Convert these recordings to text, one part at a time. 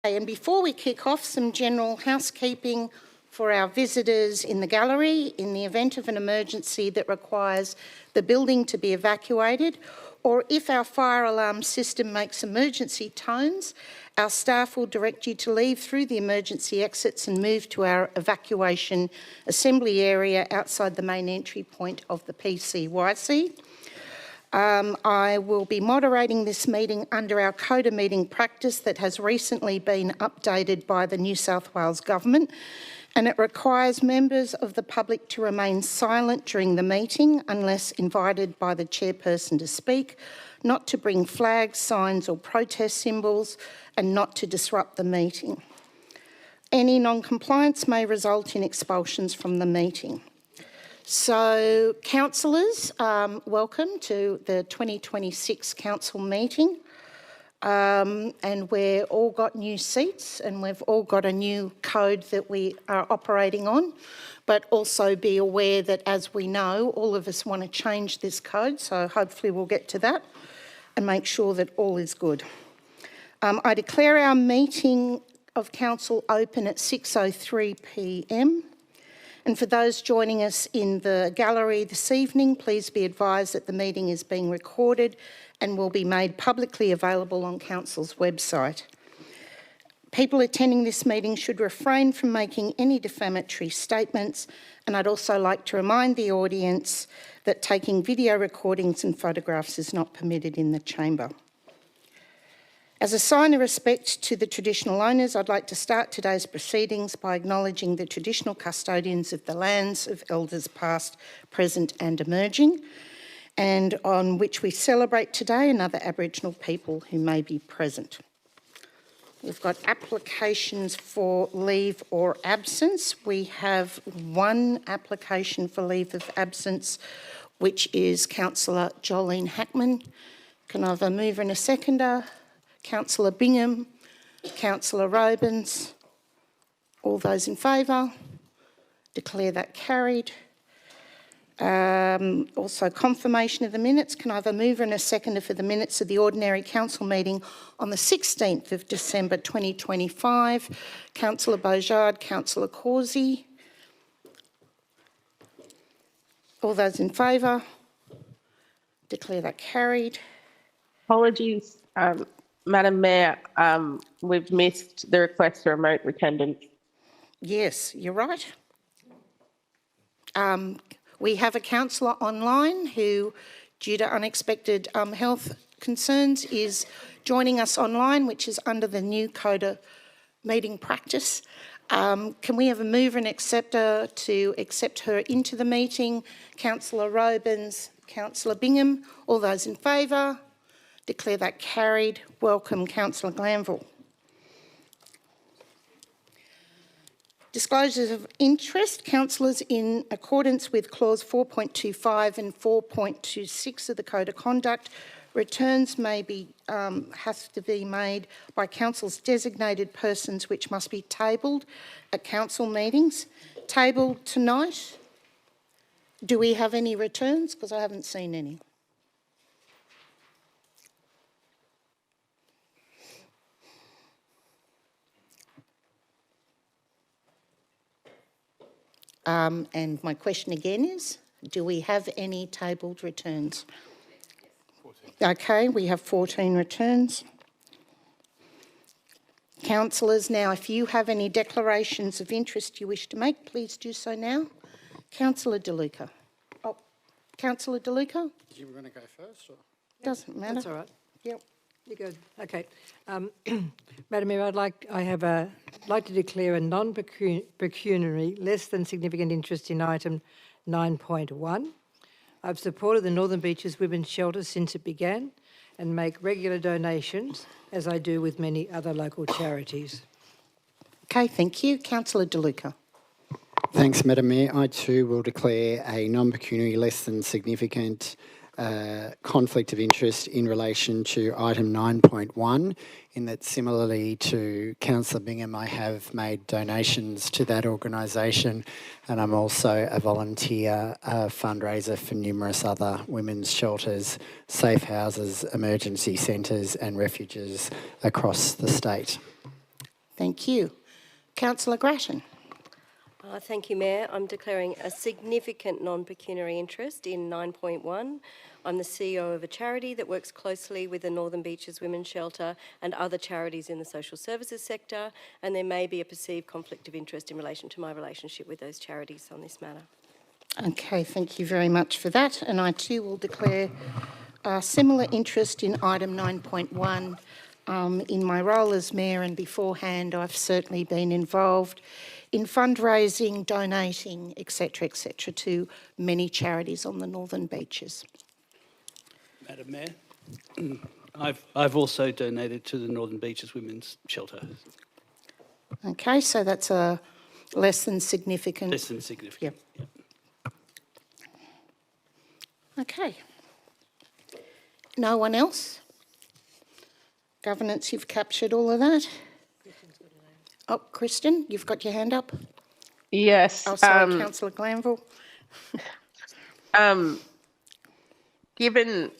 And before we kick off, some general housekeeping for our visitors in the gallery. In the event of an emergency that requires the building to be evacuated, or if our fire alarm system makes emergency tones, our staff will direct you to leave through the emergency exits and move to our evacuation assembly area outside the main entry point of the PCYC. I will be moderating this meeting under our Code of Meeting Practice that has recently been updated by the New South Wales Government, and it requires members of the public to remain silent during the meeting unless invited by the chairperson to speak, not to bring flags, signs or protest symbols, and not to disrupt the meeting. Any non-compliance may result in expulsions from the meeting. So, councillors, welcome to the 2026 council meeting. And we've all got new seats and we've all got a new code that we are operating on, but also be aware that, as we know, all of us want to change this code, so hopefully we'll get to that and make sure that all is good. I declare our meeting of council open at 6:03 p.m. And for those joining us in the gallery this evening, please be advised that the meeting is being recorded and will be made publicly available on Council's website. People attending this meeting should refrain from making any defamatory statements, and I'd also like to remind the audience that taking video recordings and photographs is not permitted in the chamber. As a sign of respect to the traditional owners, I'd like to start today's proceedings by acknowledging the traditional custodians of the lands of Elders past, present and emerging, and on which we celebrate today, and other Aboriginal people who may be present. We've got applications for leave or absence. We have one application for leave of absence, which is Councillor Jolene Hackman. Can I have a mover and a seconder? Councillor Bingham, Councillor Robins. All those in favour? Declare that carried. Also, confirmation of the minutes. Can I have a mover and a seconder for the minutes of the ordinary council meeting on the 16th of December 2025? Councillor Beaujard, Councillor Causey. All those in favour? Declare that carried. Apologies, Madam Mayor, we've missed the request for remote attendance. Yes, you're right. We have a councillor online who, due to unexpected health concerns, is joining us online, which is under the new Code of Meeting Practice. Can we have a mover and acceptor to accept her into the meeting? Councillor Robins, Councillor Bingham. All those in favour? Declare that carried. Welcome, Councillor Glanville. Disclosures of interest. Councillors, in accordance with clause 4.25 and 4.26 of the Code of Conduct, returns may be has to be made by council's designated persons, which must be tabled at council meetings. Tabled tonight. Do we have any returns? Because I haven't seen any. And my question again is, do we have any tabled returns? 14. Okay, we have 14 returns. Councillors, now if you have any declarations of interest you wish to make, please do so now. Councillor De Luca. Oh, Councillor De Luca? You were going to go first? Or? Doesn't matter. That's all right. Yep. You're good. Okay. Madam Mayor, I'd like to declare a non-pecuniary, less than significant interest in item 9.1. I've supported the Northern Beaches Women's Shelter since it began and make regular donations, as I do with many other local charities. Okay, thank you. Councillor De Luca. Thanks, Madam Mayor. I too will declare a non-pecuniary, less than significant conflict of interest in relation to item 9.1, in that similarly to Councillor Bingham, I have made donations to that organisation, and I'm also a volunteer fundraiser for numerous other women's shelters, safe houses, emergency centres and refuges across the state. Thank you. Councillor Grattan. Thank you, Mayor. I'm declaring a significant non-pecuniary interest in 9.1. I'm the CEO of a charity that works closely with the Northern Beaches Women's Shelter and other charities in the social services sector, and there may be a perceived conflict of interest in relation to my relationship with those charities on this matter. Okay, thank you very much for that. And I too will declare a similar interest in item 9.1. In my role as Mayor and beforehand, I've certainly been involved in fundraising, donating, etc., to many charities on the Northern Beaches. Madam Mayor, I've also donated to the Northern Beaches Women's Shelter. Okay, so that's a less than significant. Less than significant. Yep. Okay. No one else? Governance, you've captured all of that? Oh, Kristen, you've got your hand up? Yes. Oh, sorry, Councillor Glanville. Given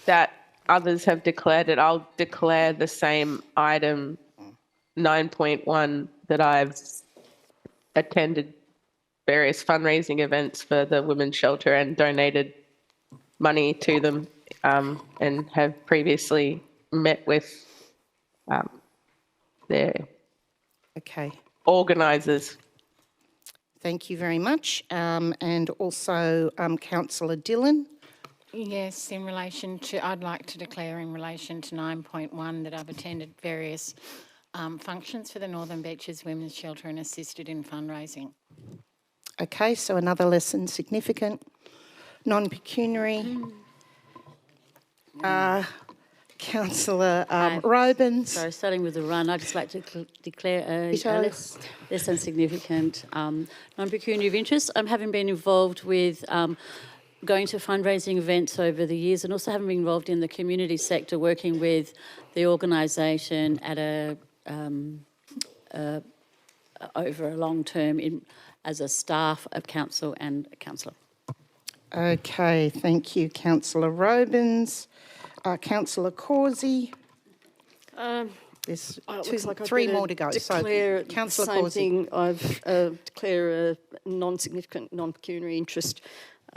that others have declared it, I'll declare the same item 9.1 that I've attended various fundraising events for the women's shelter and donated money to them, and have previously met with their Okay, organisers. thank you very much. And also Councillor Dillon. Yes, in relation to, I'd like to declare in relation to 9.1 that I've attended various functions for the Northern Beaches Women's Shelter and assisted in fundraising. Okay, so another less than significant, non-pecuniary. Councillor Robins. So starting with the run, I'd just like to declare a Vito. less than significant non-pecuniary of interest. Having been involved with going to fundraising events over the years, and also having been involved in the community sector, working with the organisation at over a long term as a staff of council and a councillor. Okay, thank you, Councillor Robins. Councillor Causey. There's three more to go. Declare so, Councillor the same Causey. thing. I've declare a non-significant, non-pecuniary interest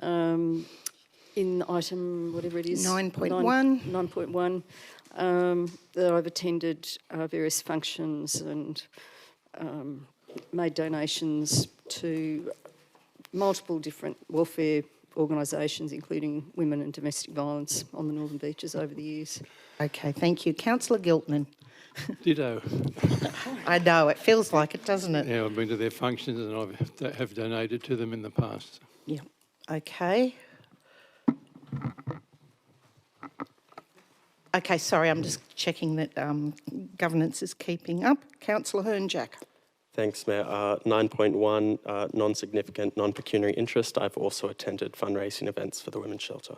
in item, whatever it is. 9.1. 9.1. That I've attended various functions and made donations to multiple different welfare organisations, including women and domestic violence on the Northern Beaches over the years. Okay, thank you. Councillor Giltman. Ditto. I know, it feels like it, doesn't it? Yeah, I've been to their functions and I have donated to them in the past. Yeah. Okay. Okay, sorry, I'm just checking that governance is keeping up. Councillor Hernjack. Thanks, Mayor. 9.1, non-significant, non-pecuniary interest. I've also attended fundraising events for the Women's Shelter.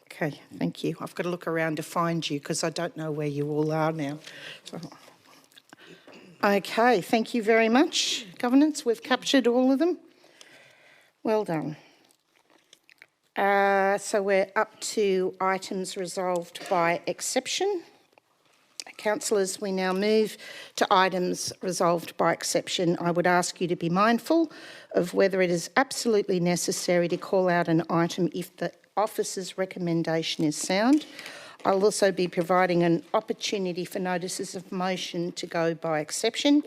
Okay, thank you. I've got to look around to find you because I don't know where you all are now. So, okay, thank you very much, Governance. We've captured all of them. Well done. So we're up to items resolved by exception. Councillors, we now move to items resolved by exception. I would ask you to be mindful of whether it is absolutely necessary to call out an item if the officer's recommendation is sound. I'll also be providing an opportunity for notices of motion to go by exception.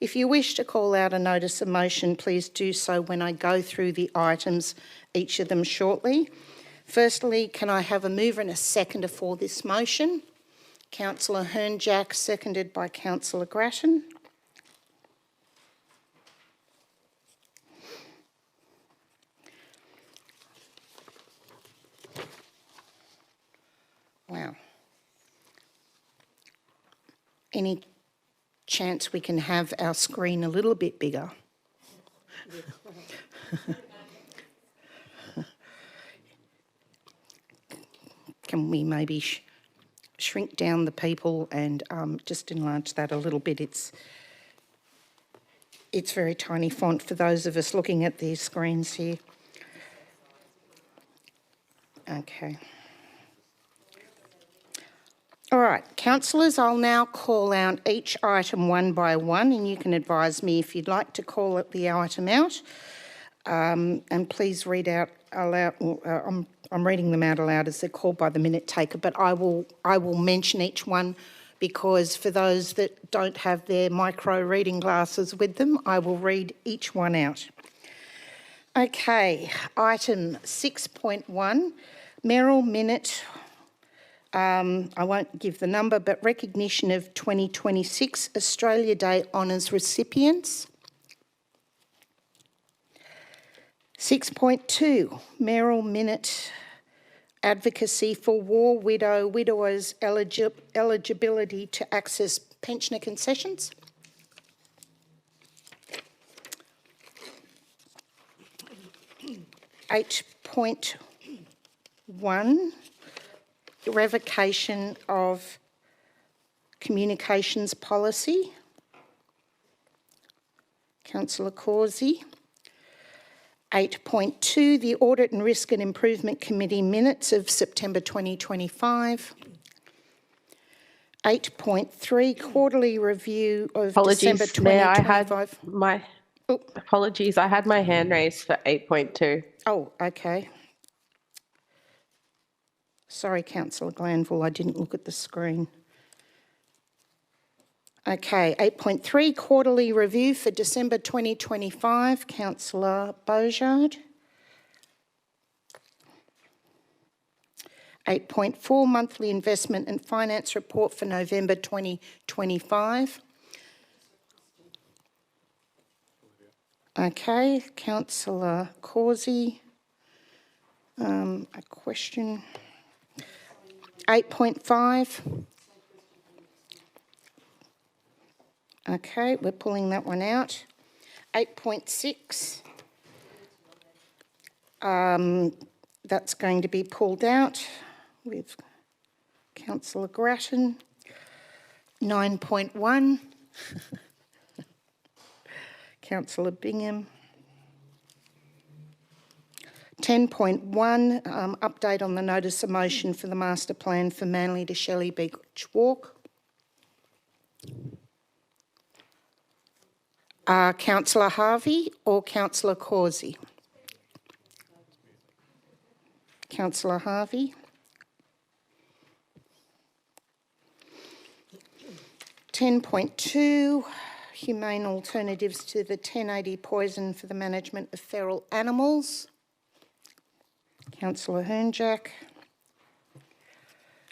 If you wish to call out a notice of motion, please do so when I go through the items, each of them shortly. Firstly, can I have a mover and a seconder for this motion? Councillor Hernjack, seconded by Councillor Grattan. Wow. Any chance we can have our screen a little bit bigger? Can we maybe shrink down the people and just enlarge that a little bit? It's very tiny font for those of us looking at these screens here. Okay. All right, councillors, I'll now call out each item one by one, and you can advise me if you'd like to call the item out. And please read out aloud. I'm reading them out aloud as they're called by the minute taker, but I will mention each one because for those that don't have their micro reading glasses with them, I will read each one out. Okay, item 6.1, Merrill Minute. I won't give the number, but recognition of 2026 Australia Day Honours recipients. 6.2, Merrill Minute advocacy for war widowers eligibility to access pensioner concessions. 8.1, revocation of communications policy. Councillor Causey. 8.2, the Audit and Risk and Improvement Committee minutes of September 2025. 8.3, quarterly review of December Apologies, Mayor, 2025. Apologies, I had my hand raised for 8.2. Oh, okay. Sorry, Councillor Glanville, I didn't look at the screen. Okay, 8.3, quarterly review for December 2025, Councillor Beaujard. 8.4, monthly investment and finance report for November 2025. Okay, Councillor Causey, a question. 8.5. Okay, we're pulling that one out. 8.6. That's going to be pulled out with Councillor Grattan. 9.1. Councillor Bingham. 10.1, update on the notice of motion for the master plan for Manly to Shelley Beach Walk. Councillor Harvey or Councillor Causey? Councillor Harvey. 10.2, humane alternatives to the 1080 poison for the management of feral animals. Councillor Hernjack.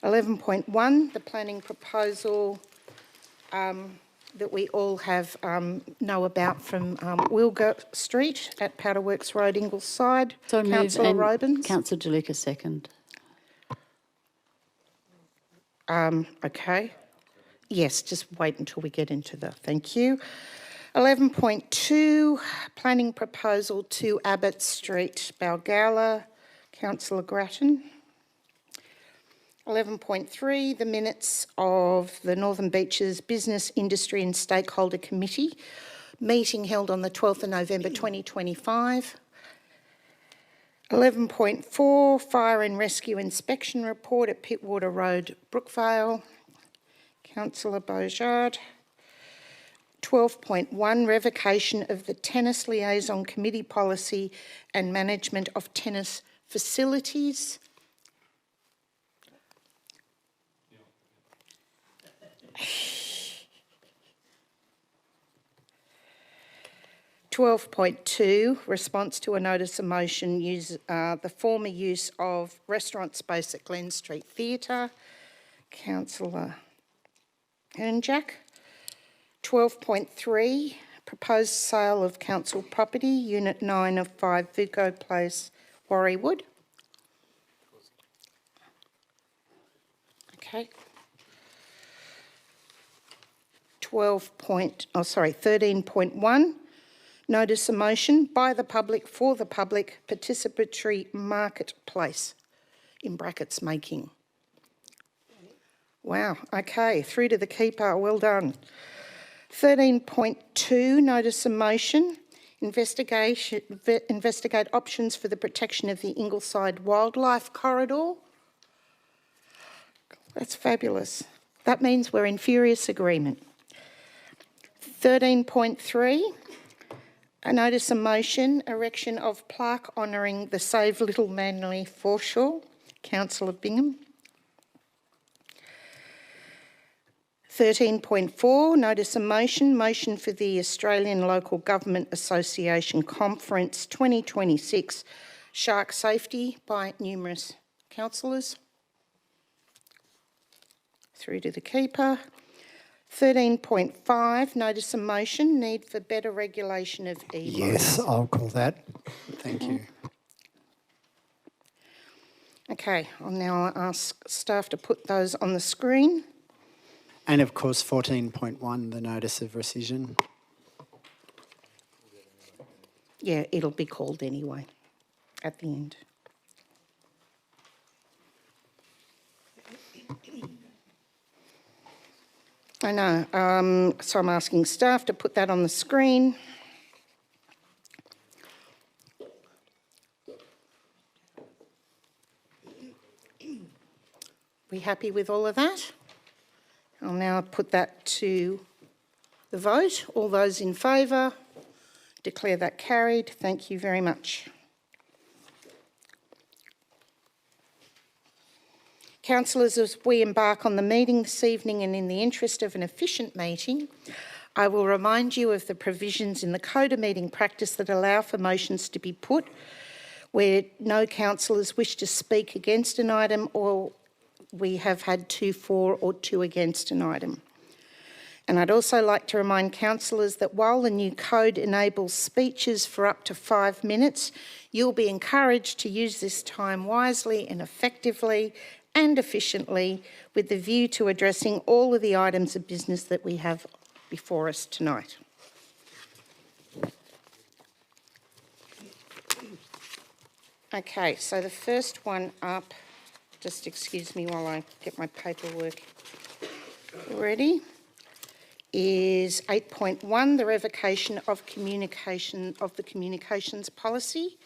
11.1, the planning proposal that we all have know about from Wilga Street at Powderworks Road, Ingleside. So move, Councillor and Robins. Councillor DeLuca second. Okay. Yes, just wait until we get into the, thank you. 11.2, planning proposal to Abbott Street, Balgowlah. Councillor Grattan. 11.3, the minutes of the Northern Beaches Business, Industry and Stakeholder Committee meeting held on the 12th of November 2025. 11.4, Fire and Rescue Inspection Report at Pittwater Road, Brookvale. Councillor Beaujard. 12.1, revocation of the Tennis Liaison Committee policy and management of tennis facilities. 12.2, response to a notice of motion, the former use of restaurant space at Glen Street Theatre. Councillor Hernjack. 12.3, proposed sale of council property, Unit 9 of 5 Vuko Place, Warriewood. Okay. 13.1, notice of motion by the public for the public participatory marketplace, in brackets making. Wow, okay, through to the keeper, well done. 13.2, notice of motion, investigate options for the protection of the Ingleside Wildlife Corridor. That's fabulous. That means we're in furious agreement. 13.3, a notice of motion, erection of plaque honouring the Save Little Manly foreshore, Councillor Bingham. 13.4, notice of motion, motion for the Australian Local Government Association Conference 2026, shark safety by numerous councillors. Through to the keeper. 13.5, notice of motion, need for better regulation of e-waste. Yes, I'll call that. Thank you. Okay, I'll now ask staff to put those on the screen. And of course, 14.1, the notice of rescission. Yeah, it'll be called anyway at the end. I know, so I'm asking staff to put that on the screen. We happy with all of that? I'll now put that to the vote. All those in favour, declare that carried. Thank you very much. Councillors, as we embark on the meeting this evening and in the interest of an efficient meeting, I will remind you of the provisions in the Code of Meeting Practice that allow for motions to be put where no councillors wish to speak against an item or we have had 2 for or 2 against an item. And I'd also like to remind councillors that while the new code enables speeches for up to 5 minutes, you'll be encouraged to use this time wisely and effectively and efficiently with the view to addressing all of the items of business that we have before us tonight. Okay, so the first one up, just excuse me while I get my paperwork ready, is 8.1, the revocation of the communications policy.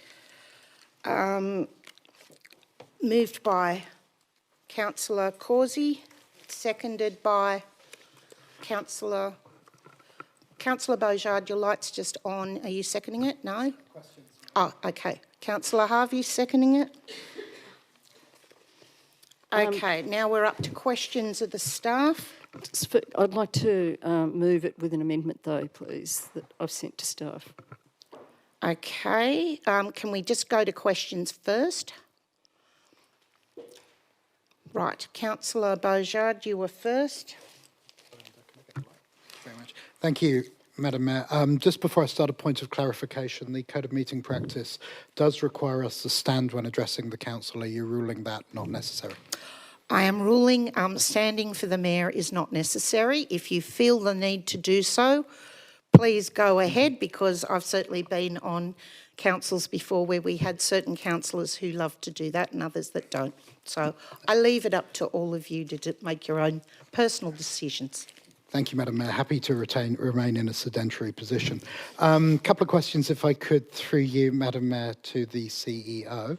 Moved by Councillor Causey, seconded by Councillor Beaujard. Your light's just on. Are you seconding it? No? Questions. Oh, okay. Councillor Harvey seconding it. Okay, now we're up to questions of the staff. I'd like to move it with an amendment, though, please, that I've sent to staff. Okay, can we just go to questions first? Right, Councillor Beaujard, you were first. Very much. Thank you, Madam Mayor. Just before I start, a point of clarification. The Code of Meeting Practice does require us to stand when addressing the council. Are you ruling that not necessary? I am ruling standing for the Mayor is not necessary. If you feel the need to do so, please go ahead, because I've certainly been on councils before where we had certain councillors who love to do that and others that don't. So I leave it up to all of you to make your own personal decisions. Thank you, Madam Mayor. Happy to remain in a sedentary position. Couple of questions, if I could, through you, Madam Mayor, to the CEO.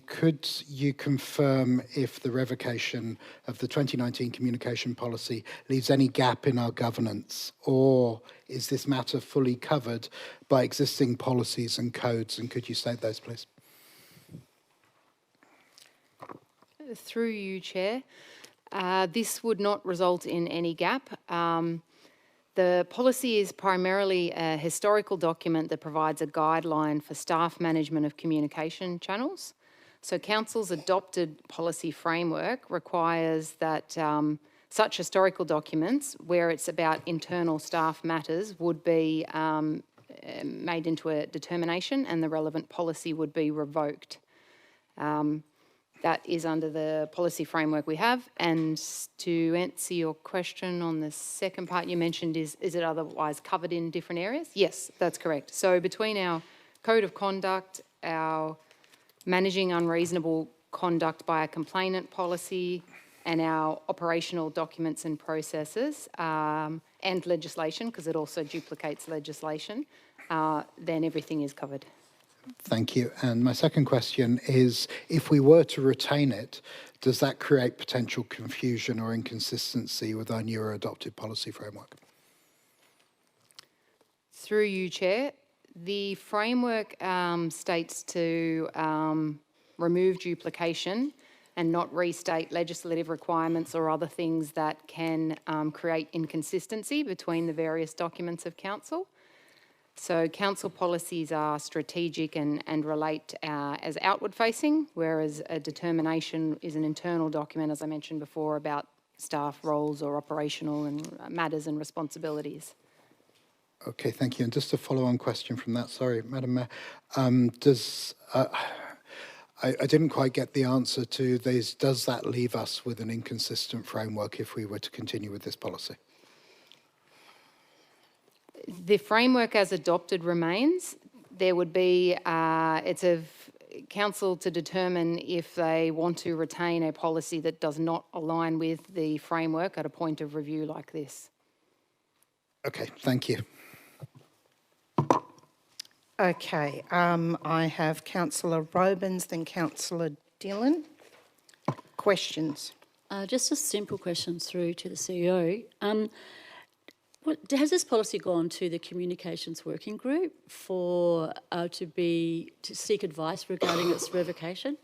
Could you confirm if the revocation of the 2019 communication policy leaves any gap in our governance, or is this matter fully covered by existing policies and codes? And could you state those, please? Through you, Chair. This would not result in any gap. The policy is primarily a historical document that provides a guideline for staff management of communication channels. So Council's adopted policy framework requires that such historical documents, where it's about internal staff matters, would be made into a determination and the relevant policy would be revoked. That is under the policy framework we have. And to answer your question on the second part you mentioned, is it otherwise covered in different areas? Yes, that's correct. So between our code of conduct, our managing unreasonable conduct by a complainant policy, and our operational documents and processes, and legislation, because it also duplicates legislation, then everything is covered. Thank you. And my second question is, if we were to retain it, does that create potential confusion or inconsistency with our newer adopted policy framework? Through you, Chair, the framework states to remove duplication and not restate legislative requirements or other things that can create inconsistency between the various documents of council. So council policies are strategic and relate as outward facing, whereas a determination is an internal document, as I mentioned before, about staff roles or operational and matters and responsibilities. Okay, thank you. And just a follow-on question from that, sorry, Madam Mayor. I didn't quite get the answer to this. Does that leave us with an inconsistent framework if we were to continue with this policy? The framework as adopted remains. There would be, it's of council to determine if they want to retain a policy that does not align with the framework at a point of review like this. Okay, thank you. Okay, I have Councillor Robins, then Councillor Dillon. Questions? Just a simple question through to the CEO. Has this policy gone to the communications working group for to seek advice regarding its revocation?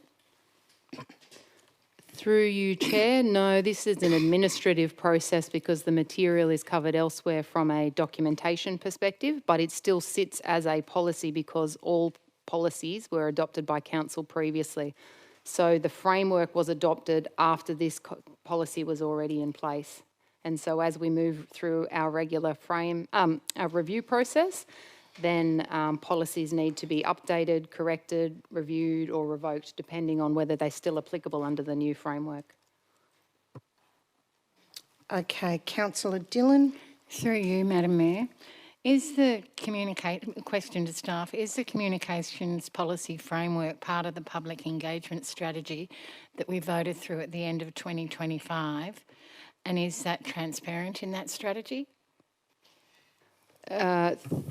Through you, Chair, no, this is an administrative process because the material is covered elsewhere from a documentation perspective, but it still sits as a policy because all policies were adopted by council previously. So the framework was adopted after this policy was already in place. And so as we move through our regular our review process, then policies need to be updated, corrected, reviewed or revoked, depending on whether they're still applicable under the new framework. Okay, Councillor Dillon. Through you, Madam Mayor. Is the question to staff, is the communications policy framework part of the public engagement strategy that we voted through at the end of 2025? And is that transparent in that strategy?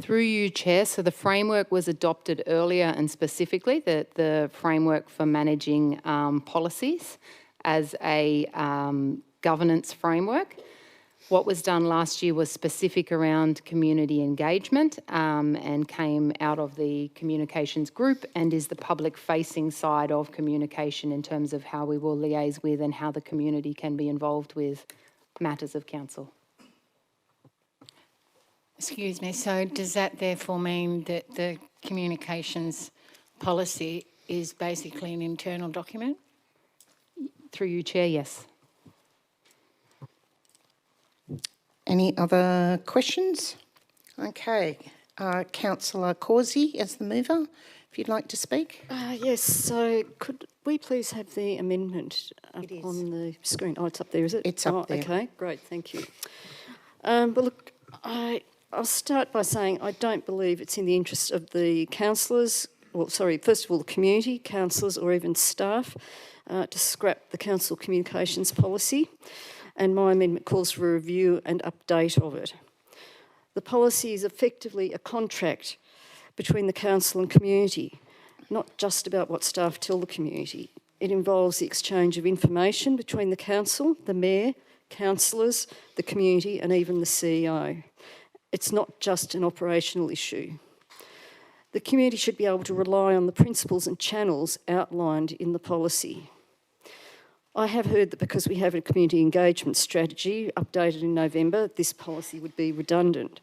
Through you, Chair, so the framework was adopted earlier and specifically the framework for managing policies as a governance framework. What was done last year was specific around community engagement and came out of the communications group and is the public-facing side of communication in terms of how we will liaise with and how the community can be involved with matters of council. Excuse me, so does that therefore mean that the communications policy is basically an internal document? Through you, Chair, yes. Any other questions? Okay, Councillor Causey as the mover, if you'd like to speak. Yes, so could we please have the amendment up on the screen? Oh, it's up there, is it? It's up there. Okay, great, thank you. But look, I'll start by saying I don't believe it's in the interest of the councillors, first of all, the community, councillors or even staff, to scrap the council communications policy. And my amendment calls for a review and update of it. The policy is effectively a contract between the council and community, not just about what staff tell the community. It involves the exchange of information between the council, the mayor, councillors, the community and even the CEO. It's not just an operational issue. The community should be able to rely on the principles and channels outlined in the policy. I have heard that because we have a community engagement strategy updated in November, this policy would be redundant.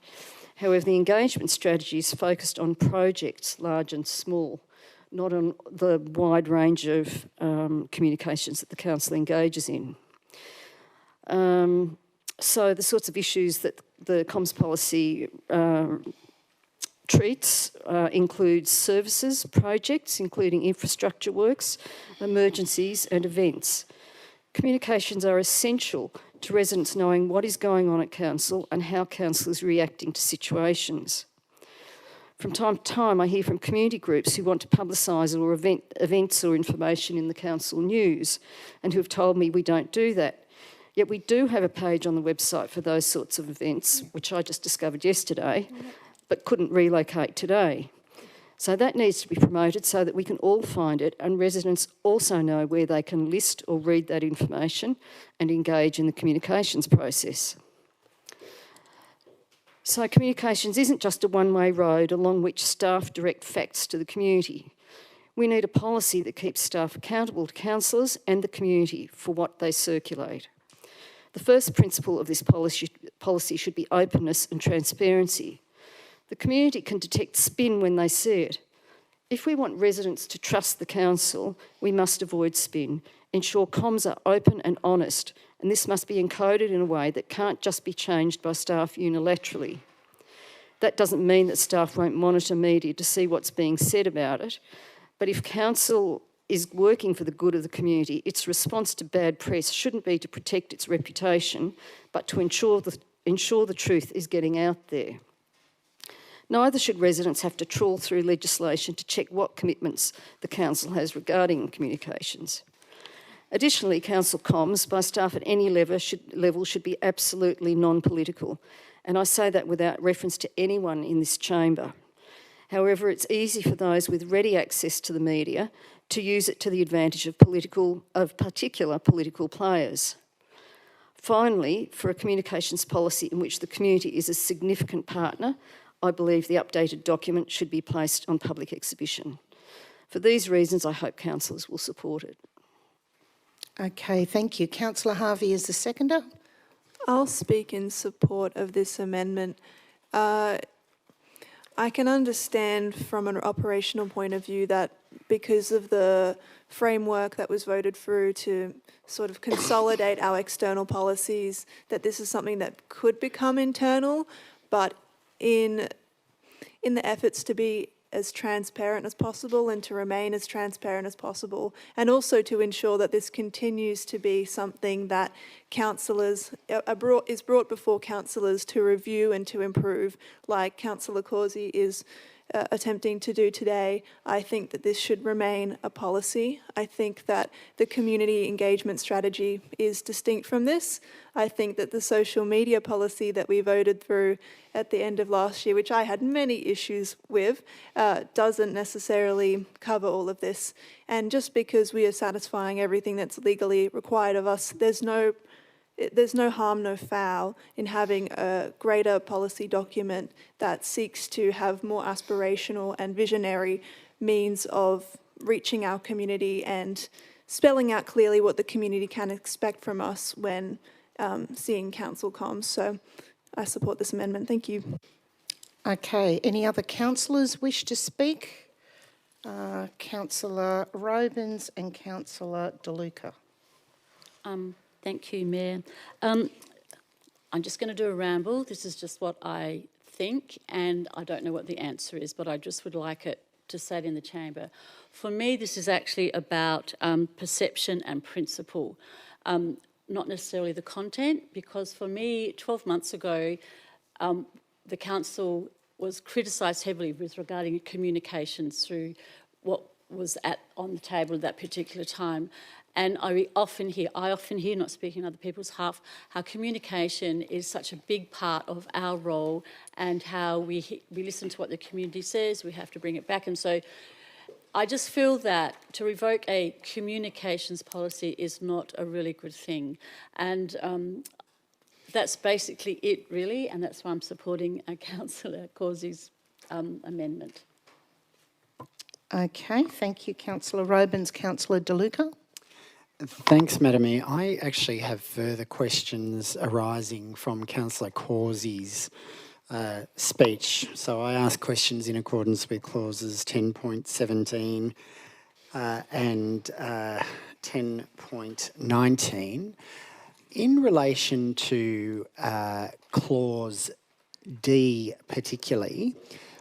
However, the engagement strategy is focused on projects, large and small, not on the wide range of communications that the council engages in. So the sorts of issues that the comms policy treats includes services, projects, including infrastructure works, emergencies and events. Communications are essential to residents knowing what is going on at council and how council is reacting to situations. From time to time, I hear from community groups who want to publicise or events or information in the council news and who have told me we don't do that. Yet we do have a page on the website for those sorts of events, which I just discovered yesterday, but couldn't relocate today. So that needs to be promoted so that we can all find it and residents also know where they can list or read that information and engage in the communications process. So communications isn't just a one-way road along which staff direct facts to the community. We need a policy that keeps staff accountable to councillors and the community for what they circulate. The first principle of this policy should be openness and transparency. The community can detect spin when they see it. If we want residents to trust the council, we must avoid spin, ensure comms are open and honest, and this must be encoded in a way that can't just be changed by staff unilaterally. That doesn't mean that staff won't monitor media to see what's being said about it, but if council is working for the good of the community, its response to bad press shouldn't be to protect its reputation, but to ensure the truth is getting out there. Neither should residents have to trawl through legislation to check what commitments the council has regarding communications. Additionally, council comms by staff at any level should be absolutely non-political, and I say that without reference to anyone in this chamber. However, it's easy for those with ready access to the media to use it to the advantage of particular political players. Finally, for a communications policy in which the community is a significant partner, I believe the updated document should be placed on public exhibition. For these reasons, I hope councillors will support it. Okay, thank you. Councillor Harvey is the seconder. I'll speak in support of this amendment. I can understand from an operational point of view that because of the framework that was voted through to sort of consolidate our external policies, that this is something that could become internal, but in the efforts to be as transparent as possible and to remain as transparent as possible, and also to ensure that this continues to be something that councillors is brought before councillors to review and to improve, like Councillor Causey is attempting to do today. I think that this should remain a policy. I think that the community engagement strategy is distinct from this. I think that the social media policy that we voted through at the end of last year, which I had many issues with, doesn't necessarily cover all of this. And just because we are satisfying everything that's legally required of us, there's no harm, no foul in having a greater policy document that seeks to have more aspirational and visionary means of reaching our community and spelling out clearly what the community can expect from us when seeing council comms. So I support this amendment. Thank you. Okay, any other councillors wish to speak? Councillor Robins and Councillor DeLuca. Thank you, Mayor. I'm just going to do a ramble. This is just what I think, and I don't know what the answer is, but I just would like it to say it in the chamber. For me, this is actually about perception and principle, not necessarily the content, because for me, 12 months ago, the council was criticised heavily with regarding communications through what was on the table at that particular time. And I often hear, not speaking on other people's behalf, how communication is such a big part of our role and how we listen to what the community says, we have to bring it back. And so I just feel that to revoke a communications policy is not a really good thing. And that's basically it, really, and that's why I'm supporting Councillor Causey's amendment. Okay, thank you, Councillor Robins. Councillor DeLuca. Thanks, Madam Mayor. I actually have further questions arising from Councillor Causey's speech. So I ask questions in accordance with clauses 10.17 and 10.19. In relation to clause D particularly,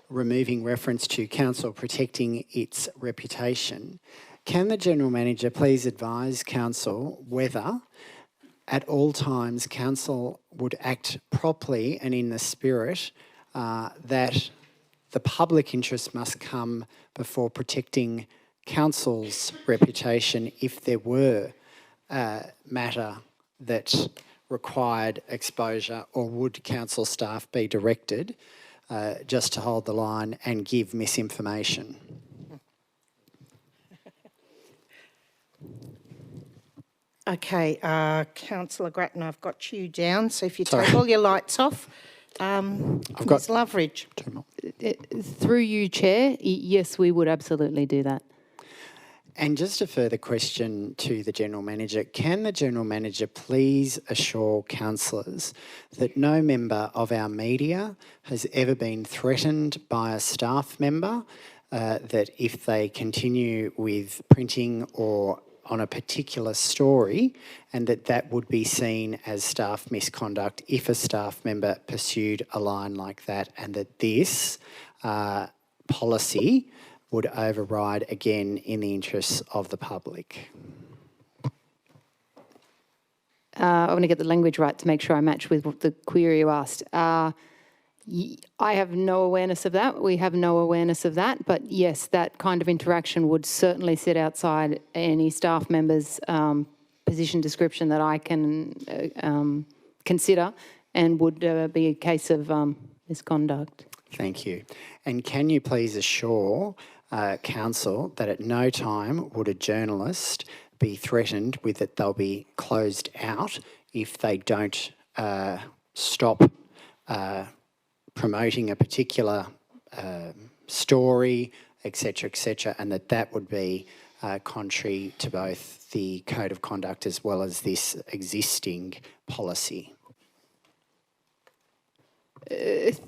removing reference to council protecting its reputation, can the General Manager please advise Council whether at all times Council would act properly and in the spirit that the public interest must come before protecting Council's reputation if there were a matter that required exposure, or would Council staff be directed just to hold the line and give misinformation. Okay, Councillor Grattan, I've got you down, so if you Sorry. take all your lights off. got Ms Loveridge. Through you, Chair, yes, we would absolutely do that. And just a further question to the General Manager. Can the General Manager please assure councillors that no member of our media has ever been threatened by a staff member, that if they continue with printing or on a particular story, and that would be seen as staff misconduct if a staff member pursued a line like that, and that this policy would override again in the interests of the public? I want to get the language right to make sure I match with what the query you asked. I have no awareness of that. We have no awareness of that. But yes, that kind of interaction would certainly sit outside any staff member's position description that I can consider, and would be a case of misconduct. Thank you. And can you please assure Council that at no time would a journalist be threatened with that they'll be closed out if they don't stop promoting a particular story, etc., and that would be contrary to both the Code of Conduct as well as this existing policy?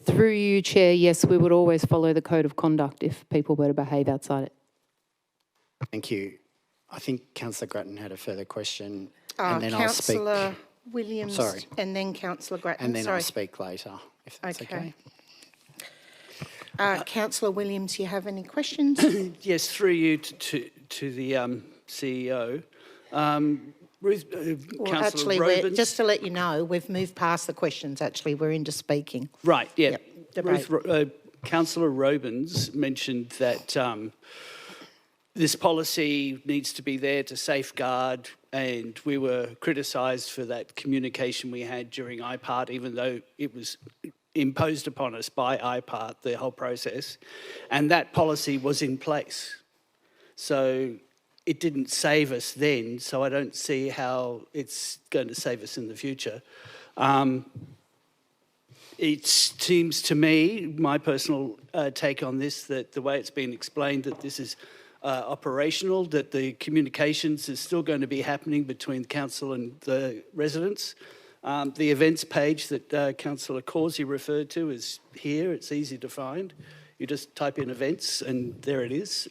Through you, Chair, yes, we would always follow the Code of Conduct if people were to behave outside it. Thank you. I think Councillor Grattan had a further question, and then I'll speak. Councillor Williams. Sorry. And then Councillor Grattan. And then Sorry. I'll speak later, if that's okay. Councillor Williams, you have any questions? Yes, through you to the CEO. Ruth, Well, Councillor actually, Robins. just to let you know, we've moved past the questions. Actually, we're into speaking. Right, yeah. Yep, debate. Councillor Robins mentioned that this policy needs to be there to safeguard, and we were criticised for that communication we had during IPART, even though it was imposed upon us by IPART, the whole process, and that policy was in place. So it didn't save us then, so I don't see how it's going to save us in the future. It seems to me, my personal take on this, that the way it's been explained, that this is operational, that the communications is still going to be happening between council and the residents. The events page that Councillor Causey referred to is here. It's easy to find. You just type in events and there it is.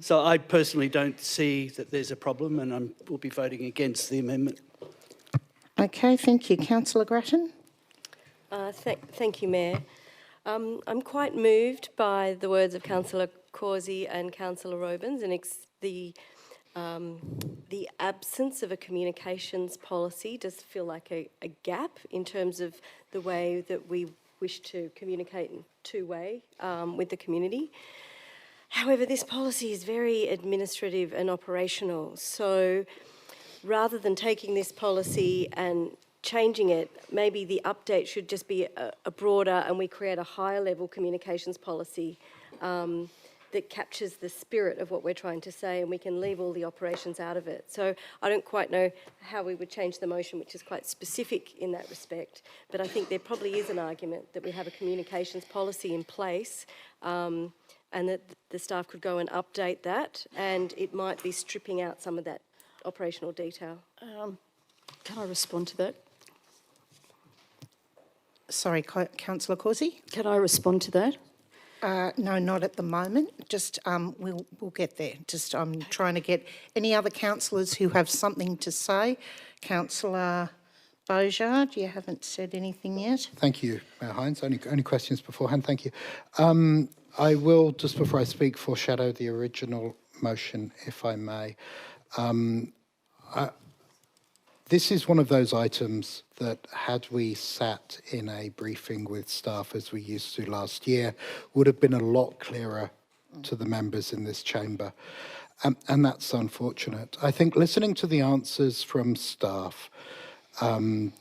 So I personally don't see that there's a problem, and we'll be voting against the amendment. Okay, thank you. Councillor Grattan? Thank you, Mayor. I'm quite moved by the words of Councillor Causey and Councillor Robins, and the absence of a communications policy does feel like a gap in terms of the way that we wish to communicate in two-way with the community. However, this policy is very administrative and operational, so rather than taking this policy and changing it, maybe the update should just be a broader, and we create a higher level communications policy that captures the spirit of what we're trying to say, and we can leave all the operations out of it. So I don't quite know how we would change the motion, which is quite specific in that respect, but I think there probably is an argument that we have a communications policy in place, and that the staff could go and update that, and it might be stripping out some of that operational detail. Can I respond to that? Sorry, Councillor Causey? Can I respond to that? No, not at the moment. Just we'll get there. Just I'm trying to get any other councillors who have something to say. Councillor Beaujard, you haven't said anything yet. Thank you, Mayor Hines. Only questions beforehand. Thank you. I will, just before I speak, foreshadow the original motion, if I may. This is one of those items that, had we sat in a briefing with staff as we used to last year, would have been a lot clearer to the members in this chamber. And that's unfortunate. I think listening to the answers from staff,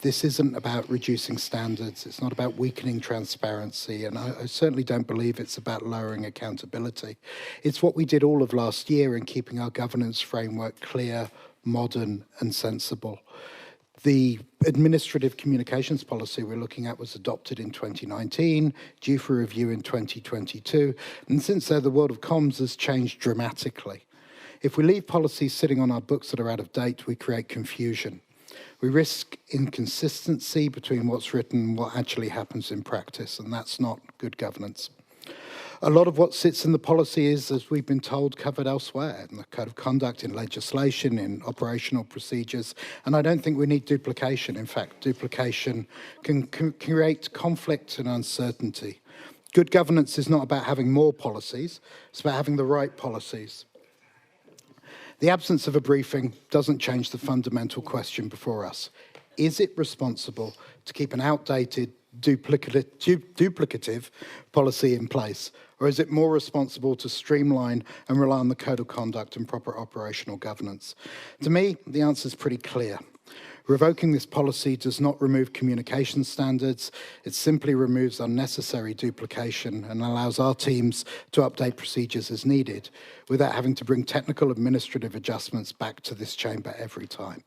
This isn't about reducing standards. It's not about weakening transparency. And I certainly don't believe it's about lowering accountability. It's what we did all of last year in keeping our governance framework clear, modern and sensible. The administrative communications policy we're looking at was adopted in 2019, due for review in 2022. And since then, the world of comms has changed dramatically. If we leave policies sitting on our books that are out of date, we create confusion. We risk inconsistency between what's written and what actually happens in practice, and that's not good governance. A lot of what sits in the policy is, as we've been told, covered elsewhere, in the code of conduct, in legislation, in operational procedures, and I don't think we need duplication. In fact, duplication can create conflict and uncertainty. Good governance is not about having more policies, it's about having the right policies. The absence of a briefing doesn't change the fundamental question before us. Is it responsible to keep an outdated, duplicative policy in place? Or is it more responsible to streamline and rely on the code of conduct and proper operational governance? To me, the answer is pretty clear. Revoking this policy does not remove communication standards. It simply removes unnecessary duplication and allows our teams to update procedures as needed without having to bring technical administrative adjustments back to this chamber every time.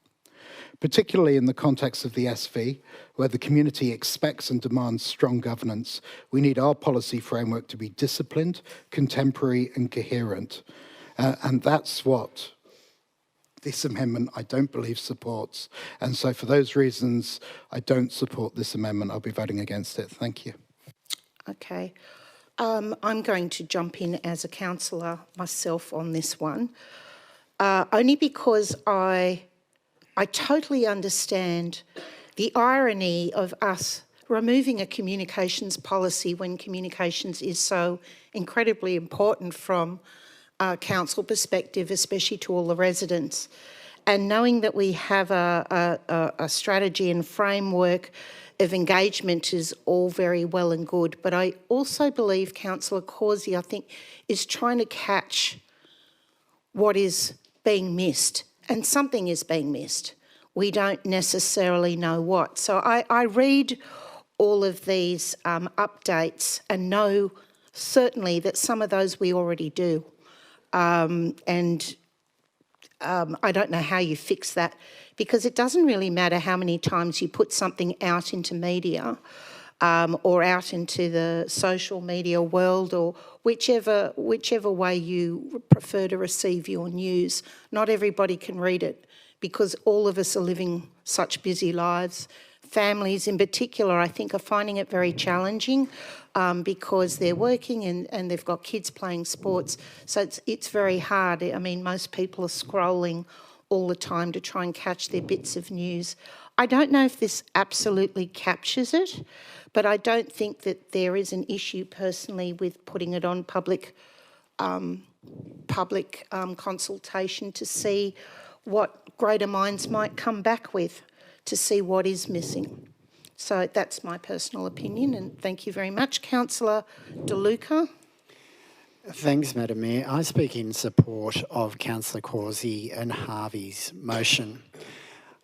Particularly in the context of the SV, where the community expects and demands strong governance, we need our policy framework to be disciplined, contemporary and coherent. And that's what this amendment, I don't believe, supports. And so for those reasons, I don't support this amendment. I'll be voting against it. Thank you. Okay. I'm going to jump in as a councillor myself on this one, only because I totally understand the irony of us removing a communications policy when communications is so incredibly important from a council perspective, especially to all the residents. And knowing that we have a strategy and framework of engagement is all very well and good. But I also believe Councillor Causey, I think, is trying to catch what is being missed. And something is being missed. We don't necessarily know what. So I read all of these updates and know certainly that some of those we already do. I don't know how you fix that, because it doesn't really matter how many times you put something out into media or out into the social media world, or whichever way you prefer to receive your news. Not everybody can read it, because all of us are living such busy lives. Families in particular, I think, are finding it very challenging because they're working and they've got kids playing sports. So it's very hard. I mean, most people are scrolling all the time to try and catch their bits of news. I don't know if this absolutely captures it, but I don't think that there is an issue personally with putting it on public consultation to see what greater minds might come back with, to see what is missing. So that's my personal opinion, and thank you very much. Councillor De Luca. Thanks, Madam Mayor. I speak in support of Councillor Causey and Harvey's motion.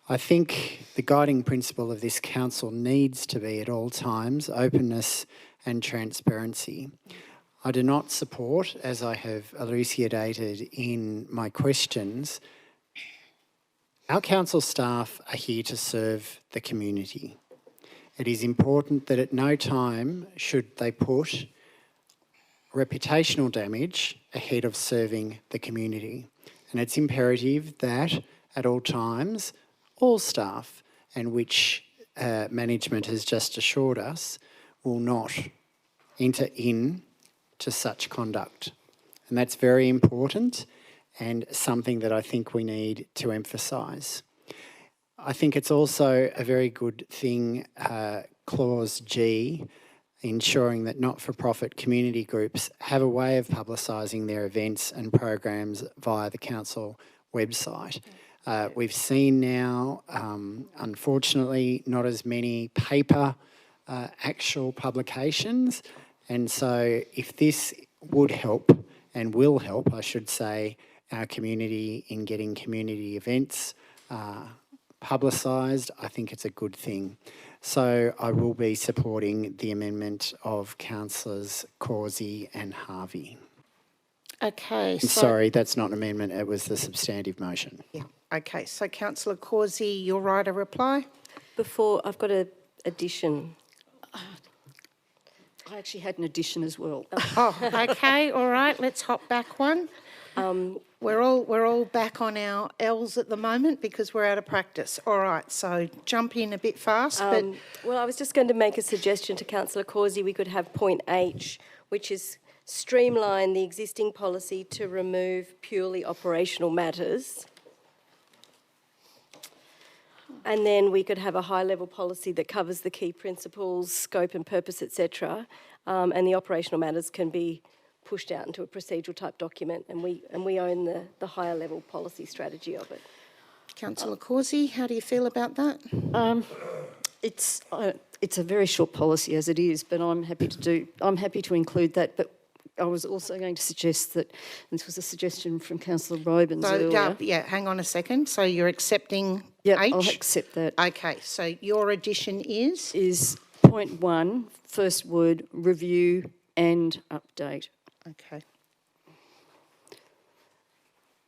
I think the guiding principle of this council needs to be at all times openness and transparency. I do not support, as I have elucidated in my questions, our council staff are here to serve the community. It is important that at no time should they put reputational damage ahead of serving the community. And it's imperative that at all times, all staff, and which management has just assured us, will not enter into such conduct. And that's very important, and something that I think we need to emphasise. I think it's also a very good thing, Clause G, ensuring that not-for-profit community groups have a way of publicising their events and programs via the council website. We've seen now, unfortunately, not as many paper actual publications, and so if this would help, and will help, I should say, our community in getting community events publicised, I think it's a good thing. So I will be supporting the amendment of Councillors Causey and Harvey. Okay. So, Sorry, that's not an amendment, it was the substantive motion. Yeah. Okay. So, Councillor Causey, you're right to reply. Before, I've got an addition. I actually had an addition as well. Oh, okay. All right. Let's hop back one. We're all back on our L's at the moment because we're out of practice. All right. So jump in a bit fast. Well, I was just going to make a suggestion to Councillor Causey. We could have point H, which is streamline the existing policy to remove purely operational matters. And then we could have a high-level policy that covers the key principles, scope and purpose, etc. And the operational matters can be pushed out into a procedural type document, and we own the higher level policy strategy of it. Councillor Causey, how do you feel about that? It's a very short policy as it is, but I'm happy to include that. But I was also going to suggest that, and this was a suggestion from Councillor Robins earlier. Yeah, hang on a second. So you're accepting Yeah, H? I'll accept that. Okay, so your addition is? Is point 1, first word, review and update. Okay.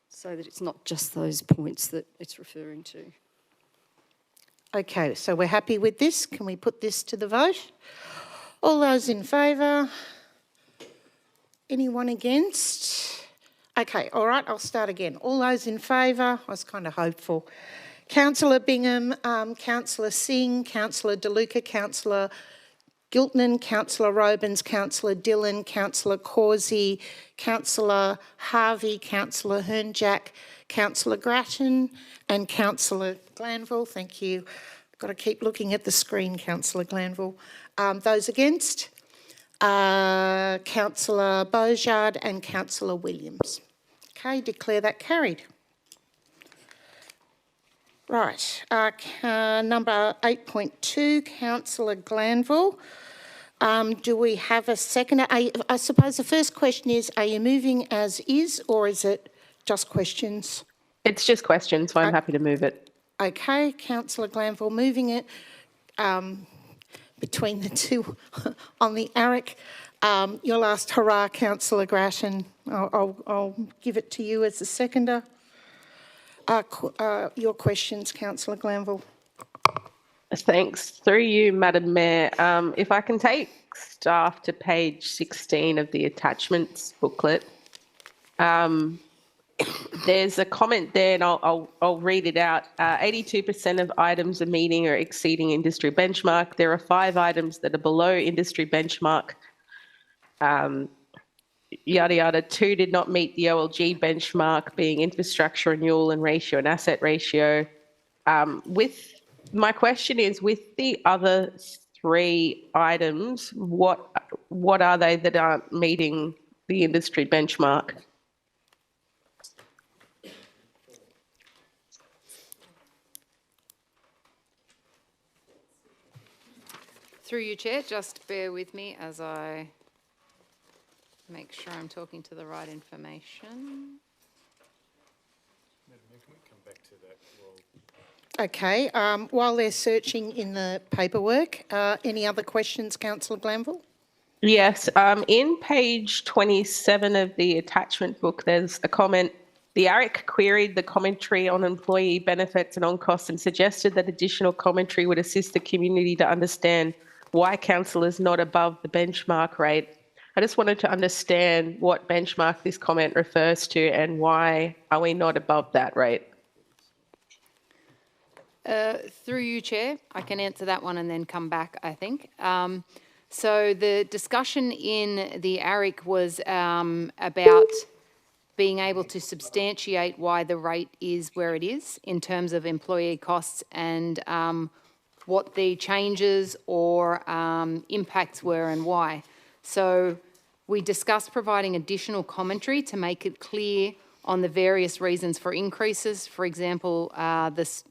So that it's not just those points that it's referring to. Okay, so we're happy with this. Can we put this to the vote? All those in favour? Anyone against? Okay, all right, I'll start again. All those in favour? I was kind of hopeful. Councillor Bingham, Councillor Singh, Councillor DeLuca, Councillor Giltnan, Councillor Robins, Councillor Dillon, Councillor Causey, Councillor Harvey, Councillor Hernjack, Councillor Grattan and Councillor Glanville. Thank you. I've got to keep looking at the screen, Councillor Glanville. Those against? Councillor Beaujard and Councillor Williams. Okay, declare that carried. Right, number 8.2, Councillor Glanville. Do we have a second? I suppose the first question is, are you moving as is or is it just questions? It's just questions, so I'm happy to move it. Okay, Councillor Glanville moving it between the two on the ARIC. Your last hurrah, Councillor Grattan. I'll give it to you as the seconder. Your questions, Councillor Glanville. Thanks. Through you, Madam Mayor, if I can take staff to page 16 of the attachments booklet, there's a comment there, and I'll read it out. 82% of items are meeting or exceeding industry benchmark. There are 5 items that are below industry benchmark. Yada yada. 2 did not meet the OLG benchmark, being infrastructure renewal and ratio and asset ratio. My question is, with the other 3 items, what are they that aren't meeting the industry benchmark? Through you, Chair, just bear with me as I make sure I'm talking to the right information. Okay, while they're searching in the paperwork, any other questions, Councillor Glanville? Yes, in page 27 of the attachment book, there's a comment. The ARIC queried the commentary on employee benefits and on costs and suggested that additional commentary would assist the community to understand why council is not above the benchmark rate. I just wanted to understand what benchmark this comment refers to and why are we not above that rate? Through you, Chair, I can answer that one and then come back, I think. So the discussion in the ARIC was about being able to substantiate why the rate is where it is in terms of employee costs and what the changes or impacts were and why. So we discussed providing additional commentary to make it clear on the various reasons for increases. For example,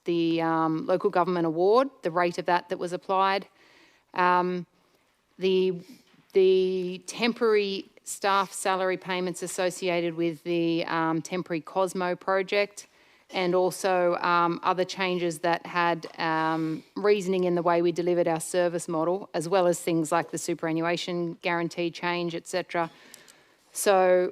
the local government award, the rate of that was applied, the temporary staff salary payments associated with the temporary Cosmo project, and also other changes that had reasoning in the way we delivered our service model, as well as things like the superannuation guarantee change, etc. So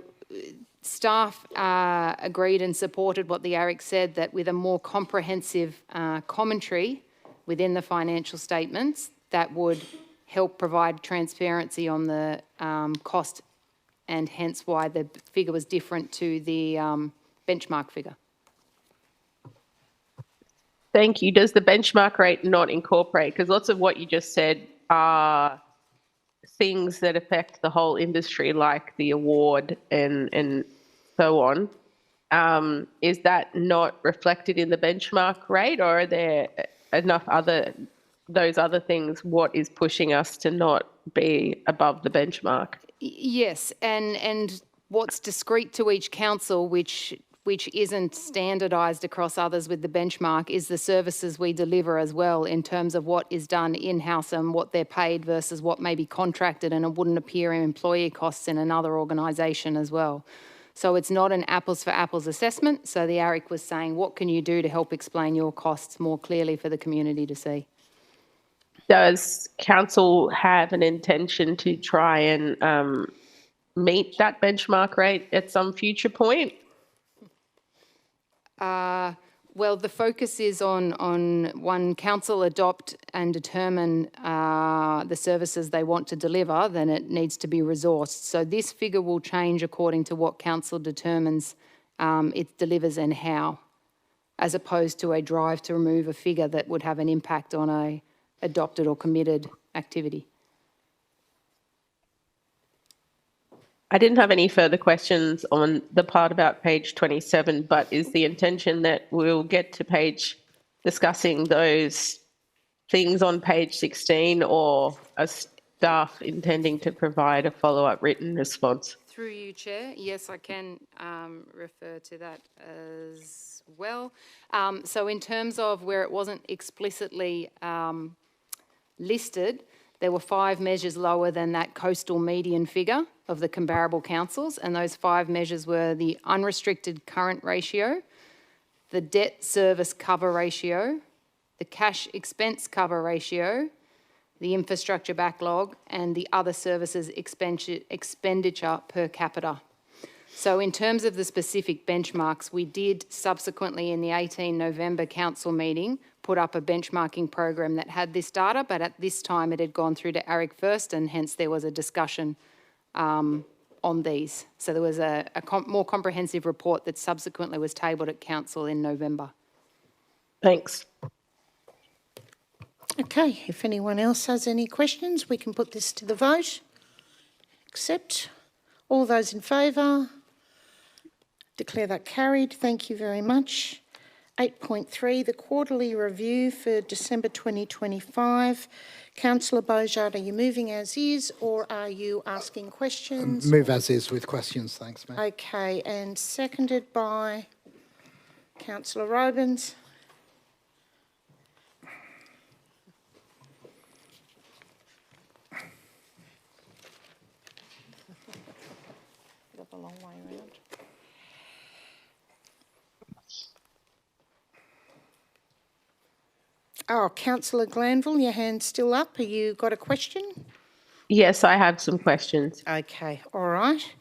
staff agreed and supported what the ARIC said, that with a more comprehensive commentary within the financial statements, that would help provide transparency on the cost, and hence why the figure was different to the benchmark figure. Thank you. Does the benchmark rate not incorporate, because lots of what you just said are things that affect the whole industry, like the award and so on. Is that not reflected in the benchmark rate, or are there enough those other things? What is pushing us to not be above the benchmark? Yes, and what's discrete to each council, which isn't standardised across others with the benchmark, is the services we deliver as well, in terms of what is done in-house and what they're paid versus what may be contracted, and it wouldn't appear in employee costs in another organisation as well. So it's not an apples for apples assessment. So the ARIC was saying, what can you do to help explain your costs more clearly for the community to see? Does council have an intention to try and meet that benchmark rate at some future point? Well, the focus is on one, council adopt and determine the services they want to deliver, then it needs to be resourced. So this figure will change according to what council determines it delivers and how, as opposed to a drive to remove a figure that would have an impact on a adopted or committed activity. I didn't have any further questions on the part about page 27, but is the intention that we'll get to page discussing those things on page 16, or are staff intending to provide a follow-up written response? Through you, Chair. Yes, I can refer to that as well. So in terms of where it wasn't explicitly listed, there were 5 measures lower than that coastal median figure of the comparable councils, and those 5 measures were the unrestricted current ratio, the debt service cover ratio, the cash expense cover ratio, the infrastructure backlog, and the other services expenditure per capita. So in terms of the specific benchmarks, we did subsequently in the 18 November council meeting put up a benchmarking program that had this data, but at this time it had gone through to ARIC first, and hence there was a discussion on these. So there was a more comprehensive report that subsequently was tabled at council in November. Thanks. Okay, if anyone else has any questions, we can put this to the vote. Accept. All those in favour? Declare that carried. Thank you very much. 8.3, the quarterly review for December 2025. Councillor Bossard, are you moving as is, or are you asking questions? Move as is with questions, thanks, Mayor. Okay, and seconded by Councillor Robins. Got the long way around. Oh, Councillor Glanville, your hand's still up. Have you got a question? Yes, I have some questions. Okay, all right.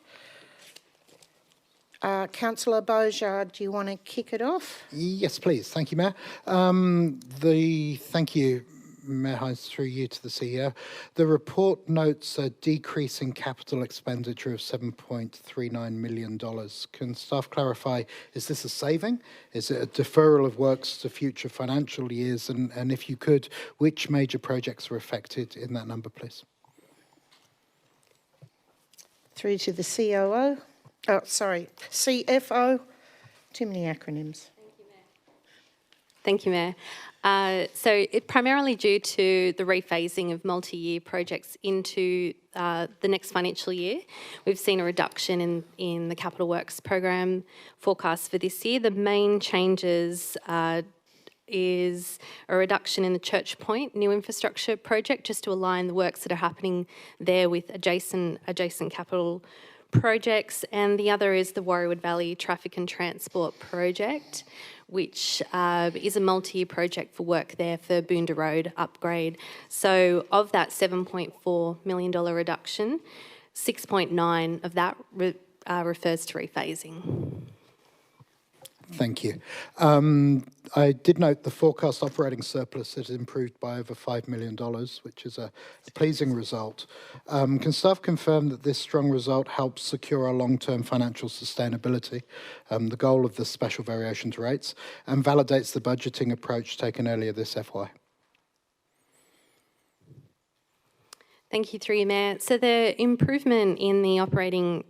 Councillor Bossard, do you want to kick it off? Yes, please. Thank you, Mayor. Thank you, Mayor Hines, through you to the CEO. The report notes a decrease in capital expenditure of $7.39 million. Can staff clarify, is this a saving? Is it a deferral of works to future financial years? And if you could, which major projects are affected in that number, please? Through to the COO. Oh, sorry, CFO. Too many acronyms. Thank you, Mayor. So it's primarily due to the rephasing of multi-year projects into the next financial year. We've seen a reduction in the capital works program forecast for this year. The main changes is a reduction in the Church Point new infrastructure project, just to align the works that are happening there with adjacent capital projects, and the other is the Warriewood Valley Traffic and Transport Project, which is a multi-year project for work there for Boonda Road upgrade. So of that $7.4 million reduction, 6.9 of that refers to rephasing. Thank you. I did note the forecast operating surplus has improved by over $5 million, which is a pleasing result. Can staff confirm that this strong result helps secure our long-term financial sustainability, the goal of the special variation to rates, and validates the budgeting approach taken earlier this FY? Thank you, through you, Mayor. So the improvement in the operating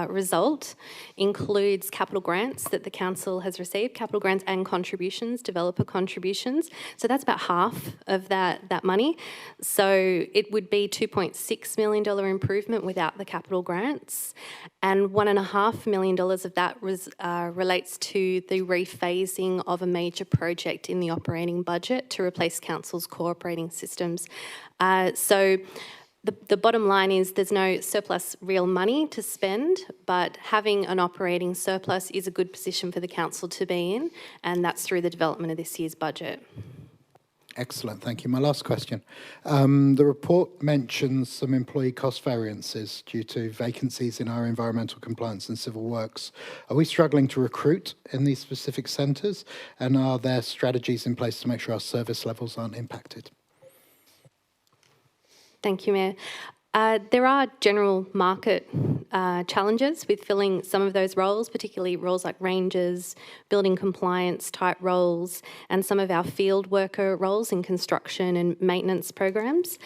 result includes capital grants that the council has received, capital grants and contributions, developer contributions. So that's about half of that money. So it would be $2.6 million improvement without the capital grants, and $1.5 million of that relates to the rephasing of a major project in the operating budget to replace council's core operating systems. So the bottom line is there's no surplus real money to spend, but having an operating surplus is a good position for the council to be in, and that's through the development of this year's budget. Excellent, thank you. My last question. The report mentions some employee cost variances due to vacancies in our environmental compliance and civil works. Are we struggling to recruit in these specific centres, and are there strategies in place to make sure our service levels aren't impacted? Thank you, Mayor. There are general market challenges with filling some of those roles, particularly roles like rangers, building compliance type roles, and some of our field worker roles in construction and maintenance programs.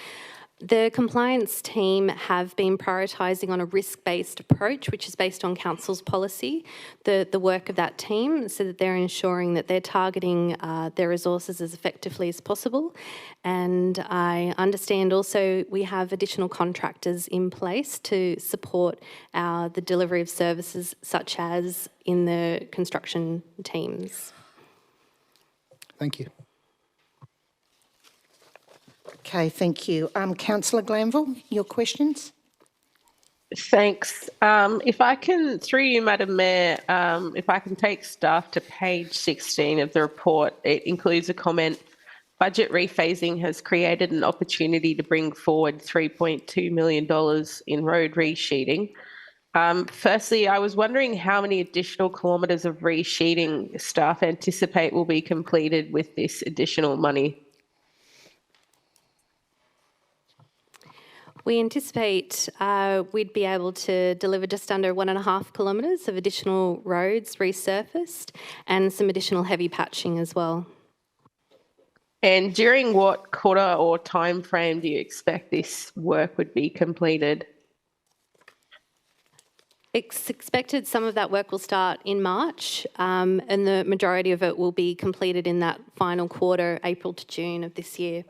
The compliance team have been prioritising on a risk-based approach, which is based on council's policy, the work of that team, so that they're ensuring that they're targeting their resources as effectively as possible. And I understand also we have additional contractors in place to support the delivery of services, such as in the construction teams. Thank you. Okay, thank you. Councillor Glanville, your questions? Thanks. If I can, through you, Madam Mayor, if I can take staff to page 16 of the report, it includes a comment, budget rephasing has created an opportunity to bring forward $3.2 million in road resheeting. Firstly, I was wondering how many additional kilometres of resheeting staff anticipate will be completed with this additional money? We anticipate we'd be able to deliver just under 1.5 kilometres of additional roads resurfaced and some additional heavy patching as well. And during what quarter or time frame do you expect this work would be completed? It's expected some of that work will start in March, and the majority of it will be completed in that final quarter, April to June of this year.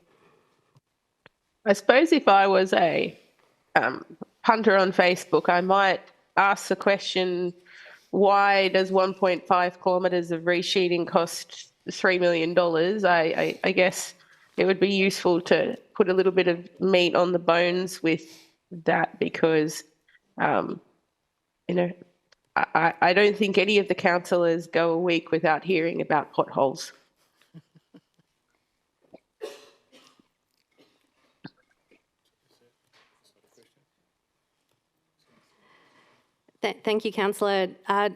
I suppose if I was a punter on Facebook, I might ask the question, why does 1.5 kilometres of resheeting cost $3 million? I guess it would be useful to put a little bit of meat on the bones with that, because, you know, I don't think any of the councillors go a week without hearing about potholes. Thank you, Councillor.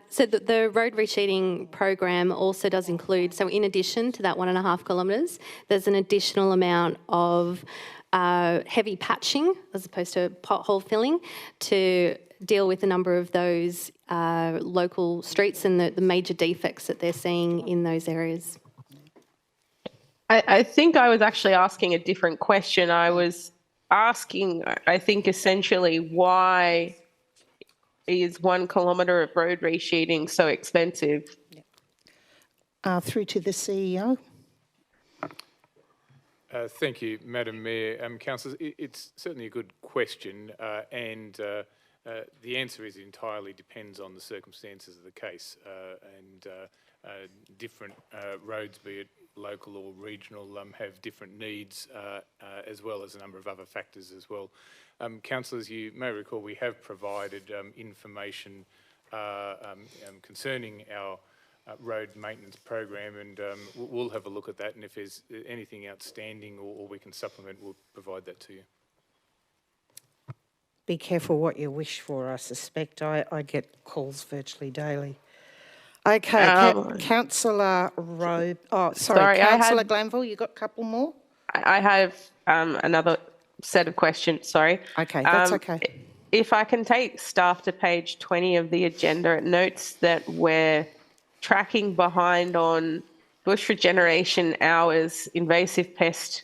So the road resheeting program also does include, so in addition to that 1.5 kilometres, there's an additional amount of heavy patching as opposed to pothole filling to deal with a number of those local streets and the major defects that they're seeing in those areas. I think I was actually asking a different question. I was asking, I think, essentially, why is 1 kilometre of road resheeting so expensive? Through to the CEO. Thank you, Madam Mayor. Councillors, it's certainly a good question, and the answer is entirely depends on the circumstances of the case. different roads, be it local or regional, have different needs as well as a number of other factors as well. Councillors, you may recall we have provided information concerning our road maintenance program, and we'll have a look at that, and if there's anything outstanding or we can supplement, we'll provide that to you. Be careful what you wish for, I suspect. I get calls virtually daily. Okay, Councillor Robe. Oh, sorry, Councillor Glanville, you got a couple more? I have another set of questions, sorry. Okay, that's okay. If I can take staff to page 20 of the agenda, it notes that we're tracking behind on bush regeneration hours, invasive pest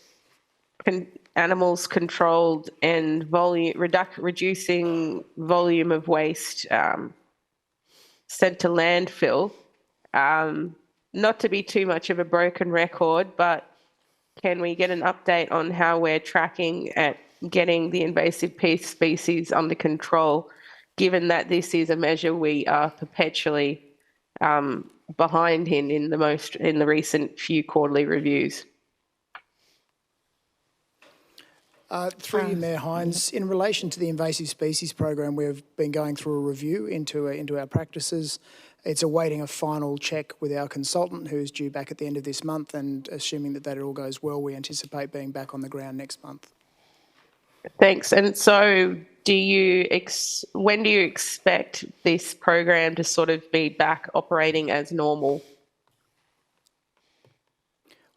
animals controlled, and reducing volume of waste sent to landfill. Not to be too much of a broken record, but can we get an update on how we're tracking at getting the invasive pest species under control, given that this is a measure we are perpetually behind in the recent few quarterly reviews? Through you, Mayor Hines, in relation to the invasive species program, we've been going through a review into our practices. It's awaiting a final check with our consultant, who is due back at the end of this month, and assuming that all goes well, we anticipate being back on the ground next month. Thanks. And so when do you expect this program to sort of be back operating as normal?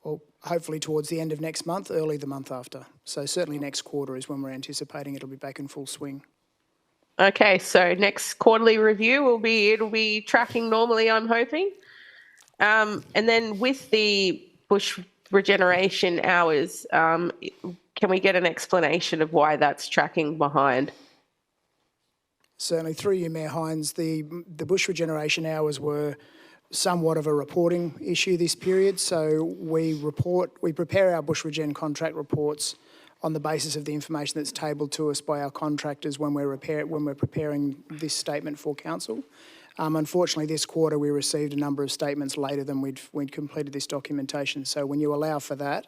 Well, hopefully towards the end of next month, early the month after. So certainly next quarter is when we're anticipating it'll be back in full swing. Okay, so next quarterly review it'll be tracking normally, I'm hoping. And then with the bush regeneration hours, can we get an explanation of why that's tracking behind? Certainly, through you, Mayor Hines, the bush regeneration hours were somewhat of a reporting issue this period. So we prepare our bush regen contract reports on the basis of the information that's tabled to us by our contractors when we're preparing this statement for council. Unfortunately, this quarter we received a number of statements later than we'd completed this documentation. So when you allow for that,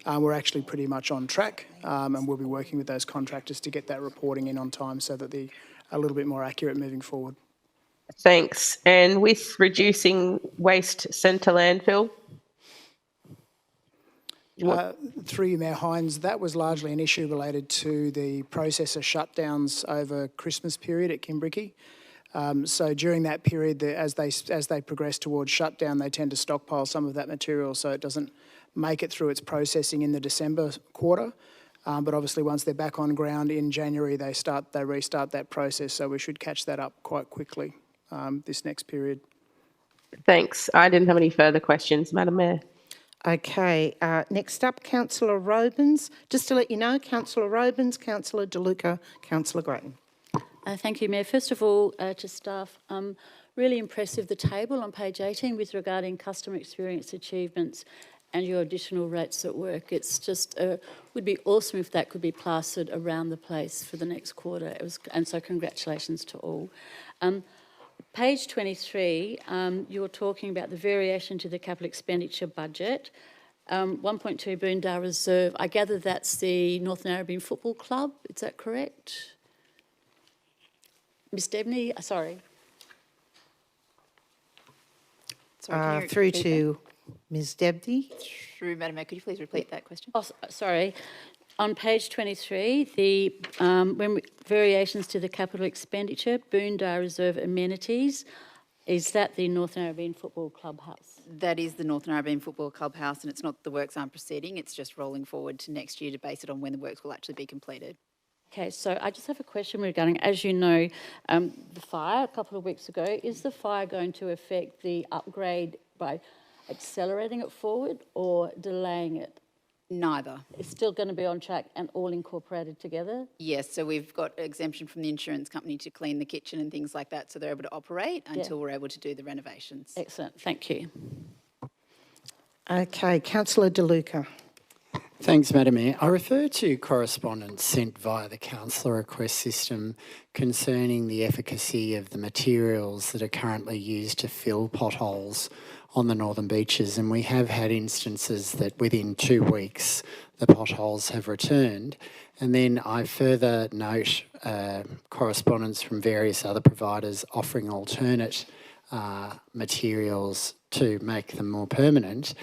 we're actually pretty much on track, and we'll be working with those contractors to get that reporting in on time so that they're a little bit more accurate moving forward. Thanks. And with reducing waste sent to landfill? Through you, Mayor Hines, that was largely an issue related to the processor shutdowns over Christmas period at Kimbrickie. So during that period, as they progress towards shutdown, they tend to stockpile some of that material so it doesn't make it through its processing in the December quarter. But obviously, once they're back on ground in January, they restart that process. So we should catch that up quite quickly this next period. Thanks. I didn't have any further questions, Madam Mayor. Okay, next up, Councillor Robins. Just to let you know, Councillor Robins, Councillor De Luca, Councillor Grayton. Thank you, Mayor. First of all, to staff, really impressive the table on page 18 with regarding customer experience achievements and your additional rates at work. It's just would be awesome if that could be plastered around the place for the next quarter. And so congratulations to all. Page 23, you're talking about the variation to the capital expenditure budget. 1.2 Boondah Reserve, I gather that's the North Narrabeen Football Club, is that correct? Ms Debney, sorry. Through to Ms Debney. Through Madam Mayor, could you please repeat that question? Oh, sorry. On page 23, the variations to the capital expenditure, Boondah Reserve amenities, is that the North Narrabeen Football Clubhouse? That is the North Narrabeen Football Clubhouse, and it's not the works aren't proceeding, it's just rolling forward to next year to base it on when the works will actually be completed. Okay, so I just have a question regarding, as you know, the fire a couple of weeks ago, is the fire going to affect the upgrade by accelerating it forward or delaying it? Neither. It's still going to be on track and all incorporated together? Yes, so we've got exemption from the insurance company to clean the kitchen and things like that, so they're able to operate until we're able to do the renovations. Excellent, thank you. Okay, Councillor De Luca. Thanks, Madam Mayor. I refer to correspondence sent via the councillor request system concerning the efficacy of the materials that are currently used to fill potholes on the Northern Beaches, and we have had instances that within 2 weeks the potholes have returned. And then I further note correspondence from various other providers offering alternate materials to make them more permanent.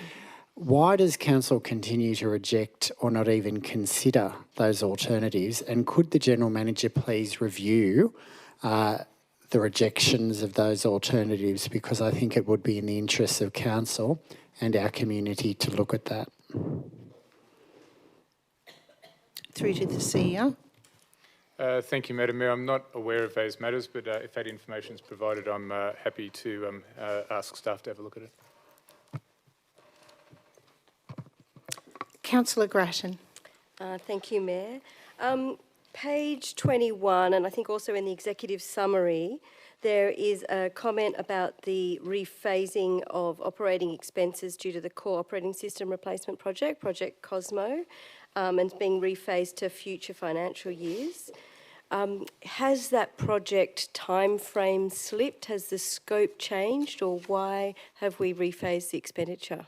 Why does Council continue to reject or not even consider those alternatives? And could the General Manager please review the rejections of those alternatives, because I think it would be in the interests of Council and our community to look at that. Through to the CEO. Thank you, Madam Mayor. I'm not aware of those matters, but if that information is provided, I'm happy to ask staff to have a look at it. Councillor Grattan. Thank you, Mayor. Page 21, and I think also in the executive summary, there is a comment about the rephasing of operating expenses due to the core operating system replacement project, Project Cosmo, and being rephased to future financial years. Has that project timeframe slipped? Has the scope changed, or why have we rephased the expenditure?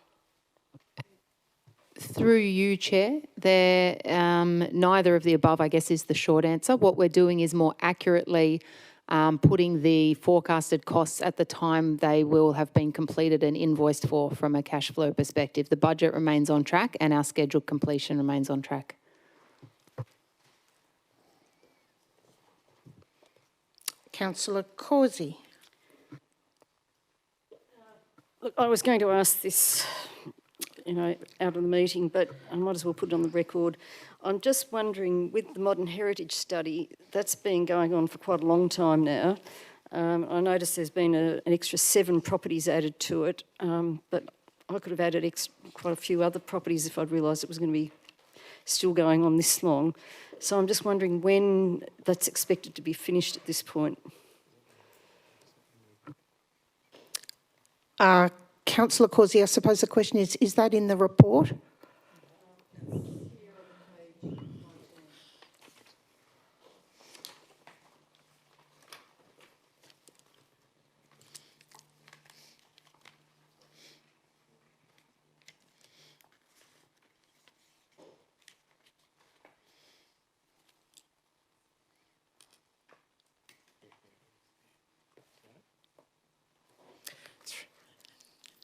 Through you, Chair, neither of the above, I guess, is the short answer. What we're doing is more accurately putting the forecasted costs at the time they will have been completed and invoiced for from a cash flow perspective. The budget remains on track and our scheduled completion remains on track. Councillor Causey. Look, I was going to ask this, out of the meeting, but I might as well put it on the record. I'm just wondering, with the Modern Heritage Study, that's been going on for quite a long time now. I noticed there's been an extra 7 properties added to it, but I could have added quite a few other properties if I'd realised it was going to be still going on this long. So I'm just wondering when that's expected to be finished at this point. Councillor Causey, I suppose the question is that in the report?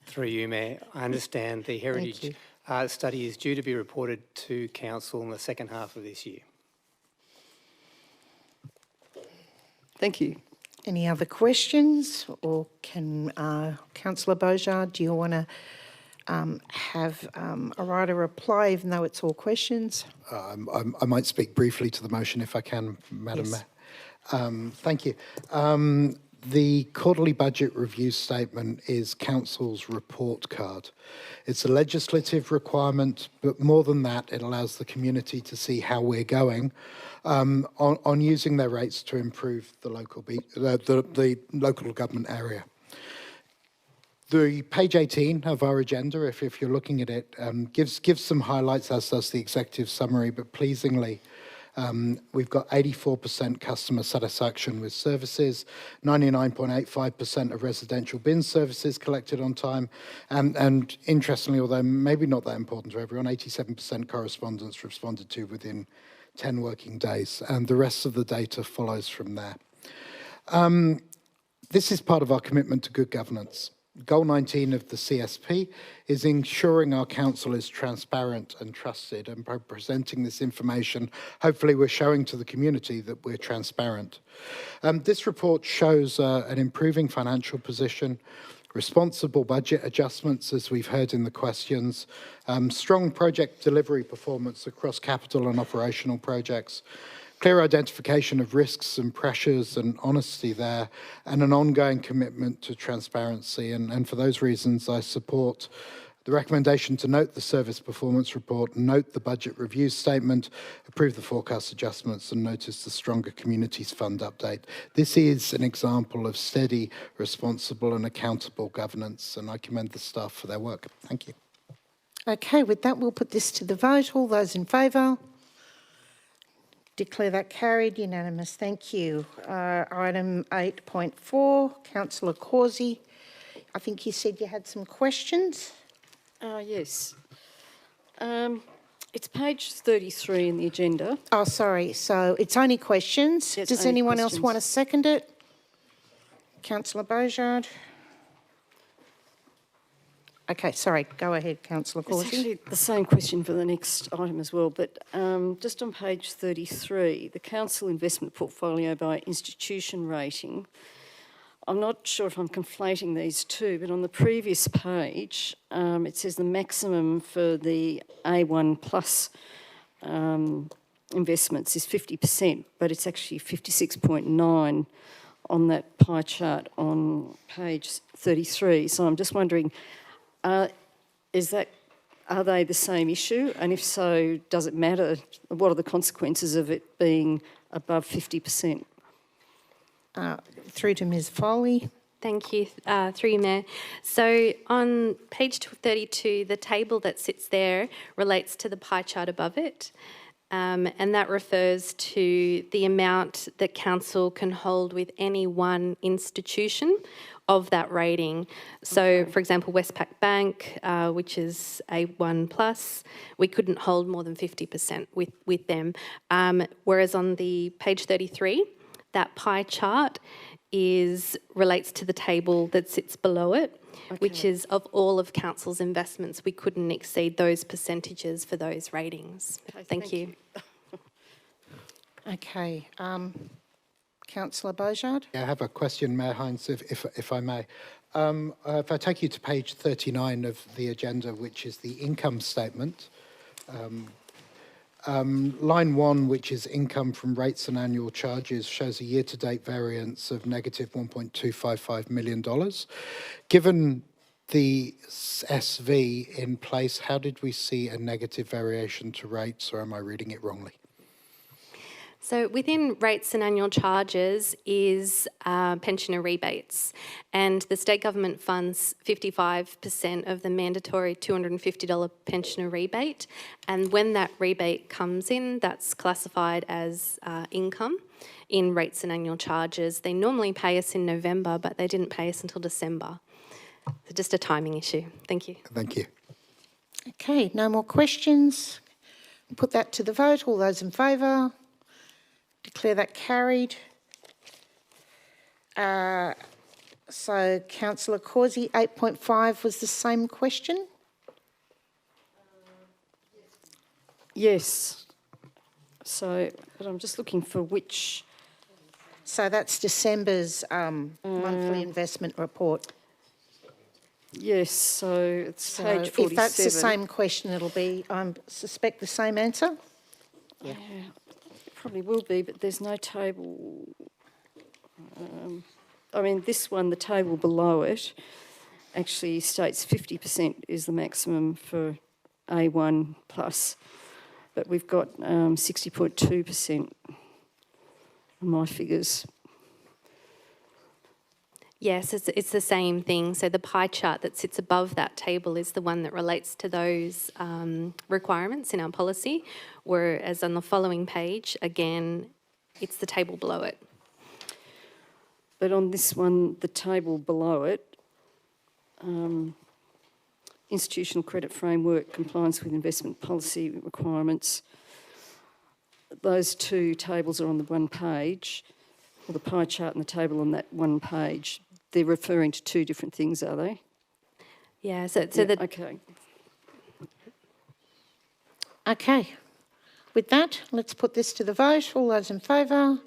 Through you, Mayor. I understand the heritage study is due to be reported to Council in the second half of this year. Thank you. Any other questions? Or can Councillor Bojar, do you want to have a right of reply, even though it's all questions? I might speak briefly to the motion if I can, Madam Mayor. Thank you. The quarterly budget review statement is Council's report card. It's a legislative requirement, but more than that, it allows the community to see how we're going on using their rates to improve the local government area. The page 18 of our agenda, if you're looking at it, gives some highlights, as does the executive summary, but pleasingly, we've got 84% customer satisfaction with services, 99.85% of residential bin services collected on time, and interestingly, although maybe not that important to everyone, 87% correspondence responded to within 10 working days, and the rest of the data follows from there. This is part of our commitment to good governance. Goal 19 of the CSP is ensuring our council is transparent and trusted, and by presenting this information, hopefully we're showing to the community that we're transparent. This report shows an improving financial position, responsible budget adjustments, as we've heard in the questions, strong project delivery performance across capital and operational projects, clear identification of risks and pressures and honesty there, and an ongoing commitment to transparency. And for those reasons, I support the recommendation to note the service performance report, note the budget review statement, approve the forecast adjustments, and notice the Stronger Communities Fund update. This is an example of steady, responsible and accountable governance, and I commend the staff for their work. Thank you. Okay, with that, we'll put this to the vote. All those in favour? Declare that carried, unanimous. Thank you. Item 8.4, Councillor Causey. I think you said you had some questions. Yes. It's page 33 in the agenda. Oh, sorry. So it's only questions. It's Does only anyone else questions. want to second it? Councillor Beaujard. Okay, sorry. Go ahead, Councillor It's Causey. actually the same question for the next item as well, but just on page 33, the council investment portfolio by institution rating. I'm not sure if I'm conflating these two, but on the previous page, it says the maximum for the A1 plus investments is 50%, but it's actually 56.9 on that pie chart on page 33. So I'm just wondering, are they the same issue? And if so, does it matter? What are the consequences of it being above 50%? Through to Ms Foley. Thank you, through you, Mayor. So on page 32, the table that sits there relates to the pie chart above it, and that refers to the amount that council can hold with any one institution of that rating. So, for example, Westpac Bank, which is A1 plus, we couldn't hold more than 50% with them. Whereas on the page 33, that pie chart relates to the table that sits below it, which is of all of council's investments, we couldn't exceed those percentages for those ratings. Thank you. Okay. Councillor Beaujard. I have a question, Mayor Hines, if I may. If I take you to page 39 of the agenda, which is the income statement, line 1, which is income from rates and annual charges, shows a year-to-date variance of negative $1.255 million. Given the SV in place, how did we see a negative variation to rates, or am I reading it wrongly? So within rates and annual charges is pensioner rebates, and the state government funds 55% of the mandatory $250 pensioner rebate, and when that rebate comes in, that's classified as income in rates and annual charges. They normally pay us in November, but they didn't pay us until December. So just a timing issue. Thank you. Thank you. Okay, no more questions. Put that to the vote. All those in favour? Declare that carried. So, Councillor Causey, 8.5 was the same question? Yes. So, but I'm just looking for which... So that's December's monthly investment report. Yes, so it's page 47. If that's the same question, it'll be, I suspect, the same answer? Yeah. It probably will be, but there's no table. I mean, this one, the table below it, actually states 50% is the maximum for A1 plus, but we've got 60.2% on my figures. Yes, it's the same thing. So the pie chart that sits above that table is the one that relates to those requirements in our policy, whereas on the following page, again, it's the table below it. But on this one, the table below it, institutional credit framework, compliance with investment policy requirements, those two tables are on the one page, or the pie chart and the table on that one page. They're referring to two different things, are they? Yeah, so okay. Okay. With that, let's put this to the vote. All those in favour?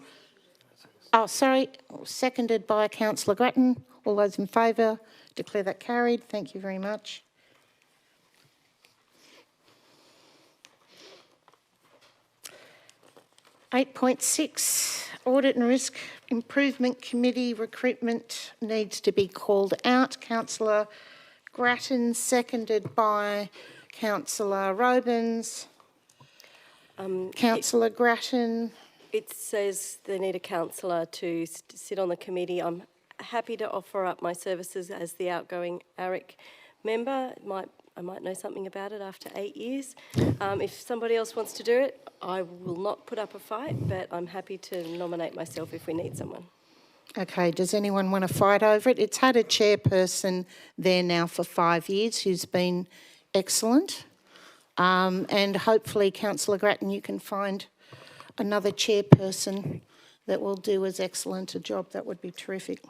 Oh, sorry, seconded by Councillor Grattan. All those in favour? Declare that carried. Thank you very much. (8.6) Audit and Risk Improvement Committee recruitment needs to be called out. Councillor Grattan, seconded by Councillor Robins. Councillor Grattan. It says they need a councillor to sit on the committee. I'm happy to offer up my services as the outgoing ARIC member. I might know something about it after 8 years. If somebody else wants to do it, I will not put up a fight, but I'm happy to nominate myself if we need someone. Okay, does anyone want to fight over it? It's had a chairperson there now for 5 years who's been excellent. And hopefully, Councillor Grattan, you can find another chairperson that will do as excellent a job. That would be terrific.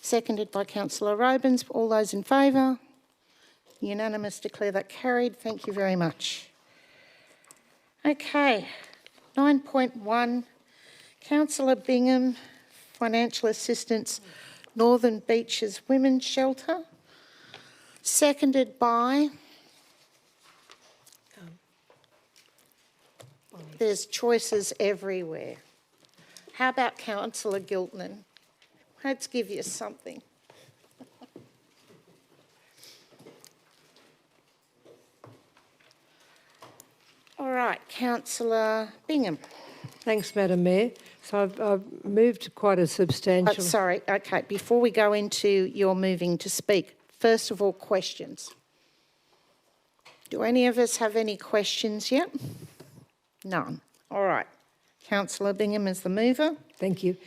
Seconded by Councillor Robins. All those in favour? Unanimous, declare that carried. Thank you very much. Okay, 9.1, Councillor Bingham, financial assistance, Northern Beaches Women's Shelter. Seconded by, there's choices everywhere. How about Councillor Giltman? Let's give you something. All right, Councillor Bingham. Thanks, Madam Mayor. So I've moved quite a substantial... Sorry, okay, before we go into your moving to speak, first of all, questions. Do any of us have any questions yet? None. All right. Councillor Bingham is the mover. Thank you.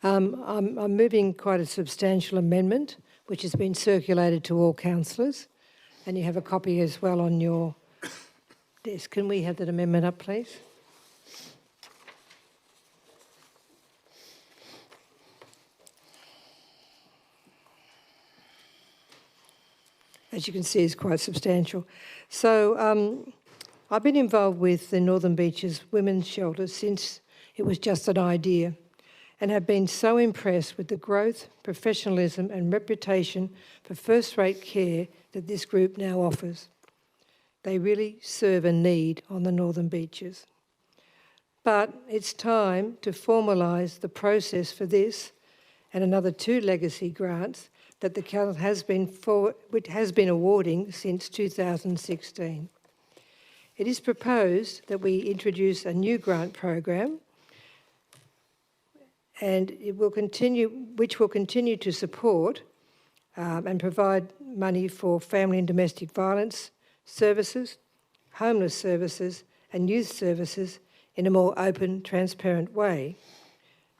I'm moving quite a substantial amendment, which has been circulated to all councillors, and you have a copy as well on your desk. Can we have that amendment up, please? As you can see, it's quite substantial. So I've been involved with the Northern Beaches Women's Shelter since it was just an idea, and have been so impressed with the growth, professionalism and reputation for first-rate care that this group now offers. They really serve a need on the Northern Beaches. But it's time to formalise the process for this and another 2 legacy grants that the council has been awarding since 2016. It is proposed that we introduce a new grant program, and which will continue to support and provide money for family and domestic violence services, homeless services and youth services in a more open, transparent way,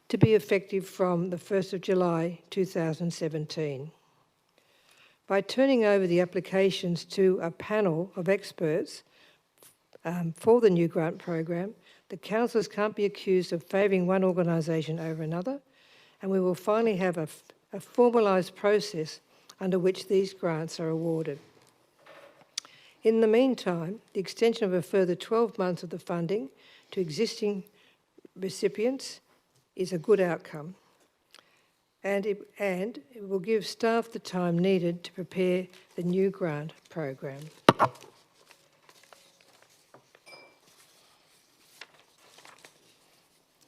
to be effective from the 1st of July 2017. By turning over the applications to a panel of experts for the new grant program, the councillors can't be accused of favouring one organisation over another, and we will finally have a formalised process under which these grants are awarded. In the meantime, the extension of a further 12 months of the funding to existing recipients is a good outcome, and it will give staff the time needed to prepare the new grant program.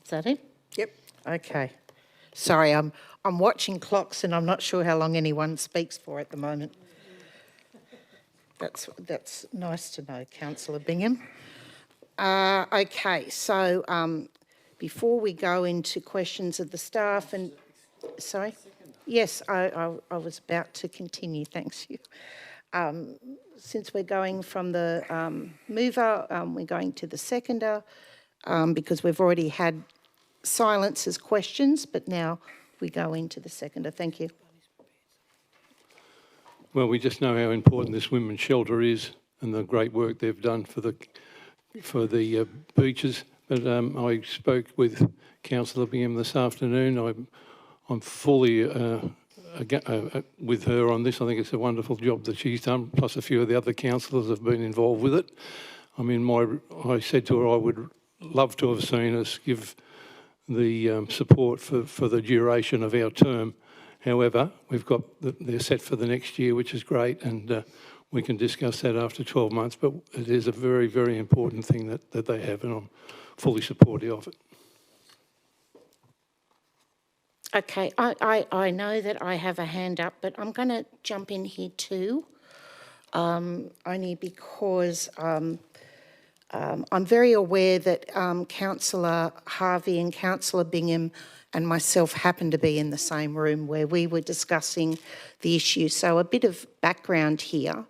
Is that it? Yep. Okay. Sorry, I'm watching clocks and I'm not sure how long anyone speaks for at the moment. That's nice to know, Councillor Bingham. Okay, so before we go into questions of the staff and... Sorry? Yes, I was about to continue, thanks you. Since we're going from the mover, we're going to the seconder, because we've already had silence as questions, but now we go into the seconder. Thank you. Well, we just know how important this women's shelter is and the great work they've done for the beaches. But I spoke with Councillor Bingham this afternoon. I'm fully with her on this. I think it's a wonderful job that she's done, plus a few of the other councillors have been involved with it. I mean, I said to her I would love to have seen us give the support for the duration of our term. However, they're set for the next year, which is great, and we can discuss that after 12 months, but it is a very, very important thing that they have, and I'm fully supportive of it. Okay, I know that I have a hand up, but I'm going to jump in here too, only because I'm very aware that Councillor Harvey and Councillor Bingham and myself happened to be in the same room where we were discussing the issue. So a bit of background here.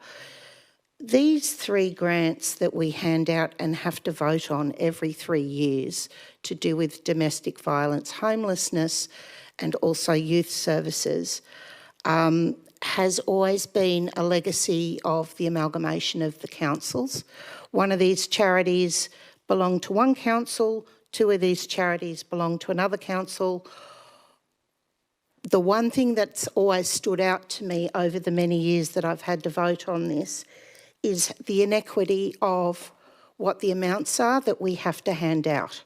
these 3 grants that we hand out and have to vote on every 3 years to do with domestic violence, homelessness, and also youth services, has always been a legacy of the amalgamation of the councils. One of these charities belonged to one council, 2 of these charities belong to another council. The one thing that's always stood out to me over the many years that I've had to vote on this is the inequity of what the amounts are that we have to hand out.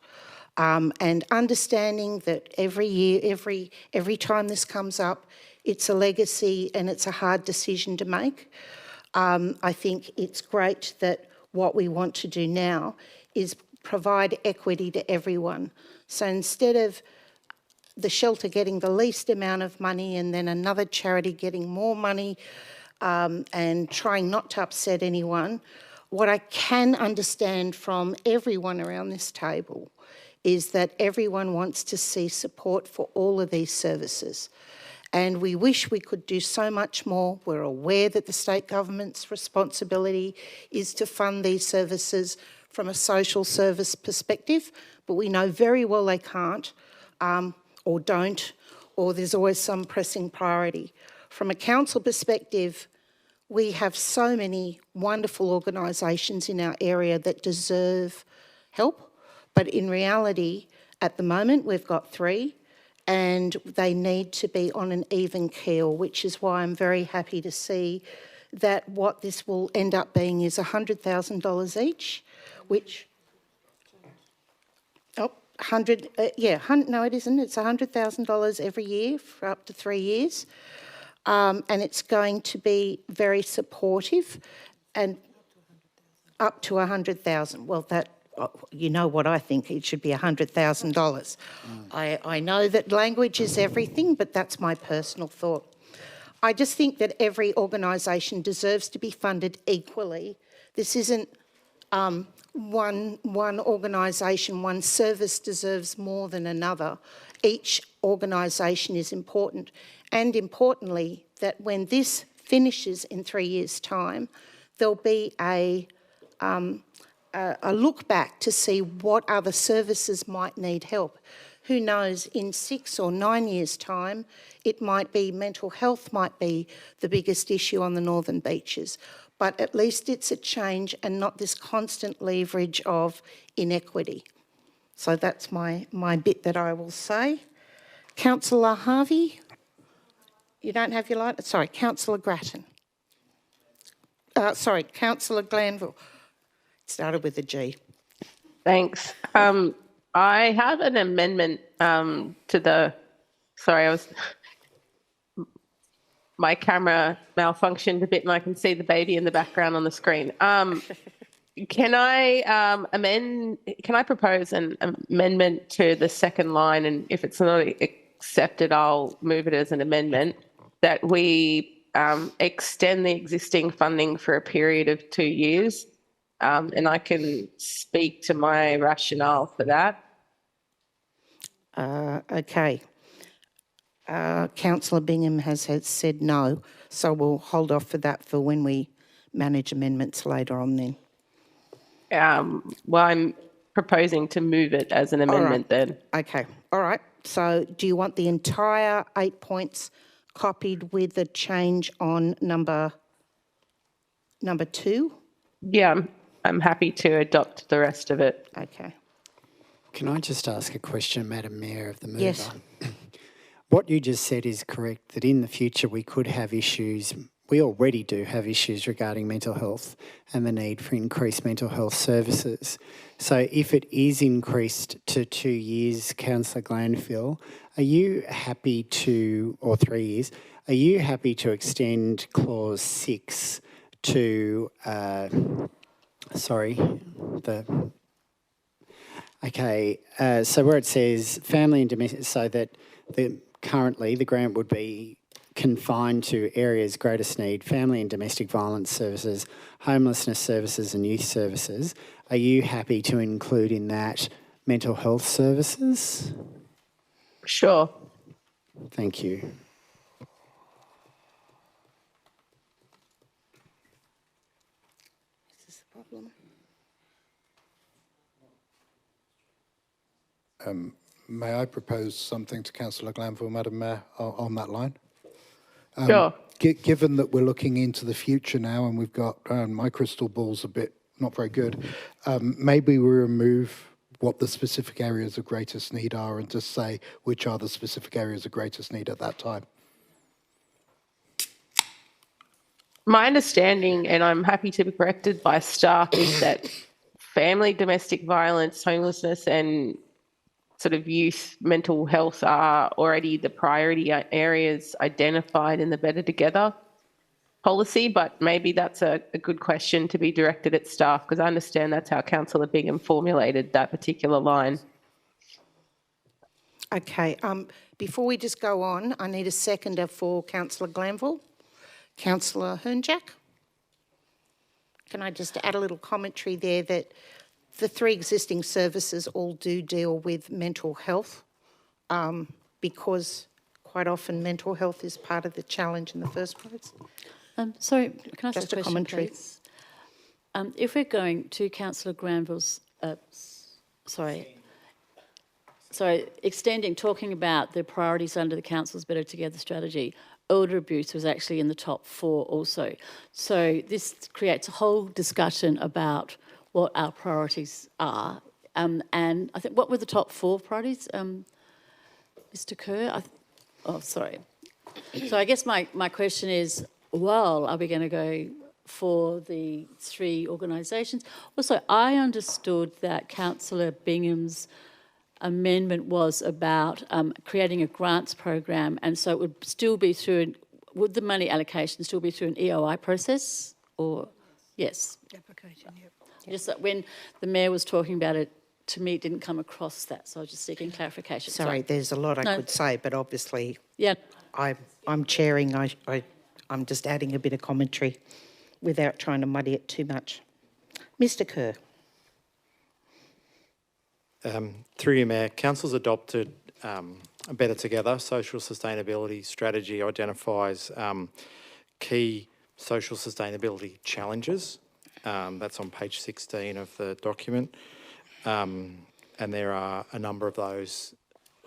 And understanding that every year, every time this comes up, it's a legacy and it's a hard decision to make. I think it's great that what we want to do now is provide equity to everyone. So instead of the shelter getting the least amount of money and then another charity getting more money and trying not to upset anyone, what I can understand from everyone around this table is that everyone wants to see support for all of these services. And we wish we could do so much more. We're aware that the state government's responsibility is to fund these services from a social service perspective, but we know very well they can't or don't, or there's always some pressing priority. From a council perspective, we have so many wonderful organisations in our area that deserve help, but in reality, at the moment, we've got 3 and they need to be on an even keel, which is why I'm very happy to see that what this will end up being is $100,000 each, which... no, it isn't. It's $100,000 every year for up to 3 years. And it's going to be very supportive and up to $100,000. Well, that, you know what I think, it should be $100,000. I know that language is everything, but that's my personal thought. I just think that every organisation deserves to be funded equally. This isn't one organisation, one service deserves more than another. Each organisation is important. And importantly, that when this finishes in 3 years' time, there'll be a look back to see what other services might need help. Who knows, in 6 or 9 years' time, it might be mental health might be the biggest issue on the Northern Beaches. But at least it's a change and not this constant leverage of inequity. So that's my bit that I will say. Councillor Harvey, you don't have your light? Sorry, Councillor Grattan. Councillor Glanville. It started with a G. Thanks. I have an amendment to the... Sorry, my camera malfunctioned a bit and I can see the baby in the background on the screen. Can I propose an amendment to the second line, and if it's not accepted, I'll move it as an amendment, that we extend the existing funding for a period of 2 years, and I can speak to my rationale for that. Okay. Councillor Bingham has said no, so we'll hold off for that for when we manage amendments later on then. Well, I'm proposing to move it as an amendment then. Okay, all right. So do you want the entire 8 points copied with the change on number 2? Yeah, I'm happy to adopt the rest of it. Okay. Can I just ask a question, Madam Mayor of the mover? Yes. What you just said is correct, that in the future we could have issues, we already do have issues regarding mental health and the need for increased mental health services. So if it is increased to 2 years, Councillor Glanville, are you happy to, or 3 years, are you happy to extend clause 6 to, so where it says family and domestic, so that currently the grant would be confined to areas greatest need, family and domestic violence services, homelessness services and youth services. Are you happy to include in that mental health services? Sure. Thank you. problem. May I propose something to Councillor Glanville, Madam Mayor, on that line? Sure. Given that we're looking into the future now and we've got, my crystal ball's a bit not very good, maybe we remove what the specific areas of greatest need are and just say which are the specific areas of greatest need at that time. My understanding, and I'm happy to be corrected by staff, is that family, domestic violence, homelessness, and sort of youth mental health are already the priority areas identified in the Better Together policy, but maybe that's a good question to be directed at staff, because I understand that's how Councillor Bingham formulated that particular line. Okay, before we just go on, I need a seconder for Councillor Glanville. Councillor Hernjack. Can I just add a little commentary there that the 3 existing services all do deal with mental health, because quite often mental health is part of the challenge in the first place. Sorry, can I ask Just a a question, commentary. please? If we're going to Councillor Granville's, talking about the priorities under the Council's Better Together strategy, elder abuse was actually in the top 4 also. So this creates a whole discussion about what our priorities are. And I think, what were the top 4 priorities, Mr Kerr? So I guess my question is, well, are we going to go for the 3 organisations? Also, I understood that Councillor Bingham's amendment was about creating a grants program, and so it would still be through, would the money allocation still be through an EOI process, or, yes? Application, yep. Just that when the Mayor was talking about it, to me, it didn't come across that, so I was just seeking clarification. Sorry, there's a lot I could say, but obviously I'm chairing, I'm just adding a bit of commentary without trying to muddy it too much. Mr Kerr. Through you, Mayor, Council's adopted a Better Together social sustainability strategy, identifies key social sustainability challenges. That's on page 16 of the document. And there are a number of those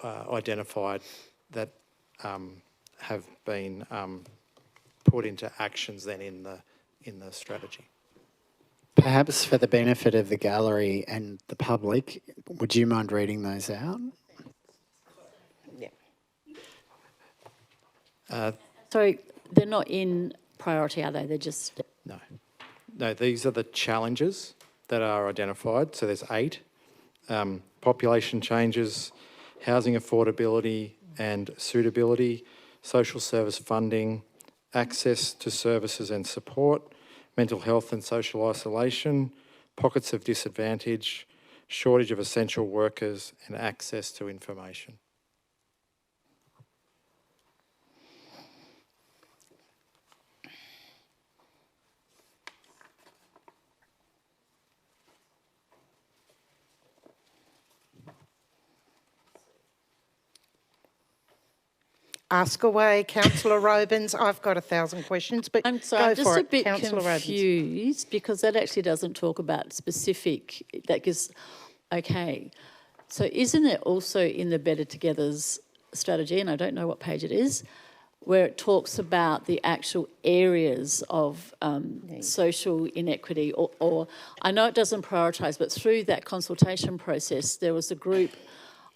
identified that have been put into actions then in the strategy. Perhaps for the benefit of the gallery and the public, would you mind reading those out? Yeah. Sorry, they're not in priority, are they? They're just... No, these are the challenges that are identified. So there's 8. Population changes, housing affordability and suitability, social service funding, access to services and support, mental health and social isolation, pockets of disadvantage, shortage of essential workers and access to information. Ask away, Councillor Robins. I've got 1,000 questions, but I'm sorry, go I'm just for a it, bit Councillor Robins. confused because that actually doesn't talk about specific, that gives, okay. So isn't it also in the Better Together's strategy, and I don't know what page it is, where it talks about the actual areas of social inequity, or I know it doesn't prioritise, but through that consultation process, there was a group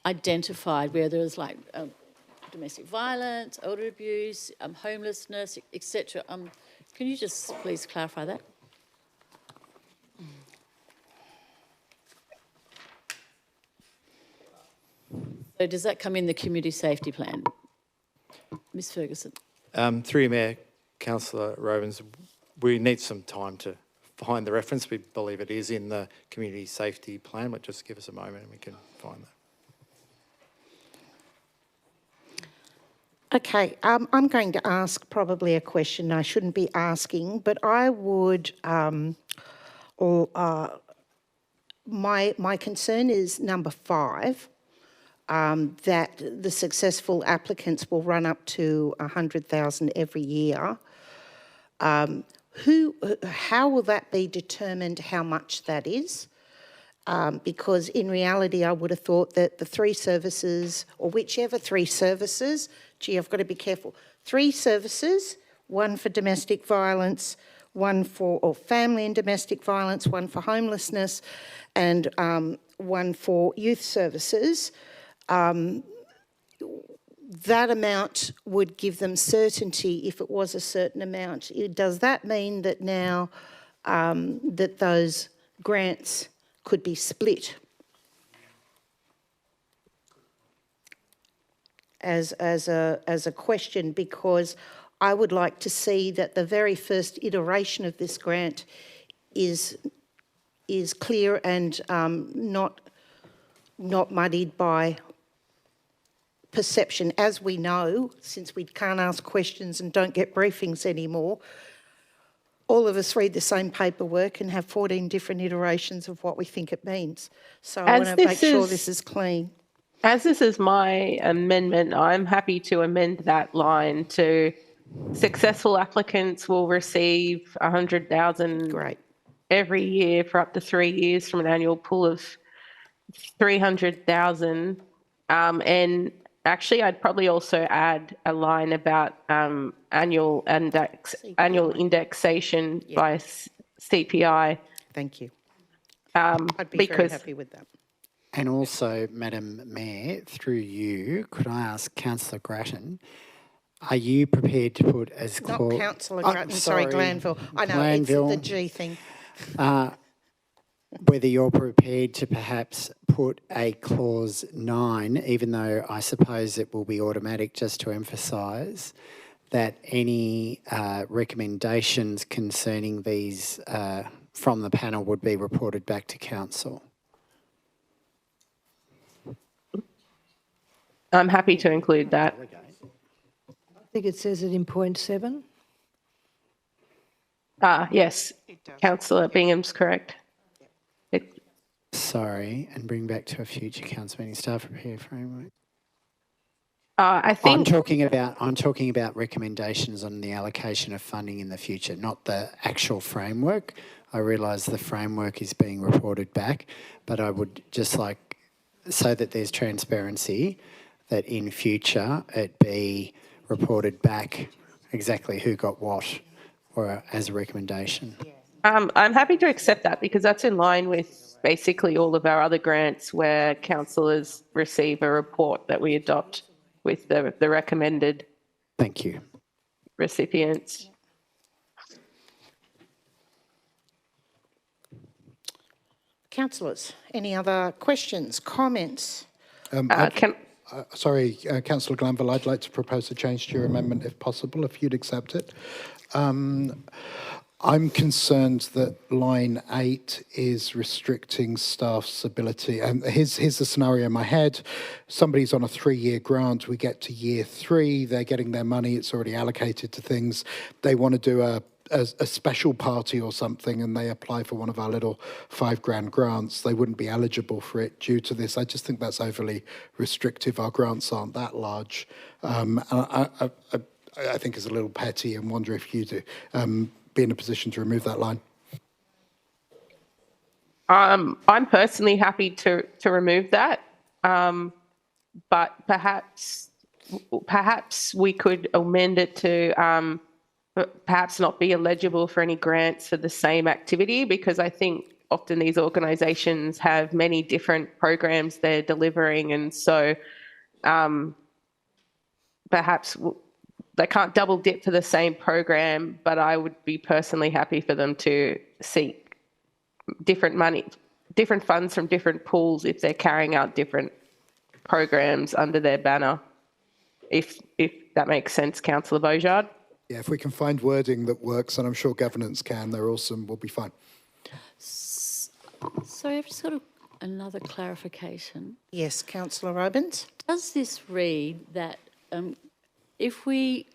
identified where there was like domestic violence, elder abuse, homelessness, etc. Can you just please clarify that? So does that come in the community safety plan? Ms Ferguson. Through you, Mayor, Councillor Robins, we need some time to find the reference. We believe it is in the community safety plan, but just give us a moment and we can find that. Okay, I'm going to ask probably a question I shouldn't be asking, but I would, my concern is number 5, that the successful applicants will run up to 100,000 every year. how will that be determined how much that is? Because in reality, I would have thought that the 3 services, or whichever 3 services, gee, I've got to be careful, 3 services, 1 for domestic violence, 1 for family and domestic violence, 1 for homelessness, and 1 for youth services, that amount would give them certainty if it was a certain amount. Does that mean that now that those grants could be split as a question? Because I would like to see that the very first iteration of this grant is clear and not muddied by perception. As we know, since we can't ask questions and don't get briefings anymore, all of us read the same paperwork and have 14 different iterations of what we think it means. So I want to make sure this is clean. As this is my amendment, I'm happy to amend that line to successful applicants will receive $100,000 every year for up to 3 years from an annual pool of $300,000. And actually, I'd probably also add a line about annual indexation by CPI. Thank you. I'd be very happy with that. And also, Madam Mayor, through you, could I ask Councillor Grattan, are you prepared to put as Not Councillor Grattan, sorry, Glanville. I know, Glanville, it's the G thing. whether you're prepared to perhaps put a clause 9, even though I suppose it will be automatic, just to emphasise that any recommendations concerning these from the panel would be reported back to council. I'm happy to include that. I think it says it in point 7. Yes, Councillor Bingham's correct. Sorry, and bring back to a future council meeting staff repair framework. I think I'm talking about recommendations on the allocation of funding in the future, not the actual framework. I realise the framework is being reported back, but I would just like, so that there's transparency, that in future it be reported back exactly who got what, or as a recommendation. I'm happy to accept that because that's in line with basically all of our other grants where councillors receive a report that we adopt with the recommended Thank you. recipients. Councillors, any other questions, comments? Sorry, Councillor Glanville, I'd like to propose a change to your amendment if possible, if you'd accept it. I'm concerned that line 8 is restricting staff's ability. And here's the scenario in my head. Somebody's on a 3-year grant. We get to year 3. They're getting their money. It's already allocated to things. They want to do a special party or something, and they apply for one of our little $5,000 grants. They wouldn't be eligible for it due to this. I just think that's overly restrictive. Our grants aren't that large. I think it's a little petty, and wonder if you do. Be in a position to remove that line. I'm personally happy to remove that, but perhaps we could amend it to perhaps not be eligible for any grants for the same activity, because I think often these organisations have many different programs they're delivering, and so perhaps they can't double dip for the same program, but I would be personally happy for them to seek different funds from different pools if they're carrying out different programs under their banner, if that makes sense, Councillor Beaujard. Yeah, if we can find wording that works, and I'm sure governance can, they're awesome, we'll be fine. Sorry, I've just got another clarification. Yes, Councillor Robins. Does this read that if we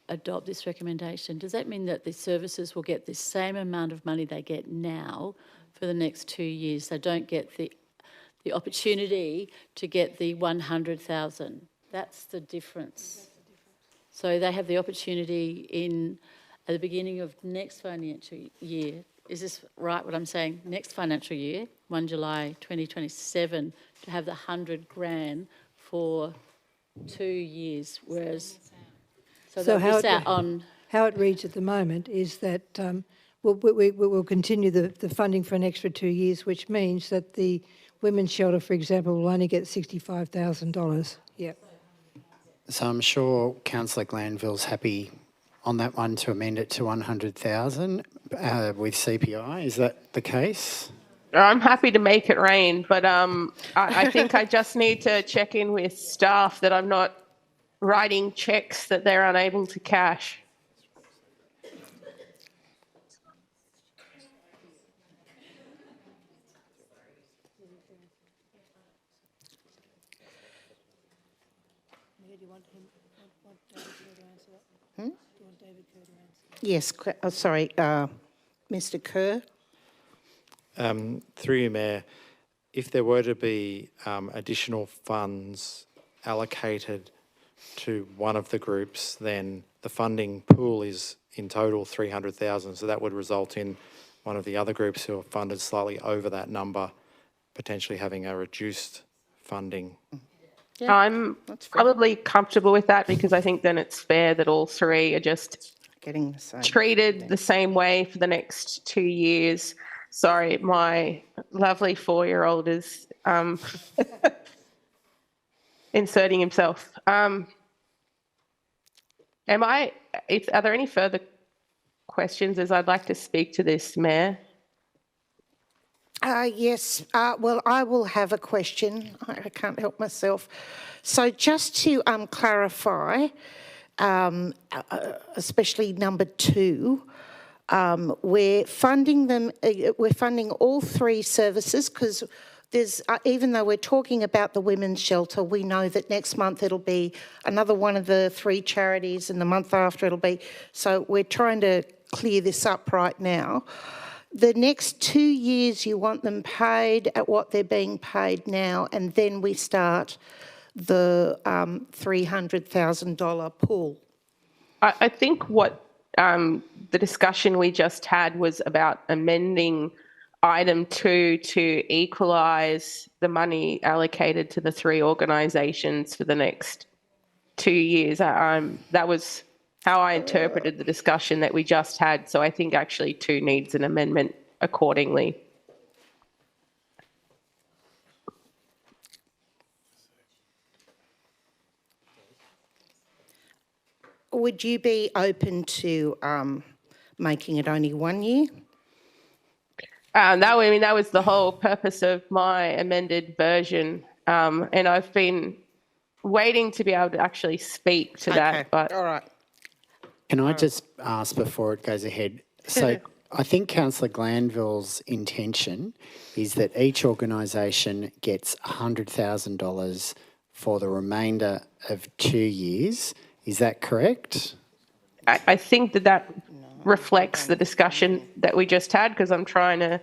adopt this recommendation, does that mean that the services will get the same amount of money they get now for the next 2 years? They don't get the opportunity to get the 100,000. That's the difference. So they have the opportunity in at the beginning of next financial year, is this right what I'm saying? Next financial year, 1 July 2027, to have the 100 grand for 2 years, whereas, so they'll miss out on... How it reads at the moment is that we'll continue the funding for an extra 2 years, which means that the women's shelter, for example, will only get $65,000. Yeah. So I'm sure Councillor Glanville's happy on that one to amend it to 100,000 with CPI. Is that the case? I'm happy to make it rain, but I think I just need to check in with staff that I'm not writing checks that they're unable to cash. Yes, sorry, Mr Kerr. Through you, Mayor, if there were to be additional funds allocated to one of the groups, then the funding pool is in total 300,000. So that would result in one of the other groups who are funded slightly over that number potentially having a reduced funding. Yeah, I'm probably comfortable with that because I think then it's fair that all three are just getting the same, treated the same way for the next 2 years. Sorry, my lovely 4-year-old is inserting himself. Are there any further questions as I'd like to speak to this, Mayor? Yes, well, I will have a question. I can't help myself. So just to clarify, especially number 2, we're funding them. We're funding all 3 services because there's even though we're talking about the women's shelter, we know that next month it'll be another one of the 3 charities, and the month after it'll be. So we're trying to clear this up right now. The next 2 years, you want them paid at what they're being paid now, and then we start the $300,000 pool. I think what the discussion we just had was about amending item 2 to equalise the money allocated to the 3 organisations for the next 2 years. That was how I interpreted the discussion that we just had. So I think actually 2 needs an amendment accordingly. Would you be open to making it only 1 year? That was the whole purpose of my amended version. And I've been waiting to be able to actually speak to that. But all right. Can I just ask before it goes ahead? So I think Councillor Glanville's intention is that each organisation gets $100,000 for the remainder of 2 years. Is that correct? I think that reflects the discussion that we just had because I'm trying to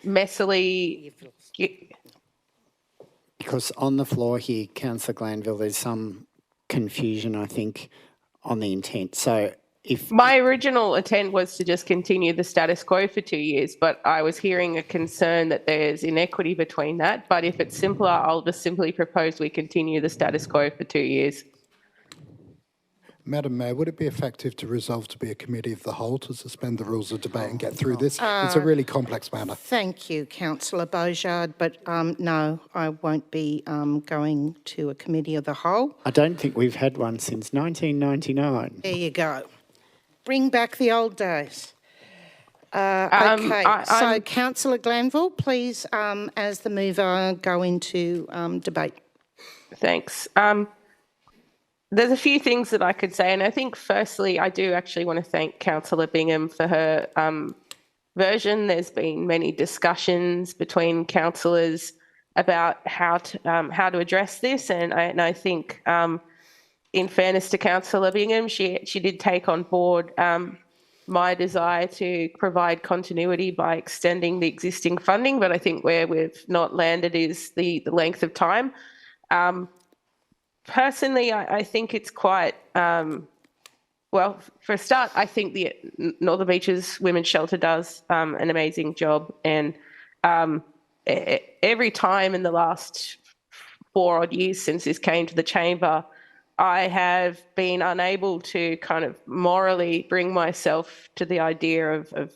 messily... Because on the floor here, Councillor Glanville, there's some confusion, I think, on the intent. So if... My original intent was to just continue the status quo for 2 years, but I was hearing a concern that there's inequity between that. But if it's simpler, I'll just simply propose we continue the status quo for 2 years. Madam Mayor, would it be effective to resolve to be a committee of the whole to suspend the rules of debate and get through this? It's a really complex matter. Thank you, Councillor Beaujard, but no, I won't be going to a committee of the whole. I don't think we've had one since 1999. There you go. Bring back the old days. Okay, so Councillor Glanville, please, as the mover, go into debate. Thanks. There's a few things that I could say, and I think firstly, I do actually want to thank Councillor Bingham for her version. There's been many discussions between councillors about how to address this, and I think, in fairness to Councillor Bingham, she did take on board my desire to provide continuity by extending the existing funding, but I think where we've not landed is the length of time. Personally, I think it's quite Well, for a start, I think the Northern Beaches Women's Shelter does an amazing job. And every time in the last 4 odd years since this came to the chamber, I have been unable to kind of morally bring myself to the idea of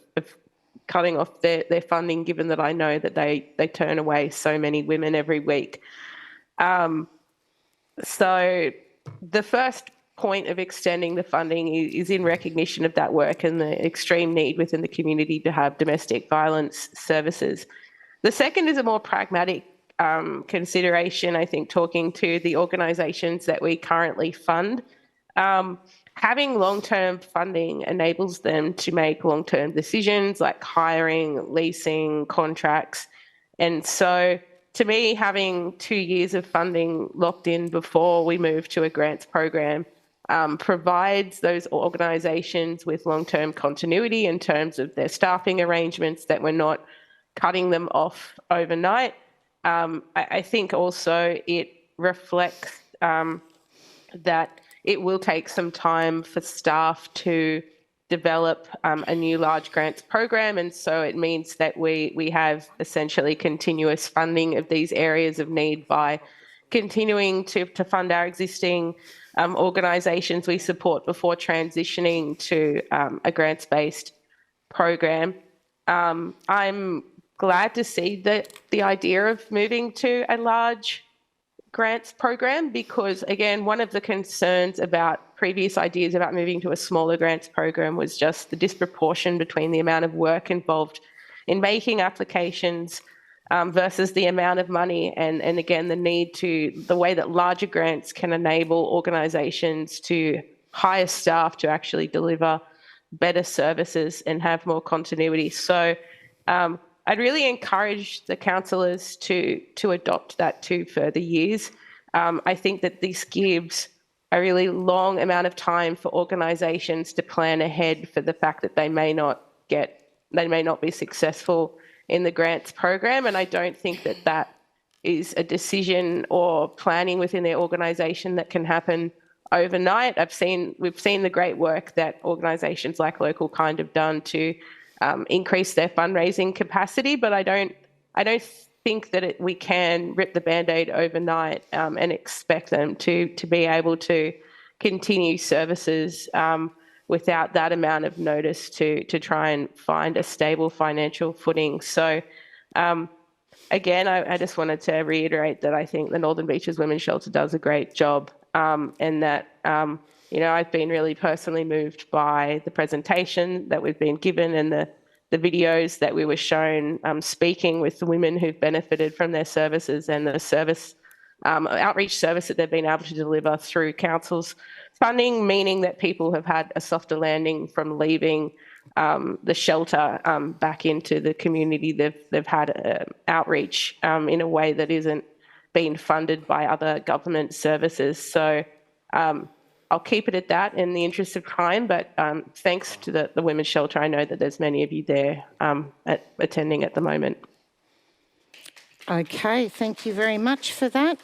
cutting off their funding, given that I know that they turn away so many women every week. So the first point of extending the funding is in recognition of that work and the extreme need within the community to have domestic violence services. The second is a more pragmatic consideration, I think, talking to the organisations that we currently fund. Having long-term funding enables them to make long-term decisions like hiring, leasing, contracts. And so to me, having 2 years of funding locked in before we move to a grants program provides those organisations with long-term continuity in terms of their staffing arrangements, that we're not cutting them off overnight. I think also it reflects that it will take some time for staff to develop a new large grants program, and so it means that we have essentially continuous funding of these areas of need by continuing to fund our existing organisations we support before transitioning to a grants-based program. I'm glad to see that the idea of moving to a large grants program, because again, one of the concerns about previous ideas about moving to a smaller grants program was just the disproportion between the amount of work involved in making applications versus the amount of money, and again, the way that larger grants can enable organisations to hire staff to actually deliver better services and have more continuity. So I'd really encourage the councillors to adopt that 2 further years. I think that this gives a really long amount of time for organisations to plan ahead for the fact that they may not be successful in the grants program, and I don't think that is a decision or planning within their organisation that can happen overnight. We've seen the great work that organisations like Local Kind have done to increase their fundraising capacity, but I don't think that we can rip the Band-Aid overnight and expect them to be able to continue services without that amount of notice to try and find a stable financial footing. So again, I just wanted to reiterate that I think the Northern Beaches Women's Shelter does a great job, and that I've been really personally moved by the presentation that we've been given and the videos that we were shown speaking with the women who've benefited from their services and the service outreach service that they've been able to deliver through council's funding, meaning that people have had a softer landing from leaving the shelter back into the community. They've had outreach in a way that isn't being funded by other government services. So I'll keep it at that in the interest of time, but thanks to the Women's Shelter, I know that there's many of you there attending at the moment. Okay, thank you very much for that.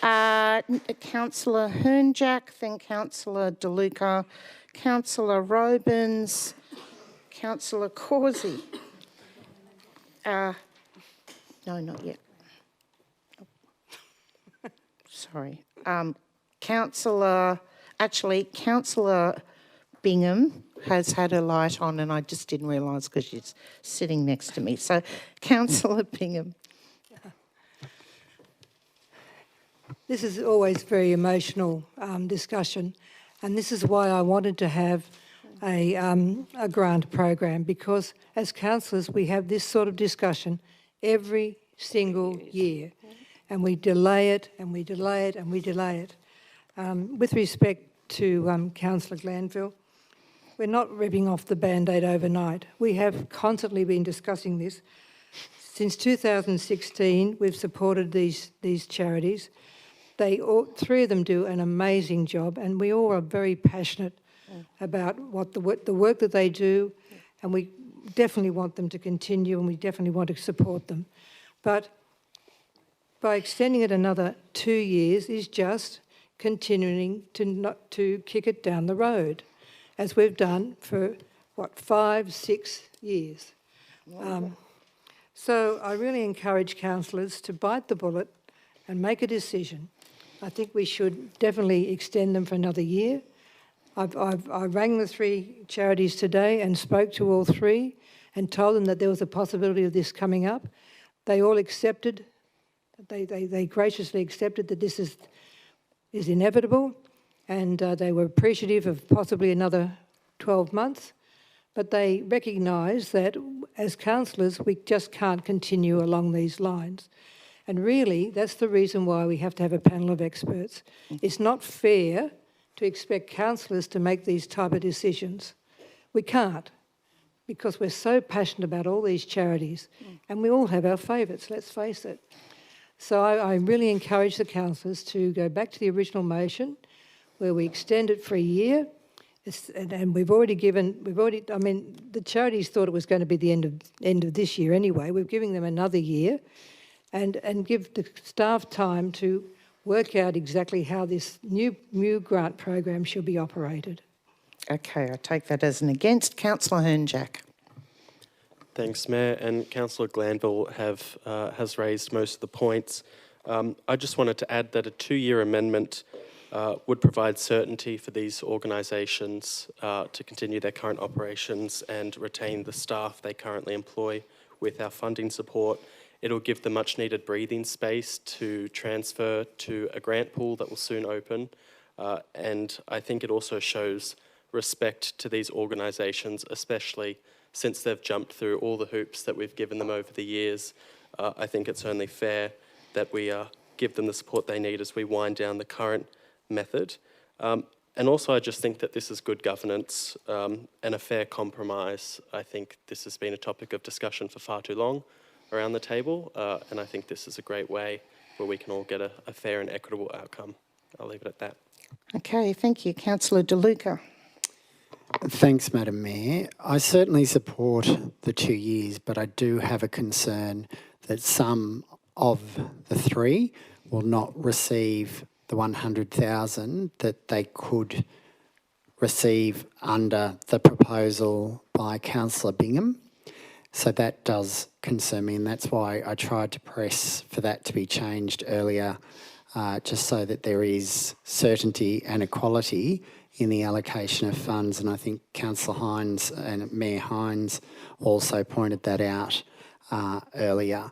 Councillor Hernjack, then Councillor DeLuca, Councillor Robins, Councillor Causey. No, not yet. Sorry. Councillor Bingham has had her light on, and I just didn't realise because she's sitting next to me. So, Councillor Bingham. This is always very emotional discussion, and this is why I wanted to have a grant program, because as councillors we have this sort of discussion every single year, and we delay it and we delay it and we delay it. With respect to Councillor Glanville, we're not ripping off the Band-Aid overnight. We have constantly been discussing this. Since 2016, we've supported these charities. Three of them do an amazing job, and we all are very passionate about what the work that they do, and we definitely want them to continue, and we definitely want to support them. But by extending it another 2 years is just continuing to kick it down the road. as we've done for, 5, 6 years. So I really encourage councillors to bite the bullet and make a decision. I think we should definitely extend them for another year. I rang the 3 charities today and spoke to all 3 and told them that there was a possibility of this coming up. They all accepted, they graciously accepted that this is inevitable, and they were appreciative of possibly another 12 months. But they recognise that as councillors, we just can't continue along these lines. And really, that's the reason why we have to have a panel of experts. It's not fair to expect councillors to make these type of decisions. We can't, because we're so passionate about all these charities, and we all have our favourites, let's face it. So I really encourage the councillors to go back to the original motion, where we extend it for a year. And we've already, I mean, the charities thought it was going to be the end of this year anyway. We're giving them another year and give the staff time to work out exactly how this new grant program should be operated. Okay, I take that as an against. Councillor Hernjack. Thanks, Mayor. And Councillor Glanville has raised most of the points. I just wanted to add that a 2-year amendment would provide certainty for these organisations to continue their current operations and retain the staff they currently employ with our funding support. It'll give them much needed breathing space to transfer to a grant pool that will soon open. And I think it also shows respect to these organisations, especially since they've jumped through all the hoops that we've given them over the years. I think it's only fair that we give them the support they need as we wind down the current method. And also I just think that this is good governance and a fair compromise. I think this has been a topic of discussion for far too long around the table, and I think this is a great way where we can all get a fair and equitable outcome. I'll leave it at that. Okay, thank you. Councillor De Luca. Thanks, Madam Mayor. I certainly support the 2 years, but I do have a concern that some of the 3 will not receive the 100,000 that they could receive under the proposal by Councillor Bingham. So that does concern me, and that's why I tried to press for that to be changed earlier, just so that there is certainty and equality in the allocation of funds. And I think Councillor Hines and Mayor Hines also pointed that out earlier.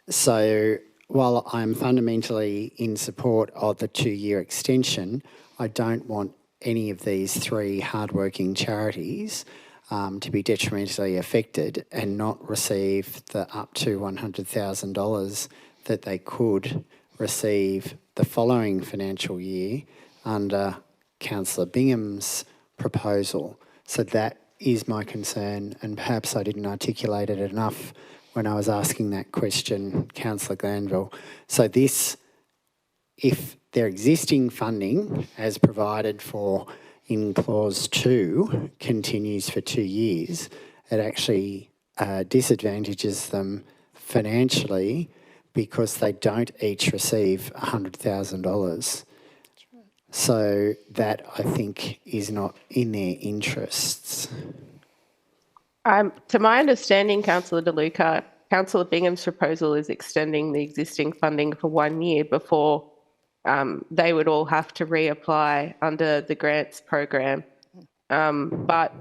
So while I'm fundamentally in support of the 2-year extension, I don't want any of these 3 hardworking charities to be detrimentally affected and not receive the up to $100,000 that they could receive the following financial year under Councillor Bingham's proposal. So that is my concern, and perhaps I didn't articulate it enough when I was asking that question, Councillor Glanville. So this, if their existing funding as provided for in clause 2 continues for 2 years, it actually disadvantages them financially because they don't each receive $100,000. So that, I think, is not in their interests. To my understanding, Councillor De Luca, Councillor Bingham's proposal is extending the existing funding for 1 year before they would all have to reapply under the grants program. But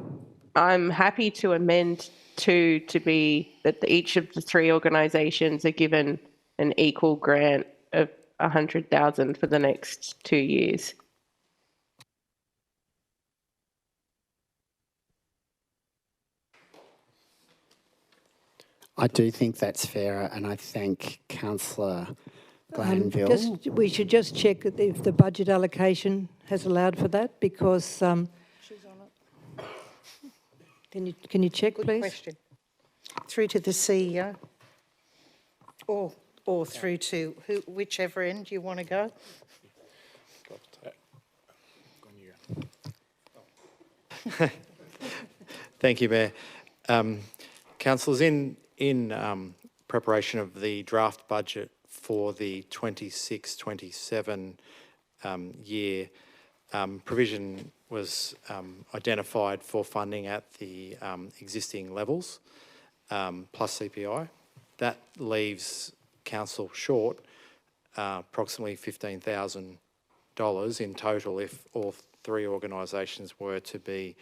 I'm happy to amend to be that each of the 3 organisations are given an equal grant of $100,000 for the next 2 years. I do think that's fairer, and I thank Councillor Glanville. We should just check that if the budget allocation has allowed for that, because she's on it. Can you check, Good please? question. Through to the CEO, or through to whichever end you want to go. Thank you, Mayor. Councillors, in preparation of the draft budget for the 26-27 year, provision was identified for funding at the existing levels, plus CPI. That leaves council short approximately $15,000 in total if all three organisations were to be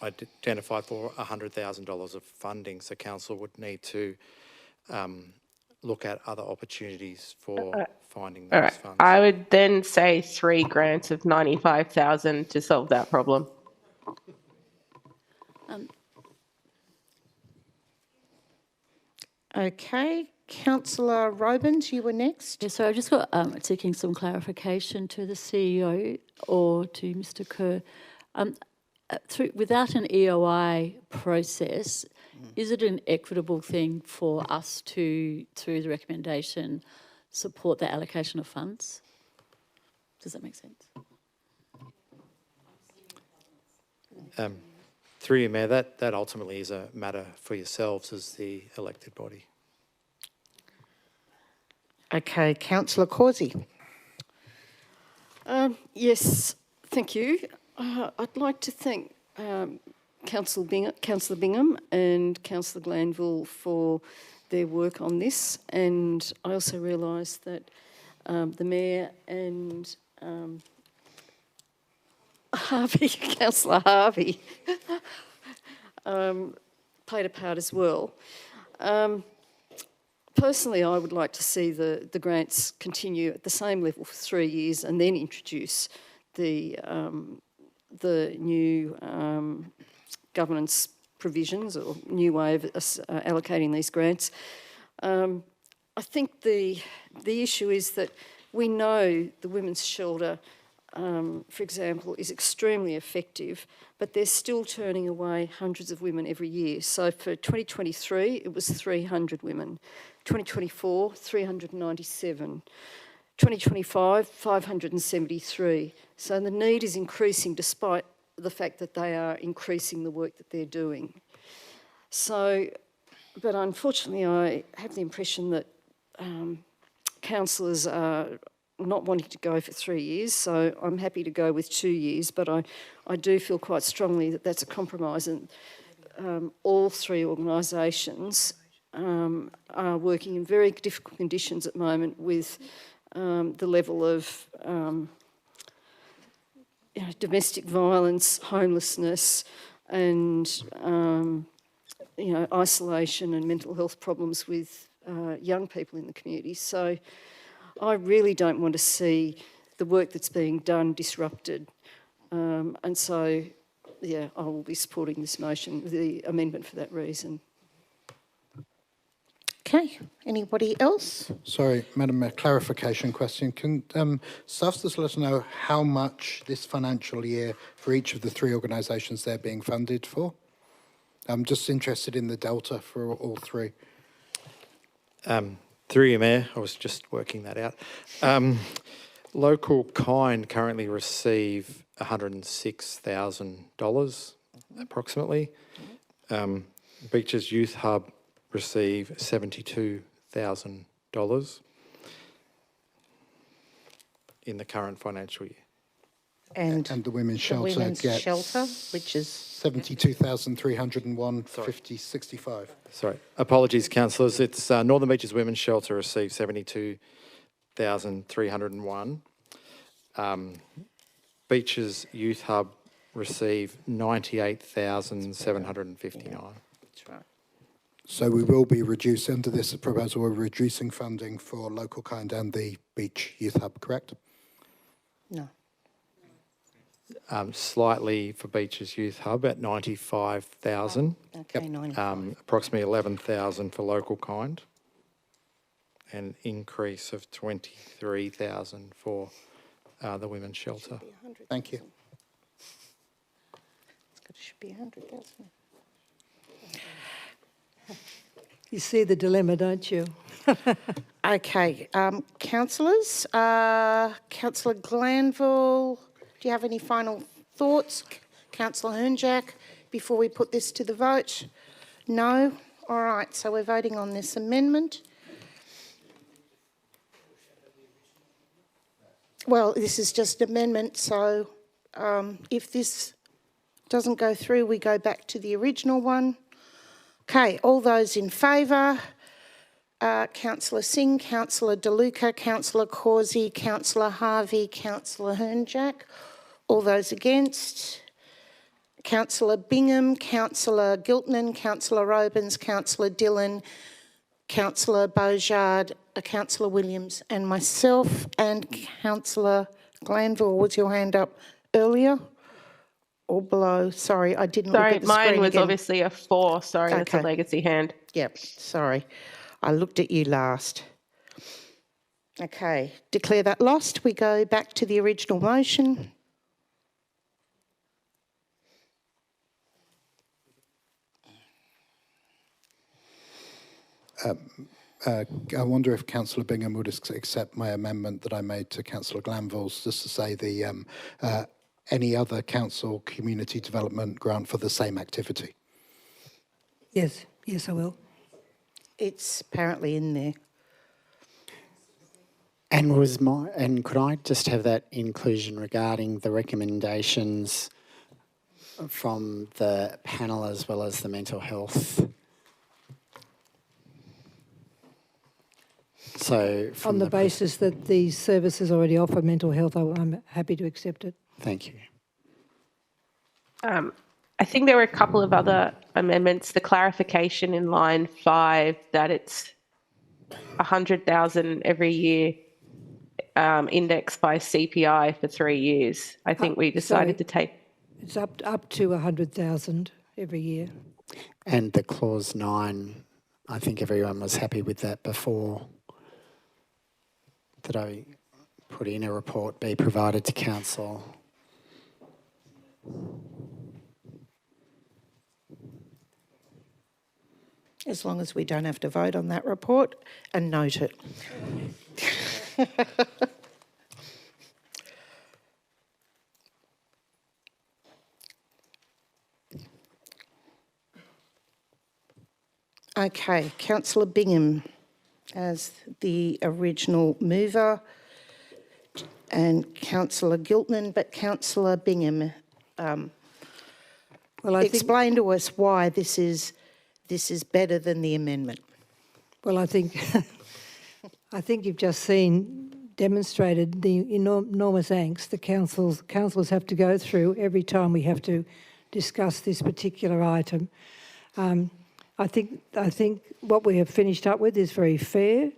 identified for $100,000 of funding. So council would need to look at other opportunities for finding those All right. funds. I would then say 3 grants of 95,000 to solve that problem. Okay, Councillor Robins, you were next. Yeah, so I just got seeking some clarification to the CEO or to Mr. Kerr. Without an EOI process, is it an equitable thing for us to, through the recommendation, support the allocation of funds? Does that make sense? Through you, Mayor, that ultimately is a matter for yourselves as the elected body. Okay, Councillor Causey. Yes, thank you. I'd like to thank Councillor Bingham and Councillor Glanville for their work on this, and I also realise that the Mayor and Councillor Harvey played a part as well. Personally, I would like to see the grants continue at the same level for 3 years and then introduce the new governance provisions or new way of allocating these grants. I think the issue is that we know the women's shelter, for example, is extremely effective, but they're still turning away hundreds of women every year. So for 2023, it was 300 women. 2024, 397. 2025, 573. So the need is increasing despite the fact that they are increasing the work that they're doing. So, but unfortunately I have the impression that councillors are not wanting to go for 3 years, so I'm happy to go with 2 years, but I do feel quite strongly that that's a compromise, and all three organisations are working in very difficult conditions at the moment with the level of domestic violence, homelessness, and isolation and mental health problems with young people in the community. So I really don't want to see the work that's being done disrupted. And so, yeah, I will be supporting this motion, the amendment for that reason. Okay, anybody else? Sorry, Madam Mayor, clarification question. Can staff just let us know how much this financial year for each of the three organisations they're being funded for? I'm just interested in the delta for all three. Through you, Mayor, I was just working that out. Local Kind currently receive $106,000 approximately. Beaches Youth Hub receive $72,000 in the current financial year. And the Women's Shelter Women's gets Shelter, which is 72,301.65. Sorry, apologies, councillors. It's Northern Beaches Women's Shelter received 72,301. Beaches Youth Hub receive 98,759. That's right. So we will be reducing, under this proposal, we're reducing funding for Local Kind and the Beach Youth Hub, correct? No. Slightly for Beaches Youth Hub at 95,000. Okay, 95. Approximately 11,000 for Local Kind. An increase of 23,000 for the Women's Shelter. Thank you. It should be 100, doesn't it? You see the dilemma, don't you? Okay, councillors, Councillor Glanville, do you have any final thoughts? Councillor Hernjack, before we put this to the vote? No? All right, so we're voting on this amendment. Well, this is just amendment, so if this doesn't go through, we go back to the original one. Okay, all those in favour? Councillor Singh, Councillor DeLuca, Councillor Causey, Councillor Harvey, Councillor Hernjack. All those against? Councillor Bingham, Councillor Giltnan, Councillor Robins, Councillor Dillon, Councillor Beaujard, Councillor Williams and myself, and Councillor Glanville. Was your hand up earlier or below? Sorry, I didn't look at the screen mine was again. obviously a 4. Sorry, that's a Okay. legacy hand. Yep, sorry. I looked at you last. Okay, declare that lost. We go back to the original motion. I wonder if Councillor Bingham would accept my amendment that I made to Councillor Glanville's, just to say the any other council community development grant for the same activity. Yes, yes, I will. It's apparently in there. And could I just have that inclusion regarding the recommendations from the panel as well as the mental health? So from On the basis that these services already offer mental health, I'm happy to accept it. Thank you. I think there were a couple of other amendments. The clarification in line 5 that it's 100,000 every year, indexed by CPI for 3 years. I think we decided to take. It's up to 100,000 every year. And the clause 9, I think everyone was happy with that before. That I put in a report be provided to council. As long as we don't have to vote on that report and note it. Okay, Councillor Bingham as the original mover and Councillor Giltnan, but Councillor Bingham, explain to us why this is better than the amendment. Well, I think you've just demonstrated the enormous angst the councillors have to go through every time we have to discuss this particular item. I think what we have finished up with is very fair.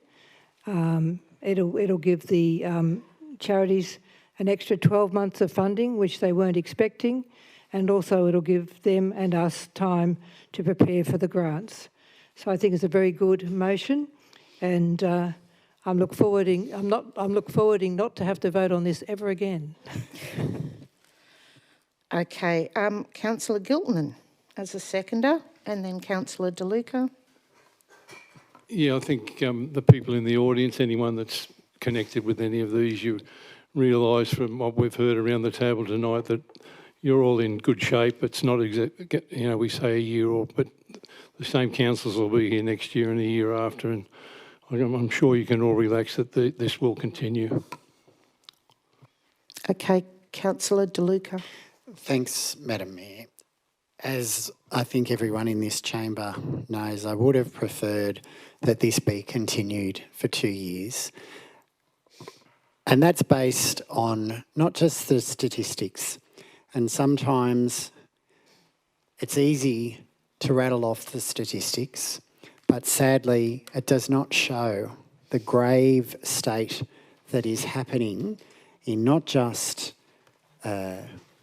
It'll give the charities an extra 12 months of funding, which they weren't expecting, and also it'll give them and us time to prepare for the grants. So I think it's a very good motion, and I'm look forwarding not to have to vote on this ever again. Okay, Councillor Giltnan as a seconder, and then Councillor DeLuca. Yeah, I think the people in the audience, anyone that's connected with any of these, you realise from what we've heard around the table tonight that you're all in good shape. It's not we say a year, but the same councils will be here next year and the year after, and I'm sure you can all relax that this will continue. Okay, Councillor DeLuca. Thanks, Madam Mayor. As I think everyone in this chamber knows, I would have preferred that this be continued for 2 years. And that's based on not just the statistics. And sometimes it's easy to rattle off the statistics, but sadly it does not show the grave state that is happening in not just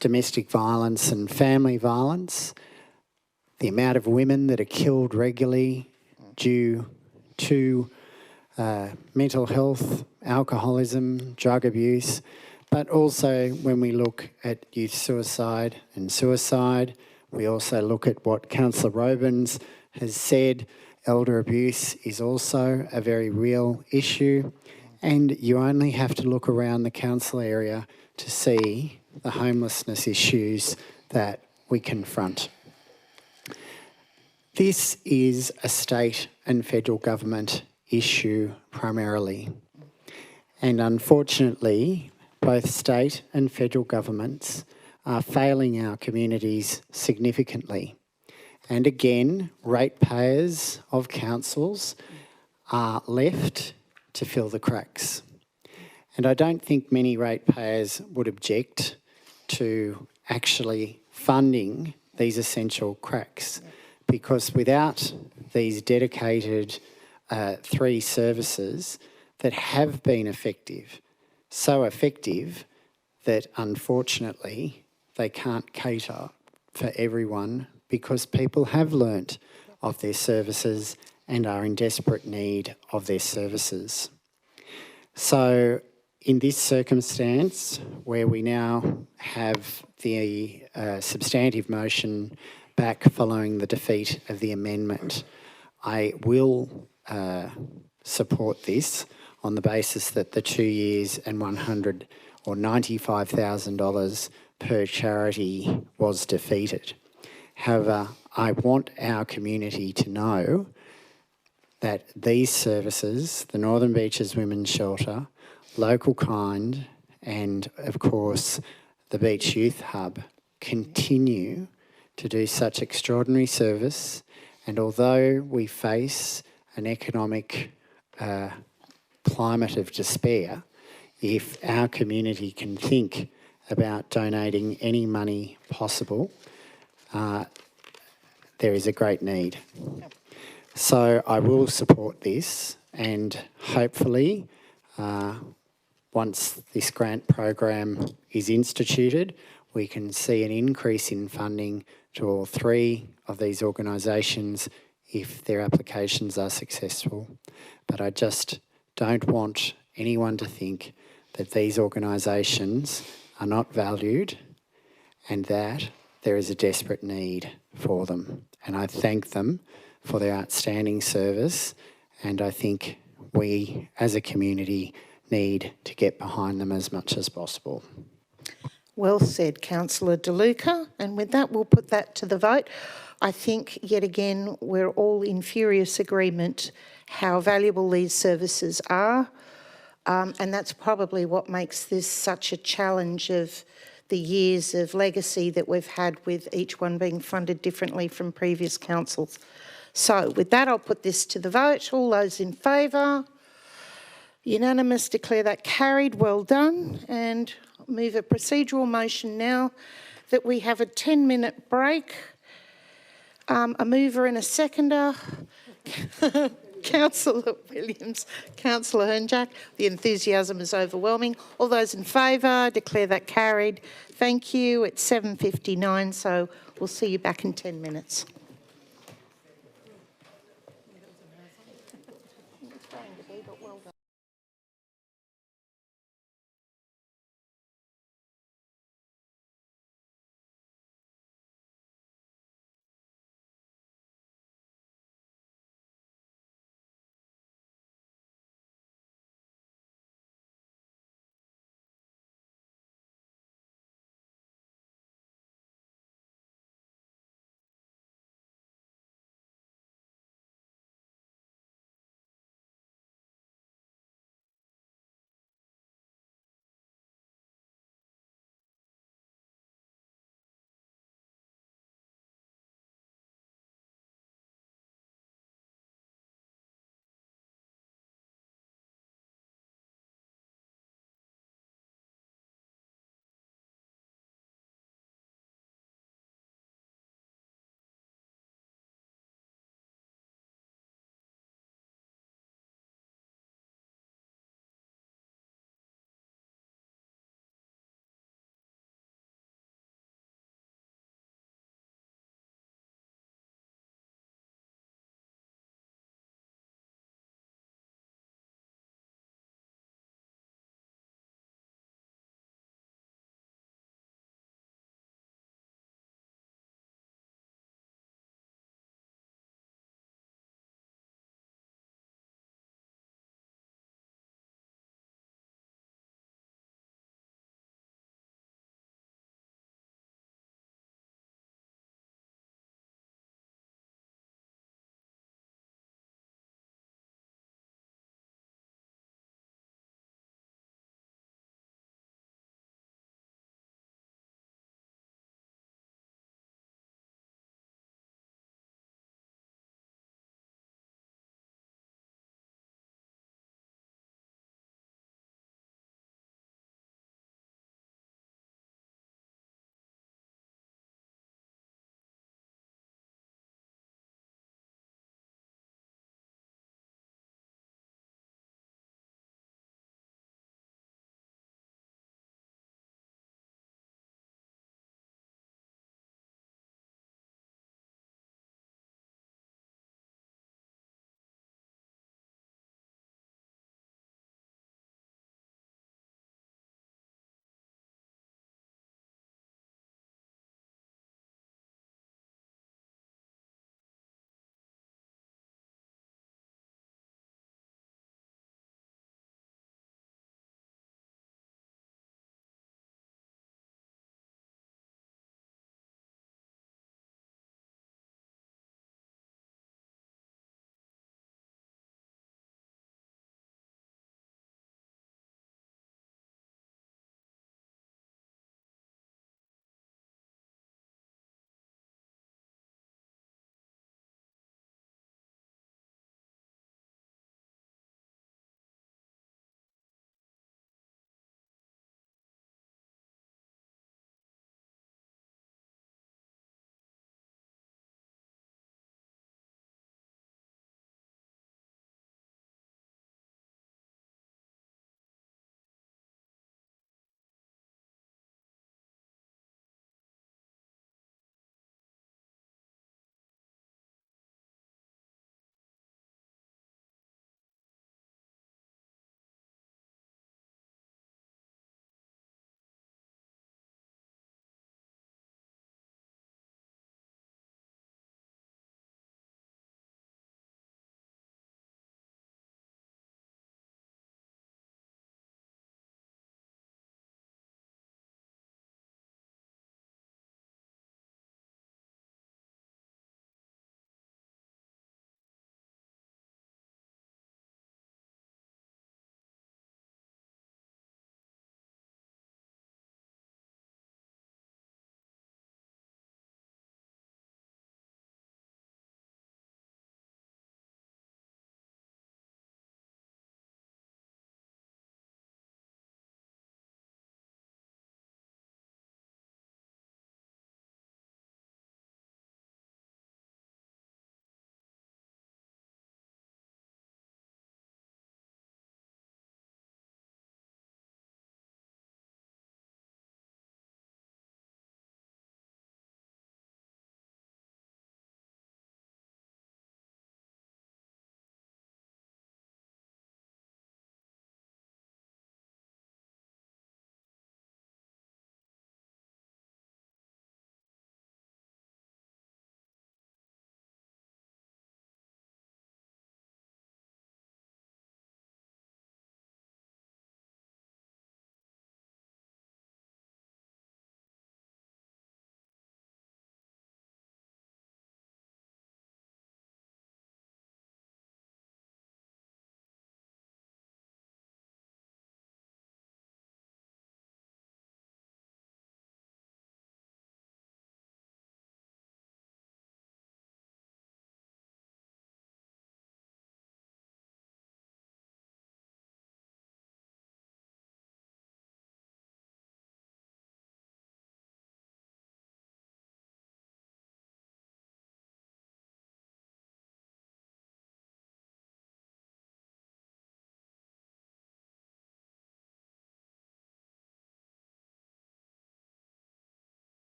domestic violence and family violence, the amount of women that are killed regularly due to mental health, alcoholism, drug abuse, but also when we look at youth suicide and suicide, we also look at what Councillor Robins has said. Elder abuse is also a very real issue, and you only have to look around the council area to see the homelessness issues that we confront. This is a state and federal government issue primarily, and unfortunately both state and federal governments are failing our communities significantly. And again, ratepayers of councils are left to fill the cracks. And I don't think many ratepayers would object to actually funding these essential cracks, because without these dedicated 3 services that have been effective, so effective that unfortunately they can't cater for everyone, because people have learnt of their services and are in desperate need of their services. So in this circumstance, where we now have the substantive motion back following the defeat of the amendment, I will support this on the basis that the 2 years and $100 or $95,000 per charity was defeated. However, I want our community to know that these services, the Northern Beaches Women's Shelter, Local Kind, and of course the Beach Youth Hub, continue to do such extraordinary service. And although we face an economic climate of despair, if our community can think about donating any money possible, there is a great need. So I will support this, and hopefully once this grant program is instituted, we can see an increase in funding to all 3 of these organisations if their applications are successful. But I just don't want anyone to think that these organisations are not valued and that there is a desperate need for them. And I thank them for their outstanding service, and I think we as a community need to get behind them as much as possible. Well said, Councillor De Luca. And with that, we'll put that to the vote. I think, yet again, we're all in furious agreement how valuable these services are. And that's probably what makes this such a challenge of the years of legacy that we've had, with each one being funded differently from previous councils. So with that, I'll put this to the vote. All those in favour? Unanimous, declare that carried. Well done. And move a procedural motion now that we have a 10-minute break. A mover and a seconder. Councillor Williams, Councillor Hernjack. The enthusiasm is overwhelming. All those in favour, declare that carried. Thank you. It's 7:59, so we'll see you back in 10 minutes.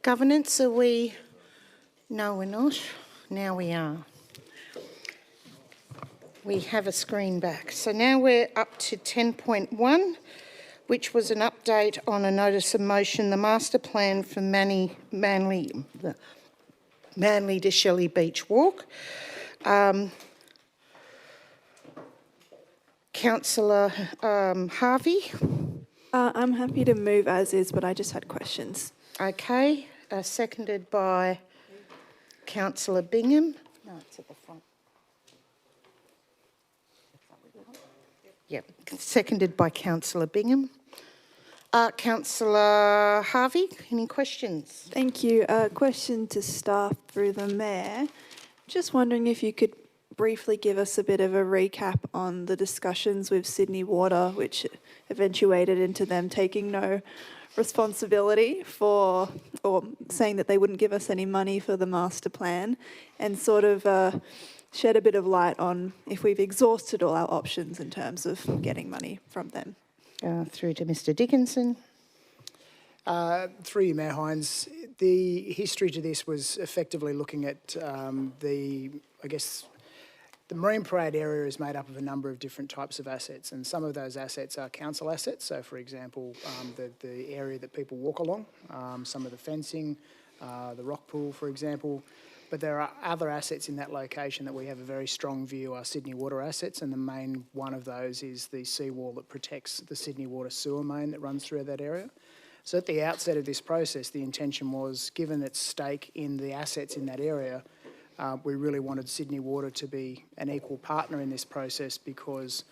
Governance, are we? No, we're not. Now we are. We have a screen back. So now we're up to 10.1, which was an update on a notice of motion, the master plan for Manly to Shelley Beach Walk. Councillor Harvey. I'm happy to move as is, but I just had questions. Okay, seconded by Councillor Bingham. No, it's at the front. Yep, seconded by Councillor Bingham. Councillor Harvey, any questions? Thank you. Question to staff through the Mayor. Just wondering if you could briefly give us a bit of a recap on the discussions with Sydney Water, which eventuated into them taking no responsibility for, or saying that they wouldn't give us any money for the master plan, and sort of shed a bit of light on if we've exhausted all our options in terms of getting money from them. Through to Mr Dickinson. Through you, Mayor Hines, the history to this was effectively looking at the Marine Parade area is made up of a number of different types of assets, and some of those assets are council assets. So, for example, the area that people walk along, some of the fencing, the rock pool, for example. But there are other assets in that location that we have a very strong view are Sydney Water assets, and the main one of those is the seawall that protects the Sydney Water sewer main that runs through that area. So at the outset of this process, the intention was, given its stake in the assets in that area, we really wanted Sydney Water to be an equal partner in this process, because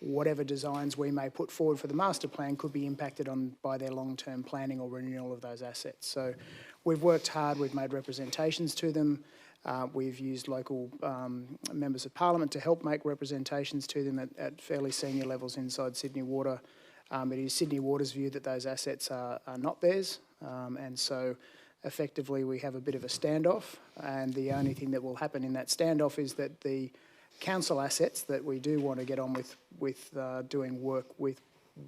whatever designs we may put forward for the master plan could be impacted on by their long-term planning or renewal of those assets. So we've worked hard, we've made representations to them, we've used local members of parliament to help make representations to them at fairly senior levels inside Sydney Water. It is Sydney Water's view that those assets are not theirs, and so effectively we have a bit of a standoff, and the only thing that will happen in that standoff is that the council assets that we do want to get on with doing work with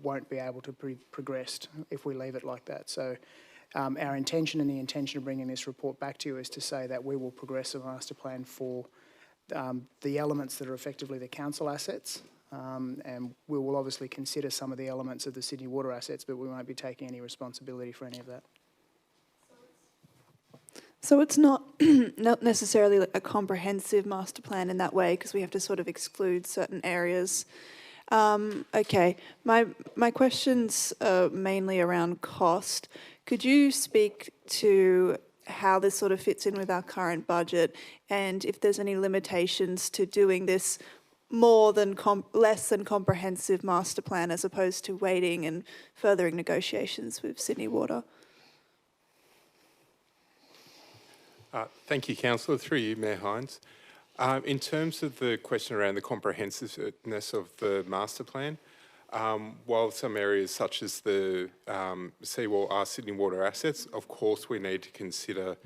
won't be able to progress if we leave it like that. So our intention and the intention of bringing this report back to you is to say that we will progress a master plan for the elements that are effectively the council assets, and we will obviously consider some of the elements of the Sydney Water assets, but we won't be taking any responsibility for any of that. So it's not not necessarily a comprehensive master plan in that way, because we have to sort of exclude certain areas. Okay, my question's mainly around cost. Could you speak to how this sort of fits in with our current budget, and if there's any limitations to doing this less than comprehensive master plan, as opposed to waiting and furthering negotiations with Sydney Water? Thank you, Councillor. Through you, Mayor Hines. In terms of the question around the comprehensiveness of the master plan, while some areas such as the seawall are Sydney Water assets, of course we need to consider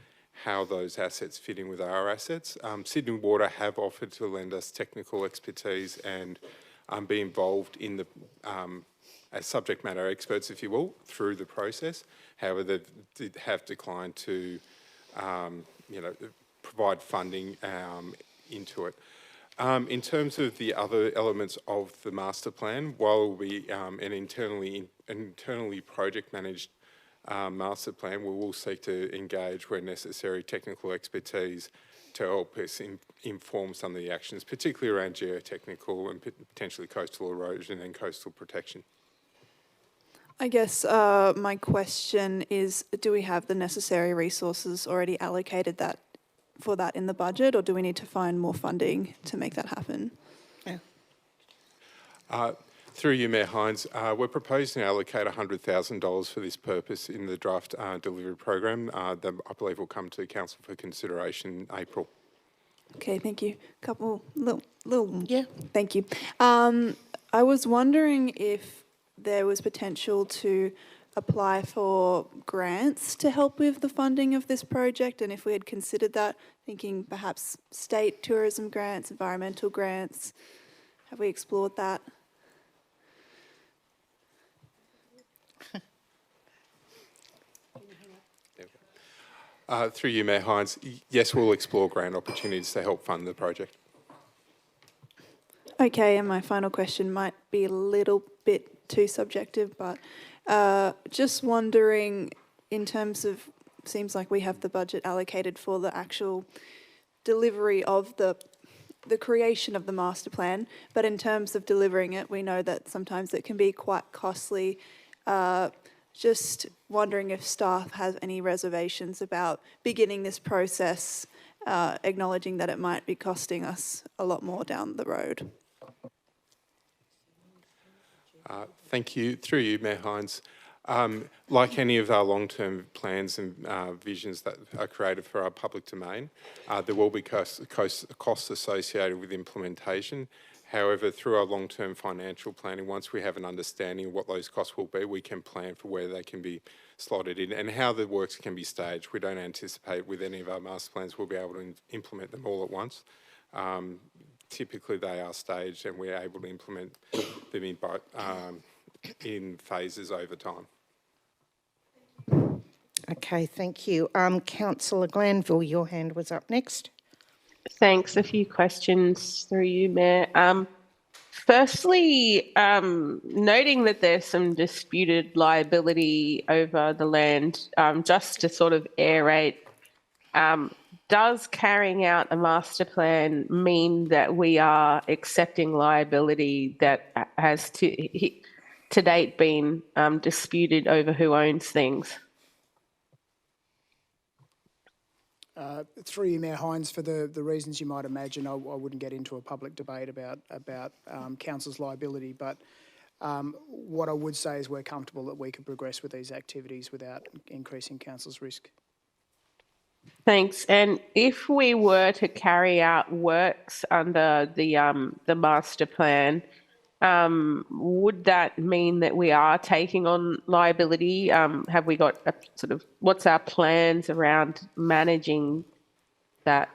how those assets fit in with our assets. Sydney Water have offered to lend us technical expertise and be involved in the as subject matter experts, if you will, through the process. However, they have declined to provide funding into it. In terms of the other elements of the master plan, while we an internally project managed master plan, we will seek to engage where necessary technical expertise to help us inform some of the actions, particularly around geotechnical and potentially coastal erosion and coastal protection. I guess my question is, do we have the necessary resources already allocated for that in the budget, or do we need to find more funding to make that happen? Through you, Mayor Hines, we're proposing to allocate $100,000 for this purpose in the draft delivery program that I believe will come to Council for consideration in April. Okay, thank you. Thank you. I was wondering if there was potential to apply for grants to help with the funding of this project, and if we had considered that, thinking perhaps state tourism grants, environmental grants. Have we explored that? Through you, Mayor Hines, yes, we'll explore grant opportunities to help fund the project. Okay, and my final question might be a little bit too subjective, but just wondering, in terms of, seems like we have the budget allocated for the actual delivery of the creation of the master plan, but in terms of delivering it, we know that sometimes it can be quite costly. Just wondering if staff has any reservations about beginning this process, acknowledging that it might be costing us a lot more down the road. Thank you. Through you, Mayor Hines. Like any of our long-term plans and visions that are created for our public domain, there will be costs associated with implementation. However, through our long-term financial planning, once we have an understanding of what those costs will be, we can plan for where they can be slotted in and how the works can be staged. We don't anticipate with any of our master plans we'll be able to implement them all at once. Typically, they are staged and we're able to implement them in phases over time. Okay, thank you. Councillor Glanville, your hand was up next. Thanks. A few questions through you, Mayor. Firstly, noting that there's some disputed liability over the land, just to sort of aerate, does carrying out a master plan mean that we are accepting liability that has to date been disputed over who owns things? Through you, Mayor Hines, for the reasons you might imagine, I wouldn't get into a public debate about council's liability, but what I would say is we're comfortable that we can progress with these activities without increasing council's risk. Thanks. And if we were to carry out works under the master plan, would that mean that we are taking on liability? Have we got a sort of, what's our plans around managing that?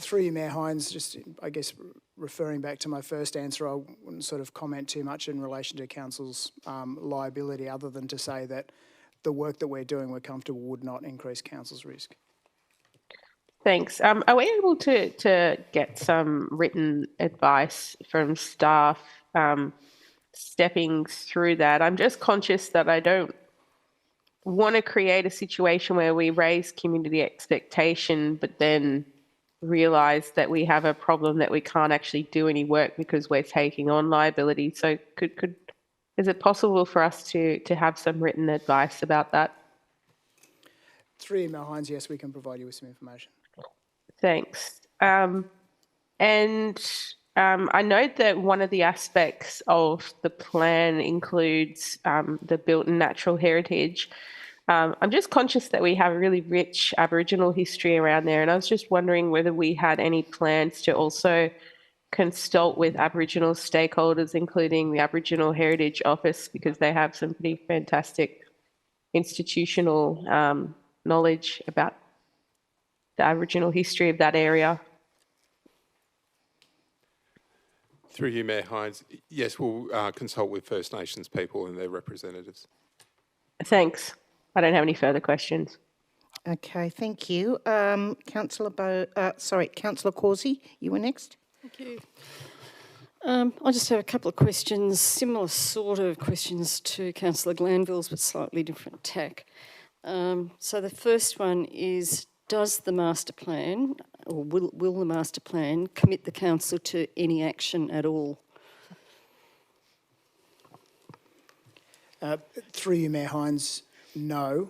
Through you, Mayor Hines, just I guess referring back to my first answer, I wouldn't sort of comment too much in relation to council's liability, other than to say that the work that we're doing, we're comfortable would not increase council's risk. Thanks. Are we able to get some written advice from staff stepping through that? I'm just conscious that I don't want to create a situation where we raise community expectation, but then realise that we have a problem that we can't actually do any work because we're taking on liability. So is it possible for us to have some written advice about that? Through you, Mayor Hines, yes, we can provide you with some information. Thanks. I note that one of the aspects of the plan includes the built-in natural heritage. I'm just conscious that we have a really rich Aboriginal history around there, and I was just wondering whether we had any plans to also consult with Aboriginal stakeholders, including the Aboriginal Heritage Office, because they have some pretty fantastic institutional knowledge about the Aboriginal history of that area. Through you, Mayor Hines, yes, we'll consult with First Nations people and their representatives. Thanks. I don't have any further questions. Okay, thank you. Councillor Causey, you were next. Thank you. I just have a couple of questions, similar sort of questions to Councillor Glanville's, but slightly different tack. So the first one is, does the master plan, or will the master plan commit the council to any action at all? Through you, Mayor Hines, no,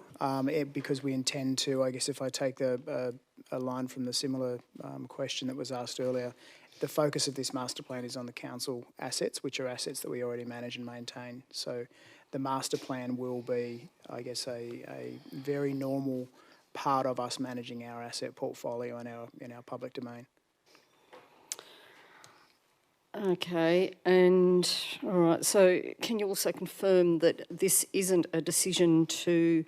because we intend to, I guess if I take a line from the similar question that was asked earlier, the focus of this master plan is on the council assets, which are assets that we already manage and maintain. So the master plan will be, I guess, a very normal part of us managing our asset portfolio in our public domain. Okay, and all right, so can you also confirm that this isn't a decision to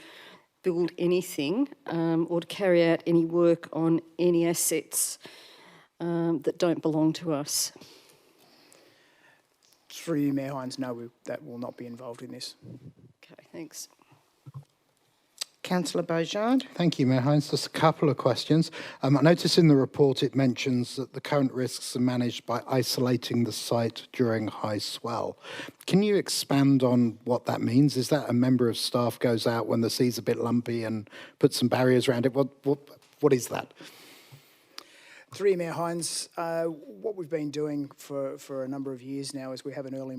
build anything or to carry out any work on any assets that don't belong to us? Through you, Mayor Hines, no, that will not be involved in this. Okay, thanks. Councillor Beaujard. Thank you, Mayor Hines. Just a couple of questions. I notice in the report it mentions that the current risks are managed by isolating the site during high swell. Can you expand on what that means? Is that a member of staff goes out when the sea's a bit lumpy and puts some barriers around it? What is that? Through you, Mayor Hines, what we've been doing for a number of years now is we have an early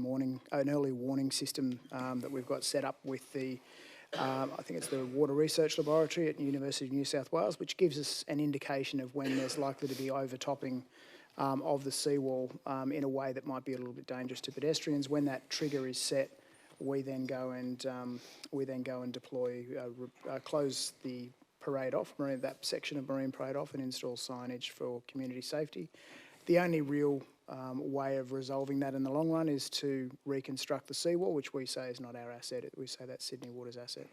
warning system that we've got set up with the I think it's the Water Research Laboratory at the University of New South Wales, which gives us an indication of when there's likely to be overtopping of the seawall in a way that might be a little bit dangerous to pedestrians. When that trigger is set, we then go and deploy, close the parade off, that section of Marine Parade off, and install signage for community safety. The only real way of resolving that in the long run is to reconstruct the seawall, which we say is not our asset. We say that's Sydney Water's asset.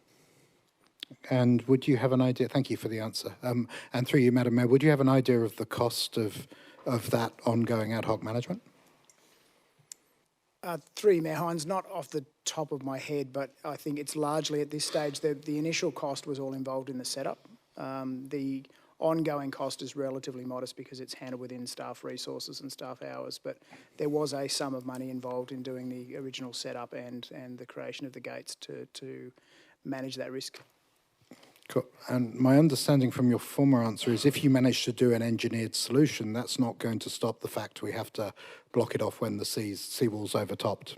And would you have an idea, thank you for the answer, and through you, Madam Mayor, would you have an idea of the cost of that ongoing ad hoc management? Through you, Mayor Hines, not off the top of my head, but I think it's largely at this stage, the initial cost was all involved in the setup. The ongoing cost is relatively modest because it's handled within staff resources and staff hours, but there was a sum of money involved in doing the original setup and the creation of the gates to manage that risk. Cool. And my understanding from your former answer is if you manage to do an engineered solution, that's not going to stop the fact we have to block it off when the seawall's overtopped.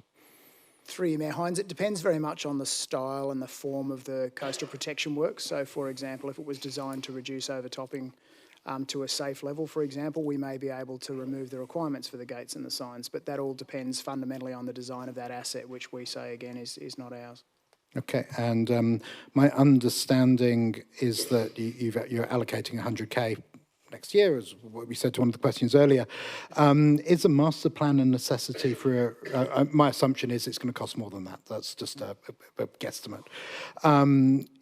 Through you, Mayor Hines, it depends very much on the style and the form of the coastal protection work. So, for example, if it was designed to reduce overtopping to a safe level, for example, we may be able to remove the requirements for the gates and the signs, but that all depends fundamentally on the design of that asset, which we say, again, is not ours. Okay, and my understanding is that you're allocating 100K next year, as what we said to one of the questions earlier. Is a master plan a necessity for, my assumption is it's going to cost more than that. That's just a guesstimate.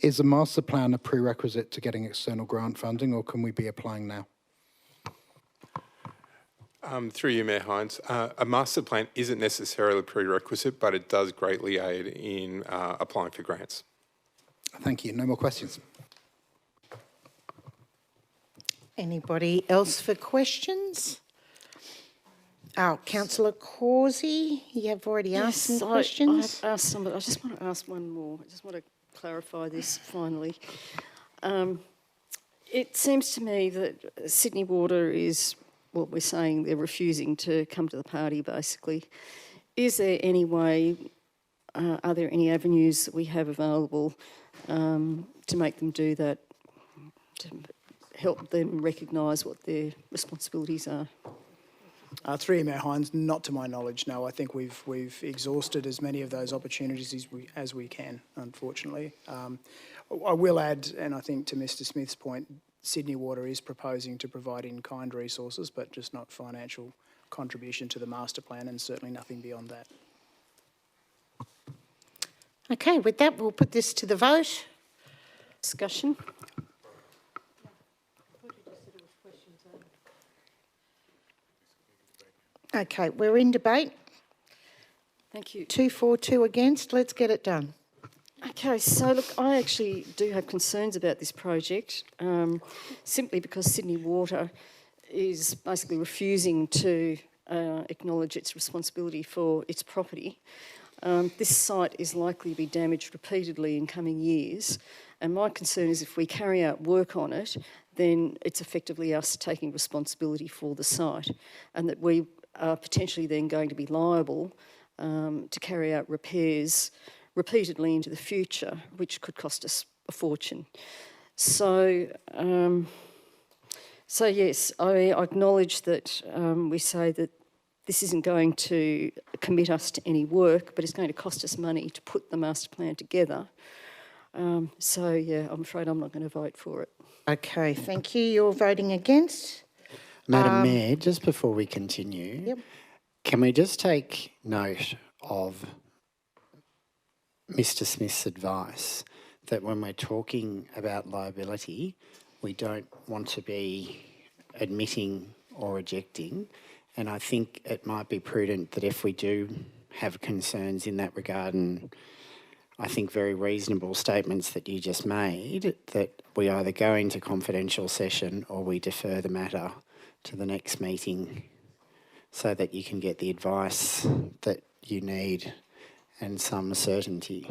Is a master plan a prerequisite to getting external grant funding, or can we be applying now? Through you, Mayor Hines, a master plan isn't necessarily a prerequisite, but it does greatly aid in applying for grants. Thank you. No more questions. Anybody else for questions? Oh, Councillor Causey, you have already asked some questions. I've asked some, but I just want to ask one more. I just want to clarify this finally. It seems to me that Sydney Water is, what we're saying, they're refusing to come to the party, basically. Is there any way, are there any avenues that we have available to make them do that, to help them recognise what their responsibilities are? Through you, Mayor Hines, not to my knowledge, no. I think we've exhausted as many of those opportunities as we can, unfortunately. I will add, and I think to Mr Smith's point, Sydney Water is proposing to provide in-kind resources, but just not financial contribution to the master plan, and certainly nothing beyond that. Okay, with that, we'll put this to the vote. Discussion? Okay, we're in debate. Thank you. 2 for, 2 against. Let's get it done. Okay, so look, I actually do have concerns about this project, simply because Sydney Water is basically refusing to acknowledge its responsibility for its property. This site is likely to be damaged repeatedly in coming years, and my concern is if we carry out work on it, then it's effectively us taking responsibility for the site, and that we are potentially then going to be liable to carry out repairs repeatedly into the future, which could cost us a fortune. So, yes, I acknowledge that we say that this isn't going to commit us to any work, but it's going to cost us money to put the master plan together. So, yeah, I'm afraid I'm not going to vote for it. Okay, thank you. You're voting against. Madam Mayor, just before we continue, can we just take note of Mr Smith's advice that when we're talking about liability, we don't want to be admitting or rejecting, and I think it might be prudent that if we do have concerns in that regard and I think, very reasonable statements that you just made, that we either go into confidential session or we defer the matter to the next meeting so that you can get the advice that you need and some certainty.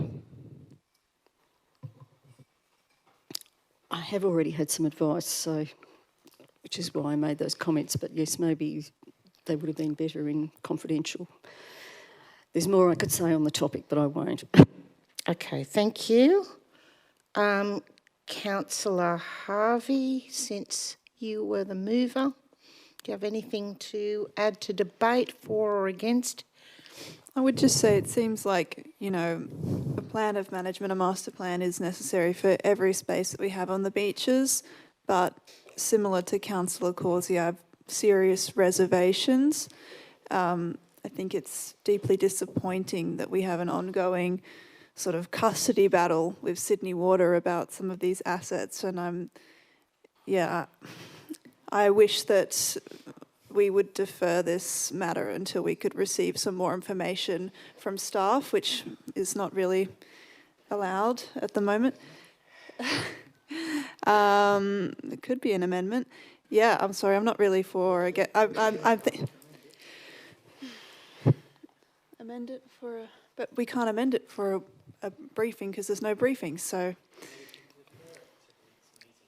I have already had some advice, so which is why I made those comments. But yes, maybe they would have been better in confidential. There's more I could say on the topic, but I won't. Okay, thank you. Councillor Harvey, since you were the mover, do you have anything to add to debate, for or against? I would just say it seems like, a plan of management, a master plan is necessary for every space that we have on the beaches, but similar to Councillor Causey, I have serious reservations. I think it's deeply disappointing that we have an ongoing sort of custody battle with Sydney Water about some of these assets, and I wish that we would defer this matter until we could receive some more information from staff, which is not really allowed at the moment. It could be an amendment. Yeah, I'm sorry, I'm not really for again. Amend it for, but we can't amend it for a briefing because there's no briefing. So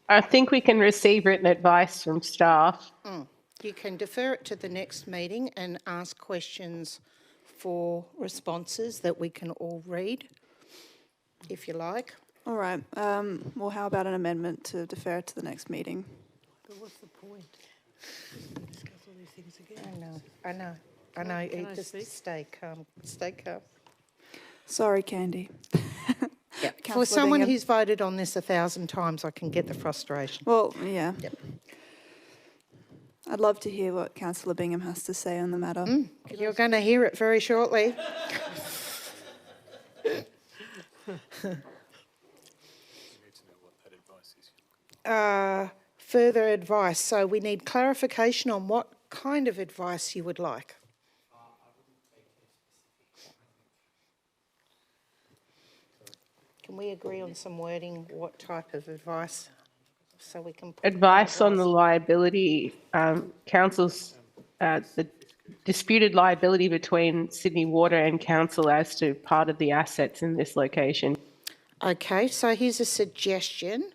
I think we can receive written advice from staff. You can defer it to the next meeting and ask questions for responses that we can all read, if you like. all right. Well, how about an amendment to defer it to the next meeting? But what's the point? Discuss all these things again. I know. Can I Just speak? stay calm. Stay calm. Sorry, Candy. Yeah. For Councillor someone Bingham. who's voted on this 1,000 times, I can get the frustration. Well, yeah. Yep. I'd love to hear what Councillor Bingham has to say on the matter. You're going to hear it very shortly. Further advice. So we need clarification on what kind of advice you would like. Can we agree on some wording, what type of advice, so we can... put Advice on the liability, council's, the disputed liability between Sydney Water and council as to part of the assets in this location. Okay, so here's a suggestion.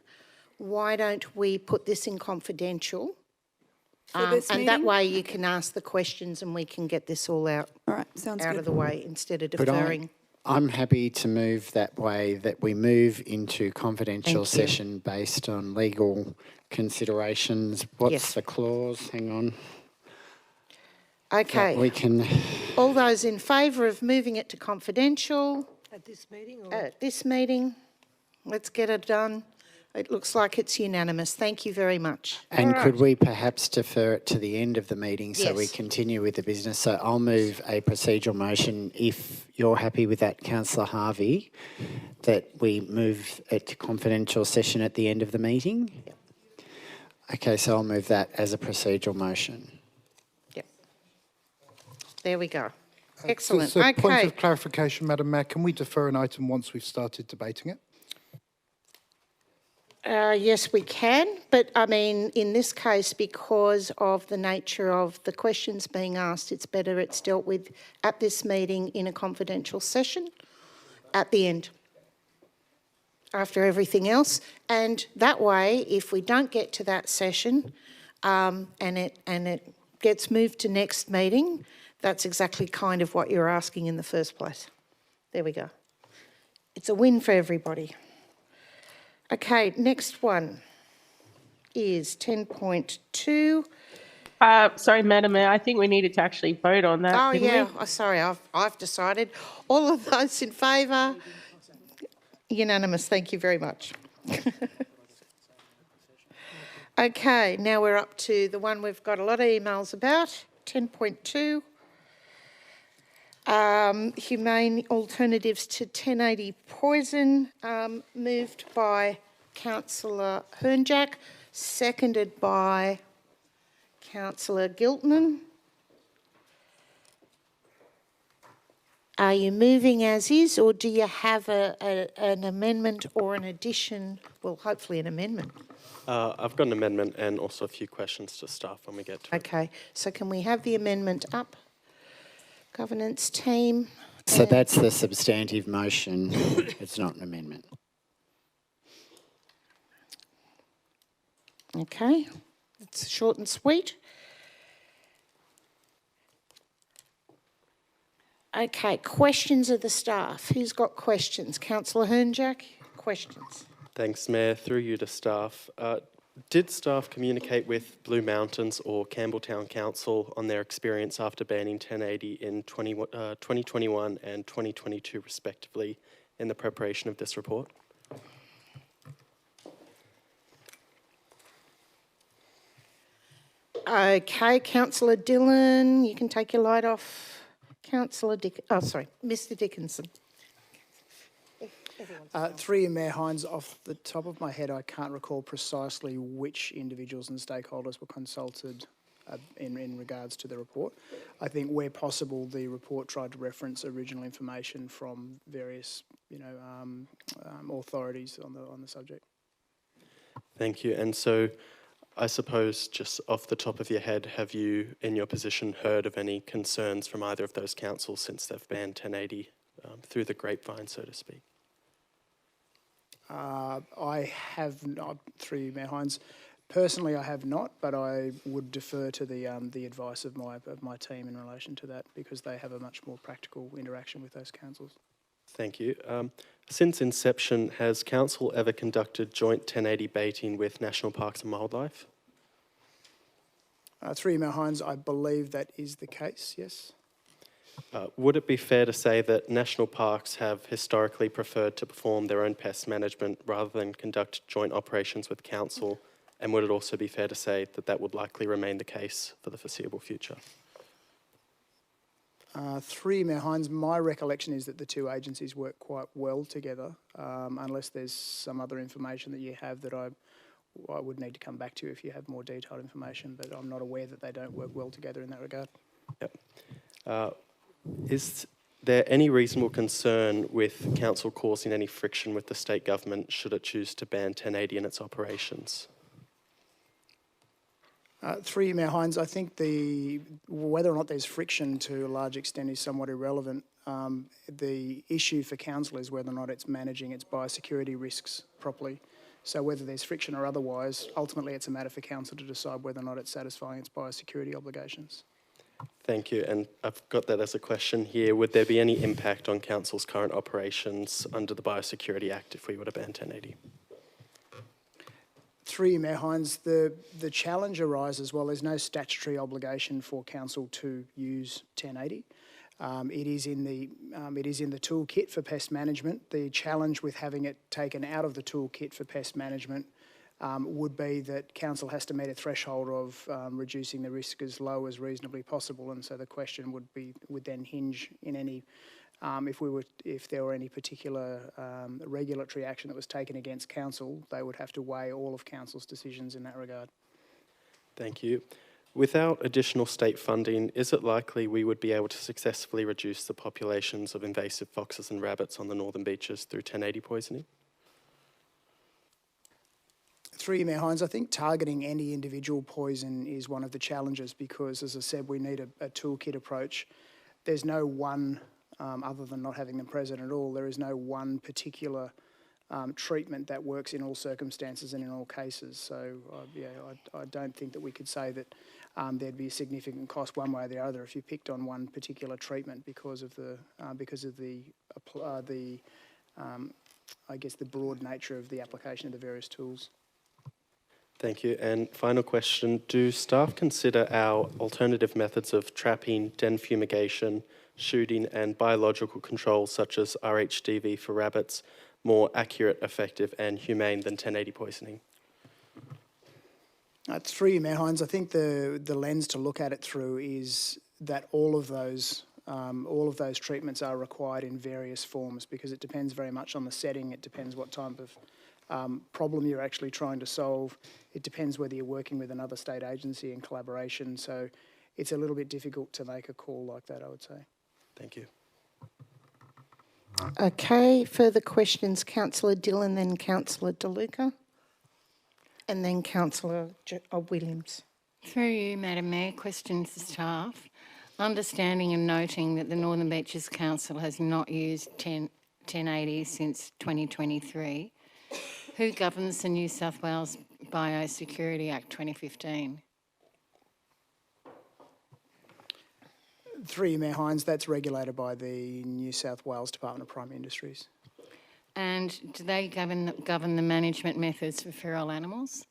Why don't we put this in confidential? For this and that meeting? way you can ask the questions and we can get this all out, All right, sounds out good. of the way instead of But deferring. I'm happy to move that way, that we move into confidential Thank you. session based on legal considerations. What's Yes. the clause? Hang on. Okay. We can... All those in favour of moving it to confidential At this meeting? Or? at this meeting, let's get it done. It looks like it's unanimous. Thank you very much. And All could right. we perhaps defer it to the end of the meeting so we Yes. continue with the business? So I'll move a procedural motion, if you're happy with that, Councillor Harvey, that we move it to confidential session at the end of the meeting. Okay, so I'll move that as a procedural motion. There we go. Excellent. So, point Okay. of clarification, Madam Mayor, can we defer an item once we've started debating it? Yes, we can, but I mean, in this case, because of the nature of the questions being asked, it's better it's dealt with at this meeting in a confidential session at the end, after everything else. And that way, if we don't get to that session and it gets moved to next meeting, that's exactly kind of what you're asking in the first place. There we go. It's a win for everybody. Okay, next one is 10.2. Sorry, Madam Mayor, I think we needed to actually vote on that. Oh, didn't yeah, we? oh, sorry, I've decided. All of those in favour? Unanimous, thank you very much. Okay, now we're up to the one we've got a lot of emails about, 10.2. Humane alternatives to 1080 poison, moved by Councillor Hernjack, seconded by Councillor Giltman. Are you moving as is, or do you have an amendment or an addition? Well, hopefully an amendment. I've got an amendment and also a few questions to staff when we get to it. Okay, so can we have the amendment up? Governance team. So that's the substantive motion. It's not an amendment. Okay, it's short and sweet. Okay, questions of the staff. Who's got questions? Councillor Hernjack, questions. Thanks, Mayor. Through you to staff. Did staff communicate with Blue Mountains or Campbelltown Council on their experience after banning 1080 in 2021 and 2022 respectively in the preparation of this report? Okay, Councillor Dillon, you can take your light off. Councillor Mr Dickinson. Through you, Mayor Hines, off the top of my head, I can't recall precisely which individuals and stakeholders were consulted in regards to the report. I think where possible, the report tried to reference original information from various, authorities on the subject. Thank you. And so I suppose just off the top of your head, have you, in your position, heard of any concerns from either of those councils since they've banned 1080 through the grapevine, so to speak? I have not, through you, Mayor Hines. Personally, I have not, but I would defer to the advice of my team in relation to that, because they have a much more practical interaction with those councils. Thank you. Since inception, has council ever conducted joint 1080 baiting with National Parks and Wildlife? Through you, Mayor Hines, I believe that is the case, yes. Would it be fair to say that national parks have historically preferred to perform their own pest management rather than conduct joint operations with council? And would it also be fair to say that that would likely remain the case for the foreseeable future? Through you, Mayor Hines, my recollection is that the two agencies work quite well together, unless there's some other information that you have that I would need to come back to you if you have more detailed information, but I'm not aware that they don't work well together in that regard. Yep. Is there any reasonable concern with council causing any friction with the state government should it choose to ban 1080 in its operations? Through you, Mayor Hines, I think whether or not there's friction to a large extent is somewhat irrelevant. The issue for council is whether or not it's managing its biosecurity risks properly. So whether there's friction or otherwise, ultimately it's a matter for council to decide whether or not it's satisfying its biosecurity obligations. Thank you, and I've got that as a question here. Would there be any impact on council's current operations under the Biosecurity Act if we were to ban 1080? Through you, Mayor Hines, the challenge arises, well, there's no statutory obligation for council to use 1080. It is in the toolkit for pest management. The challenge with having it taken out of the toolkit for pest management would be that council has to meet a threshold of reducing the risk as low as reasonably possible, and so the question would then hinge in any if there were any particular regulatory action that was taken against council, they would have to weigh all of council's decisions in that regard. Thank you. Without additional state funding, is it likely we would be able to successfully reduce the populations of invasive foxes and rabbits on the northern beaches through 1080 poisoning? Through you, Mayor Hines, I think targeting any individual poison is one of the challenges because, as I said, we need a toolkit approach. There's no one, other than not having them present at all, there is no one particular treatment that works in all circumstances and in all cases. So, I don't think that we could say that there'd be a significant cost one way or the other if you picked on one particular treatment because of the I guess the broad nature of the application of the various tools. Thank you. And final question, do staff consider our alternative methods of trapping, den fumigation, shooting and biological control such as RHDV for rabbits more accurate, effective and humane than 1080 poisoning? Through you, Mayor Hines, I think the lens to look at it through is that all of those treatments are required in various forms because it depends very much on the setting, it depends what type of problem you're actually trying to solve. It depends whether you're working with another state agency in collaboration. So it's a little bit difficult to make a call like that, I would say. Thank you. Okay, further questions, Councillor Dillon, then Councillor DeLuca, and then Councillor Williams. Through you, Madam Mayor, question to staff. Understanding and noting that the Northern Beaches Council has not used 1080 since 2023, who governs the New South Wales Biosecurity Act 2015? Through you, Mayor Hines, that's regulated by the New South Wales Department of Primary Industries. And do they govern the management methods for feral animals?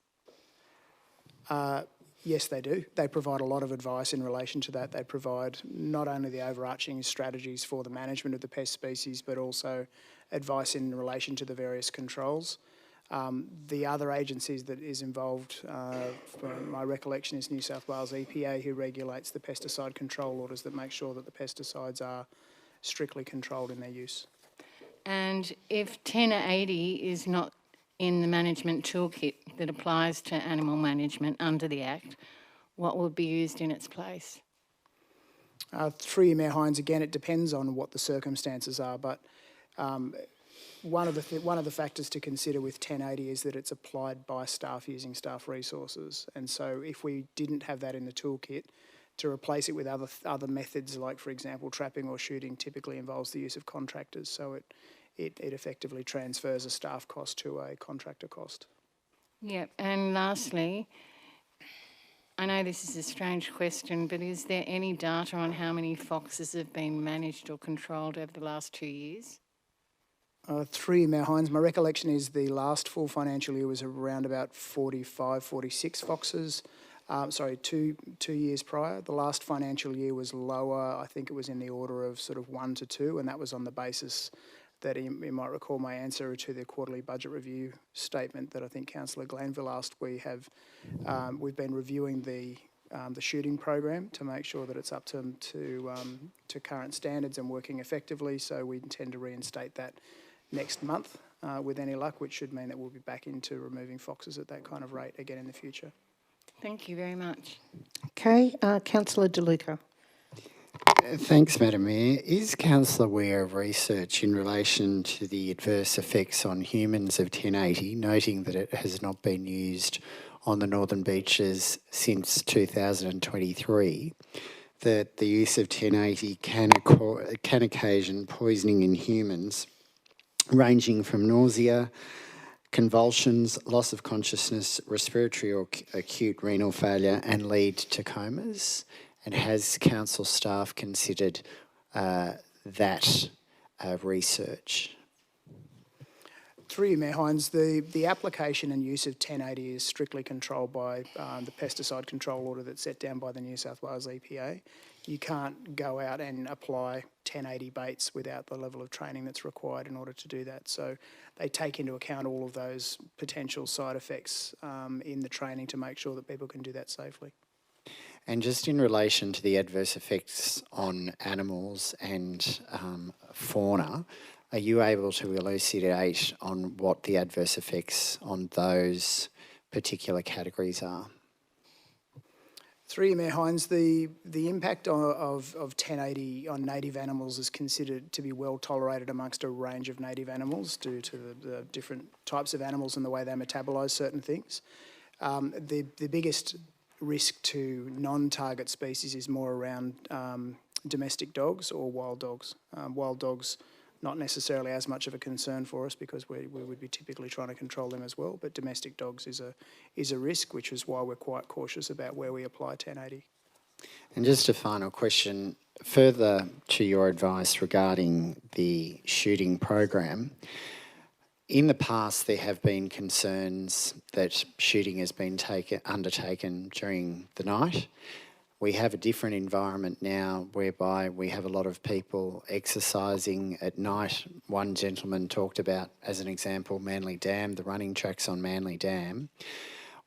Yes, they do. They provide a lot of advice in relation to that. They provide not only the overarching strategies for the management of the pest species, but also advice in relation to the various controls. The other agencies that is involved, from my recollection, is New South Wales EPA, who regulates the pesticide control orders that make sure that the pesticides are strictly controlled in their use. And if 1080 is not in the management toolkit that applies to animal management under the Act, what will be used in its place? Through you, Mayor Hines, again, it depends on what the circumstances are, but one of the factors to consider with 1080 is that it's applied by staff using staff resources. And so if we didn't have that in the toolkit, to replace it with other methods, like, for example, trapping or shooting, typically involves the use of contractors. So it effectively transfers a staff cost to a contractor cost. Yep, and lastly, I know this is a strange question, but is there any data on how many foxes have been managed or controlled over the last 2 years? Through you, Mayor Hines, my recollection is the last full financial year was around about 45, 46 foxes. Two years prior. The last financial year was lower. I think it was in the order of sort of 1 to 2, and that was on the basis that you might recall my answer to the quarterly budget review statement that I think Councillor Glanville asked. We've been reviewing the shooting program to make sure that it's up to current standards and working effectively. So we intend to reinstate that next month with any luck, which should mean that we'll be back into removing foxes at that kind of rate again in the future. Thank you very much. Okay, Councillor DeLuca. Thanks, Madam Mayor. Is Council aware of research in relation to the adverse effects on humans of 1080, noting that it has not been used on the Northern Beaches since 2023, that the use of 1080 can occasion poisoning in humans, ranging from nausea, convulsions, loss of consciousness, respiratory or acute renal failure, and lead to comas? And has council staff considered that research? Through you, Mayor Hines, the application and use of 1080 is strictly controlled by the pesticide control order that's set down by the New South Wales EPA. You can't go out and apply 1080 baits without the level of training that's required in order to do that. So they take into account all of those potential side effects in the training to make sure that people can do that safely. And just in relation to the adverse effects on animals and fauna, are you able to elucidate on what the adverse effects on those particular categories are? Through you, Mayor Hines, the impact of 1080 on native animals is considered to be well tolerated amongst a range of native animals due to the different types of animals and the way they metabolise certain things. The biggest risk to non-target species is more around domestic dogs or wild dogs. Wild dogs, not necessarily as much of a concern for us because we would be typically trying to control them as well, but domestic dogs is a risk, which is why we're quite cautious about where we apply 1080. And just a final question, further to your advice regarding the shooting program, in the past there have been concerns that shooting has been undertaken during the night. We have a different environment now whereby we have a lot of people exercising at night. One gentleman talked about, as an example, Manly Dam, the running tracks on Manly Dam.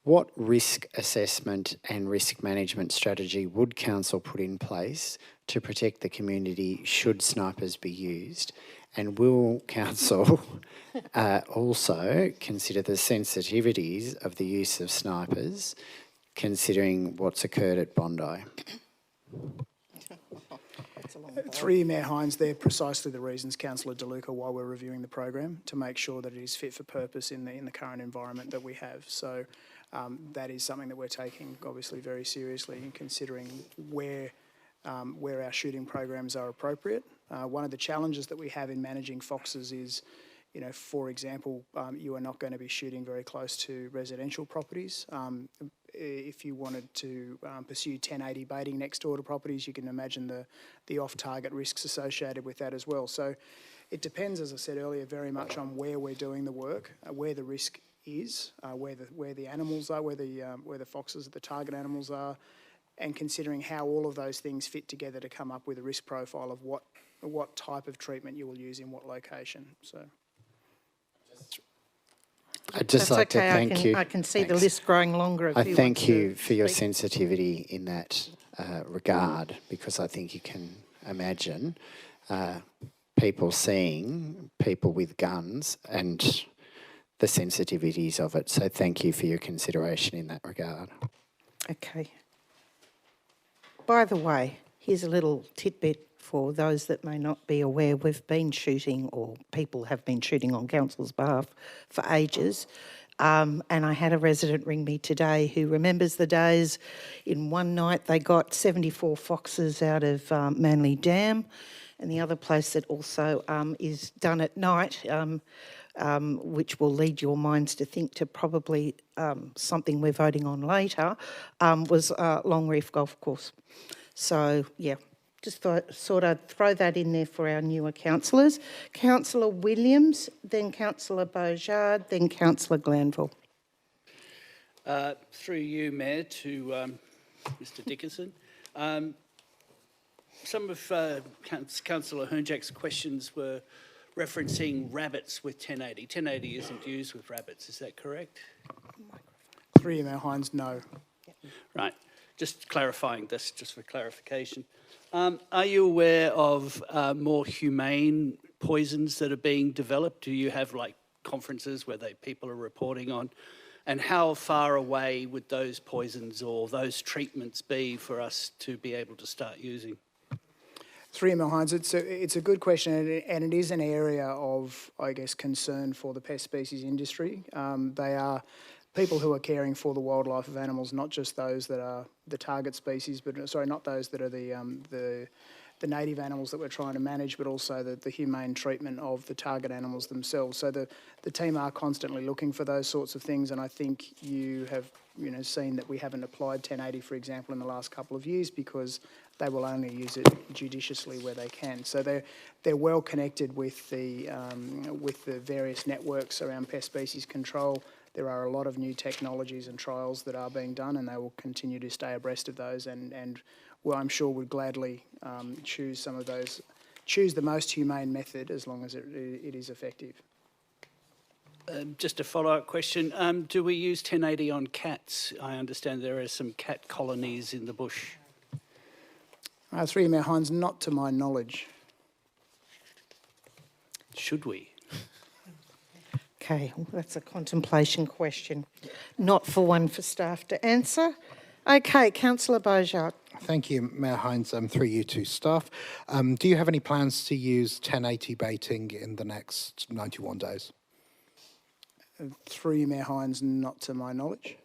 What risk assessment and risk management strategy would council put in place to protect the community should snipers be used? And will council also consider the sensitivities of the use of snipers, considering what's occurred at Bondi? Through you, Mayor Hines, they're precisely the reasons, Councillor De Luca, why we're reviewing the program, to make sure that it is fit for purpose in the current environment that we have. So that is something that we're taking obviously very seriously in considering where our shooting programs are appropriate. One of the challenges that we have in managing foxes is, you know, for example, you are not going to be shooting very close to residential properties. If you wanted to pursue 1080 baiting next door to properties, you can imagine the off-target risks associated with that as well. So it depends, as I said earlier, very much on where we're doing the work, where the risk is, where the animals are, where the foxes, the target animals are, and considering how all of those things fit together to come up with a risk profile of what type of treatment you will use in what location. So. I'd just like to thank you. I can see the list growing longer. I thank you for your sensitivity in that regard, because I think you can imagine people seeing people with guns and the sensitivities of it. So thank you for your consideration in that regard. Okay. By the way, here's a little tidbit for those that may not be aware. We've been shooting, or people have been shooting on council's behalf for ages. And I had a resident ring me today who remembers the days in one night they got 74 foxes out of Manly Dam. And the other place that also is done at night, which will lead your minds to think to probably something we're voting on later, was Long Reef Golf Course. So, yeah, just thought I'd throw that in there for our newer councillors. Councillor Williams, then Councillor Beaujard, then Councillor Glanville. Through you, Mayor, to Mr Dickinson. Some of Councillor Hernjack's questions were referencing rabbits with 1080. 1080 isn't used with rabbits, is that correct? Through you, Mayor Hines, no. Right, just clarifying this, just for clarification. Are you aware of more humane poisons that are being developed? Do you have like conferences where people are reporting on? And how far away would those poisons or those treatments be for us to be able to start using? Through you, Mayor Hines, it's a good question, and it is an area of, I guess, concern for the pest species industry. They are people who are caring for the wildlife of animals, not just those that are the target species, but sorry, not those that are the native animals that we're trying to manage, but also the humane treatment of the target animals themselves. So the team are constantly looking for those sorts of things, and I think you have seen that we haven't applied 1080, for example, in the last couple of years because they will only use it judiciously where they can. So they're well connected with the various networks around pest species control. There are a lot of new technologies and trials that are being done, and they will continue to stay abreast of those, and well, I'm sure would gladly choose the most humane method as long as it is effective. Just a follow-up question. Do we use 1080 on cats? I understand there are some cat colonies in the bush. Through you, Mayor Hines, not to my knowledge. Should we? Okay, well, that's a contemplation question, not for one for staff to answer. Okay, Councillor Beaujard. Thank you, Mayor Hines. Through you to staff. Do you have any plans to use 1080 baiting in the next 91 days? Through you, Mayor Hines, not to my knowledge.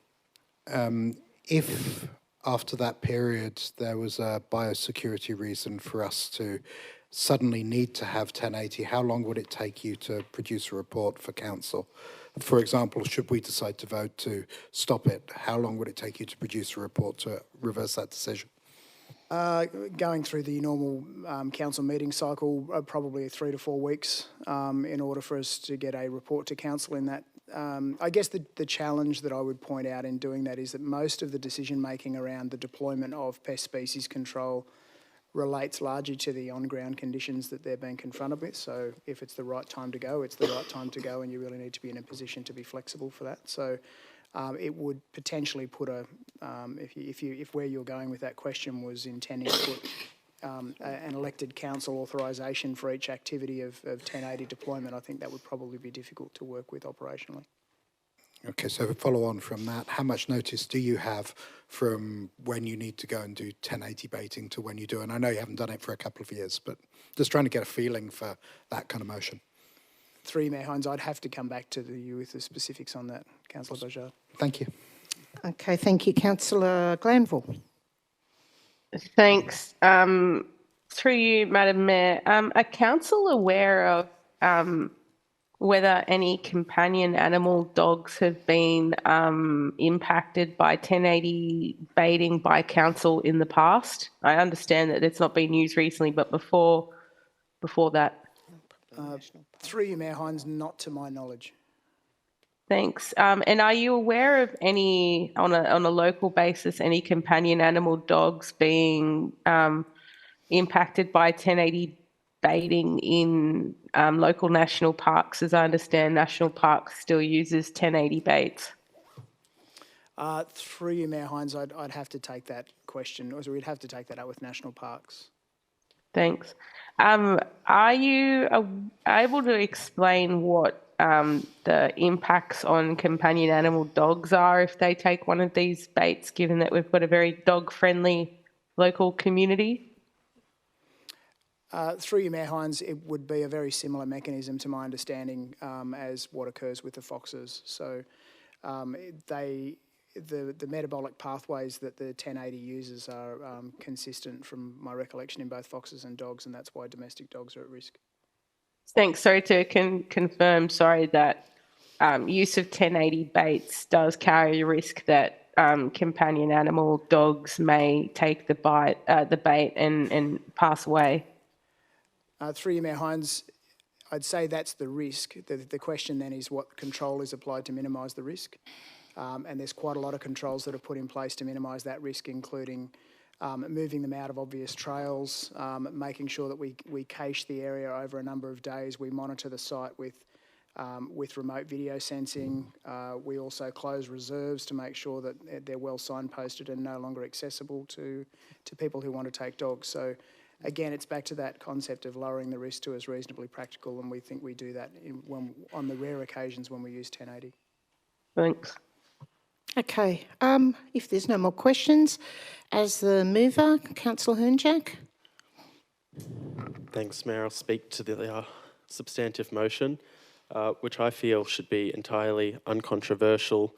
If after that period there was a biosecurity reason for us to suddenly need to have 1080, how long would it take you to produce a report for council? For example, should we decide to vote to stop it, how long would it take you to produce a report to reverse that decision? Going through the normal council meeting cycle, probably 3 to 4 weeks in order for us to get a report to council in that. I guess the challenge that I would point out in doing that is that most of the decision making around the deployment of pest species control relates largely to the on-ground conditions that they're being confronted with. So if it's the right time to go, it's the right time to go, and you really need to be in a position to be flexible for that. So it would potentially put if where you're going with that question was intending to put an elected council authorisation for each activity of 1080 deployment, I think that would probably be difficult to work with operationally. Okay, so follow on from that, how much notice do you have from when you need to go and do 1080 baiting to when you do? And I know you haven't done it for a couple of years, but just trying to get a feeling for that kind of motion. Through you, Mayor Hines, I'd have to come back to you with the specifics on that, Councillor Bajard. Thank you. Okay, thank you. Councillor Glanville. Thanks. Through you, Madam Mayor, are council aware of whether any companion animal dogs have been impacted by 1080 baiting by council in the past? I understand that it's not been used recently, but before that. Through you, Mayor Hines, not to my knowledge. Thanks. And are you aware of any, on a local basis, any companion animal dogs being impacted by 1080 baiting in local national parks? As I understand, national parks still uses 1080 baits. Through you, Mayor Hines, I'd have to take that question, or we'd have to take that up with national parks. Thanks. Are you able to explain what the impacts on companion animal dogs are if they take one of these baits, given that we've got a very dog-friendly local community? Through you, Mayor Hines, it would be a very similar mechanism to my understanding as what occurs with the foxes. So the metabolic pathways that the 1080 uses are consistent from my recollection in both foxes and dogs, and that's why domestic dogs are at risk. Thanks. Sorry to confirm, that use of 1080 baits does carry a risk that companion animal dogs may take the bait and pass away. Through you, Mayor Hines, I'd say that's the risk. The question then is what control is applied to minimise the risk. And there's quite a lot of controls that are put in place to minimise that risk, including moving them out of obvious trails, making sure that we cache the area over a number of days. We monitor the site with remote video sensing. We also close reserves to make sure that they're well signposted and no longer accessible to people who want to take dogs. So again, it's back to that concept of lowering the risk to as reasonably practical, and we think we do that on the rare occasions when we use 1080. Thanks. Okay, if there's no more questions, as the mover, Councillor Hernjack. Thanks, Mayor. I'll speak to the substantive motion, which I feel should be entirely uncontroversial.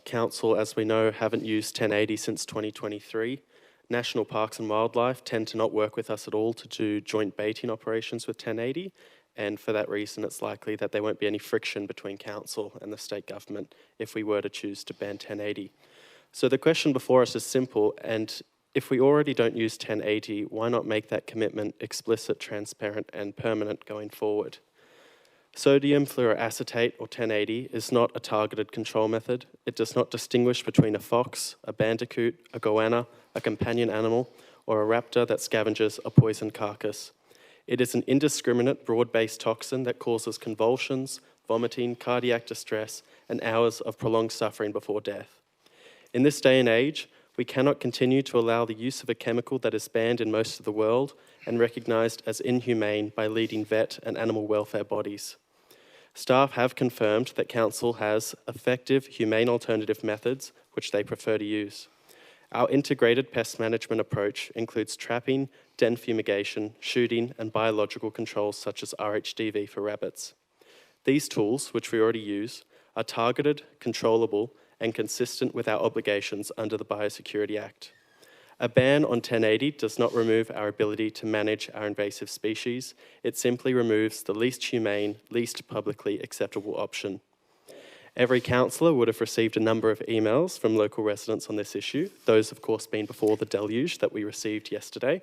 Council, as we know, haven't used 1080 since 2023. National Parks and Wildlife tend to not work with us at all to do joint baiting operations with 1080, and for that reason it's likely that there won't be any friction between council and the state government if we were to choose to ban 1080. So the question before us is simple, and if we already don't use 1080, why not make that commitment explicit, transparent and permanent going forward? Sodium fluoroacetate, or 1080, is not a targeted control method. It does not distinguish between a fox, a bandicoot, a goanna, a companion animal, or a raptor that scavenges a poisoned carcass. It is an indiscriminate, broad-based toxin that causes convulsions, vomiting, cardiac distress, and hours of prolonged suffering before death. In this day and age, we cannot continue to allow the use of a chemical that is banned in most of the world and recognised as inhumane by leading vet and animal welfare bodies. Staff have confirmed that Council has effective, humane alternative methods which they prefer to use. Our integrated pest management approach includes trapping, den fumigation, shooting, and biological controls such as RHDV for rabbits. These tools, which we already use, are targeted, controllable, and consistent with our obligations under the Biosecurity Act. A ban on 1080 does not remove our ability to manage our invasive species. It simply removes the least humane, least publicly acceptable option. Every councillor would have received a number of emails from local residents on this issue, those of course being before the deluge that we received yesterday.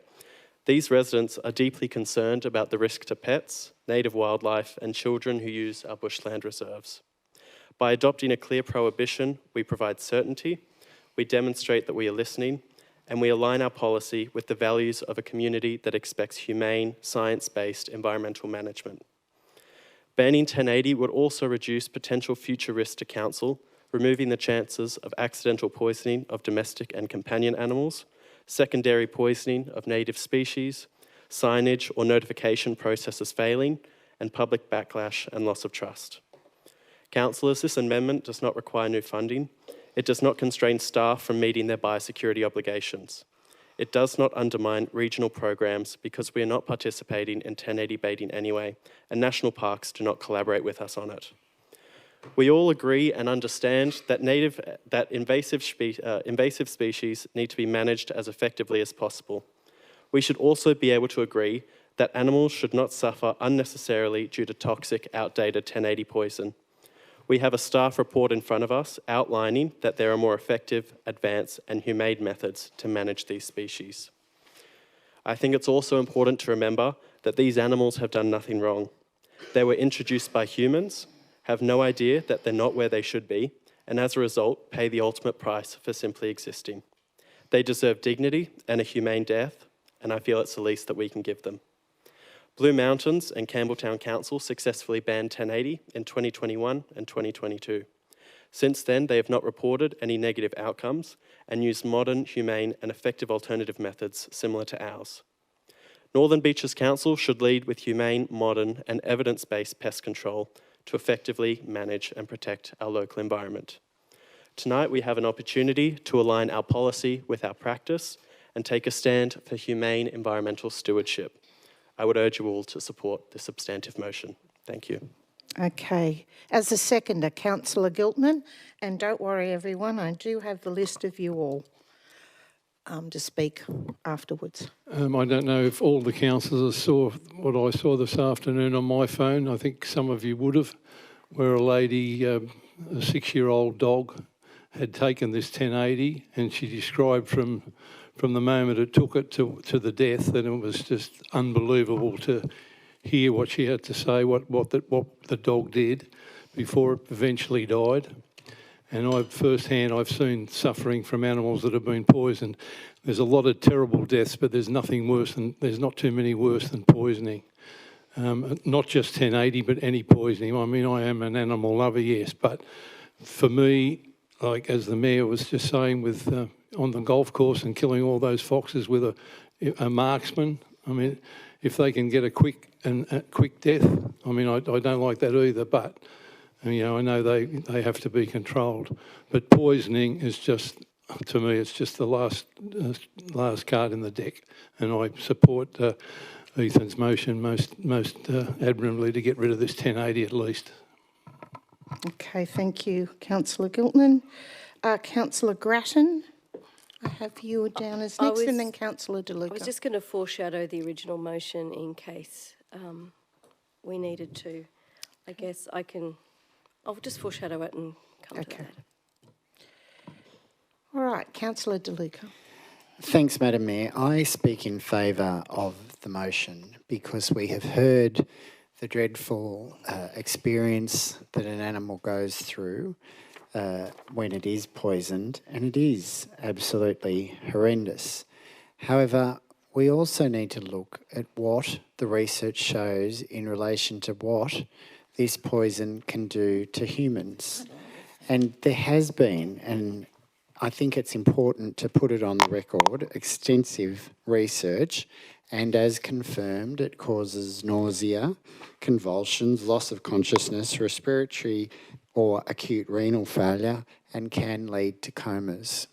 These residents are deeply concerned about the risk to pets, native wildlife, and children who use our bushland reserves. By adopting a clear prohibition, we provide certainty, we demonstrate that we are listening, and we align our policy with the values of a community that expects humane, science-based environmental management. Banning 1080 would also reduce potential future risks to council, removing the chances of accidental poisoning of domestic and companion animals, secondary poisoning of native species, signage or notification processes failing, and public backlash and loss of trust. Councillors, this amendment does not require new funding. It does not constrain staff from meeting their biosecurity obligations. It does not undermine regional programs because we are not participating in 1080 baiting anyway, and national parks do not collaborate with us on it. We all agree and understand that invasive species need to be managed as effectively as possible. We should also be able to agree that animals should not suffer unnecessarily due to toxic, outdated 1080 poison. We have a staff report in front of us outlining that there are more effective, advanced and humane methods to manage these species. I think it's also important to remember that these animals have done nothing wrong. They were introduced by humans, have no idea that they're not where they should be, and as a result, pay the ultimate price for simply existing. They deserve dignity and a humane death, and I feel it's the least that we can give them. Blue Mountains and Campbelltown Council successfully banned 1080 in 2021 and 2022. Since then, they have not reported any negative outcomes and used modern, humane and effective alternative methods similar to ours. Northern Beaches Council should lead with humane, modern and evidence-based pest control to effectively manage and protect our local environment. Tonight, we have an opportunity to align our policy with our practice and take a stand for humane environmental stewardship. I would urge you all to support this substantive motion. Thank you. Okay. As a seconder, Councillor Giltman, and don't worry everyone, I do have the list of you all to speak afterwards. I don't know if all the councillors saw what I saw this afternoon on my phone. I think some of you would have, where a lady, a 6-year-old dog, had taken this 1080 and she described from the moment it took it to the death, that it was just unbelievable to hear what she had to say, what the dog did before it eventually died. And I've seen suffering from animals that have been poisoned. There's a lot of terrible deaths, but there's not too many worse than poisoning. Not just 1080, but any poisoning. I mean, I am an animal lover, yes, but for me, like as the Mayor was just saying with on the golf course and killing all those foxes with a marksman, I mean, if they can get a quick death, I mean, I don't like that either, but, you know, I know they have to be controlled. But poisoning is just, to me, it's just the last card in the deck, and I support Ethan's motion most admirably to get rid of this 1080 at least. Okay, thank you, Councillor Giltman. Councillor Grattan, I have you down as next, and then Councillor DeLuca. I was just going to foreshadow the original motion in case we needed to. I guess I'll just foreshadow it and come to that. All right, Councillor DeLuca. Thanks, Madam Mayor. I speak in favour of the motion because we have heard the dreadful experience that an animal goes through when it is poisoned, and it is absolutely horrendous. However, we also need to look at what the research shows in relation to what this poison can do to humans. And there has been, and I think it's important to put it on the record, extensive research, and as confirmed, it causes nausea, convulsions, loss of consciousness, respiratory or acute renal failure, and can lead to comas.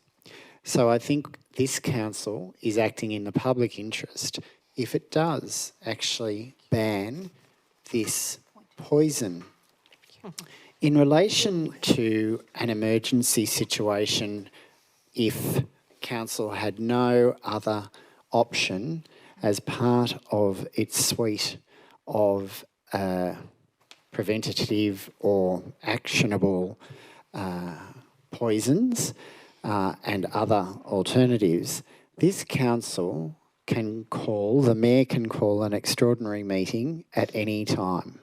So I think this council is acting in the public interest if it does actually ban this poison. In relation to an emergency situation, if council had no other option as part of its suite of preventative or actionable poisons and other alternatives, this council can call, the Mayor can call an extraordinary meeting at any time.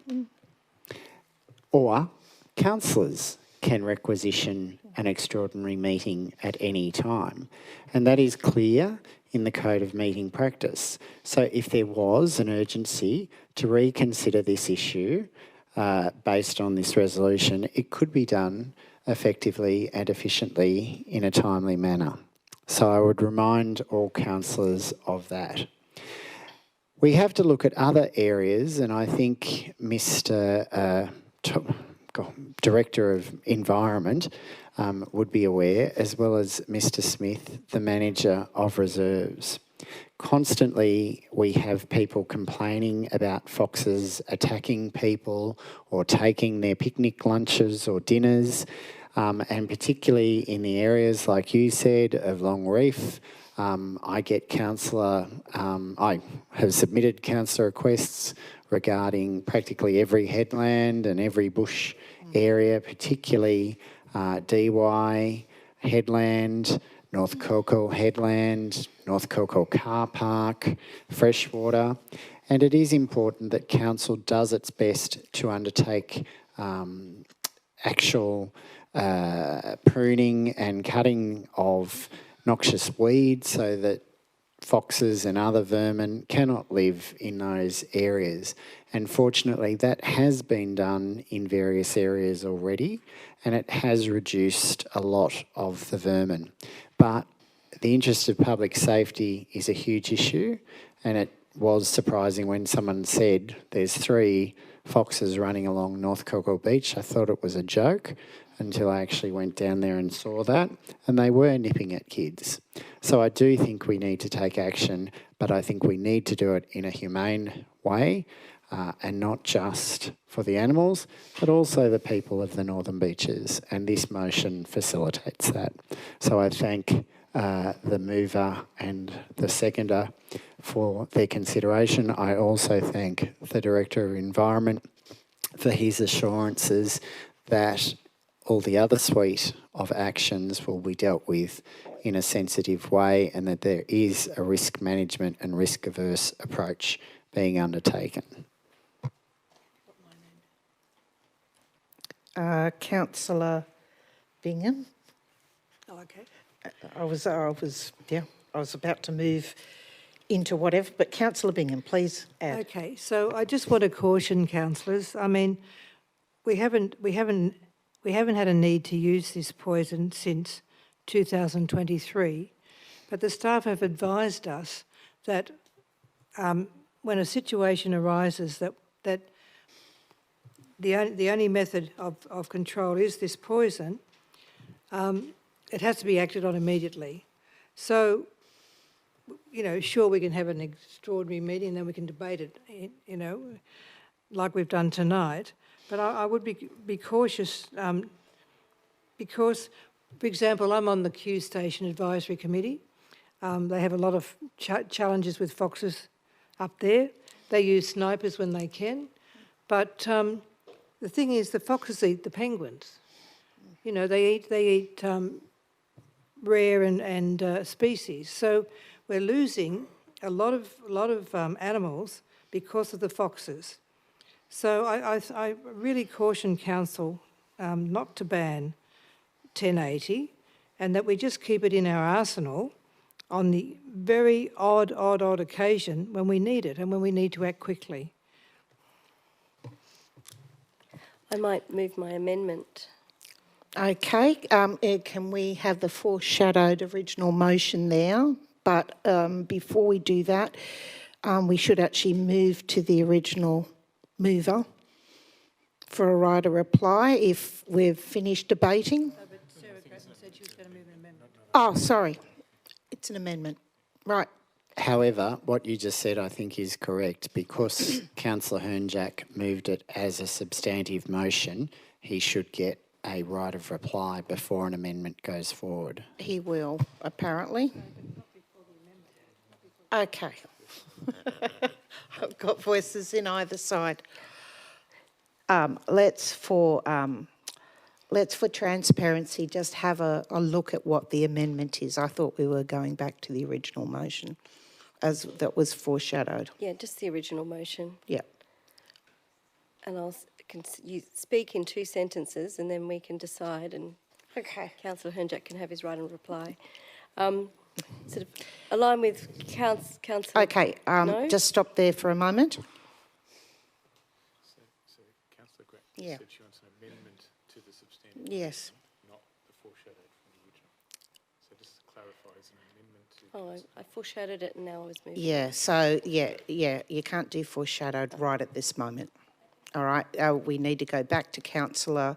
Or councillors can requisition an extraordinary meeting at any time. And that is clear in the Code of Meeting Practice. So if there was an urgency to reconsider this issue based on this resolution, it could be done effectively and efficiently in a timely manner. So I would remind all councillors of that. We have to look at other areas, and I think Mr. Director of Environment would be aware, as well as Mr. Smith, the Manager of Reserves. Constantly, we have people complaining about foxes attacking people or taking their picnic lunches or dinners, and particularly in the areas, like you said, of Long Reef. I have submitted councillor requests regarding practically every headland and every bush area, particularly DY Headland, North Coco Headland, North Coco Car Park, Freshwater. And it is important that council does its best to undertake actual pruning and cutting of noxious weeds so that foxes and other vermin cannot live in those areas. And fortunately, that has been done in various areas already, and it has reduced a lot of the vermin. But the interest of public safety is a huge issue, and it was surprising when someone said there's 3 foxes running along North Coco Beach. I thought it was a joke until I actually went down there and saw that, and they were nipping at kids. So I do think we need to take action, but I think we need to do it in a humane way, and not just for the animals, but also the people of the Northern Beaches, and this motion facilitates that. So I thank the mover and the seconder for their consideration. I also thank the Director of Environment for his assurances that all the other suite of actions will be dealt with in a sensitive way, and that there is a risk management and risk-averse approach being undertaken. Councillor Bingham. Oh, okay. I was about to move into whatever, but Councillor Bingham, please add. Okay, so I just want to caution councillors. I mean, we haven't had a need to use this poison since 2023, but the staff have advised us that when a situation arises that the only method of control is this poison, it has to be acted on immediately. So, you know, sure, we can have an extraordinary meeting and then we can debate it, you know, like we've done tonight. But I would be cautious because, for example, I'm on the Q Station Advisory Committee. They have a lot of challenges with foxes up there. They use snipers when they can. But the thing is, the foxes eat the penguins. You know, they eat rare and species. So we're losing a lot of animals because of the foxes. So I really caution council not to ban 1080, and that we just keep it in our arsenal on the very odd occasion when we need it and when we need to act quickly. I might move my amendment. Okay, can we have the foreshadowed original motion there? But before we do that, we should actually move to the original mover for a right of reply if we've finished debating. But Sarah Grattan said she was going to move an amendment. Oh, sorry. It's an amendment. Right. However, what you just said I think is correct, because Councillor Hernjack moved it as a substantive motion, he should get a right of reply before an amendment goes forward. He will, apparently. Okay. I've got voices in either side. Let's for transparency just have a look at what the amendment is. I thought we were going back to the original motion as that was foreshadowed. Yeah, just the original motion. Yeah. And you speak in 2 sentences and then we can decide, and okay. Councillor Hernjack can have his right of reply. Sort of align with Councillor... Okay, no? just stop there for a moment. So Councillor Grattan said she wants an amendment to the substantive. Yes. Not the foreshadowed from the original. So just to clarify, as an amendment to... I foreshadowed it and now I was moving. Yeah, so, yeah, you can't do foreshadowed right at this moment. All right, we need to go back to Councillor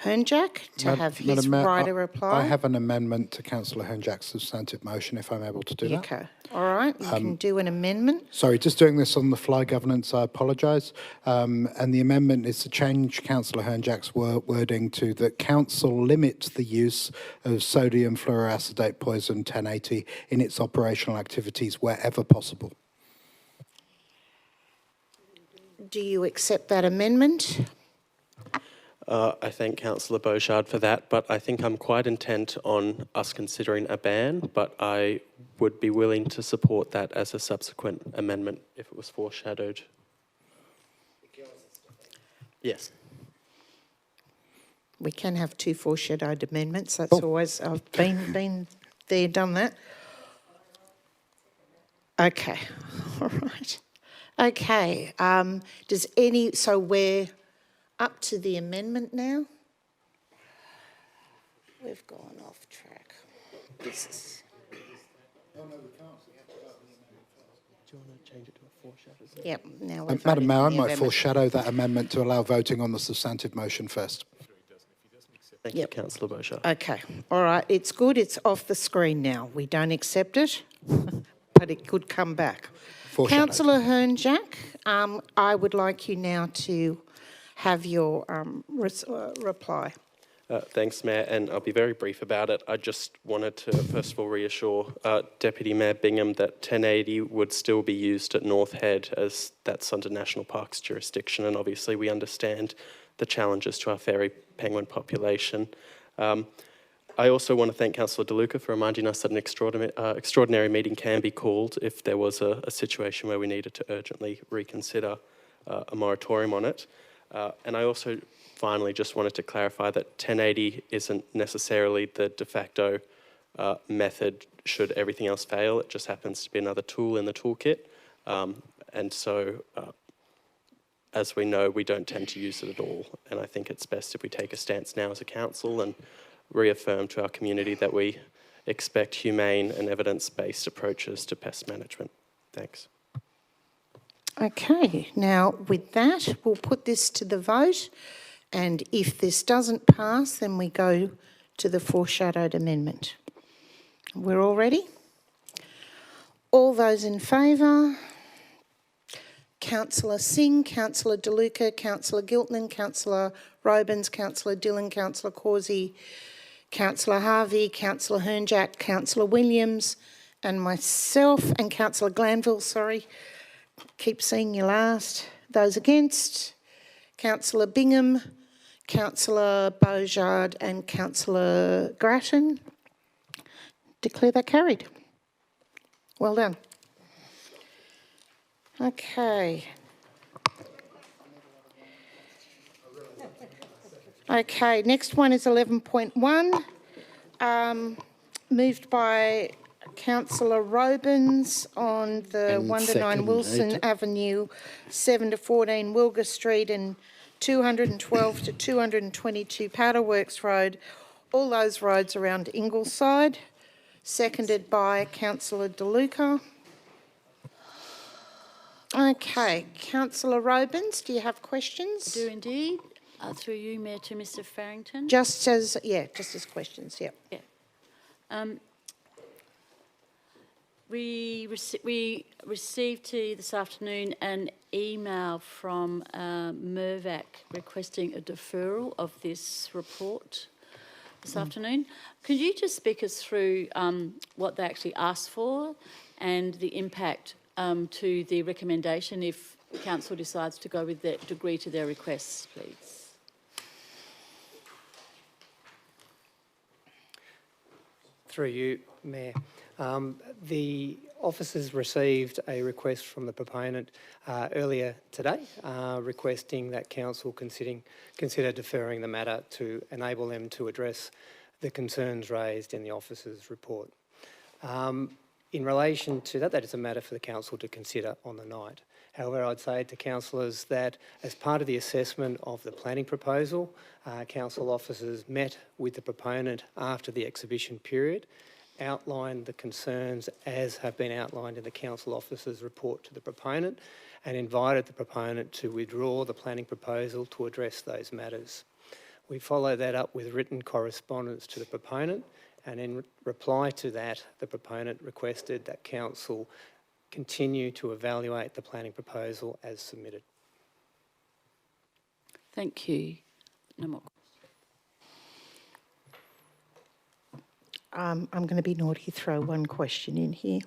Hernjack to have his Madam Mayor, right to reply. I have an amendment to Councillor Hernjack's substantive motion, if I'm able to do that. Okay, all right, you can do an amendment. Sorry, just doing this on the fly, Governance, I apologise. And the amendment is to change Councillor Hernjack's wording to that Council limit the use of sodium fluoroacetate poison 1080 in its operational activities wherever possible. Do you accept that amendment? I thank Councillor Beauchard for that, but I think I'm quite intent on us considering a ban, but I would be willing to support that as a subsequent amendment if it was foreshadowed. Yes. We can have two foreshadowed amendments. That's always, I've been there, done that. Okay, all right. Okay, so we're up to the amendment now? We've gone off track. This is... Do you want to change it to a foreshadow? Yep, now we've Madam Mayor, I voted the might amendment. foreshadow that amendment to allow voting on the substantive motion first. Thank you, Councillor Beauchard. Okay, all right, it's good, it's off the screen now. We don't accept it, but it could come back. Foreshadowed. Councillor Hernjack, I would like you now to have your reply. Thanks, Mayor, and I'll be very brief about it. I just wanted to, first of all, reassure Deputy Mayor Bingham that 1080 would still be used at North Head, as that's under National Parks jurisdiction, and obviously we understand the challenges to our fairy penguin population. I also want to thank Councillor De Luca for reminding us that an extraordinary meeting can be called if there was a situation where we needed to urgently reconsider a moratorium on it. And I also finally just wanted to clarify that 1080 isn't necessarily the de facto method should everything else fail. It just happens to be another tool in the toolkit. And so, as we know, we don't tend to use it at all. And I think it's best if we take a stance now as a council and reaffirm to our community that we expect humane and evidence-based approaches to pest management. Thanks. Okay, now with that, we'll put this to the vote, and if this doesn't pass, then we go to the foreshadowed amendment. We're all ready? All those in favour? Councillor Singh, Councillor De Luca, Councillor Giltman, Councillor Robins, Councillor Dillon, Councillor Causey, Councillor Harvey, Councillor Hernjack, Councillor Williams, and myself, and Councillor Glanville, sorry. Keep seeing you last. Those against? Councillor Bingham, Councillor Beauchard and Councillor Grattan. Declare that carried. Well done. Okay. Okay, next one is 11.1, moved by Councillor Robins on the And 1 to 9 seconded. Wilson Avenue, 7 to 14 Wilga Street and 212 to 222 Powderworks Road, all those roads around Ingleside, seconded by Councillor De Luca. Okay, Councillor Robins, do you have questions? I do indeed. Through you, Mayor, to Mr Farrington. Just as questions, yep. Yeah. We received this afternoon an email from Mirvac requesting a deferral of this report this afternoon. Could you just speak us through what they actually asked for and the impact to the recommendation if Council decides to go with that, to agree to their requests, please? Through you, Mayor. The officers received a request from the proponent earlier today requesting that Council consider deferring the matter to enable them to address the concerns raised in the officers' report. In relation to that, that is a matter for the Council to consider on the night. However, I'd say to councillors that as part of the assessment of the planning proposal, council officers met with the proponent after the exhibition period outlined the concerns as have been outlined in the council officer's report to the proponent and invited the proponent to withdraw the planning proposal to address those matters. We follow that up with written correspondence to the proponent, and in reply to that, the proponent requested that council continue to evaluate the planning proposal as submitted. Thank you. No more. I'm going to be naughty, throw one question in here.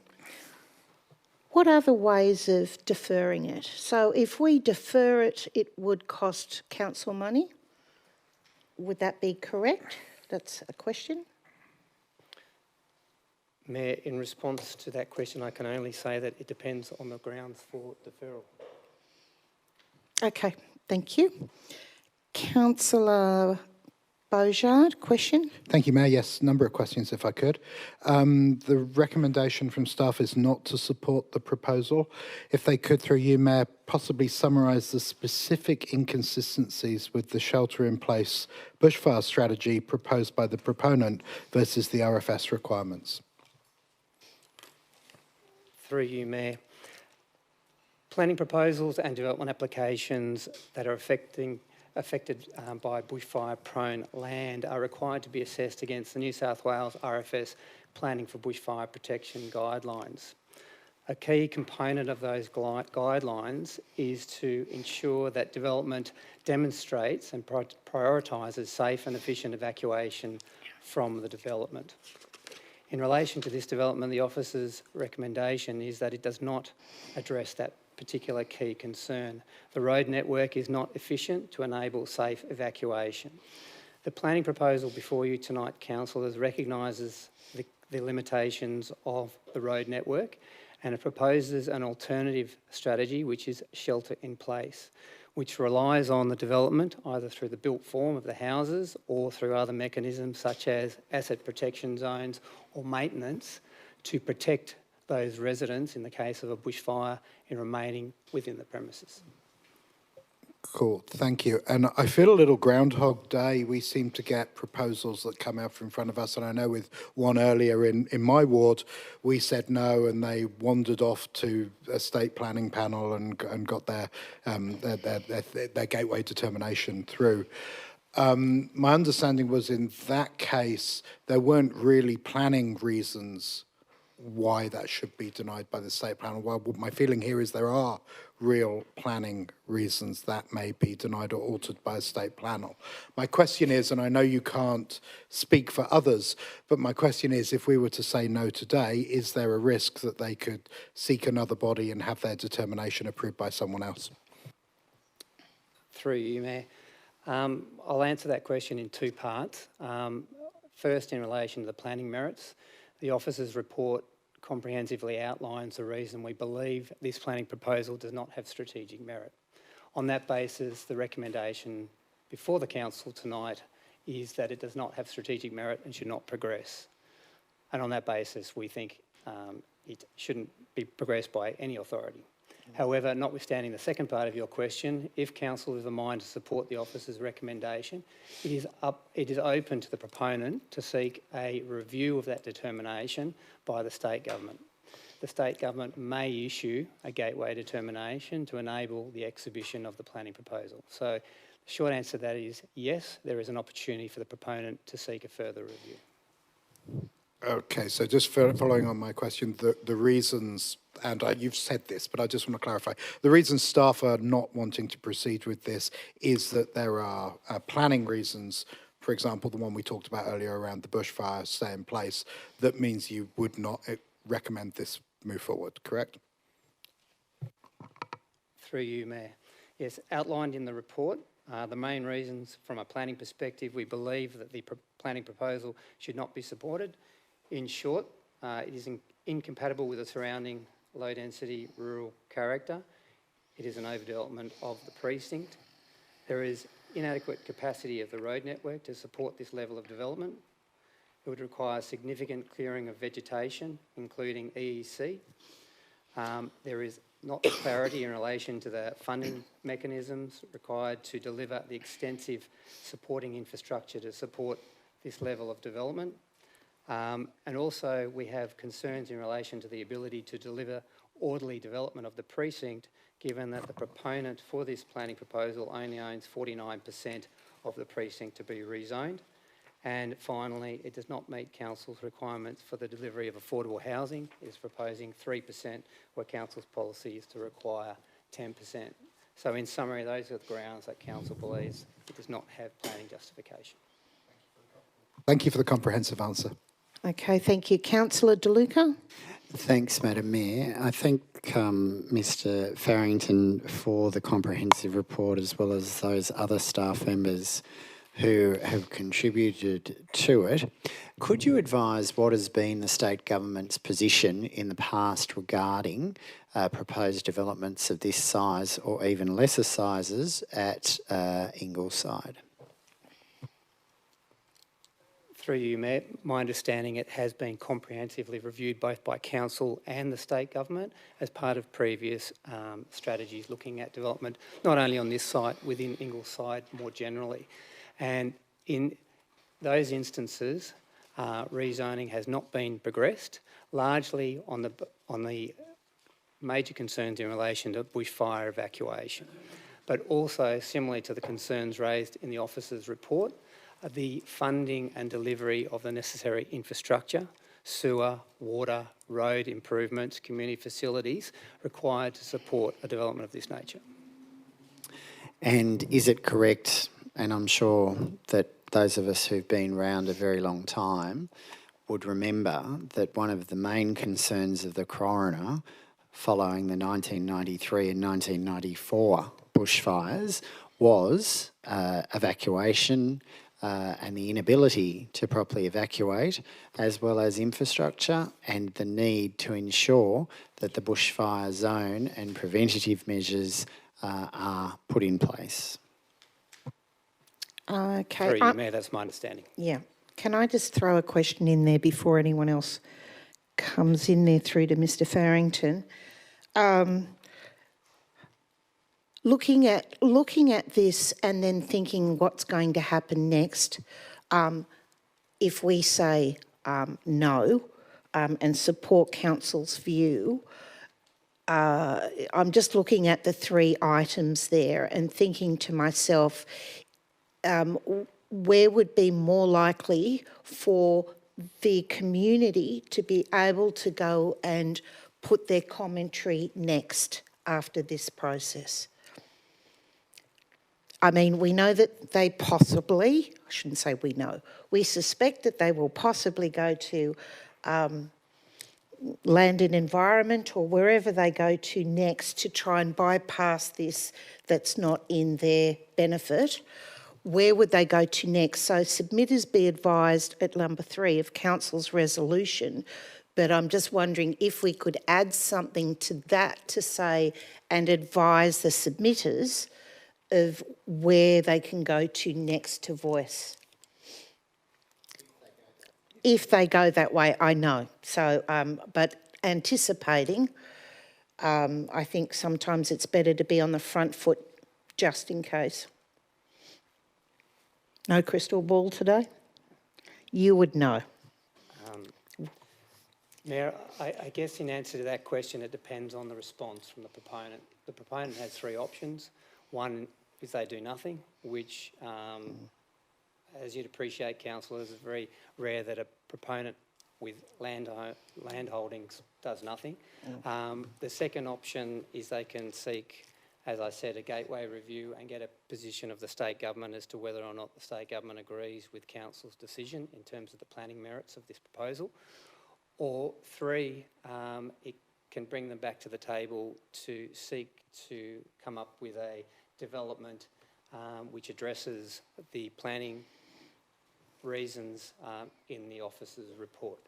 What other ways of deferring it? So if we defer it, it would cost council money. Would that be correct? That's a question. Mayor, in response to that question, I can only say that it depends on the grounds for deferral. Okay, thank you. Councillor Beaujard, question? Thank you, Mayor. Yes, number of questions if I could. The recommendation from staff is not to support the proposal. If they could, through you, Mayor, possibly summarise the specific inconsistencies with the shelter-in-place bushfire strategy proposed by the proponent versus the RFS requirements. Through you, Mayor. Planning proposals and development applications that are affected by bushfire-prone land are required to be assessed against the New South Wales RFS Planning for Bushfire Protection Guidelines. A key component of those guidelines is to ensure that development demonstrates and prioritises safe and efficient evacuation from the development. In relation to this development, the officer's recommendation is that it does not address that particular key concern. The road network is not efficient to enable safe evacuation. The planning proposal before you tonight, councillors, recognises the limitations of the road network, and it proposes an alternative strategy, which is shelter in place, which relies on the development either through the built form of the houses or through other mechanisms such as asset protection zones or maintenance to protect those residents in the case of a bushfire in remaining within the premises. Cool, thank you. And I feel a little Groundhog Day. We seem to get proposals that come out in front of us, and I know with one earlier in my ward, we said no, and they wandered off to a state planning panel and got their gateway determination through. My understanding was in that case, there weren't really planning reasons why that should be denied by the state panel. Well, my feeling here is there are real planning reasons that may be denied or altered by a state panel. My question is, and I know you can't speak for others, but my question is, if we were to say no today, is there a risk that they could seek another body and have their determination approved by someone else? Through you, Mayor. I'll answer that question in two parts. First, in relation to the planning merits, the officer's report comprehensively outlines the reason we believe this planning proposal does not have strategic merit. On that basis, the recommendation before the council tonight is that it does not have strategic merit and should not progress. And on that basis, we think it shouldn't be progressed by any authority. However, notwithstanding the second part of your question, if council is of a mind to support the officer's recommendation, it is open to the proponent to seek a review of that determination by the state government. The state government may issue a gateway determination to enable the exhibition of the planning proposal. So the short answer to that is yes, there is an opportunity for the proponent to seek a further review. Okay, so just following on my question, the reasons, and you've said this, but I just want to clarify, the reasons staff are not wanting to proceed with this is that there are planning reasons, for example, the one we talked about earlier around the bushfire stay in place, that means you would not recommend this move forward, correct? Through you, Mayor. Yes, outlined in the report, the main reasons from a planning perspective, we believe that the planning proposal should not be supported. In short, it is incompatible with the surrounding low-density rural character. It is an overdevelopment of the precinct. There is inadequate capacity of the road network to support this level of development. It would require significant clearing of vegetation, including EEC. There is not clarity in relation to the funding mechanisms required to deliver the extensive supporting infrastructure to support this level of development. And also we have concerns in relation to the ability to deliver orderly development of the precinct, given that the proponent for this planning proposal only owns 49% of the precinct to be rezoned. And finally, it does not meet council's requirements for the delivery of affordable housing. It is proposing 3%, where council's policy is to require 10%. So in summary, those are the grounds that council believes it does not have planning justification. Thank you for the comprehensive answer. Okay, thank you. Councillor De Luca? Thanks, Madam Mayor. I thank Mr Farrington for the comprehensive report, as well as those other staff members who have contributed to it. Could you advise what has been the state government's position in the past regarding proposed developments of this size or even lesser sizes at Ingleside? Through you, Mayor, my understanding it has been comprehensively reviewed both by council and the state government as part of previous strategies looking at development, not only on this site, within Ingleside more generally. And in those instances, rezoning has not been progressed, largely on the major concerns in relation to bushfire evacuation, but also similarly to the concerns raised in the officer's report, the funding and delivery of the necessary infrastructure, sewer, water, road improvements, community facilities required to support a development of this nature. And is it correct, and I'm sure that those of us who've been around a very long time would remember that one of the main concerns of the coroner following the 1993 and 1994 bushfires was evacuation and the inability to properly evacuate, as well as infrastructure and the need to ensure that the bushfire zone and preventative measures are put in place. Okay. Through you, Mayor, that's my understanding. Yeah. Can I just throw a question in there before anyone else comes in there through to Mr Farrington? Looking at this and then thinking what's going to happen next, if we say no and support council's view, I'm just looking at the three items there and thinking to myself, where would be more likely for the community to be able to go and put their commentary next after this process? I mean, we know that they possibly, I shouldn't say we know, we suspect that they will possibly go to Land and Environment or wherever they go to next to try and bypass this that's not in their benefit. Where would they go to next? So submitters be advised at number 3 of council's resolution, but I'm just wondering if we could add something to that to say and advise the submitters of where they can go to next to voice. If they go that way, I know. So, but anticipating, I think sometimes it's better to be on the front foot just in case. No crystal ball today? You would know. Mayor, I guess in answer to that question, it depends on the response from the proponent. The proponent has 3 options. One is they do nothing, which, as you'd appreciate, councillors, it's very rare that a proponent with land holdings does nothing. The second option is they can seek, as I said, a gateway review and get a position of the state government as to whether or not the state government agrees with council's decision in terms of the planning merits of this proposal. Or 3, it can bring them back to the table to seek to come up with a development which addresses the planning reasons in the officer's report.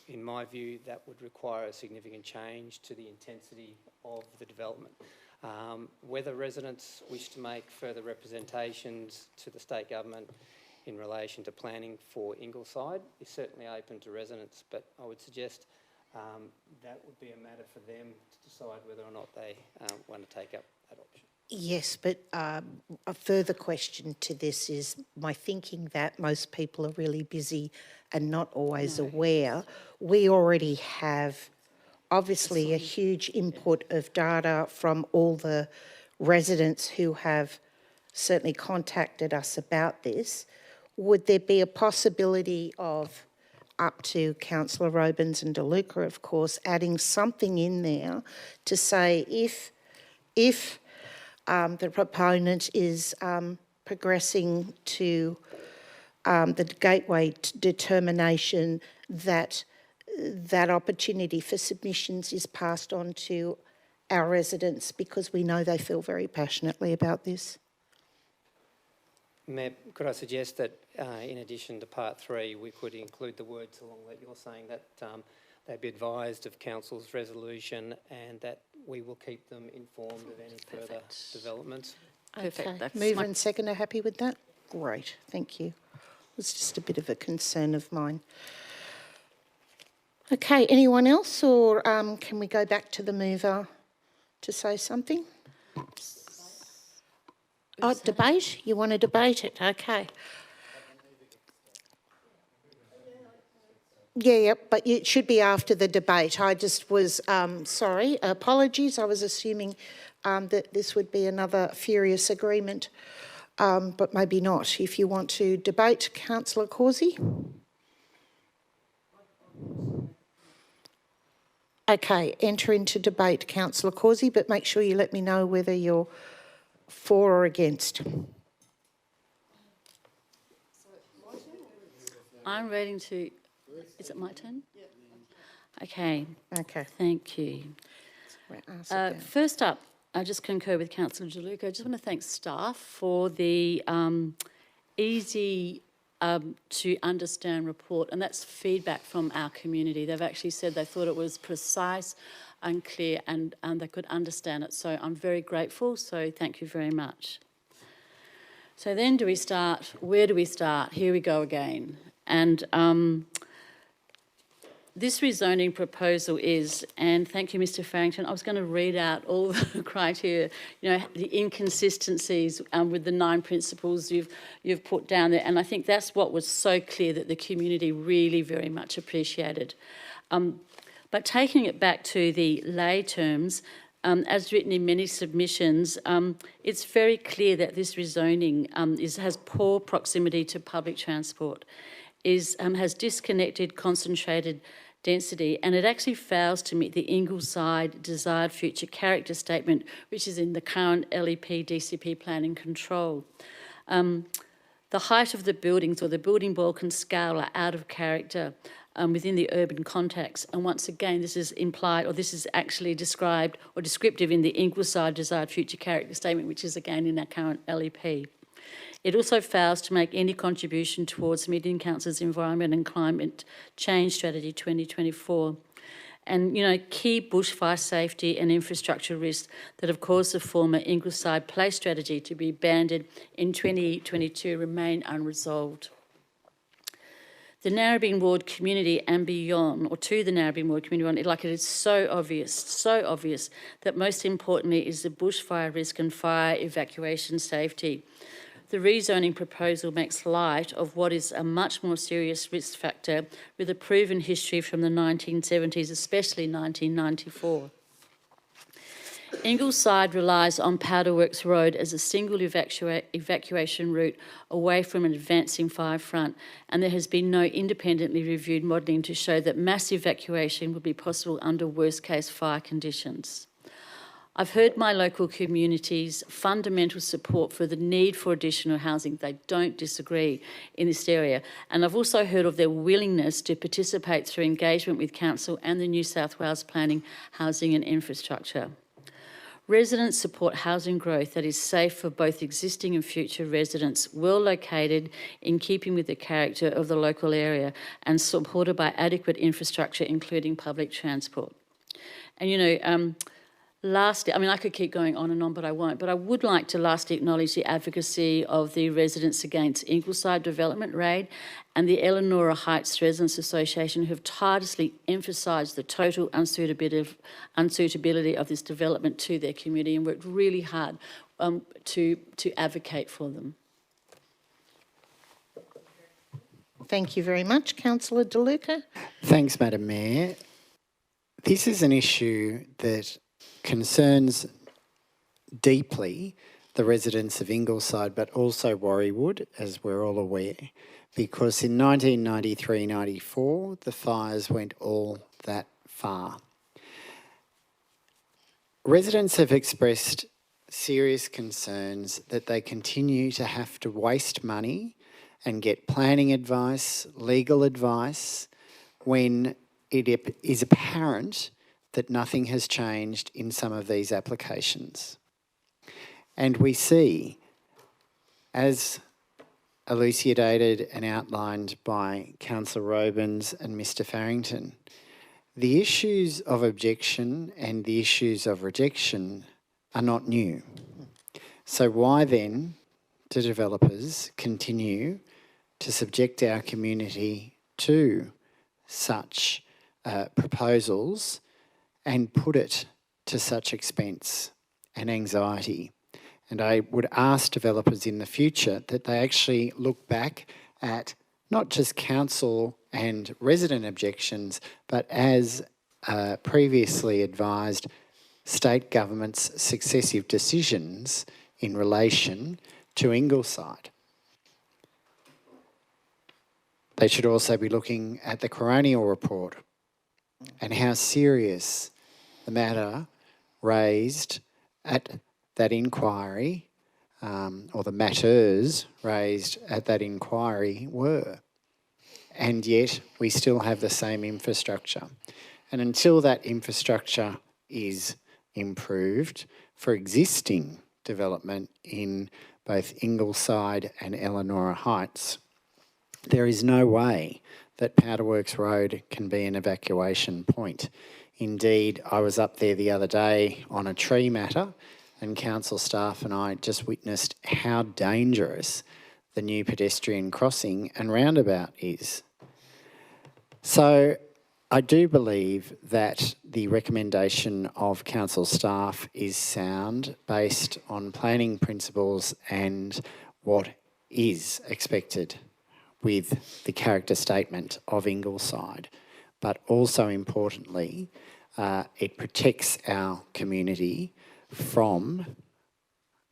In my view, that would require a significant change to the intensity of the development. Whether residents wish to make further representations to the state government in relation to planning for Ingleside is certainly open to residents, but I would suggest that would be a matter for them to decide whether or not they want to take up that option. Yes, but a further question to this is my thinking that most people are really busy and not always aware. We already have obviously a huge input of data from all the residents who have certainly contacted us about this. Would there be a possibility of, up to Councillor Robins and DeLuca, of course, adding something in there to say if the proponent is progressing to the gateway determination, that opportunity for submissions is passed on to our residents, because we know they feel very passionately about this. Mayor, could I suggest that in addition to part 3, we could include the words along that you're saying that they'd be advised of Council's resolution and that we will keep them informed of any further developments. Okay, mover and seconder happy with that? Great, thank you. It was just a bit of a concern of mine. Okay, anyone else, or can we go back to the mover to say something? Oh, debate? You want to debate it? Okay. Yeah, but it should be after the debate. I just was, sorry, apologies. I was assuming that this would be another furious agreement, but maybe not. If you want to debate, Councillor Causey. Okay, enter into debate, Councillor Causey, but make sure you let me know whether you're for or against. I'm ready to... Is it my turn? Okay. Okay. Thank you. First up, I just concur with Councillor DeLuca. I just want to thank staff for the easy to understand report, and that's feedback from our community. They've actually said they thought it was precise and clear, and they could understand it. So I'm very grateful, so thank you very much. So then do we start? Where do we start? Here we go again. And this rezoning proposal is, and thank you, Mr. Farrington, I was going to read out all the criteria, you know, the inconsistencies with the 9 principles you've put down there, and I think that's what was so clear that the community really very much appreciated. But taking it back to the lay terms, as written in many submissions, it's very clear that this rezoning has poor proximity to public transport, has disconnected, concentrated density, and it actually fails to meet the Ingleside desired future character statement, which is in the current LEP DCP planning control. The height of the buildings or the building bulk and scale are out of character within the urban context. And once again, this is implied, or this is actually described or descriptive in the Ingleside desired future character statement, which is again in our current LEP. It also fails to make any contribution towards meeting Council's Environment and Climate Change Strategy 2024. And, you know, key bushfire safety and infrastructure risks that have caused the former Ingleside Place strategy to be abandoned in 2022 remain unresolved. The Narrabeen Ward community and beyond, or to the Narrabeen Ward community, like it is so obvious that most importantly is the bushfire risk and fire evacuation safety. The rezoning proposal makes light of what is a much more serious risk factor with a proven history from the 1970s, especially 1994. Ingleside relies on Powderworks Road as a single evacuation route away from an advancing fire front, and there has been no independently reviewed modelling to show that mass evacuation would be possible under worst-case fire conditions. I've heard my local community's fundamental support for the need for additional housing. They don't disagree in this area. And I've also heard of their willingness to participate through engagement with Council and the New South Wales Planning, Housing and Infrastructure. Residents support housing growth that is safe for both existing and future residents, well located in keeping with the character of the local area and supported by adequate infrastructure, including public transport. And, you know, lastly, I mean, I could keep going on and on, but I won't. But I would like to lastly acknowledge the advocacy of the Residents Against Ingleside Development RAID and the Eleanor Heights Residents Association, who have tirelessly emphasised the total unsuitability of this development to their community and worked really hard to advocate for them. Thank you very much. Councillor De Luca. Thanks, Madam Mayor. This is an issue that concerns deeply the residents of Ingleside, but also Warriewood, as we're all aware, because in 1993-94, the fires went all that far. Residents have expressed serious concerns that they continue to have to waste money and get planning advice, legal advice, when it is apparent that nothing has changed in some of these applications. And we see, as elucidated and outlined by Councillor Robins and Mr Farrington, the issues of objection and the issues of rejection are not new. So why then do developers continue to subject our community to such proposals and put it to such expense and anxiety? And I would ask developers in the future that they actually look back at not just council and resident objections, but as previously advised, state government's successive decisions in relation to Ingleside. They should also be looking at the coronial report and how serious the matter raised at that inquiry, or the matters raised at that inquiry were. And yet we still have the same infrastructure. And until that infrastructure is improved for existing development in both Ingleside and Eleanora Heights, there is no way that Powderworks Road can be an evacuation point. Indeed, I was up there the other day on a tree matter, and council staff and I just witnessed how dangerous the new pedestrian crossing and roundabout is. So I do believe that the recommendation of council staff is sound, based on planning principles and what is expected with the character statement of Ingleside. But also importantly, it protects our community from,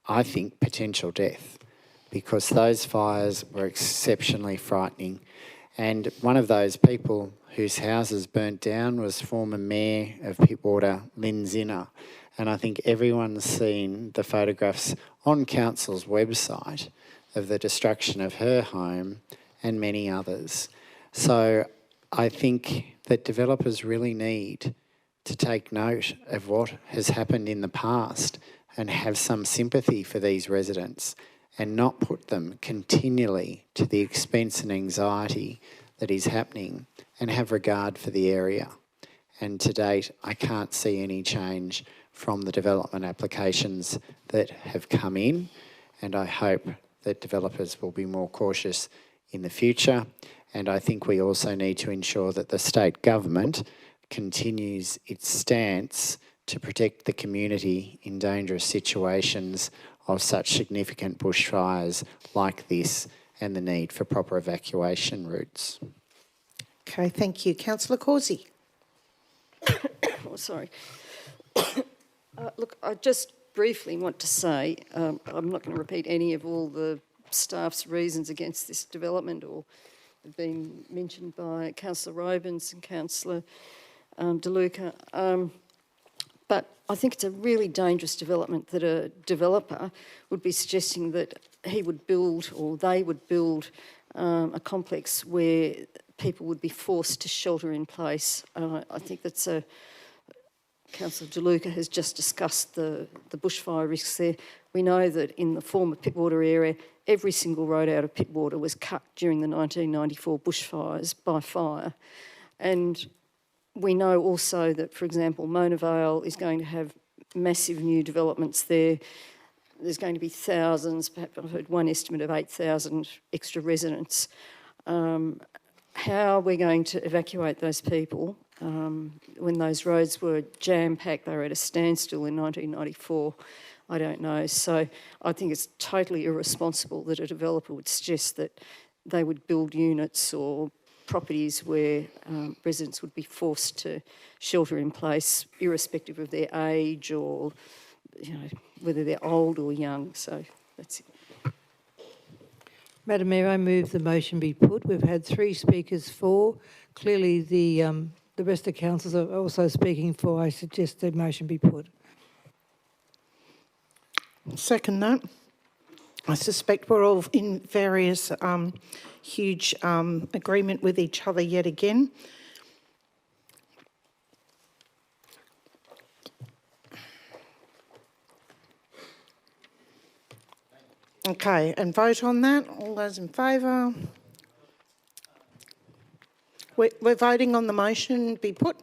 I think, potential death, because those fires were exceptionally frightening. And one of those people whose houses burnt down was former Mayor of Pittwater, Lynn Zinner. And I think everyone's seen the photographs on council's website of the destruction of her home and many others. So I think that developers really need to take note of what has happened in the past and have some sympathy for these residents and not put them continually to the expense and anxiety that is happening, and have regard for the area. And to date, I can't see any change from the development applications that have come in, and I hope that developers will be more cautious in the future. And I think we also need to ensure that the state government continues its stance to protect the community in dangerous situations of such significant bushfires like this, and the need for proper evacuation routes. Okay, thank you. Councillor Causey. Oh, sorry. Look, I just briefly want to say, I'm not going to repeat any of all the staff's reasons against this development, or have been mentioned by Councillor Robins and Councillor De Luca. But I think it's a really dangerous development that a developer would be suggesting that he would build, or they would build, a complex where people would be forced to shelter in place. I think that's Councillor De Luca has just discussed the bushfire risks there. We know that in the former Pittwater area, every single road out of Pittwater was cut during the 1994 bushfires by fire. And we know also that, for example, Mona Vale is going to have massive new developments there. There's going to be thousands, perhaps I've heard one estimate of 8,000 extra residents. How we're going to evacuate those people when those roads were jam-packed, they were at a standstill in 1994, I don't know. So I think it's totally irresponsible that a developer would suggest that they would build units or properties where residents would be forced to shelter in place, irrespective of their age or, you know, whether they're old or young. So that's it. Madam Mayor, I move the motion be put. We've had 3 speakers for. Clearly, the rest of the councillors are also speaking for. I suggest the motion be put. Second that. I suspect we're all in various huge agreement with each other yet again. Okay, and vote on that. All those in favour? We're voting on the motion be put.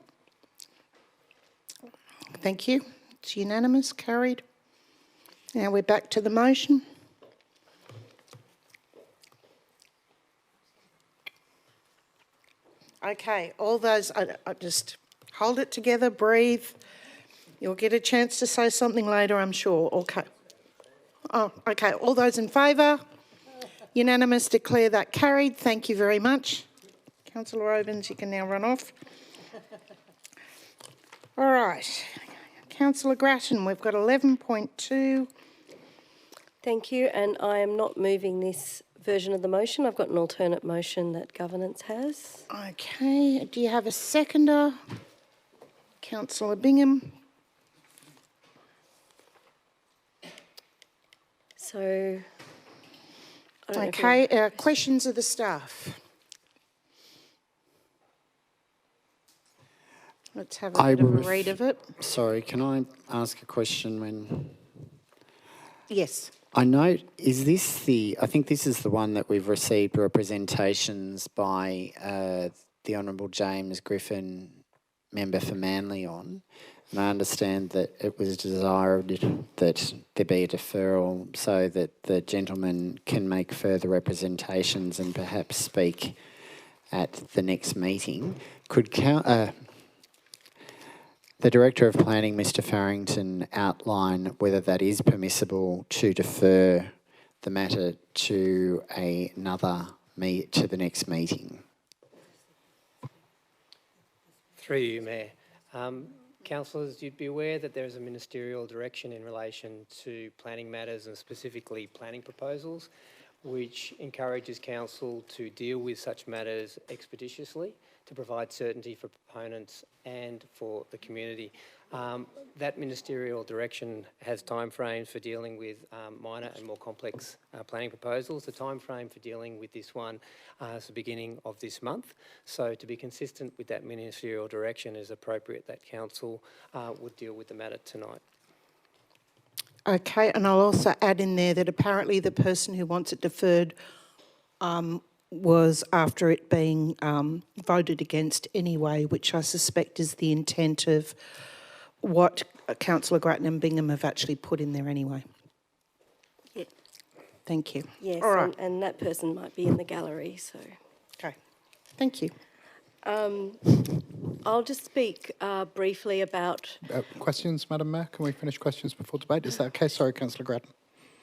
Thank you. It's unanimous, carried. Now we're back to the motion. Okay, all those, I just hold it together, breathe. You'll get a chance to say something later, I'm sure. Okay. Oh, okay, all those in favour? Unanimous, declare that carried. Thank you very much. Councillor Ovens, you can now run off. All right. Councillor Grattan, we've got 11.2. Thank you, and I am not moving this version of the motion. I've got an alternate motion that governance has. Okay, do you have a seconder? Councillor Bingham. So, I don't know if Okay, questions of the staff? Let's have a bit of a read of it. Sorry, can I ask a question when... Yes. I note, is this I think this is the one that we've received representations by the Honourable James Griffin, member for Manly on, and I understand that it was desired that there be a deferral so that the gentleman can make further representations and perhaps speak at the next meeting. Could the Director of Planning, Mr Farrington, outline whether that is permissible to defer the matter to the next meeting? Through you, Mayor. Councillors, you'd be aware that there is a ministerial direction in relation to planning matters and specifically planning proposals, which encourages council to deal with such matters expeditiously to provide certainty for proponents and for the community. That ministerial direction has timeframes for dealing with minor and more complex planning proposals. The timeframe for dealing with this one is the beginning of this month. So to be consistent with that ministerial direction, it is appropriate that council would deal with the matter tonight. Okay, and I'll also add in there that apparently the person who wants it deferred was after it being voted against anyway, which I suspect is the intent of what Councillor Grattan and Bingham have actually put in there anyway. Yeah. Thank you. Yes, all right. and that person might be in the gallery, so. Okay, thank you. I'll just speak briefly about... Questions, Madam Mayor? Can we finish questions before debate? Is that okay? Sorry, Councillor Grattan.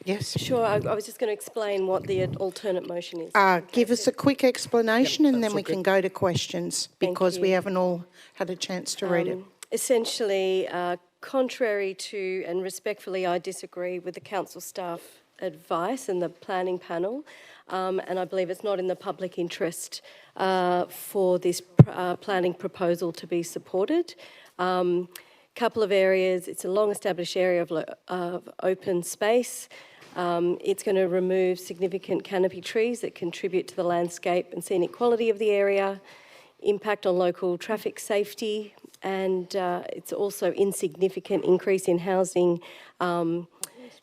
Yes. Sure, I was just going to explain what the alternate motion is. Give us a quick explanation and then we okay. can go to questions because we haven't all had a chance to read it. Essentially, contrary to and respectfully, I disagree with the council staff advice and the planning panel, and I believe it's not in the public interest for this planning proposal to be supported. Couple of areas. It's a long-established area of open space. It's going to remove significant canopy trees that contribute to the landscape and scenic quality of the area, impact on local traffic safety, and it's also insignificant increase in housing, and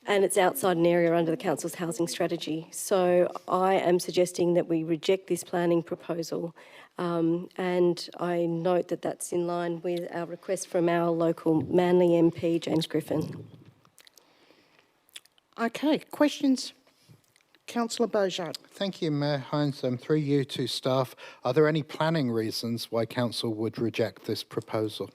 it's outside an area under the council's housing strategy. So I am suggesting that we reject this planning proposal. And I note that that's in line with our request from our local Manly MP, James Griffin. Okay, questions? Councillor Beaujard. Thank you, Mayor Hines. Through you to staff, are there any planning reasons why council would reject this proposal?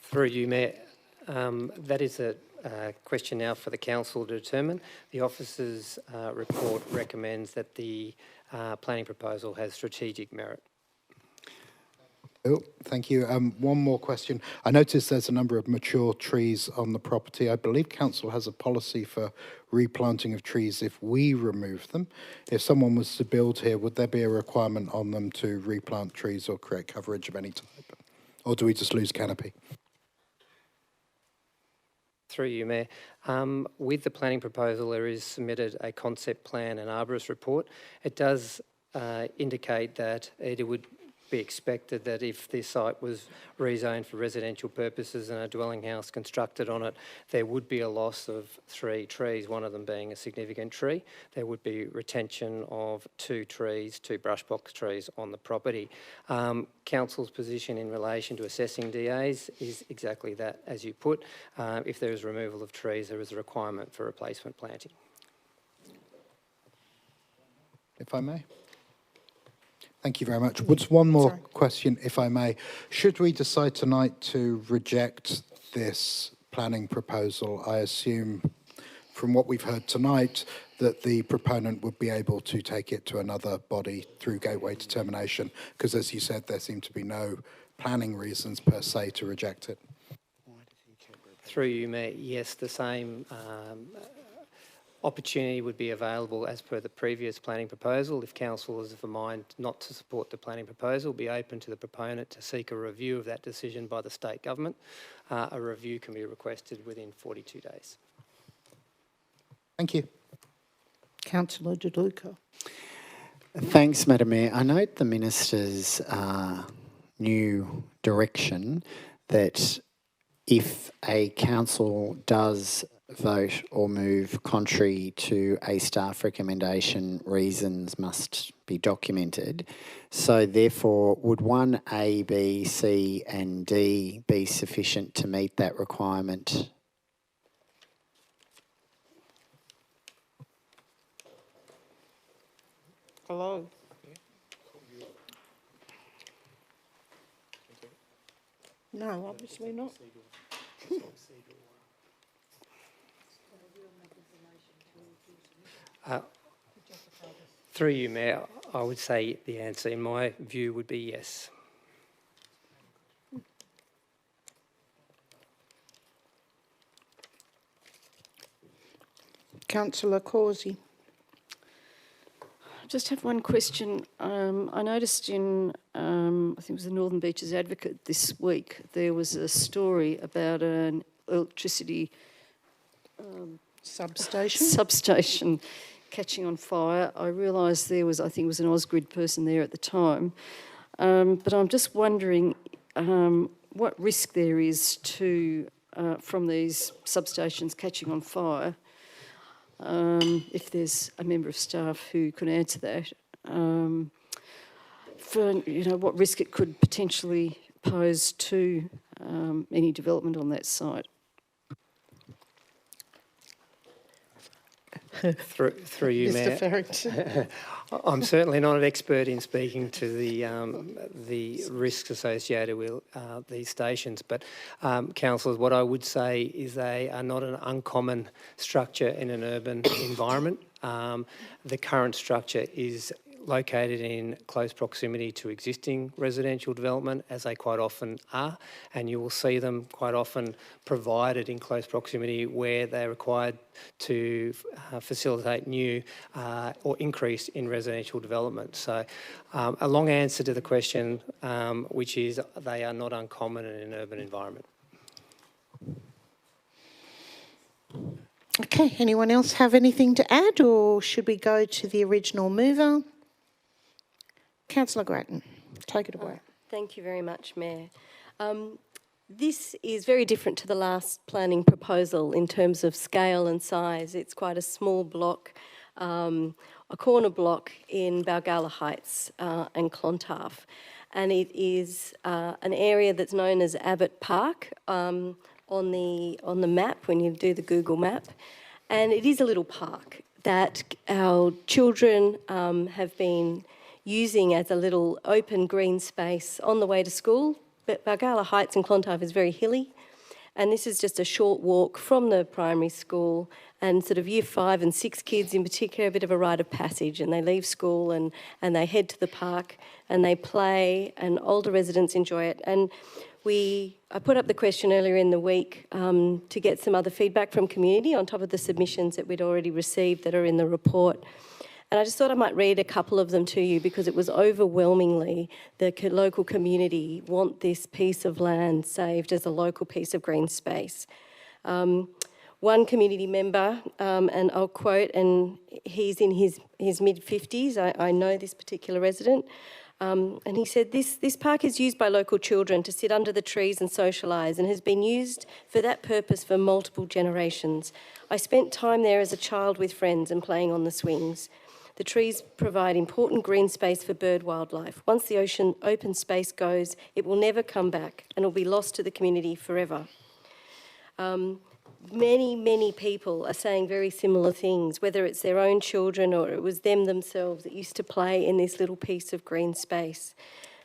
Through you, Mayor. That is a question now for the council to determine. The officer's report recommends that the planning proposal has strategic merit. Oh, thank you. One more question. I noticed there's a number of mature trees on the property. I believe council has a policy for replanting of trees if we remove them. If someone was to build here, would there be a requirement on them to replant trees or create coverage of any type? Or do we just lose canopy? Through you, Mayor. With the planning proposal, there is submitted a concept plan and arborist report. It does indicate that it would be expected that if this site was rezoned for residential purposes and a dwelling house constructed on it, there would be a loss of 3 trees, one of them being a significant tree. There would be retention of 2 trees, 2 brush box trees on the property. Council's position in relation to assessing DAs is exactly that, as you put. If there is removal of trees, there is a requirement for replacement planting. If I may. Thank you very much. What's one more question, if I may? Should we decide tonight to reject this planning proposal, I assume from what we've heard tonight that the proponent would be able to take it to another body through gateway determination, because as you said, there seem to be no planning reasons per se to reject it. Through you, Mayor, yes, the same opportunity would be available as per the previous planning proposal. If council is of a mind not to support the planning proposal, be open to the proponent to seek a review of that decision by the state government. A review can be requested within 42 days. Thank you. Councillor De Luca. Thanks, Madam Mayor. I note the Minister's new direction that if a council does vote or move contrary to a staff recommendation, reasons must be documented. So therefore, would 1A, B, C and D be sufficient to meet that requirement? Hello. No, obviously not. Through you, Mayor, I would say the answer, in my view, would be yes. Councillor Causey. I just have one question. I noticed in, I think it was the Northern Beaches Advocate this week, there was a story about an electricity substation catching on fire. I realised there was, I think it was an Ausgrid person there at the time, but I'm just wondering what risk there is to from these substations catching on fire. If there's a member of staff who could answer that, for what risk it could potentially pose to any development on that site. Through you, Mayor. Mr. Farrington. I'm certainly not an expert in speaking to the risks associated with these stations, but councillors, what I would say is they are not an uncommon structure in an urban environment. The current structure is located in close proximity to existing residential development, as they quite often are, and you will see them quite often provided in close proximity where they're required to facilitate new or increase in residential development. So a long answer to the question, which is they are not uncommon in an urban environment. Okay, anyone else have anything to add, or should we go to the original mover? Councillor Grattan, take it away. Thank you very much, Mayor. This is very different to the last planning proposal in terms of scale and size. It's quite a small block, a corner block in Balgala Heights and Clontarf. And it is an area that's known as Abbott Park on the map, when you do the Google map. And it is a little park that our children have been using as a little open green space on the way to school, but Bargala Heights in Clontarf is very hilly, and this is just a short walk from the primary school, and sort of year 5 and 6 kids in particular, a bit of a rite of passage, and they leave school and they head to the park and they play, and older residents enjoy it. And I put up the question earlier in the week to get some other feedback from community on top of the submissions that we'd already received that are in the report. And I just thought I might read a couple of them to you because it was overwhelmingly the local community want this piece of land saved as a local piece of green space. One community member, and I'll quote, and he's in his mid-50s, I know this particular resident, and he said, this park is used by local children to sit under the trees and socialise and has been used for that purpose for multiple generations. I spent time there as a child with friends and playing on the swings. The trees provide important green space for bird wildlife. Once the open space goes, it will never come back and will be lost to the community forever. Many people are saying very similar things, whether it's their own children or it was them themselves that used to play in this little piece of green space.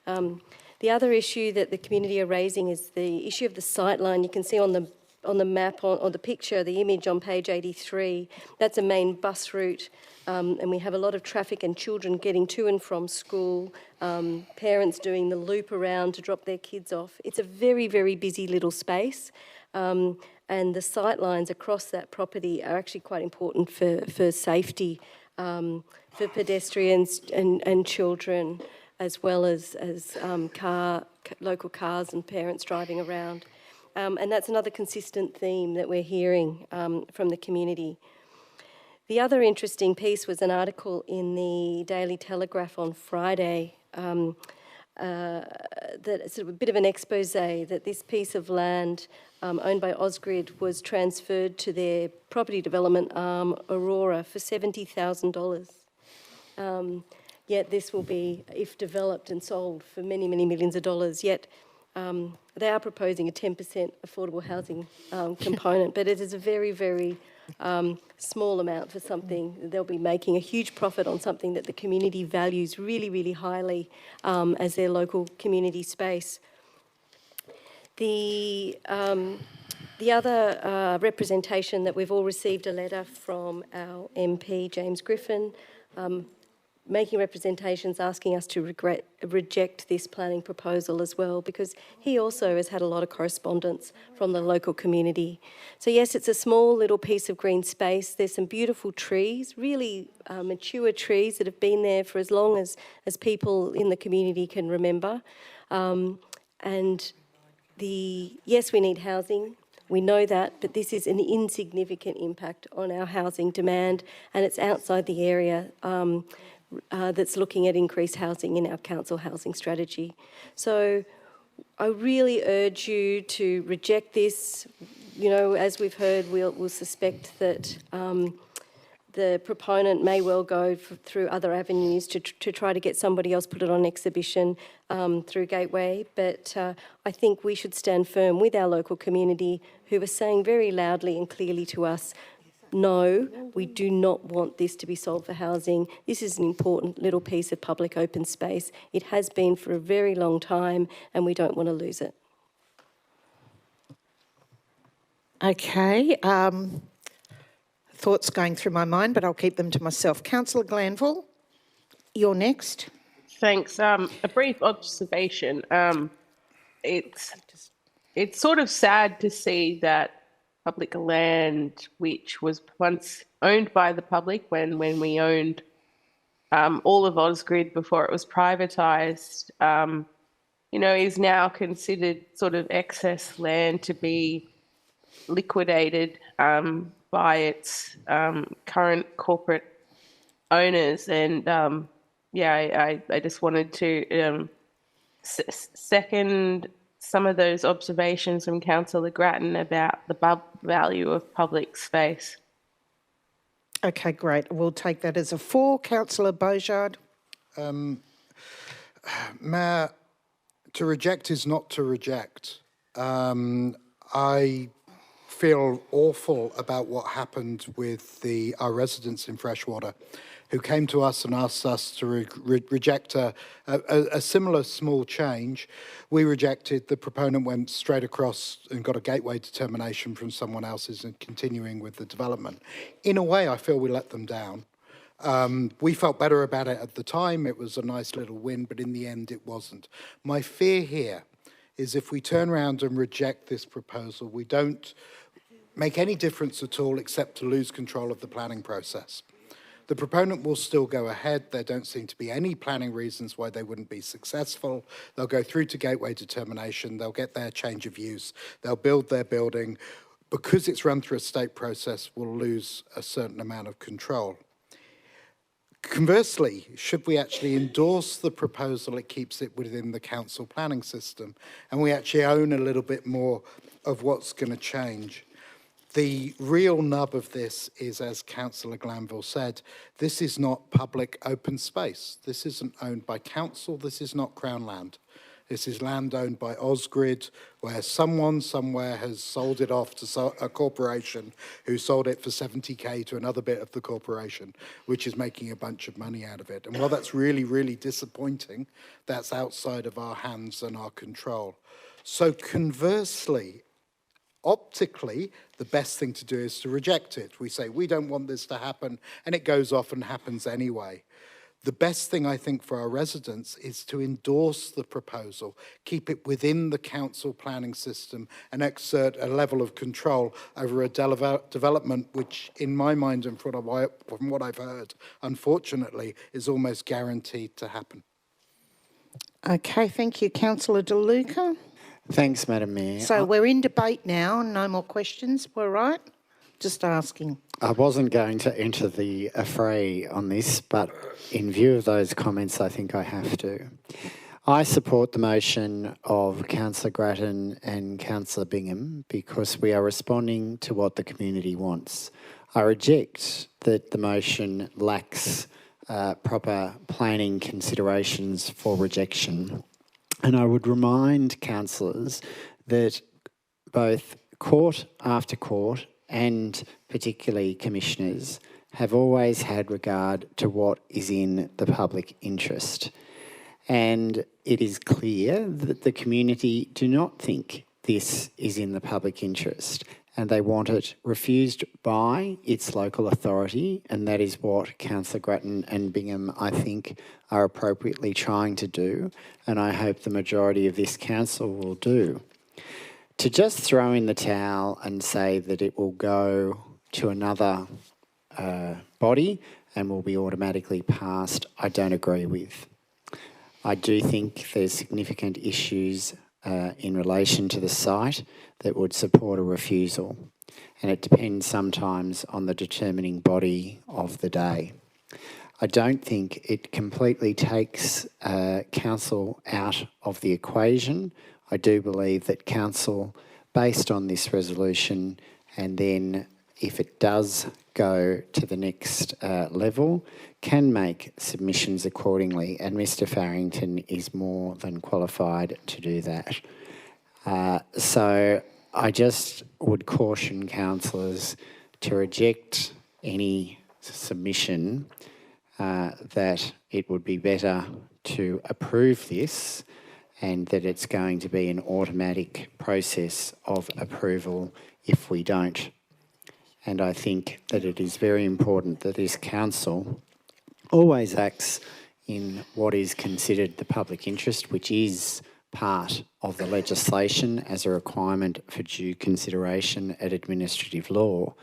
The other issue that the community are raising is the issue of the sightline. You can see on the map, on the picture, the image on page 83, that's a main bus route, and we have a lot of traffic and children getting to and from school, parents doing the loop around to drop their kids off. It's a very, very busy little space. And the sightlines across that property are actually quite important for safety, for pedestrians and children, as well as local cars and parents driving around. And that's another consistent theme that we're hearing from the community. The other interesting piece was an article in the Daily Telegraph on Friday that's sort of a bit of an expose that this piece of land owned by Ausgrid was transferred to their property development arm, Aurora, for $70,000. Yet this will be, if developed and sold, for many, many millions of dollars. Yet they are proposing a 10% affordable housing component, but it is a very, very small amount for something. They'll be making a huge profit on something that the community values really, really highly as their local community space. The other representation that we've all received a letter from our MP, James Griffin, making representations asking us to reject this planning proposal as well, because he also has had a lot of correspondence from the local community. So yes, it's a small little piece of green space. There's some beautiful trees, really mature trees that have been there for as long as people in the community can remember. Yes, we need housing. We know that, but this is an insignificant impact on our housing demand, and it's outside the area that's looking at increased housing in our council housing strategy. So I really urge you to reject this. You know, as we've heard, we'll suspect that the proponent may well go through other avenues to try to get somebody else put it on exhibition through Gateway. But I think we should stand firm with our local community who are saying very loudly and clearly to us, no, we do not want this to be sold for housing. This is an important little piece of public open space. It has been for a very long time and we don't want to lose it. Okay. Thoughts going through my mind, but I'll keep them to myself. Councillor Glanville, you're next. Thanks. A brief observation. It's sort of sad to see that public land, which was once owned by the public when we owned all of Ausgrid before it was privatised, is now considered sort of excess land to be liquidated by its current corporate owners. And I just wanted to second some of those observations from Councillor Grattan about the value of public space. Okay, great. We'll take that as a 4. Councillor Beaujard. Mayor, to reject is not to reject. I feel awful about what happened with our residents in Freshwater who came to us and asked us to reject a similar small change. We rejected. The proponent went straight across and got a gateway determination from someone else's and continuing with the development. In a way, I feel we let them down. We felt better about it at the time. It was a nice little win, but in the end, it wasn't. My fear here is if we turn around and reject this proposal, we don't make any difference at all except to lose control of the planning process. The proponent will still go ahead. There don't seem to be any planning reasons why they wouldn't be successful. They'll go through to gateway determination. They'll get their change of use. They'll build their building. Because it's run through a state process, we'll lose a certain amount of control. Conversely, should we actually endorse the proposal, it keeps it within the council planning system, and we actually own a little bit more of what's going to change. The real nub of this is, as Councillor Glanville said, this is not public open space. This isn't owned by council. This is not Crown land. This is land owned by Ausgrid, where someone somewhere has sold it off to a corporation who sold it for 70k to another bit of the corporation, which is making a bunch of money out of it. And while that's really, really disappointing, that's outside of our hands and our control. So conversely, optically, the best thing to do is to reject it. We say, we don't want this to happen, and it goes off and happens anyway. The best thing, I think, for our residents is to endorse the proposal, keep it within the council planning system, and exert a level of control over a development which, in my mind and from what I've heard, unfortunately, is almost guaranteed to happen. Okay, thank you. Councillor De Luca. Thanks, Madam Mayor. So we're in debate now, no more questions, we're right? Just asking. I wasn't going to enter the affray on this, but in view of those comments, I think I have to. I support the motion of Councillor Grattan and Councillor Bingham because we are responding to what the community wants. I reject that the motion lacks proper planning considerations for rejection. And I would remind councillors that both court after court and particularly commissioners have always had regard to what is in the public interest. And it is clear that the community do not think this is in the public interest and they want it refused by its local authority, and that is what Councillor Grattan and Bingham, I think, are appropriately trying to do, and I hope the majority of this council will do. To just throw in the towel and say that it will go to another body and will be automatically passed, I don't agree with. I do think there's significant issues in relation to the site that would support a refusal, and it depends sometimes on the determining body of the day. I don't think it completely takes council out of the equation. I do believe that council, based on this resolution, and then if it does go to the next level, can make submissions accordingly, and Mr Farrington is more than qualified to do that. So I just would caution councillors to reject any submission that it would be better to approve this and that it's going to be an automatic process of approval if we don't. And I think that it is very important that this council always acts in what is considered the public interest, which is part of the legislation as a requirement for due consideration at administrative law.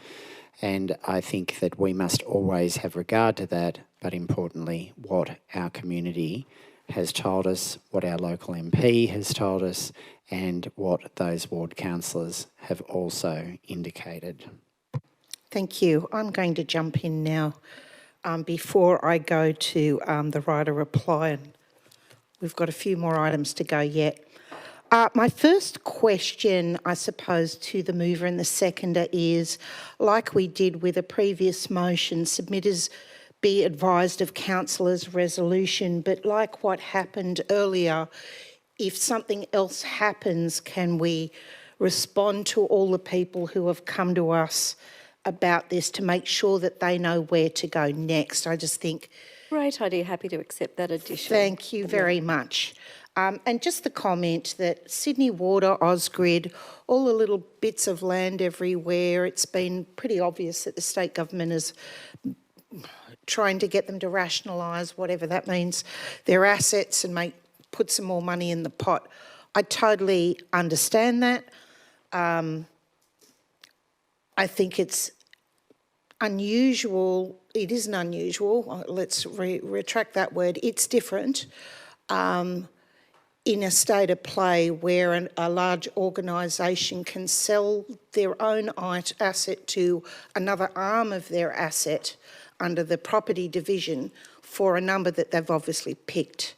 And I think that we must always have regard to that, but importantly, what our community has told us, what our local MP has told us, and what those ward councillors have also indicated. Thank you. I'm going to jump in now before I go to the writer reply. And we've got a few more items to go yet. My first question, I suppose, to the mover and the seconder is, like we did with a previous motion, submitters be advised of councillors' resolution, but like what happened earlier, if something else happens, can we respond to all the people who have come to us about this to make sure that they know where to go next. I just think... Great idea. Happy to accept that addition. Thank you very much. And just the comment that Sydney Water, Ausgrid, all the little bits of land everywhere, it's been pretty obvious that the state government is trying to get them to rationalise, whatever that means, their assets and put some more money in the pot. I totally understand that. I think it's unusual. It isn't unusual. Let's retract that word. It's different in a state of play where a large organisation can sell their own asset to another arm of their asset under the property division for a number that they've obviously picked,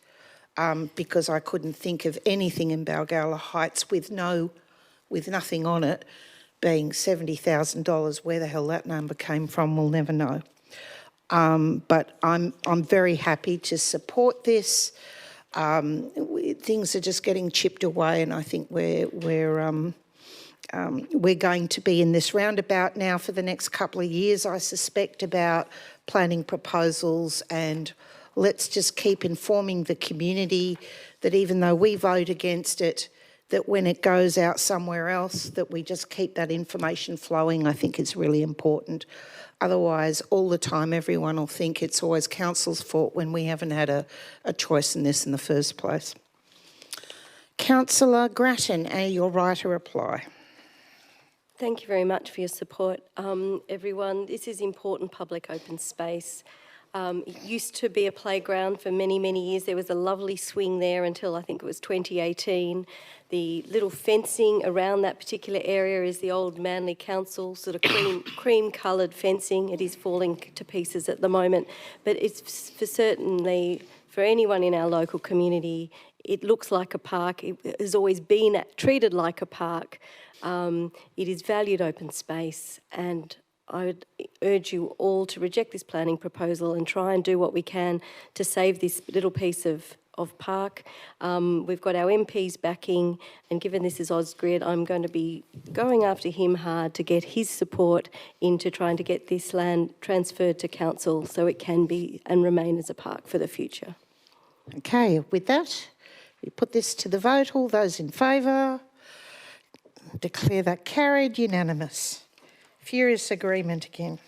because I couldn't think of anything in Balgowlah Heights with nothing on it being $70,000. Where the hell that number came from, we'll never know. But I'm very happy to support this. Things are just getting chipped away, and I think we're going to be in this roundabout now for the next couple of years, I suspect, about planning proposals, and let's just keep informing the community that even though we vote against it, that when it goes out somewhere else, that we just keep that information flowing. I think it's really important. Otherwise, all the time, everyone will think it's always council's fault when we haven't had a choice in this in the first place. Councillor Grattan, you're right to reply. Thank you very much for your support, everyone. This is important public open space. It used to be a playground for many, many years. There was a lovely swing there until I think it was 2018. The little fencing around that particular area is the old Manly Council sort of cream-coloured fencing. It is falling to pieces at the moment, but it's certainly for anyone in our local community, it looks like a park. It has always been treated like a park. It is valued open space, and I would urge you all to reject this planning proposal and try and do what we can to save this little piece of park. We've got our MP's backing, and given this is Ausgrid, I'm going to be going after him hard to get his support into trying to get this land transferred to council so it can be and remain as a park for the future. Okay, with that, we put this to the vote. All those in favour? Declare that carried, unanimous. Furious agreement again.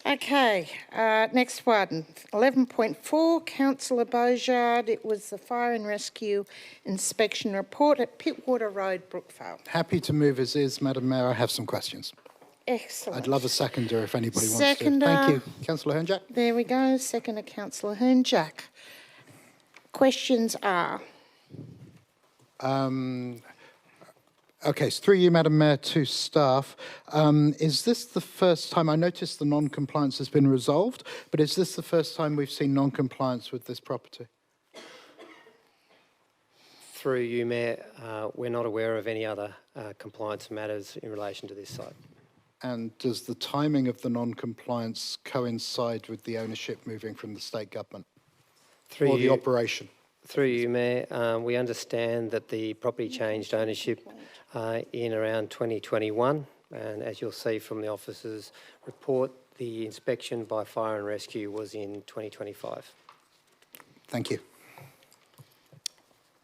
Okay, next one, 11.4, Councillor Beaujard. It was the Fire and Rescue Inspection Report at Pittwater Road, Brookvale. Happy to move as is, Madam Mayor. I have some questions. Excellent. I'd love a seconder if anybody wants Seconder. to. Thank you. Councillor Hernjack. There we go, seconder Councillor Hernjack. Questions are? Okay, so through you, Madam Mayor, to staff. Is this the first time, I noticed the non-compliance has been resolved, but is this the first time we've seen non-compliance with this property? Through you, Mayor, we're not aware of any other compliance matters in relation to this site. And does the timing of the non-compliance coincide with the ownership moving from the state government? Or the operation? Through you, Mayor, we understand that the property changed ownership in around 2021, and as you'll see from the officer's report, the inspection by Fire and Rescue was in 2025. Thank you.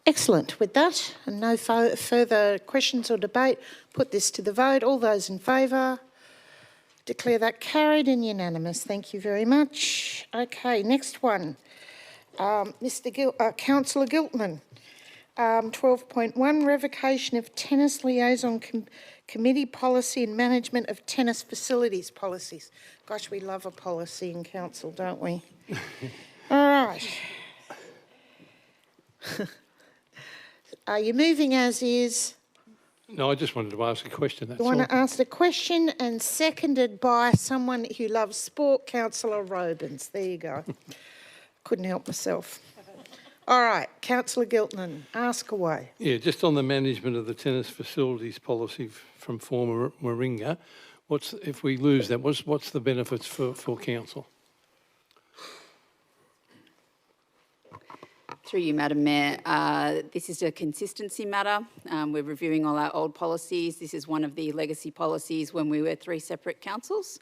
Excellent. With that, and no further questions or debate, put this to the vote. All those in favour? Declare that carried and unanimous. Thank you very much. Okay, next one. Councillor Giltman, 12.1, revocation of tennis liaison committee policy and management of tennis facilities policies. Gosh, we love a policy in council, don't we? All right. Are you moving as is? No, I just wanted to ask a question, that's You want all. to ask the question, and seconded by someone who loves sport, Councillor Robins. There you go. Couldn't help myself. All right, Councillor Giltman, ask away. Yeah, just on the management of the tennis facilities policy from former Warringah, if we lose that, what's the benefits for council? Through you, Madam Mayor. This is a consistency matter. We're reviewing all our old policies. This is one of the legacy policies when we were 3 separate councils.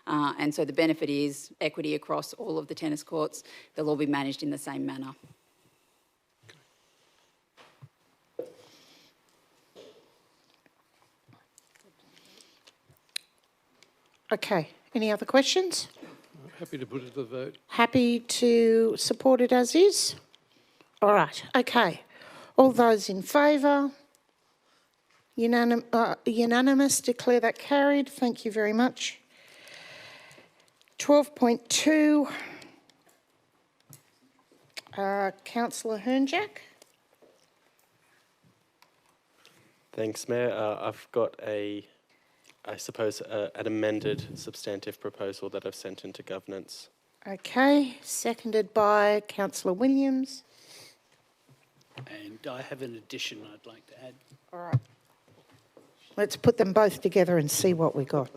And so the benefit is equity across all of the tennis courts. They'll all be managed in the same manner. Okay, any other questions? Happy to put it to the vote. Happy to support it as is? All right, okay. All those in favour? Unanimous, declare that carried. Thank you very much. 12.2, Councillor Hernjack. Thanks, Mayor. I've got an amended substantive proposal that I've sent into governance. Okay, seconded by Councillor Williams. And I have an addition I'd like to add. All right. Let's put them both together and see what we got.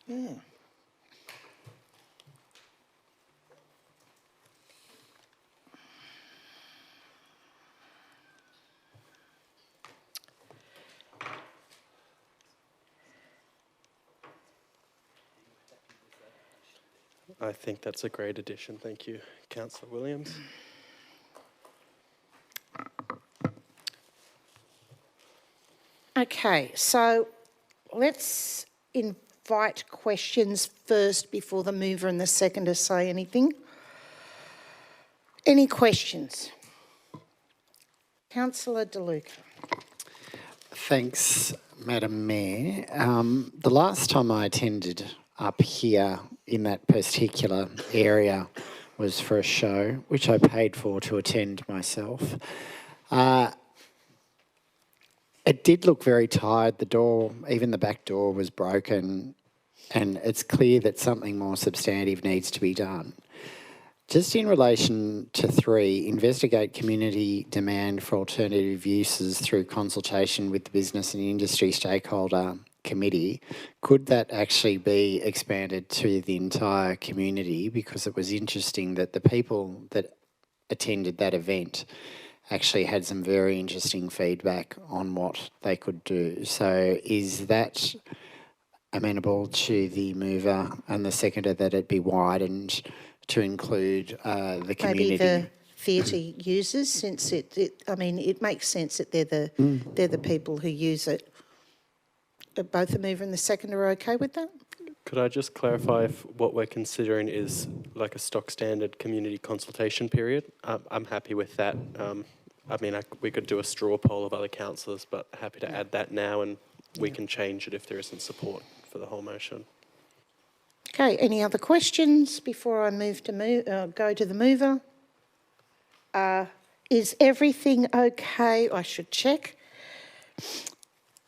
Yeah. I think that's a great addition. Thank you, Councillor Williams. Okay, so let's invite questions first before the mover and the seconder say anything. Any questions? Councillor De Luca. Thanks, Madam Mayor. The last time I attended up here in that particular area was for a show, which I paid for to attend myself. It did look very tired. The door, even the back door, was broken, and it's clear that something more substantive needs to be done. Just in relation to 3, investigate community demand for alternative uses through consultation with the business and industry stakeholder committee. Could that actually be expanded to the entire community? Because it was interesting that the people that attended that event actually had some very interesting feedback on what they could do. So is that amenable to the mover and the seconder that it be widened to include the community? Maybe the theatre users, since it makes sense that they're the people who use it. Both the mover and the seconder are okay with that? Could I just clarify if what we're considering is like a stock standard community consultation period? I'm happy with that. We could do a straw poll of other councillors, but happy to add that now, and we can change it if there isn't support for the whole motion. Okay, any other questions before I move to go to the mover? Is everything okay? I should check.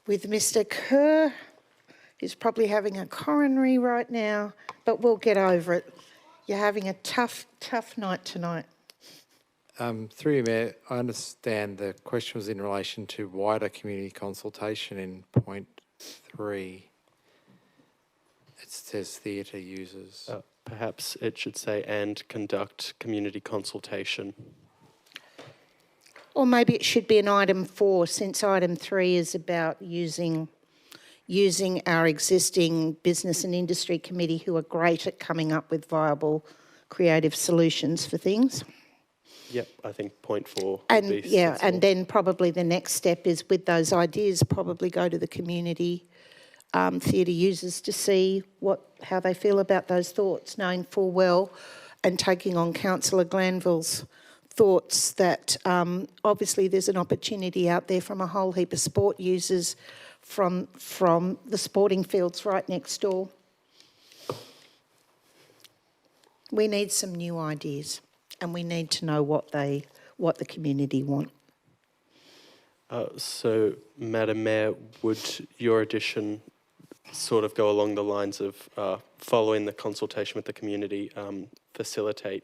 With Mr. Kerr, he's probably having a coronary right now, but we'll get over it. You're having a tough night tonight. Through you, Mayor, I understand the question was in relation to wider community consultation in point 3. It says theatre users. Perhaps it should say and conduct community consultation. Or maybe it should be an item 4, since item 3 is about using our existing business and industry committee, who are great at coming up with viable, creative solutions for things. Yep, I think point 4 And would be yeah, sensible. and then probably the next step is, with those ideas, probably go to the community theatre users to see how they feel about those thoughts, knowing full well and taking on Councillor Glanville's thoughts that obviously there's an opportunity out there from a whole heap of sport users from the sporting fields right next door. We need some new ideas, and we need to know what the community want. So, Madam Mayor, would your addition sort of go along the lines of following the consultation with the community, facilitate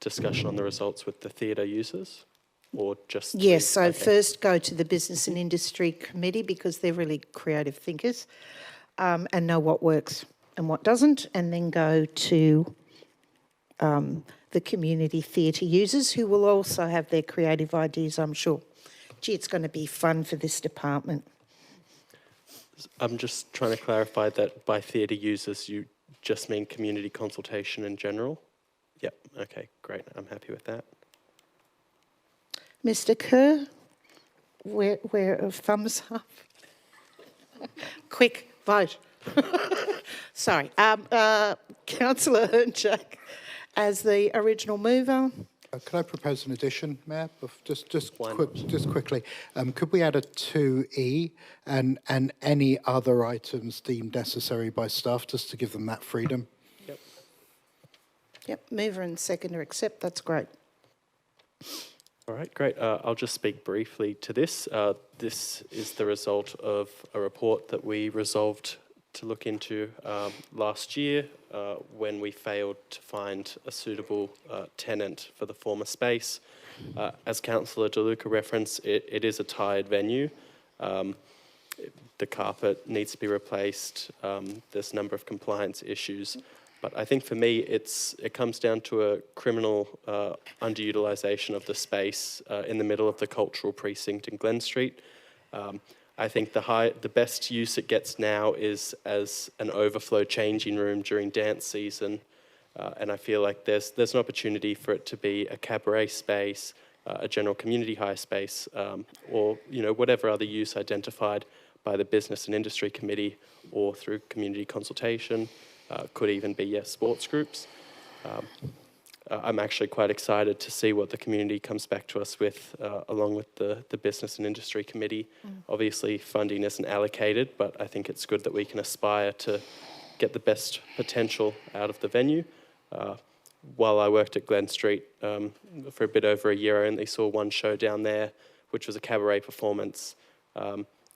discussion on the results with the theatre users, or just? Yes, so Okay. first go to the Business and Industry Committee because they're really creative thinkers and know what works and what doesn't, and then go to the community theatre users who will also have their creative ideas, I'm sure. Gee, it's going to be fun for this department. I'm just trying to clarify that by theatre users, you just mean community consultation in general? Yep, okay, great, I'm happy with that. Mr Kerr, we're a thumbs up. Quick vote. Sorry. Councillor Hernjack as the original mover. Could I propose an addition, Mayor? Just quickly. Could we add a 2E and any other items deemed necessary by staff, just to give them that freedom? Yep, mover and seconder accept, that's great. All right, great. I'll just speak briefly to this. This is the result of a report that we resolved to look into last year when we failed to find a suitable tenant for the former space. As Councillor De Luca referenced, it is a tired venue. The carpet needs to be replaced. There's a number of compliance issues. But I think for me, it comes down to a criminal underutilisation of the space in the middle of the cultural precinct in Glen Street. I think the best use it gets now is as an overflow changing room during dance season, and I feel like there's an opportunity for it to be a cabaret space, a general community hire space, or whatever other use identified by the Business and Industry Committee or through community consultation. Could even be, yes, sports groups. I'm actually quite excited to see what the community comes back to us with, along with the Business and Industry Committee. Obviously, funding isn't allocated, but I think it's good that we can aspire to get the best potential out of the venue. While I worked at Glen Street for a bit over a year, I only saw one show down there, which was a cabaret performance.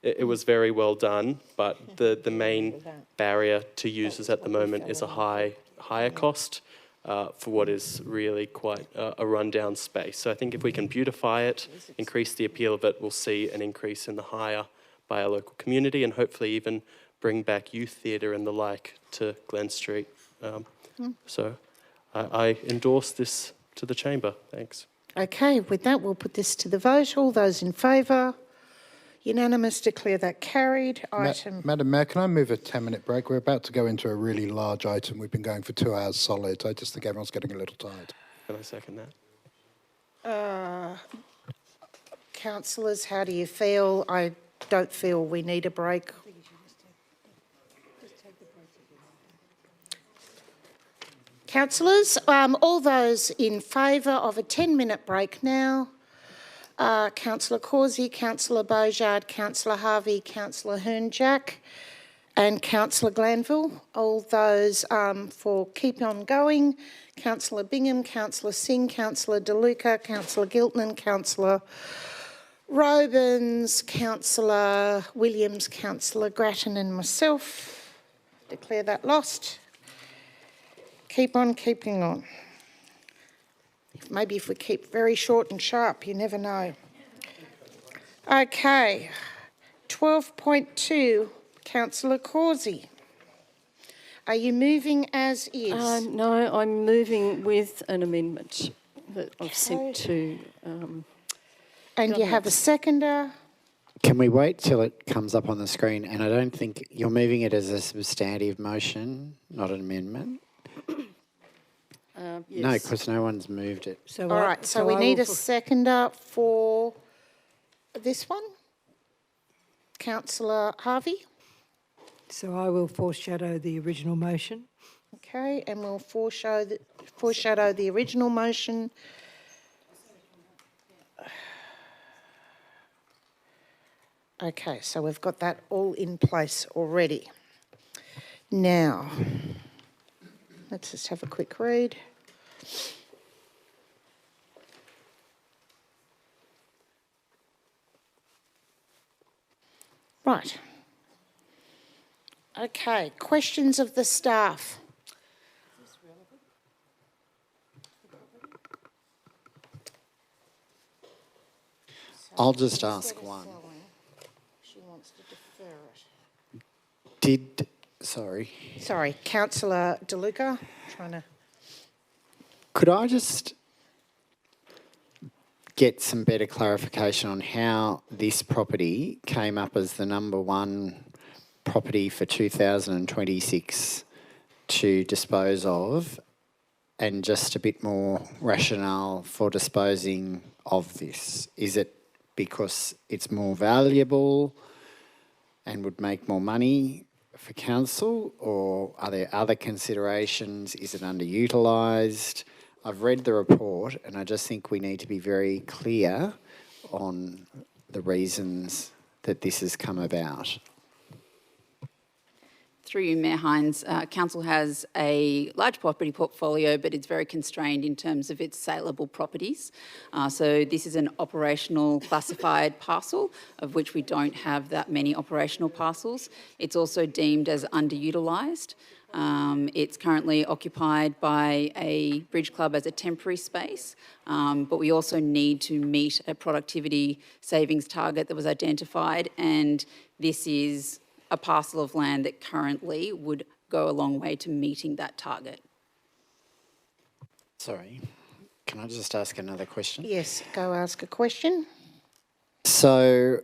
It was very well done, but the main barrier to users at the moment is a higher cost for what is really quite a rundown space. So I think if we can beautify it, increase the appeal of it, we'll see an increase in the hire by our local community and hopefully even bring back youth theatre and the like to Glen Street. So I endorse this to the chamber. Thanks. Okay, with that, we'll put this to the vote. All those in favour? Unanimous, declare that carried. Item. Madam Mayor, can I move a 10-minute break? We're about to go into a really large item. We've been going for 2 hours solid. I just think everyone's getting a little tired. Can I second that? Councillors, how do you feel? I don't feel we need a break. Councillors, all those in favour of a 10-minute break now? Councillor Cawsey, Councillor Beaujard, Councillor Harvey, Councillor Hernjack and Councillor Glanville. All those for keep on going. Councillor Bingham, Councillor Singh, Councillor De Luca, Councillor Giltnan, Councillor Robins, Councillor Williams, Councillor Grattan and myself. Declare that lost. Keep on keeping on. Maybe if we keep very short and sharp, you never know. Okay, 12.2, Councillor Cawsey. Are you moving as is? No, I'm moving with an amendment that I've sent to... and you have a seconder? Can we wait till it comes up on the screen? And I don't think you're moving it as a substantive motion, not an amendment. Yes. No, because no one's moved it. All right, so we need a seconder for this one. Councillor Harvey. So I will foreshadow the original motion. Okay, and we'll foreshadow the original motion. Okay, so we've got that all in place already. Now, let's just have a quick read. Right. Okay, questions of the staff? I'll just ask one. She wants to defer it. Sorry. Sorry, Councillor De Luca, trying to... Could I just get some better clarification on how this property came up as the number one property for 2026 to dispose of, and just a bit more rationale for disposing of this? Is it because it's more valuable and would make more money for council, or are there other considerations? Is it underutilised? I've read the report and I just think we need to be very clear on the reasons that this has come about. Through you, Mayor Hines, Council has a large property portfolio, but it's very constrained in terms of its saleable properties. So this is an operational classified parcel, of which we don't have that many operational parcels. It's also deemed as underutilised. It's currently occupied by a bridge club as a temporary space, but we also need to meet a productivity savings target that was identified, and this is a parcel of land that currently would go a long way to meeting that target. Sorry, can I just ask another question? Yes, go ask a question. So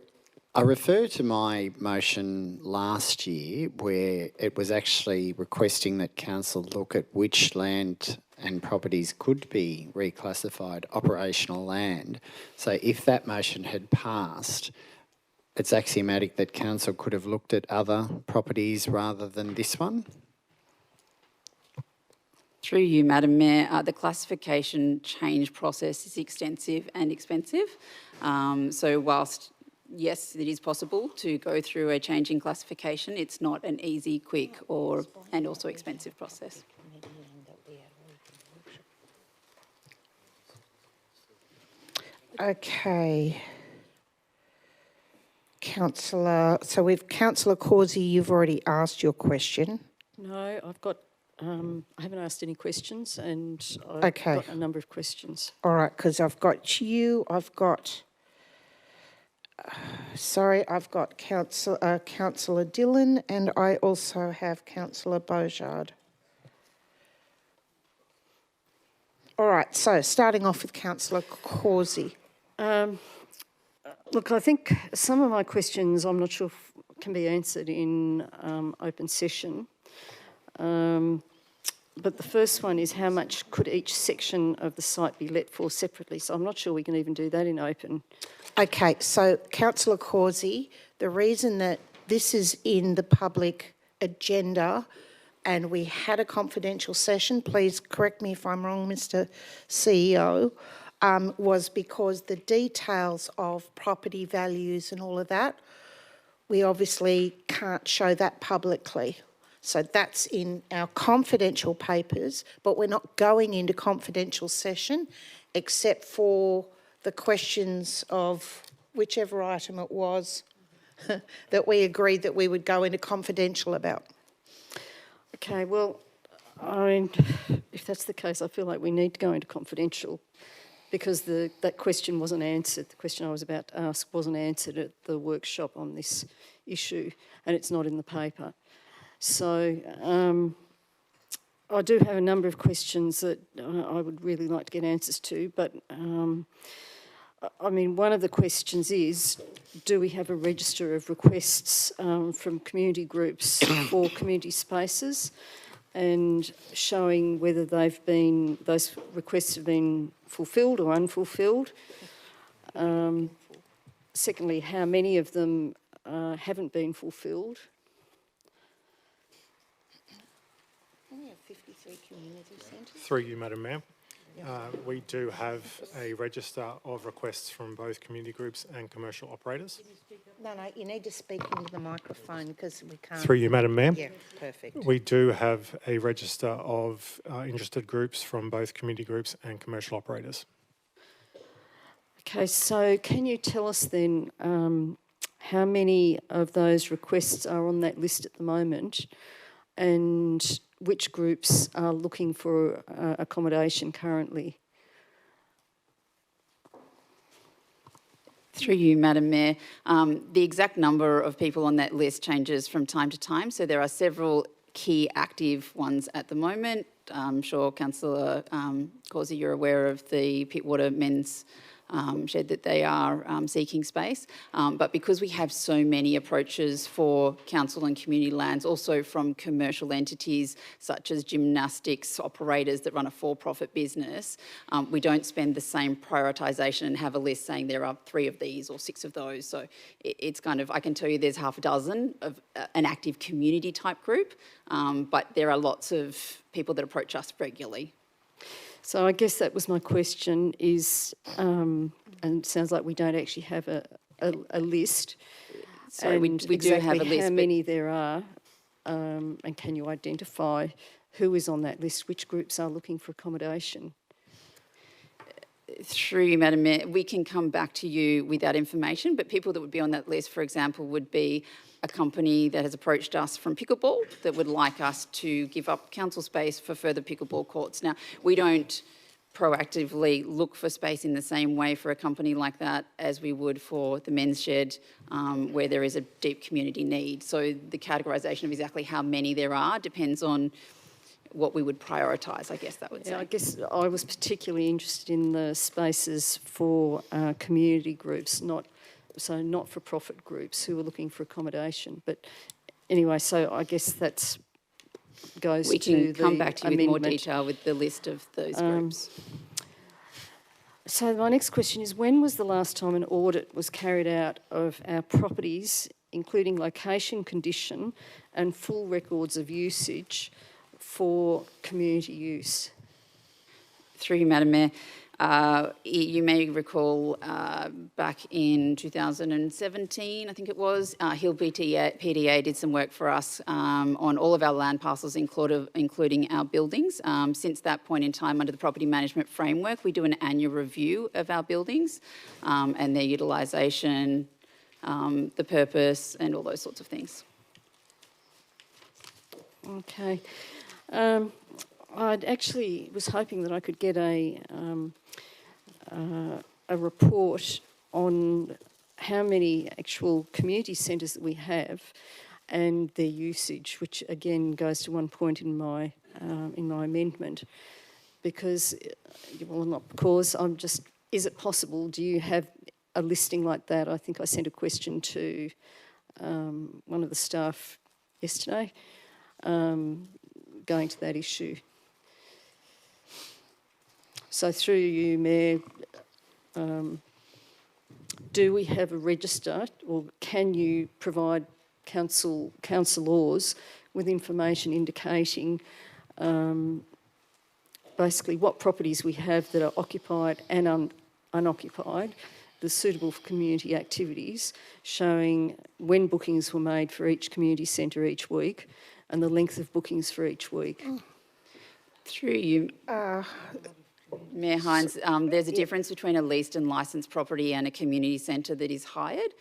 I refer to my motion last year where it was actually requesting that council look at which land and properties could be reclassified operational land. So if that motion had passed, it's axiomatic that council could have looked at other properties rather than this one? Through you, Madam Mayor, the classification change process is extensive and expensive. So whilst, yes, it is possible to go through a change in classification, it's not an easy, quick and also expensive process. Okay. Councillor, so with Councillor Causey, you've already asked your question. No, I've got, I haven't asked any questions, and I've Okay. got a number of questions. All right, because I've got you, I've got, I've got Councillor Dillon, and I also have Councillor Beaujard. All right, so starting off with Councillor Causey. Look, I think some of my questions I'm not sure if can be answered in open session. But the first one is how much could each section of the site be let for separately? So I'm not sure we can even do that in open. Okay, so Councillor Causey, the reason that this is in the public agenda and we had a confidential session, please correct me if I'm wrong, Mr. CEO, was because the details of property values and all of that, we obviously can't show that publicly. So that's in our confidential papers, but we're not going into confidential session except for the questions of whichever item it was that we agreed that we would go into confidential about. Okay, well, I mean, if that's the case, I feel like we need to go into confidential because that question wasn't answered. The question I was about to ask wasn't answered at the workshop on this issue, and it's not in the paper. So I do have a number of questions that I would really like to get answers to, but I mean, one of the questions is, do we have a register of requests from community groups for community spaces and showing whether those requests have been fulfilled or unfulfilled? Secondly, how many of them haven't been fulfilled? We have 53 community centres. Through you, Madam Mayor. We do have a register of requests from both community groups and commercial operators. No, you need to speak into the microphone because we can't. Through you, Madam Mayor. Yeah, perfect. We do have a register of interested groups from both community groups and commercial operators. Okay, so can you tell us then how many of those requests are on that list at the moment and which groups are looking for accommodation currently? Through you, Madam Mayor. The exact number of people on that list changes from time to time, so there are several key active ones at the moment. I'm sure Councillor Causey, you're aware of the Pittwater Men's shed that they are seeking space. But because we have so many approaches for council and community lands, also from commercial entities such as gymnastics operators that run a for-profit business, we don't spend the same prioritisation and have a list saying there are 3 of these or 6 of those. So it's kind of, I can tell you there's half a dozen of an active community type group, but there are lots of people that approach us regularly. So I guess that was my question is, and it sounds like we don't actually have a list. Sorry, we do have a list. How many there are, and can you identify who is on that list, which groups are looking for accommodation? Through you, Madam Mayor, we can come back to you with that information, but people that would be on that list, for example, would be a company that has approached us from pickleball that would like us to give up council space for further pickleball courts. Now, we don't proactively look for space in the same way for a company like that as we would for the men's shed, where there is a deep community need. So the categorisation of exactly how many there are depends on what we would prioritise, I guess that would say. Yeah, I guess I was particularly interested in the spaces for community groups, not for-profit groups who are looking for accommodation. But anyway, so I guess that goes to the We can come back to you with more amendment. detail with the list of those groups. So my next question is, when was the last time an audit was carried out of our properties, including location, condition and full records of usage for community use? Through you, Madam Mayor. You may recall back in 2017, I think it was, Hill PDA did some work for us on all of our land parcels, including our buildings. Since that point in time, under the Property Management Framework, we do an annual review of our buildings and their utilisation, the purpose and all those sorts of things. Okay. I actually was hoping that I could get a report on how many actual community centres that we have and their usage, which again goes to one point in my amendment, because, well, not because, I'm just, is it possible? Do you have a listing like that? I think I sent a question to one of the staff yesterday, going to that issue. So through you, Mayor, do we have a register, or can you provide councillors with information indicating basically what properties we have that are occupied and unoccupied, the suitable for community activities, showing when bookings were made for each community centre each week and the length of bookings for each week? Through you, Mayor Hines, there's a difference between a leased and licensed property and a community centre that is hired.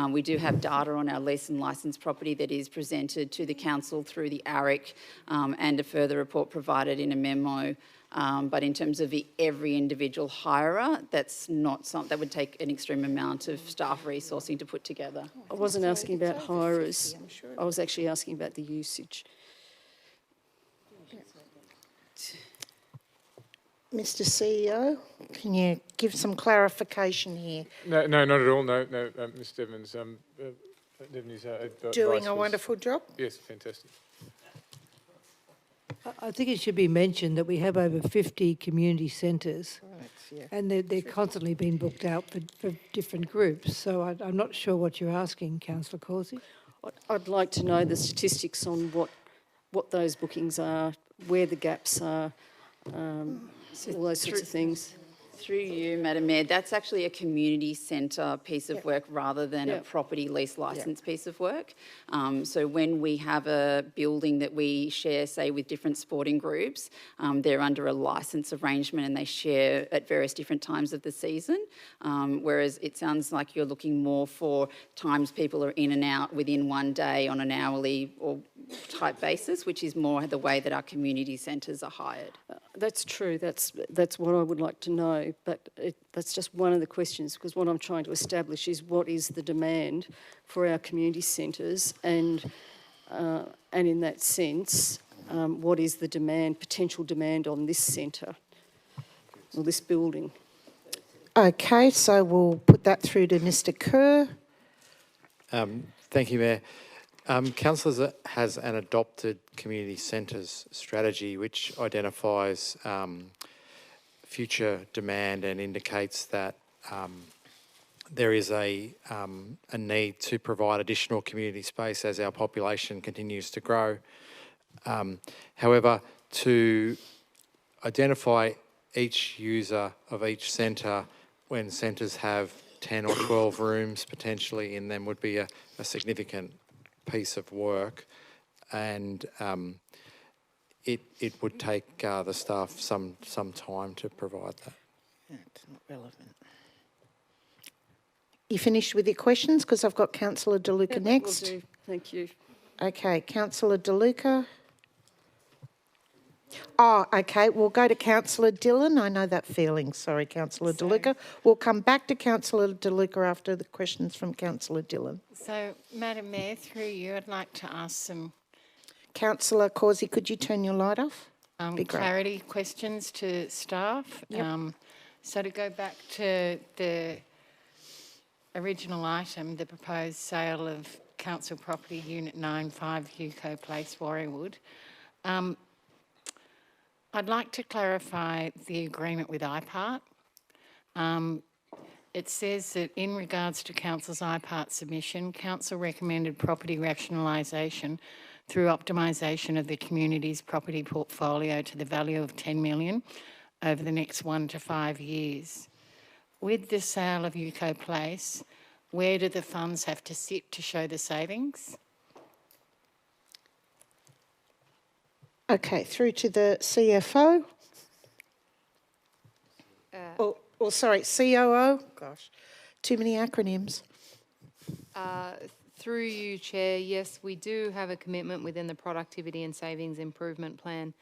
We do have data on our leased and licensed property that is presented to the council through the ARIC and a further report provided in a memo. But in terms of every individual hirer, that's not something that would take an extreme amount of staff resourcing to put together. I wasn't asking about hirers. I was actually asking about the usage. Mr. CEO, can you give some clarification here? No, not at all. No, Mr. Evans. Devon's Doing a wonderful job? Yes, fantastic. I think it should be mentioned that we have over 50 community centres, and they're constantly being booked out for different groups. So I'm not sure what you're asking, Councillor Causey. I'd like to know the statistics on what those bookings are, where the gaps are, all those sorts of things. Through you, Madam Mayor, that's actually a community centre piece of work rather than a property lease licence piece of work. So when we have a building that we share, say, with different sporting groups, they're under a licence arrangement and they share at various different times of the season, whereas it sounds like you're looking more for times people are in and out within one day on an hourly or type basis, which is more the way that our community centres are hired. That's true. That's what I would like to know. But that's just one of the questions, because what I'm trying to establish is what is the demand for our community centres, and in that sense, what is the demand, potential demand on this centre or this building? Okay, so we'll put that through to Mr Kerr. Thank you, Mayor. Council has an adopted community centres strategy which identifies future demand and indicates that there is a need to provide additional community space as our population continues to grow. However, to identify each user of each centre when centres have 10 or 12 rooms potentially in them would be a significant piece of work, and it would take the staff some time to provide that. It's not relevant. You finished with your questions? Because I've got Councillor De Luca next. Will do. Thank you. Okay, Councillor De Luca. Oh, okay, we'll go to Councillor Dillon. I know that feeling. Sorry, Councillor De Luca. We'll come back to Councillor De Luca after the questions from Councillor Dillon. So, Madam Mayor, through you, I'd like to ask some Councillor Causey, could you turn your light off? Be great. clarity questions to staff. Yep. So to go back to the original item, the proposed sale of council property Unit 9-5 Huco Place, Warriewood, I'd like to clarify the agreement with IPART. It says that in regards to Council's IPART submission, Council recommended property rationalisation through optimisation of the community's property portfolio to the value of $10 million over the next 1 to 5 years. With the sale of Huco Place, where do the funds have to sit to show the savings? Okay, through to the CFO. Sorry, COO. Gosh, too many acronyms. Through you, Chair, yes, we do have a commitment within the Productivity and Savings Improvement Plan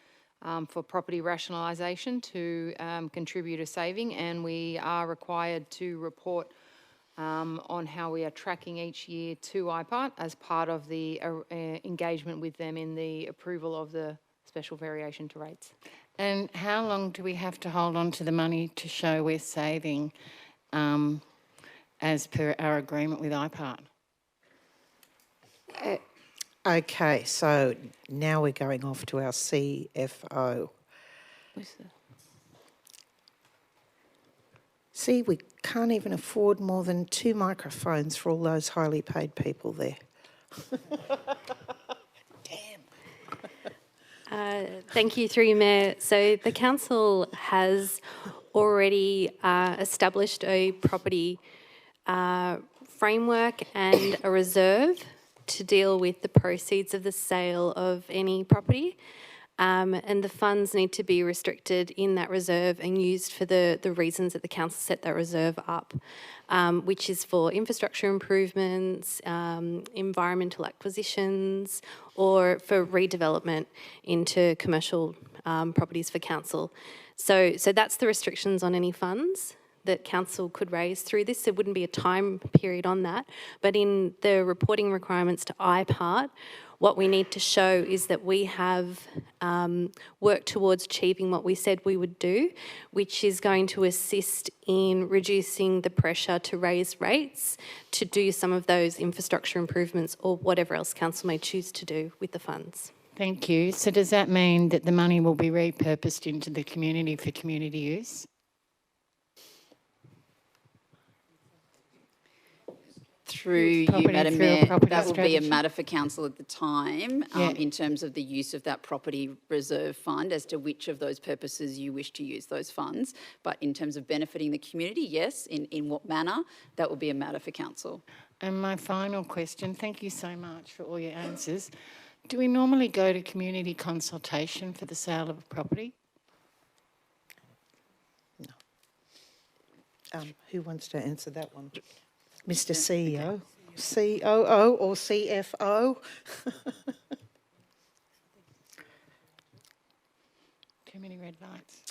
for property rationalisation to contribute a saving, and we are required to report on how we are tracking each year to IPART as part of the engagement with them in the approval of the special variation to rates. And how long do we have to hold on to the money to show we're saving as per our agreement with IPART? Okay, so now we're going off to our CFO. See, we can't even afford more than 2 microphones for all those highly paid people there. Thank you, through you, Mayor. So the council has already established a property framework and a reserve to deal with the proceeds of the sale of any property. And the funds need to be restricted in that reserve and used for the reasons that the council set that reserve up, which is for infrastructure improvements, environmental acquisitions, or for redevelopment into commercial properties for council. So that's the restrictions on any funds that council could raise through this. There wouldn't be a time period on that, but in the reporting requirements to IPART, what we need to show is that we have worked towards achieving what we said we would do, which is going to assist in reducing the pressure to raise rates, to do some of those infrastructure improvements or whatever else council may choose to do with the funds. Thank you. So does that mean that the money will be repurposed into the community for community use? Through you, Madam Mayor, that will be a matter for council at the time in terms of the use of that property reserve fund as to which of those purposes you wish to use those funds. But in terms of benefiting the community, yes, in what manner, that will be a matter for council. And my final question, thank you so much for all your answers. Do we normally go to community consultation for the sale of a property? No. Who wants to answer that one? Mr. CEO, COO or CFO? Too many red advance.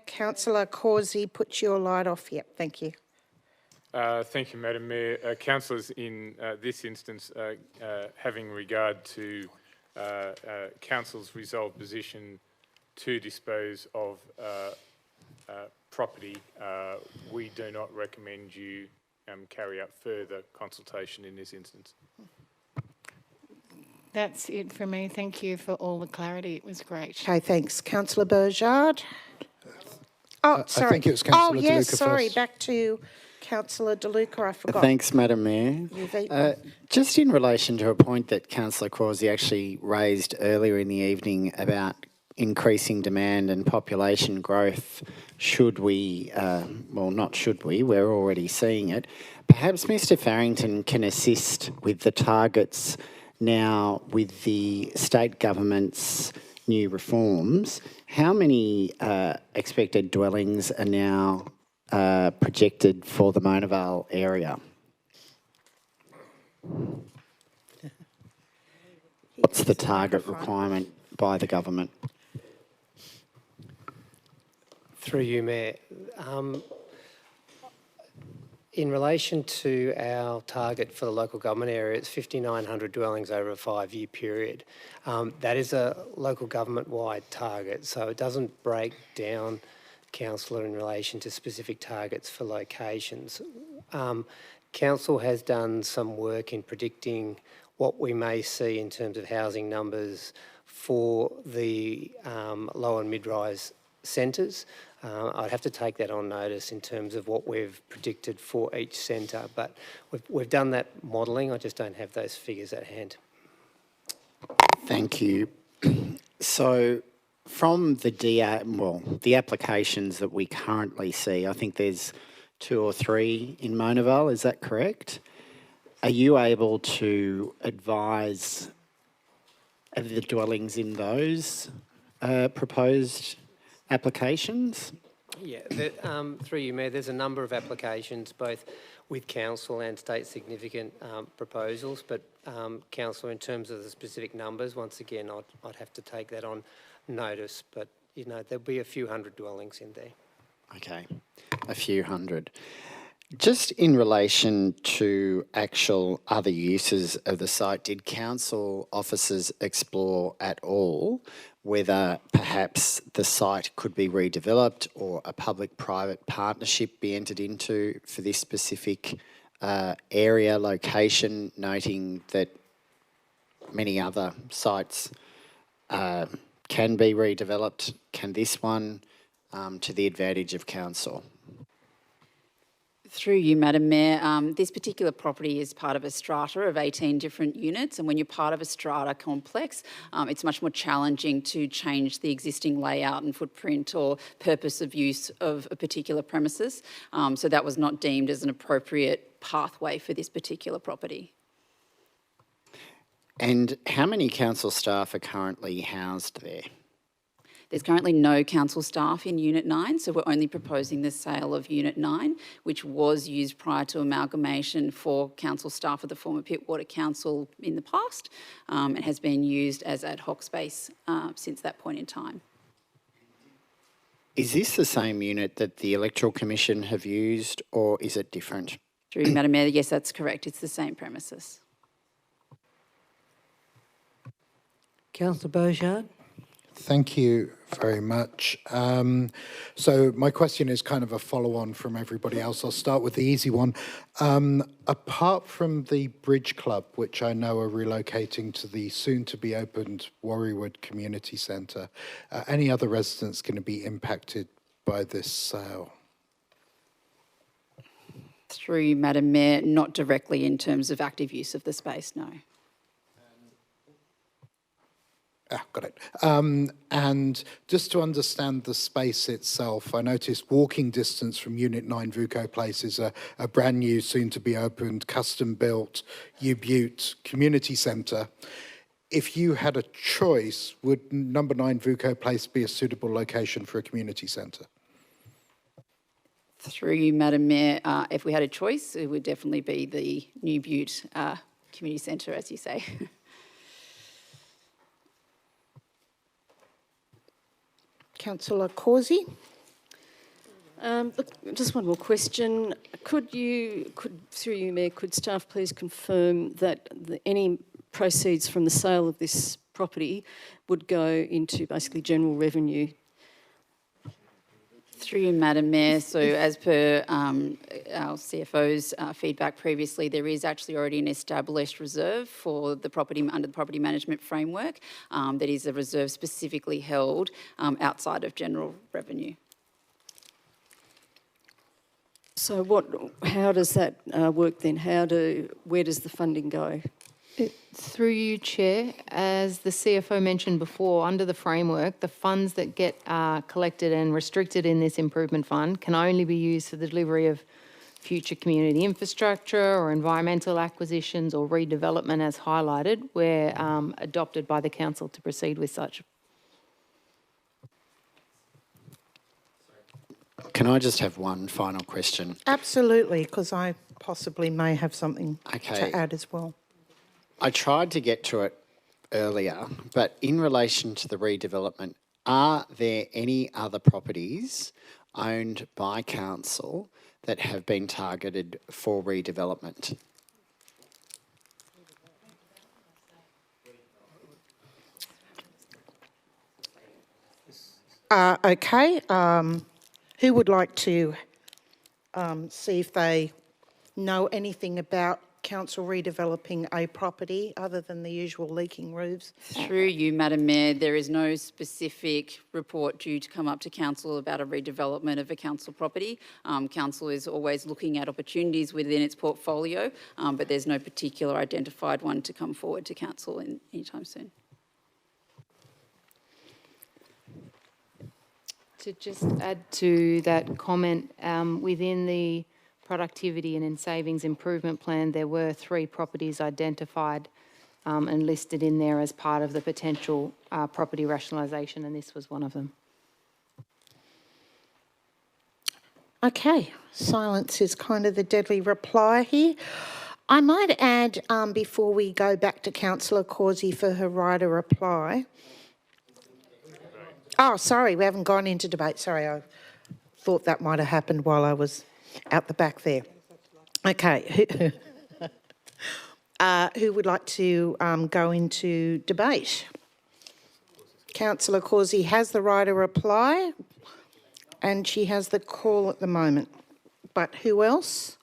Councillor Causey, put your light off. Yep, thank you. Thank you, Madam Mayor. Councillors, in this instance, having regard to Council's resolved position to dispose of property, we do not recommend you carry out further consultation in this instance. That's it for me. Thank you for all the clarity. It was great. Okay, thanks. Councillor Burchard. Oh, sorry. I think it was Councillor Oh, yes, DeLuca sorry. first. Back to Councillor DeLuca. I forgot. Thanks, Madam Mayor. You've eaten. Just in relation to a point that Councillor Causey actually raised earlier in the evening about increasing demand and population growth, should we, well, not should we, we're already seeing it. Perhaps Mr Farrington can assist with the targets now with the state government's new reforms. How many expected dwellings are now projected for the Mona Vale area? What's the target requirement by the government? Through you, Mayor. In relation to our target for the local government area, it's 5,900 dwellings over a 5-year period. That is a local government-wide target, so it doesn't break down, Councillor, in relation to specific targets for locations. Council has done some work in predicting what we may see in terms of housing numbers for the low and mid-rise centres. I'd have to take that on notice in terms of what we've predicted for each centre, but we've done that modelling. I just don't have those figures at hand. Thank you. So from the applications that we currently see, I think there's 2 or 3 in Mona Vale, is that correct? Are you able to advise of the dwellings in those proposed applications? Yeah, through you, Mayor, there's a number of applications, both with council and state significant proposals, but council, in terms of the specific numbers, once again, I'd have to take that on notice, but you know, there'll be a few hundred dwellings in there. Okay, a few hundred. Just in relation to actual other uses of the site, did council officers explore at all whether perhaps the site could be redeveloped or a public-private partnership be entered into for this specific area location, noting that many other sites can be redeveloped? Can this one to the advantage of council? Through you, Madam Mayor, this particular property is part of a strata of 18 different units, and when you're part of a strata complex, it's much more challenging to change the existing layout and footprint or purpose of use of a particular premises. So that was not deemed as an appropriate pathway for this particular property. And how many council staff are currently housed there? There's currently no council staff in Unit 9, so we're only proposing the sale of Unit 9, which was used prior to amalgamation for council staff of the former Pittwater Council in the past. It has been used as ad hoc space since that point in time. Is this the same unit that the Electoral Commission have used, or is it different? Through you, Madam Mayor, yes, that's correct. It's the same premises. Councillor Beauchard. Thank you very much. So my question is kind of a follow-on from everybody else. I'll start with the easy one. Apart from the Bridge Club, which I know are relocating to the soon-to-be-opened Warriewood Community Centre, any other residents going to be impacted by this sale? Through you, Madam Mayor, not directly in terms of active use of the space, no. Got it. And just to understand the space itself, I noticed walking distance from Unit 9 Vuko Place is a brand new, soon-to-be-opened, custom-built U-Butte community centre. If you had a choice, would number 9 Vuko Place be a suitable location for a community centre? Through you, Madam Mayor, if we had a choice, it would definitely be the New Butte Community Centre, as you say. Councillor Causey. Look, just one more question. Through you, Mayor, could staff please confirm that any proceeds from the sale of this property would go into basically general revenue? Through you, Madam Mayor. So as per our CFO's feedback previously, there is actually already an established reserve for the property under the property management framework. That is a reserve specifically held outside of general revenue. So how does that work then? Where does the funding go? Through you, Chair, as the CFO mentioned before, under the framework, the funds that get collected and restricted in this improvement fund can only be used for the delivery of future community infrastructure or environmental acquisitions or redevelopment as highlighted, where adopted by the council to proceed with such. Can I just have one final question? Absolutely, because I possibly may have something to add as well. I tried to get to it earlier, but in relation to the redevelopment, are there any other properties owned by council that have been targeted for redevelopment? Okay. Who would like to see if they know anything about council redeveloping a property other than the usual leaking roofs? Through you, Madam Mayor, there is no specific report due to come up to council about a redevelopment of a council property. Council is always looking at opportunities within its portfolio, but there's no particular identified one to come forward to council anytime soon. To just add to that comment, within the productivity and in savings improvement plan, there were 3 properties identified and listed in there as part of the potential property rationalisation, and this was one of them. Okay, silence is kind of the deadly reply here. I might add, before we go back to Councillor Causey for her right of reply. Oh, sorry, we haven't gone into debate. Sorry, I thought that might have happened while I was out the back there. Okay, who would like to go into debate? Councillor Causey has the right of reply and she has the call at the moment. But who else?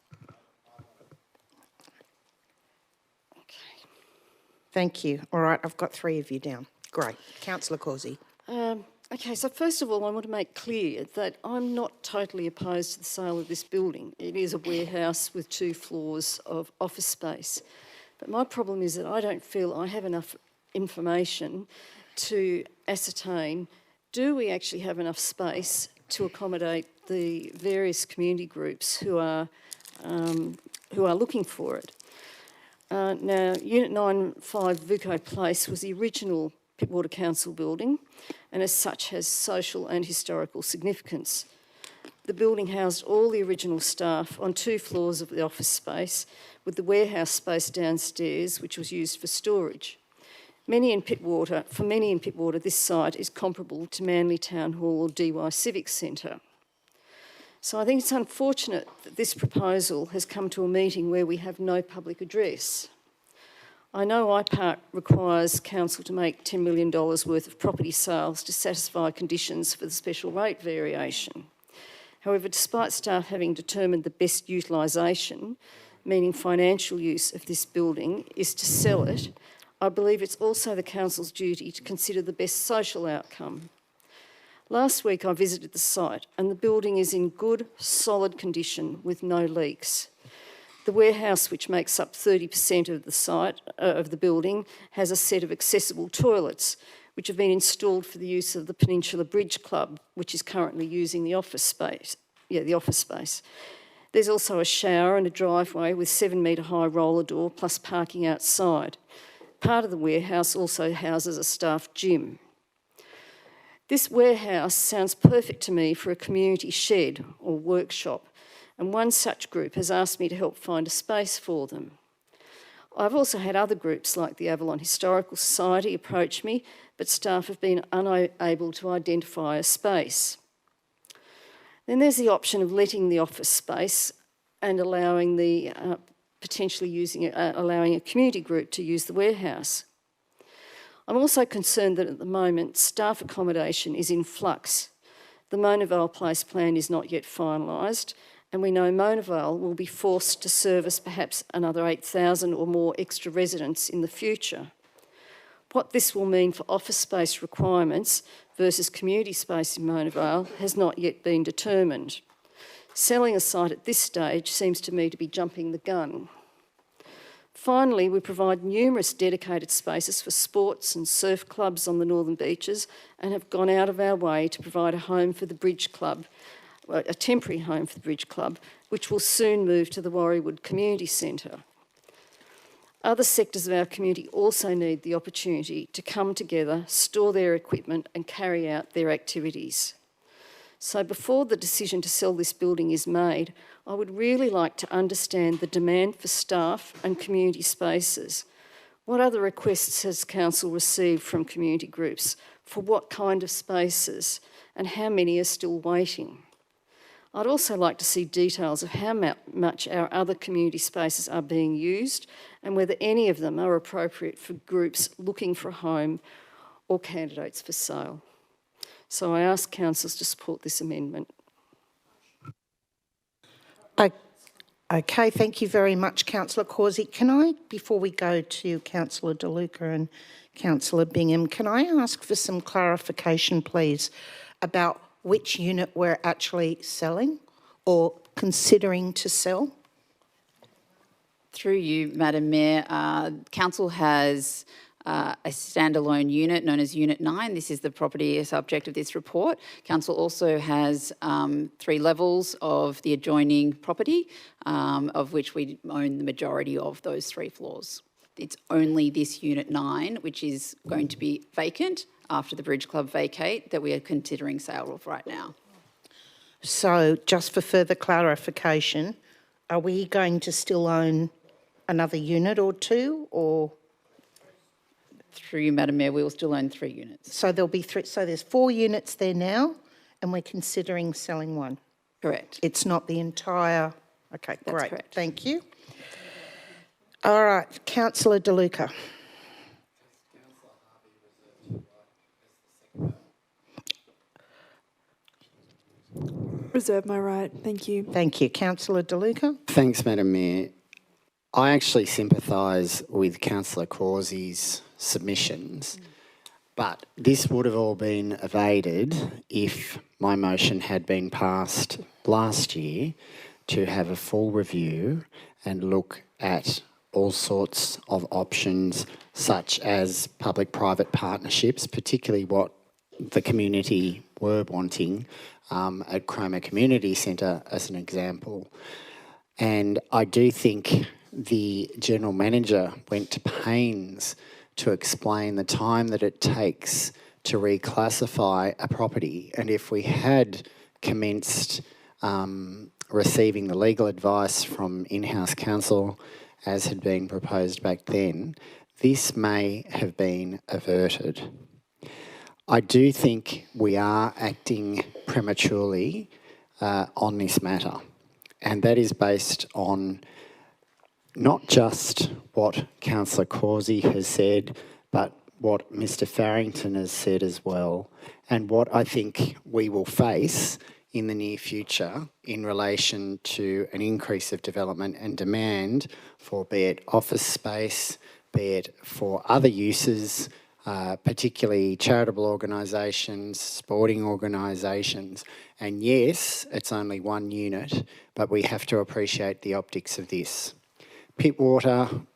Okay. Thank you. All right, I've got 3 of you down. Great. Councillor Causey. Okay, so first of all, I want to make clear that I'm not totally opposed to the sale of this building. It is a warehouse with 2 floors of office space. But my problem is that I don't feel I have enough information to ascertain, do we actually have enough space to accommodate the various community groups who are looking for it? Now, Unit 9.5 Vuko Place was the original Pittwater Council building, and as such has social and historical significance. The building housed all the original staff on 2 floors of the office space, with the warehouse space downstairs, which was used for storage. For many in Pittwater, this site is comparable to Manly Town Hall or DY Civic Centre. So I think it's unfortunate that this proposal has come to a meeting where we have no public address. I know IPARC requires council to make $10 million worth of property sales to satisfy conditions for the special rate variation. However, despite staff having determined the best utilisation, meaning financial use of this building, is to sell it, I believe it's also the council's duty to consider the best social outcome. Last week I visited the site and the building is in good, solid condition with no leaks. The warehouse, which makes up 30% of the site, of the building, has a set of accessible toilets, which have been installed for the use of the Peninsula Bridge Club, which is currently using the office space. There's also a shower and a driveway with 7-metre high roller door, plus parking outside. Part of the warehouse also houses a staff gym. This warehouse sounds perfect to me for a community shed or workshop, and one such group has asked me to help find a space for them. I've also had other groups like the Avalon Historical Society approach me, but staff have been unable to identify a space. Then there's the option of letting the office space and allowing allowing a community group to use the warehouse. I'm also concerned that at the moment staff accommodation is in flux. The Mona Vale Place plan is not yet finalised, and we know Mona Vale will be forced to service perhaps another 8,000 or more extra residents in the future. What this will mean for office space requirements versus community space in Mona Vale has not yet been determined. Selling a site at this stage seems to me to be jumping the gun. Finally, we provide numerous dedicated spaces for sports and surf clubs on the Northern Beaches and have gone out of our way to provide a home for the Bridge Club, a temporary home for the Bridge Club, which will soon move to the Warriewood Community Centre. Other sectors of our community also need the opportunity to come together, store their equipment and carry out their activities. So before the decision to sell this building is made, I would really like to understand the demand for staff and community spaces. What other requests has Council received from community groups? For what kind of spaces? And how many are still waiting? I'd also like to see details of how much our other community spaces are being used and whether any of them are appropriate for groups looking for a home or candidates for sale. So I ask councillors to support this amendment. Okay, thank you very much, Councillor Causey. Can I, before we go to Councillor De Luca and Councillor Bingham, can I ask for some clarification, please, about which unit we're actually selling or considering to sell? Through you, Madam Mayor, Council has a standalone unit known as Unit 9. This is the property subject of this report. Council also has 3 levels of the adjoining property, of which we own the majority of those 3 floors. It's only this Unit 9, which is going to be vacant after the Bridge Club vacate, that we are considering sale of right now. So just for further clarification, are we going to still own another unit or 2, or? Through you, Madam Mayor, we will still own 3 units. So there'll be 3, so there's 4 units there now and we're considering selling 1? Correct. It's not the entire, okay, That's great. correct. Thank you. All right, Councillor De Luca. Reserve my right. Thank you. Thank you. Councillor De Luca. Thanks, Madam Mayor. I actually sympathise with Councillor Causey's submissions, but this would have all been evaded if my motion had been passed last year to have a full review and look at all sorts of options such as public-private partnerships, particularly what the community were wanting at Cromer Community Centre as an example. And I do think the General Manager went to pains to explain the time that it takes to reclassify a property. And if we had commenced receiving the legal advice from in-house counsel as had been proposed back then, this may have been averted. I do think we are acting prematurely on this matter, and that is based on not just what Councillor Causey has said, but what Mr Farrington has said as well, and what I think we will face in the near future in relation to an increase of development and demand for, be it office space, be it for other uses, particularly charitable organisations, sporting organisations. And yes, it's only 1 unit, but we have to appreciate the optics of this. Pittwater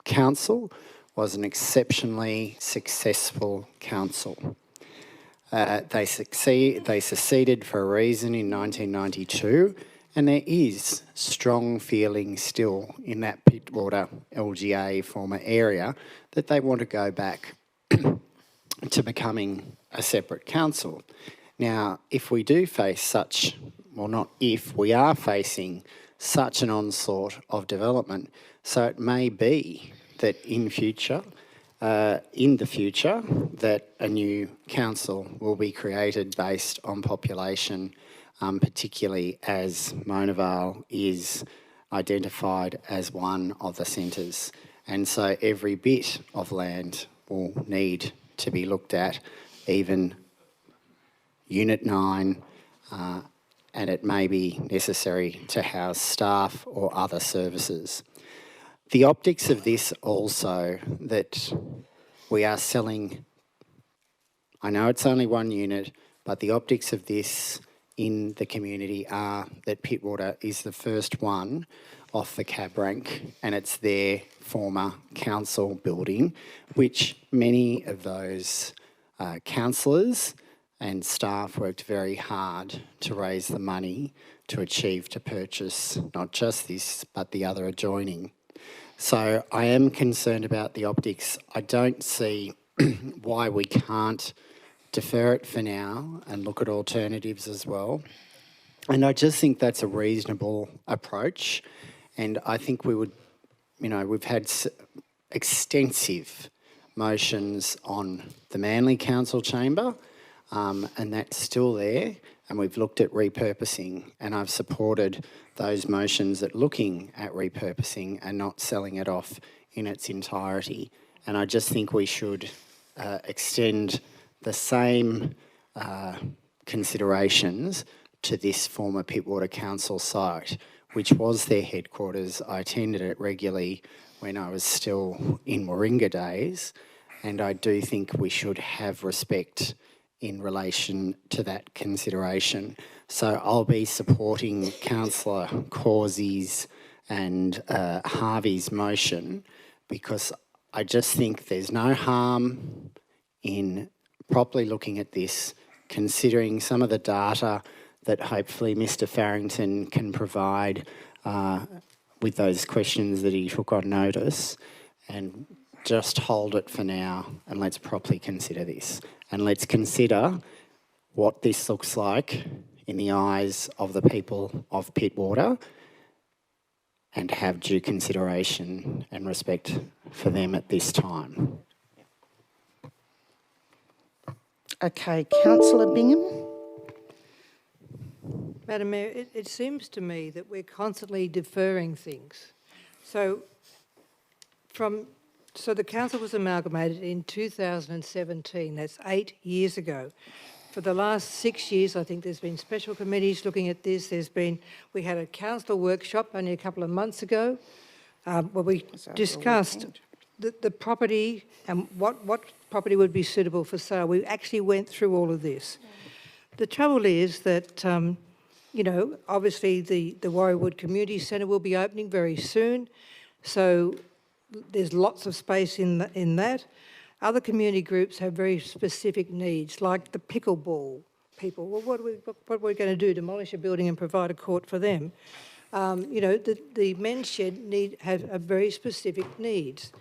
Council was an exceptionally successful council. They seceded for a reason in 1992, and there is strong feeling still in that Pittwater LGA former area that they want to go back to becoming a separate council. Now, if we do face such, well not if, we are facing such an onslaught of development, So it may be that in the future, that a new council will be created based on population, particularly as Mona Vale is identified as one of the centres. And so every bit of land will need to be looked at, even Unit 9, and it may be necessary to house staff or other services. The optics of this also, that we are selling, I know it's only one unit, but the optics of this in the community are that Pittwater is the first one off the cab rank, and it's their former council building, which many of those councillors and staff worked very hard to raise the money to achieve to purchase not just this, but the other adjoining. So I am concerned about the optics. I don't see why we can't defer it for now and look at alternatives as well. And I just think that's a reasonable approach. And I think we would, you know, we've had extensive motions on the Manly Council Chamber, and that's still there. And we've looked at repurposing, and I've supported those motions that looking at repurposing and not selling it off in its entirety. And I just think we should extend the same considerations to this former Pittwater Council site, which was their headquarters. I attended it regularly when I was still in Warringah days, and I do think we should have respect in relation to that consideration. So I'll be supporting Councillor Causey's and Harvey's motion, because I just think there's no harm in properly looking at this, considering some of the data that hopefully Mr Farrington can provide with those questions that he took on notice, and just hold it for now and let's properly consider this. And let's consider what this looks like in the eyes of the people of Pittwater, and have due consideration and respect for them at this time. Okay, Councillor Bingham. Madam Mayor, it seems to me that we're constantly deferring things. So the council was amalgamated in 2017, that's 8 years ago. For the last 6 years, I think there's been special committees looking at this. We had a council workshop only a couple of months ago where we discussed the property and what property would be suitable for sale. We actually went through all of this. The trouble is that, you know, obviously the Warriewood Community Centre will be opening very soon, so there's lots of space in that. Other community groups have very specific needs, like the pickleball people. Well, what are we going to do? Demolish a building and provide a court for them? You know, the men's shed have very specific needs.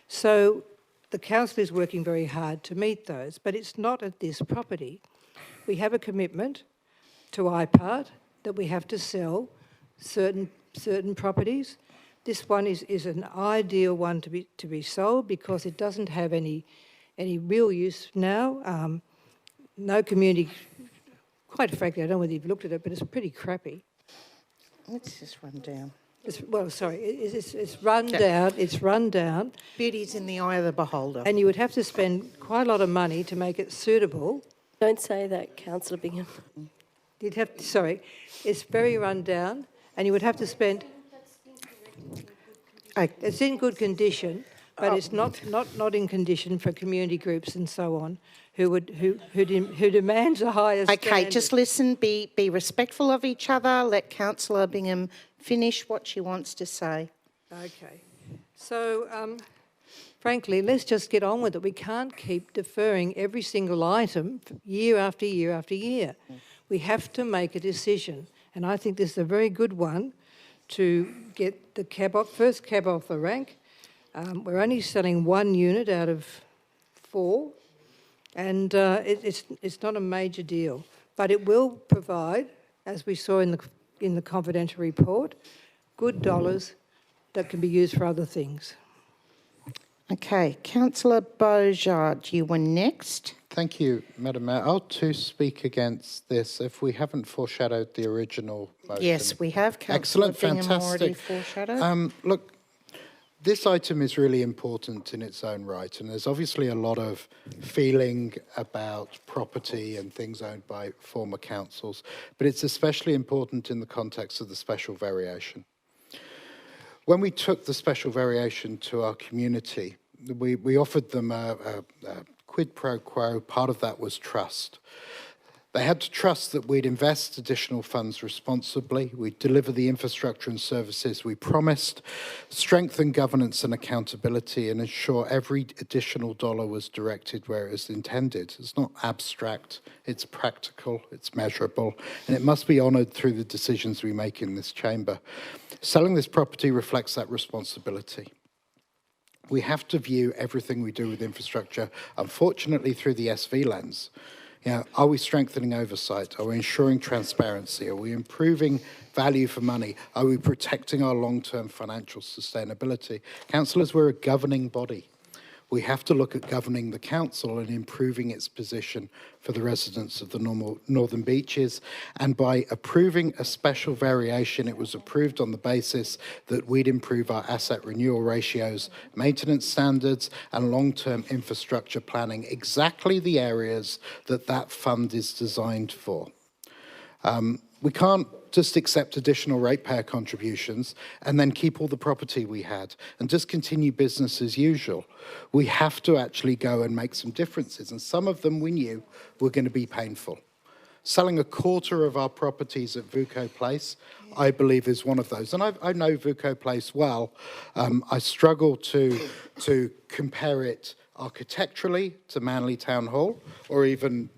So the council is working very hard to meet those, but it's not at this property. We have a commitment to IPART that we have to sell certain properties. This one is an ideal one to be sold because it doesn't have any real use now. No community, quite frankly, I don't know whether you've looked at it, but it's pretty crappy. Let's just run down. It's run down. It's run down. Beauty's in the eye of the beholder. And you would have to spend quite a lot of money to make it suitable. Don't say that, Councillor Bingham. It's very run down, and you would have to spend. It's in good condition, but it's not in condition for community groups and so on who demands a higher standard. Okay, just listen, be respectful of each other. Let Councillor Bingham finish what she wants to say. Okay. So, frankly, let's just get on with it. We can't keep deferring every single item year after year after year. We have to make a decision, and I think this is a very good one to get the first cab off the rank. We're only selling one unit out of 4, and it's not a major deal, but it will provide, as we saw in the confidential report, good dollars that can be used for other things. Okay, Councillor Beaujard, you were next. Thank you, Madam Mayor. I'll too speak against this if we haven't foreshadowed the original motion. Yes, we have. Councillor Excellent, Bingham already fantastic. foreshadowed. Look, this item is really important in its own right, and there's obviously a lot of feeling about property and things owned by former councils, but it's especially important in the context of the special variation. When we took the special variation to our community, we offered them a quid pro quo. Part of that was trust. They had to trust that we'd invest additional funds responsibly, we'd deliver the infrastructure and services we promised, strengthen governance and accountability, and ensure every additional dollar was directed where it was intended. It's not abstract, it's practical, it's measurable, and it must be honoured through the decisions we make in this chamber. Selling this property reflects that responsibility. We have to view everything we do with infrastructure, unfortunately, through the SV lens. You know, are we strengthening oversight? Are we ensuring transparency? Are we improving value for money? Are we protecting our long-term financial sustainability? Councillors, we're a governing body. We have to look at governing the council and improving its position for the residents of the Northern Beaches. And by approving a special variation, it was approved on the basis that we'd improve our asset renewal ratios, maintenance standards, and long-term infrastructure planning, exactly the areas that that fund is designed for. We can't just accept additional ratepayer contributions and then keep all the property we had and just continue business as usual. We have to actually go and make some differences, and some of them we knew were going to be painful. Selling a quarter of our properties at Vuko Place, I believe, is one of those. And I know Vuko Place well. I struggle to compare it architecturally to Manly Town Hall or even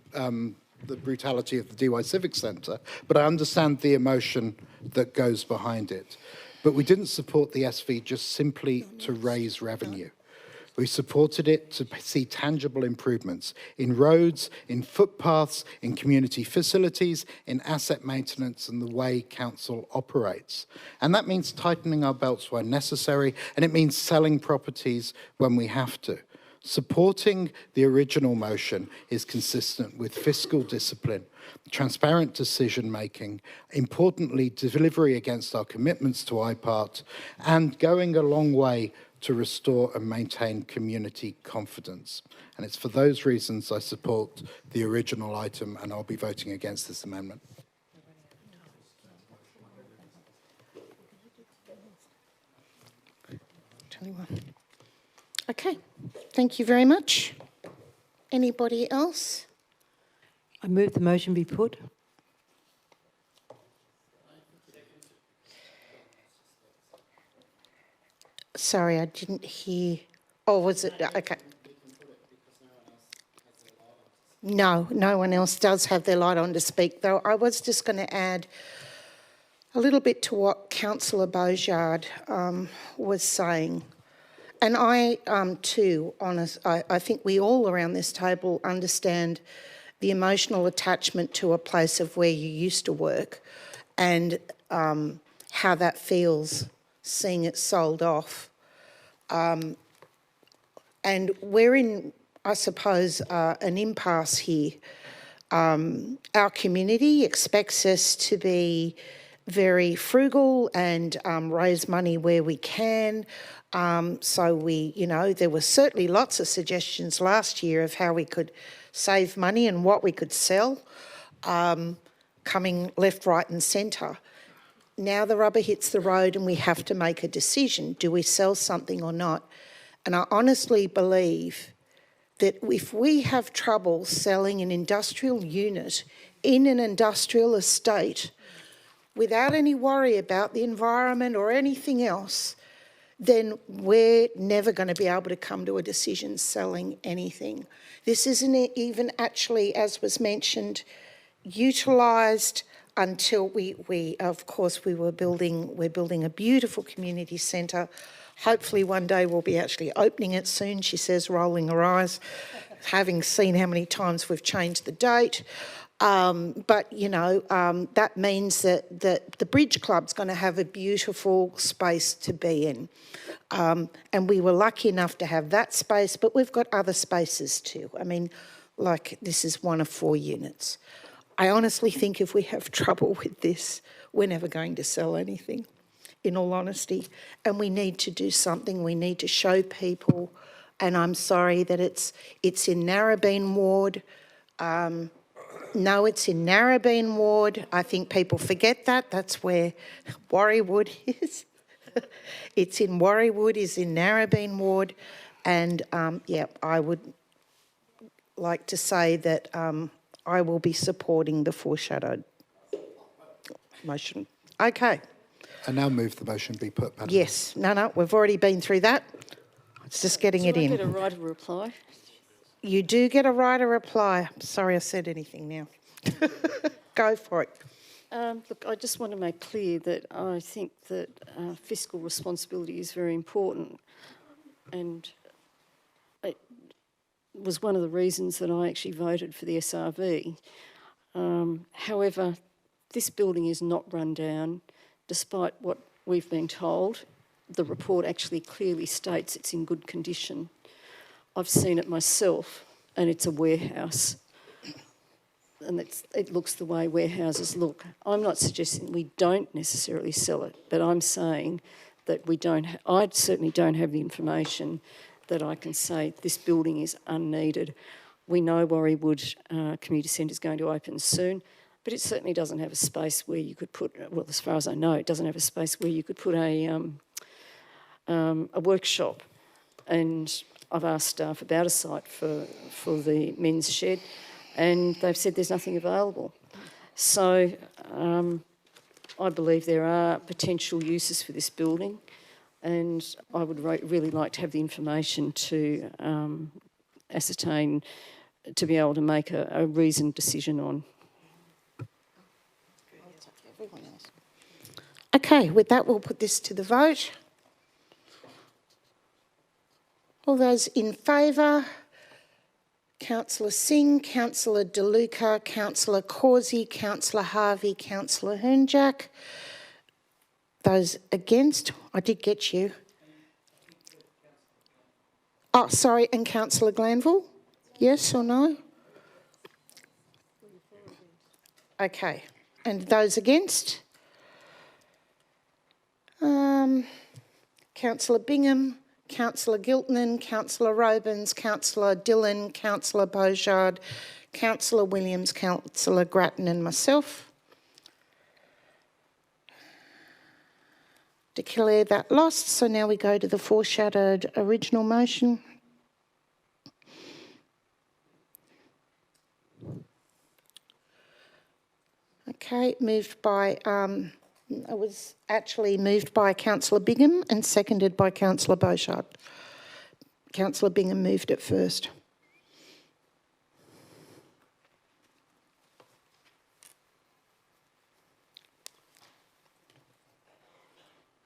the brutality of the DY Civic Centre, but I understand the emotion that goes behind it. But we didn't support the SV just simply to raise revenue. We supported it to see tangible improvements in roads, in footpaths, in community facilities, in asset maintenance and the way council operates. And that means tightening our belts where necessary, and it means selling properties when we have to. Supporting the original motion is consistent with fiscal discipline, transparent decision-making, importantly, delivery against our commitments to IPART, and going a long way to restore and maintain community confidence. And it's for those reasons I support the original item, and I'll be voting against this amendment. Okay, thank you very much. Anybody else? I move the motion be put. Sorry, I didn't hear. Oh, was it? Okay. No, no one else does have their light on to speak, though. I was just going to add a little bit to what Councillor Beaujard was saying. And I, too, I think we all around this table understand the emotional attachment to a place of where you used to work and how that feels seeing it sold off. And we're in, I suppose, an impasse here. Our community expects us to be very frugal and raise money where we can. So we, you know, there were certainly lots of suggestions last year of how we could save money and what we could sell, coming left, right and centre. Now the rubber hits the road and we have to make a decision. Do we sell something or not? And I honestly believe that if we have trouble selling an industrial unit in an industrial estate without any worry about the environment or anything else, then we're never going to be able to come to a decision selling anything. This isn't even actually, as was mentioned, utilised until we're building a beautiful community centre. Hopefully one day we'll be actually opening it soon, she says, rolling her eyes, having seen how many times we've changed the date. But, you know, that means that the Bridge Club's going to have a beautiful space to be in. And we were lucky enough to have that space, but we've got other spaces too. I mean, like this is one of 4 units. I honestly think if we have trouble with this, we're never going to sell anything, in all honesty. And we need to do something. We need to show people. And I'm sorry that it's in Narrabeen Ward. No, it's in Narrabeen Ward. I think people forget that. That's where Warriewood is. It's in Warriewood, is in Narrabeen Ward. And, yeah, I would like to say that I will be supporting the foreshadowed motion. Okay. I now move the motion be put, Madam. Yes. No, we've already been through that. It's just getting it in. Do I get a right of reply? You do get a right of reply. Sorry I said anything now. Go for it. Look, I just want to make clear that I think that fiscal responsibility is very important, and it was one of the reasons that I actually voted for the SRV. However, this building is not run down, despite what we've been told. The report actually clearly states it's in good condition. I've seen it myself, and it's a warehouse. And it looks the way warehouses look. I'm not suggesting we don't necessarily sell it, but I'm saying that we don't. I certainly don't have the information that I can say this building is unneeded. We know Warriewood Community Centre is going to open soon, but it certainly doesn't have a space where you could put. Well, as far as I know, it doesn't have a space where you could put a workshop. And I've asked staff about a site for the men's shed, and they've said there's nothing available. So I believe there are potential uses for this building, and I would really like to have the information to ascertain, to be able to make a reasoned decision on. Okay, with that, we'll put this to the vote. All those in favour? Councillor Singh, Councillor De Luca, Councillor Causey, Councillor Harvey, Councillor Hernjack. Those against? I did get you. Oh, sorry, and Councillor Glanville? Yes or no? Okay, and those against? Councillor Bingham, Councillor Giltnan, Councillor Robins, Councillor Dillon, Councillor Beaujard, Councillor Williams, Councillor Grattan and myself. Declare that lost. So now we go to the foreshadowed original motion. Okay, moved by, it was actually moved by Councillor Bingham and seconded by Councillor Beauchard. Councillor Bingham moved it first.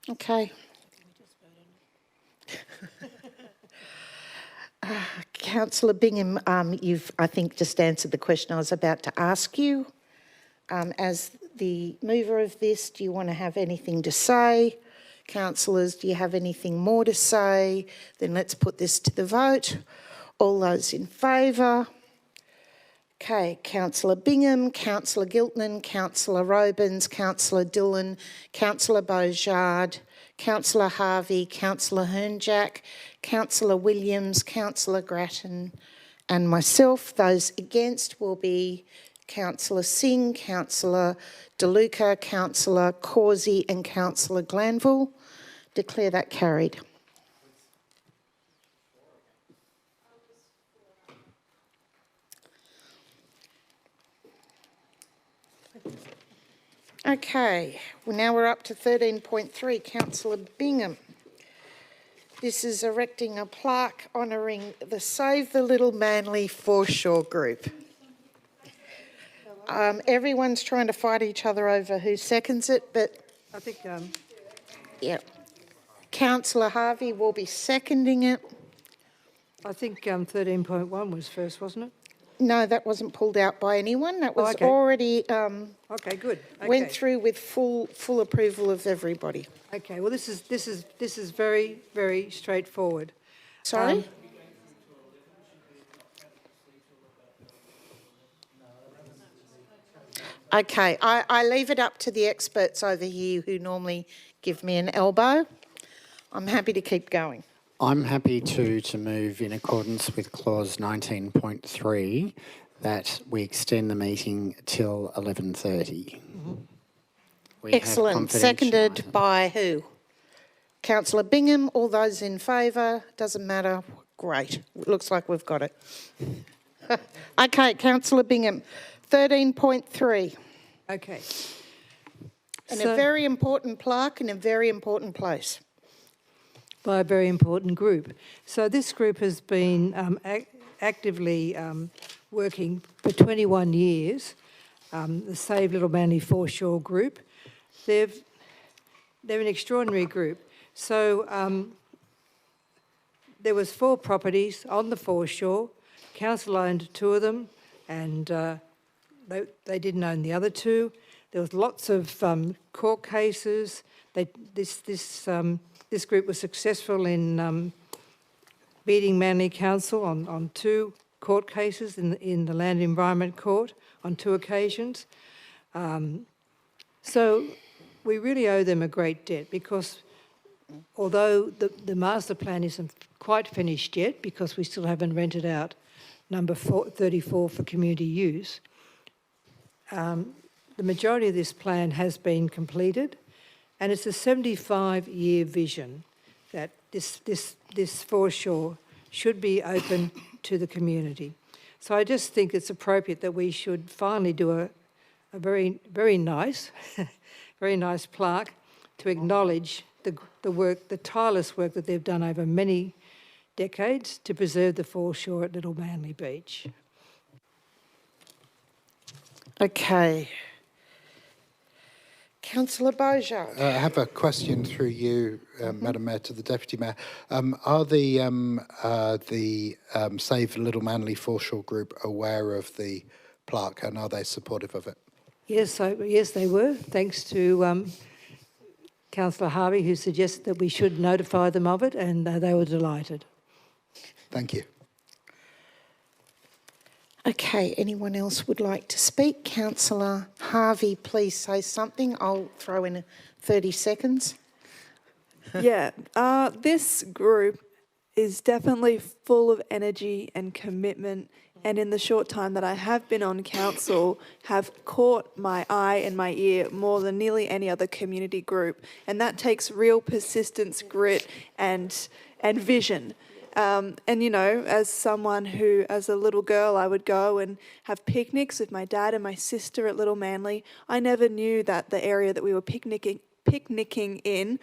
Okay. Councillor Bingham, you've, I think, just answered the question I was about to ask you. As the mover of this, do you want to have anything to say? Councillors, do you have anything more to say? Then let's put this to the vote. All those in favour? Okay, Councillor Bingham, Councillor Giltnan, Councillor Robins, Councillor Dillon, Councillor Beaujard, Councillor Harvey, Councillor Hernjack, Councillor Williams, Councillor Grattan and myself. Those against will be Councillor Singh, Councillor De Luca, Councillor Causey and Councillor Glanville. Declare that carried. Okay, well now we're up to 13.3, Councillor Bingham. This is erecting a plaque honouring the Save the Little Manly Foreshore group. Everyone's trying to fight each other over who seconds it, but I think, yeah, Councillor Harvey will be seconding it. I think 13.1 was first, wasn't it? No, that wasn't pulled out by anyone. That was okay. already Okay, good. went Okay. through with full approval of everybody. Okay, well, this is very, very straightforward. Sorry? Okay, I leave it up to the experts over here who normally give me an elbow. I'm happy to keep going. I'm happy to move in accordance with clause 19.3 that we extend the meeting till 11:30. We have Excellent. confidential Seconded items. by who? Councillor Bingham. All those in favour? Doesn't matter. Great. Looks like we've got it. Okay, Councillor Bingham. 13.3. Okay. And So- a very important plaque in a very important place. By a very important group. So this group has been actively working for 21 years, the Save Little Manly Foreshore group. They're an extraordinary group. So there was 4 properties on the foreshore. Council owned 2 of them, and they didn't own the other 2. There was lots of court cases. This group was successful in beating Manly Council on 2 court cases in the Land Environment Court on 2 occasions. So we really owe them a great debt, because although the master plan isn't quite finished yet, because we still haven't rented out number 34 for community use, the majority of this plan has been completed, and it's a 75-year vision that this foreshore should be open to the community. So I just think it's appropriate that we should finally do a very, very nice, very nice plaque to acknowledge the work, the tireless work that they've done over many decades to preserve the foreshore at Little Manly Beach. Okay. Councillor Bojar. I have a question through you, Madam Mayor, to the Deputy Mayor. Are the Save Little Manly Foreshore Group aware of the plaque, and are they supportive of it? Yes, yes, they were, thanks to Councillor Harvey, who suggested that we should notify them of it, and they were delighted. Thank you. Okay, anyone else would like to speak? Councillor Harvey, please say something. I'll throw in 30 seconds. Yeah, this group is definitely full of energy and commitment, and in the short time that I have been on council, have caught my eye and my ear more than nearly any other community group, and that takes real persistence, grit, and vision. And, you know, as someone who, as a little girl, I would go and have picnics with my dad and my sister at Little Manly, I never knew that the area that we were picnicking in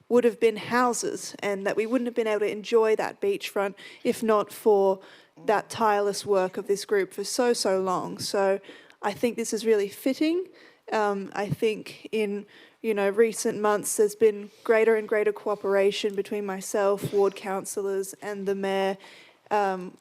would have been houses, and that we wouldn't have been able to enjoy that beachfront if not for that tireless work of this group for so long. So I think this is really fitting. I think in recent months there's been greater and greater cooperation between myself, ward councillors and the mayor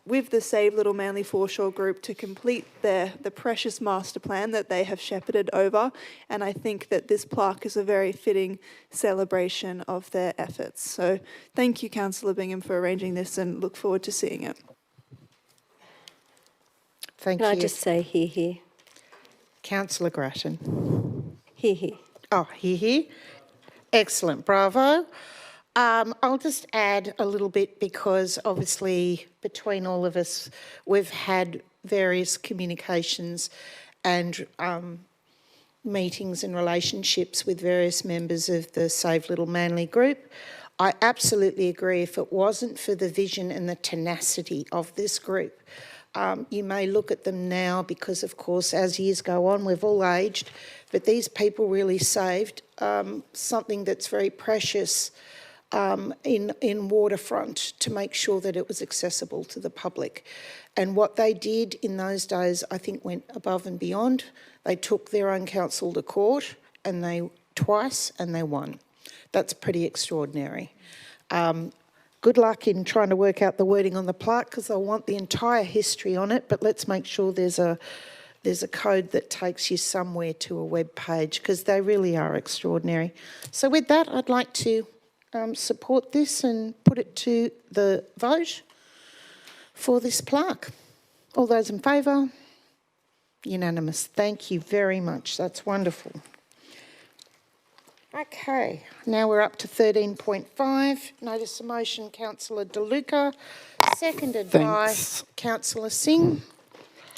with the Save Little Manly Foreshore group to complete the precious master plan that they have shepherded over, and I think that this plaque is a very fitting celebration of their efforts. So thank you, Councillor Bingham, for arranging this, and look forward to seeing it. Thank Can you. I just say hear? Councillor Grattan. Hear. Oh, hear. Excellent, bravo. I'll just add a little bit, because obviously between all of us we've had various communications and meetings and relationships with various members of the Save Little Manly group. I absolutely agree, if it wasn't for the vision and the tenacity of this group, you may look at them now because, of course, as years go on, we've all aged, but these people really saved something that's very precious in waterfront to make sure that it was accessible to the public. And what they did in those days, I think, went above and beyond. They took their own council to court, and they won. That's pretty extraordinary. good luck in trying to work out the wording on the plaque because I want the entire history on it, but let's make sure there's a code that takes you somewhere to a web page because they really are extraordinary. So with that, I'd like to support this and put it to the vote for this plaque. All those in favour? Unanimous. Thank you very much. That's wonderful. Okay, now we're up to 13.5. Notice of motion, Councillor De Luca, seconded by Councillor Singh.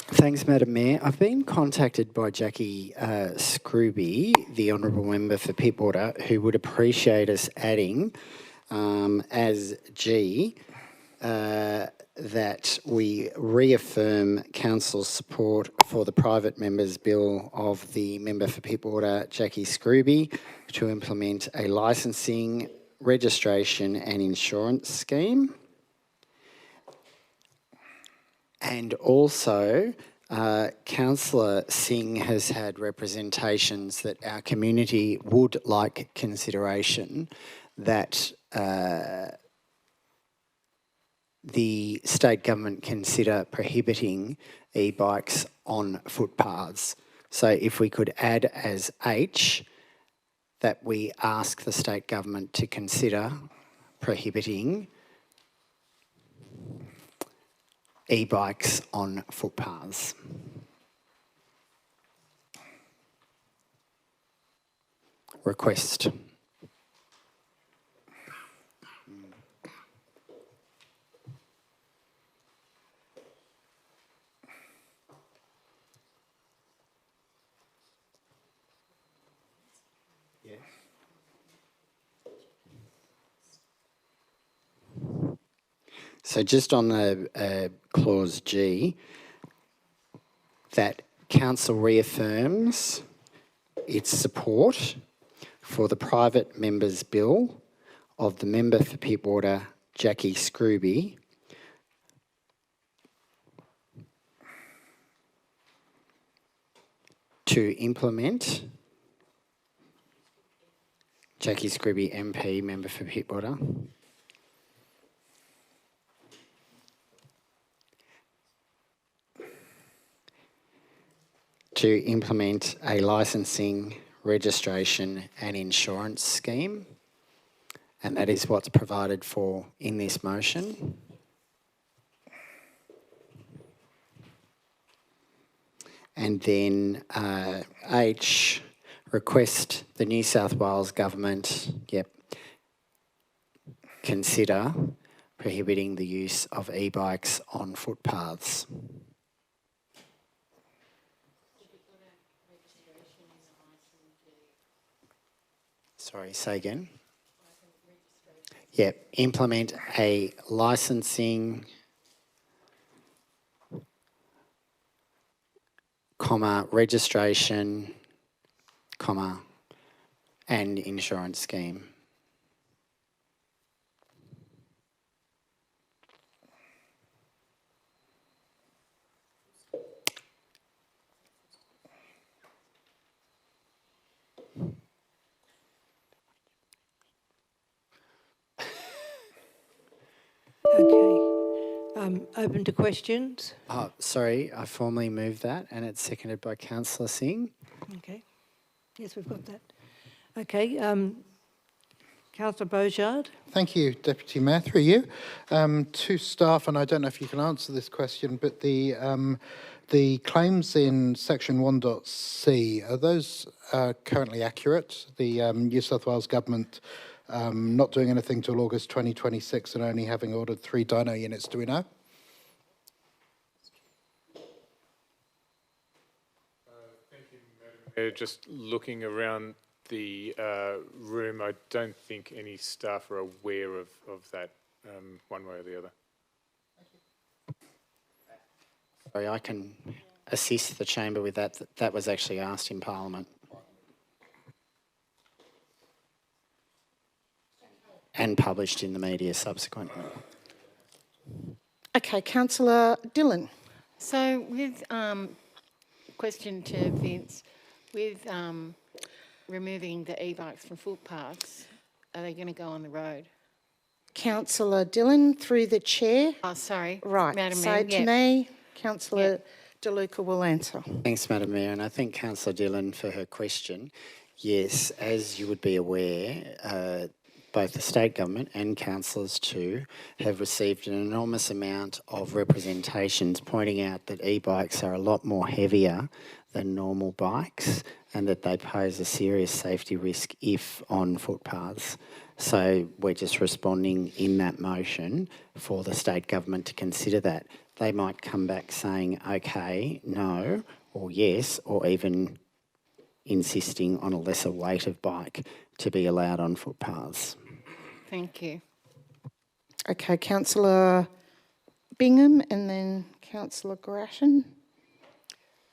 Thanks, Madam Mayor. I've been contacted by Jackie Scrooby, the Honourable Member for Pittwater, who would appreciate us adding as G that we reaffirm Council's support for the private members' bill of the Member for Pittwater, Jackie Scrooby, to implement a licensing, registration and insurance scheme. And also, Councillor Singh has had representations that our community would like consideration that the state government consider prohibiting e-bikes on footpaths. So if we could add as H that we ask the state government to consider prohibiting e-bikes on footpaths. Request. So just on the clause G, that council reaffirms its support for the private members' bill of the Member for Pittwater, Jackie Scrooby, to implement Jackie Scrooby MP, Member for Pittwater, to implement a licensing, registration and insurance scheme, and that is what's provided for in this motion. And then H, request the New South Wales Government, consider prohibiting the use of e-bikes on footpaths. Sorry, say again. Implement a licensing, registration, and insurance scheme. Okay. Open to questions. Sorry, I formally moved that and it's seconded by Councillor Singh. Okay. Yes, we've got that. Okay. Councillor Beaujard. Thank you, Deputy Mayor. Through you. To staff, and I don't know if you can answer this question, but the claims in section 1.c, are those currently accurate? The New South Wales Government not doing anything till August 2026 and only having ordered 3 dyno units, do we know? Thank you, Madam Mayor. Just looking around the room, I don't think any staff are aware of that one way or the other. Sorry, I can assist the chamber with that. That was actually asked in Parliament. And published in the media subsequently. Okay, Councillor Dillon. So with, question to Vince, with removing the e-bikes from footpaths, are they going to go on the road? Councillor Dillon, through the chair. Oh, sorry. Right, Madam so Mayor, to yeah. me, Councillor De Luca will answer. Thanks, Madam Mayor, and I thank Councillor Dillon for her question. Yes, as you would be aware, both the state government and councillors too have received an enormous amount of representations pointing out that e-bikes are a lot more heavier than normal bikes and that they pose a serious safety risk if on footpaths. So we're just responding in that motion for the state government to consider that. They might come back saying, okay, no, or yes, or even insisting on a lesser weight of bike to be allowed on footpaths. Thank you. Okay, Councillor Bingham and then Councillor Grattan.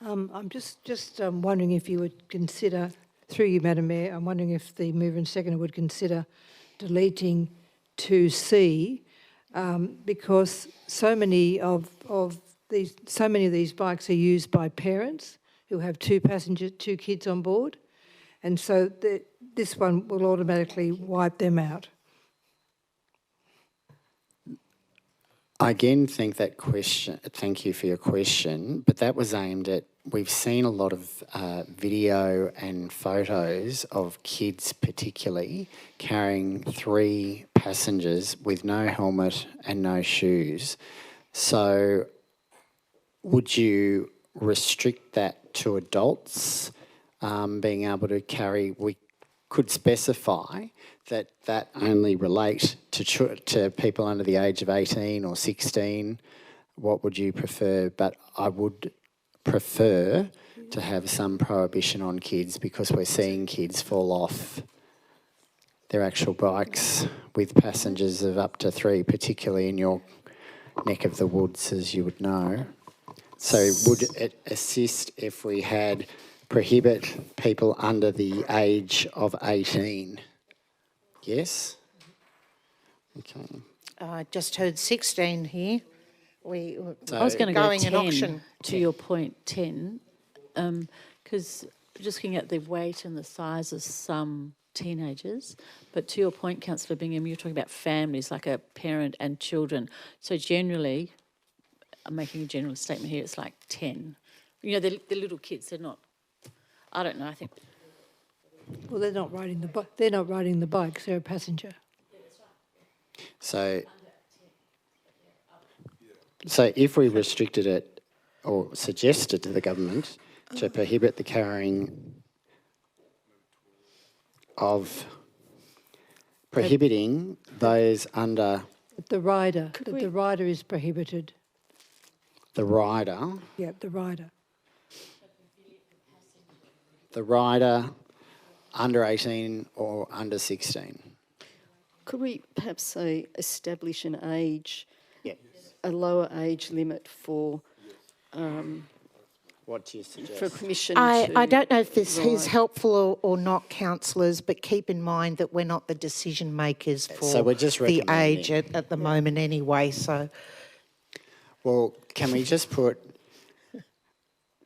I'm just wondering if you would consider, through you, Madam Mayor, I'm wondering if the mover and seconder would consider deleting 2C because so many of these bikes are used by parents who have two kids on board, and so this one will automatically wipe them out. I again thank you for your question, but that was aimed at, we've seen a lot of video and photos of kids particularly carrying 3 passengers with no helmet and no shoes. So would you restrict that to adults being able to carry? We could specify that only relate to people under the age of 18 or 16. What would you prefer? But I would prefer to have some prohibition on kids because we're seeing kids fall off their actual bikes with passengers of up to 3, particularly in your neck of the woods, as you would know. So would it assist if we had prohibit people under the age of 18? Yes? Okay. I just heard 16 here. I was going to go going 10, an auction. to your point, 10, because just looking at the weight and the size of some teenagers, but to your point, Councillor Bingham, you're talking about families, like a parent and children. So generally, I'm making a general statement here, it's like 10. You know, the little kids, they're not, I don't know, I think. Well, they're not riding the bike. They're not riding the bikes. They're a passenger. So if we restricted it or suggested to the government to prohibit the carrying of prohibiting those under The rider. The rider is prohibited. the rider, Yeah, the rider. under 18 or under 16. Could we perhaps say establish an age, Yeah. a lower age limit for What do you suggest? for permission I don't know if this is ride? helpful or not, councillors, but keep in mind that we're not the decision makers for So we're just the age recommending. at the moment anyway, so... Well, can we just put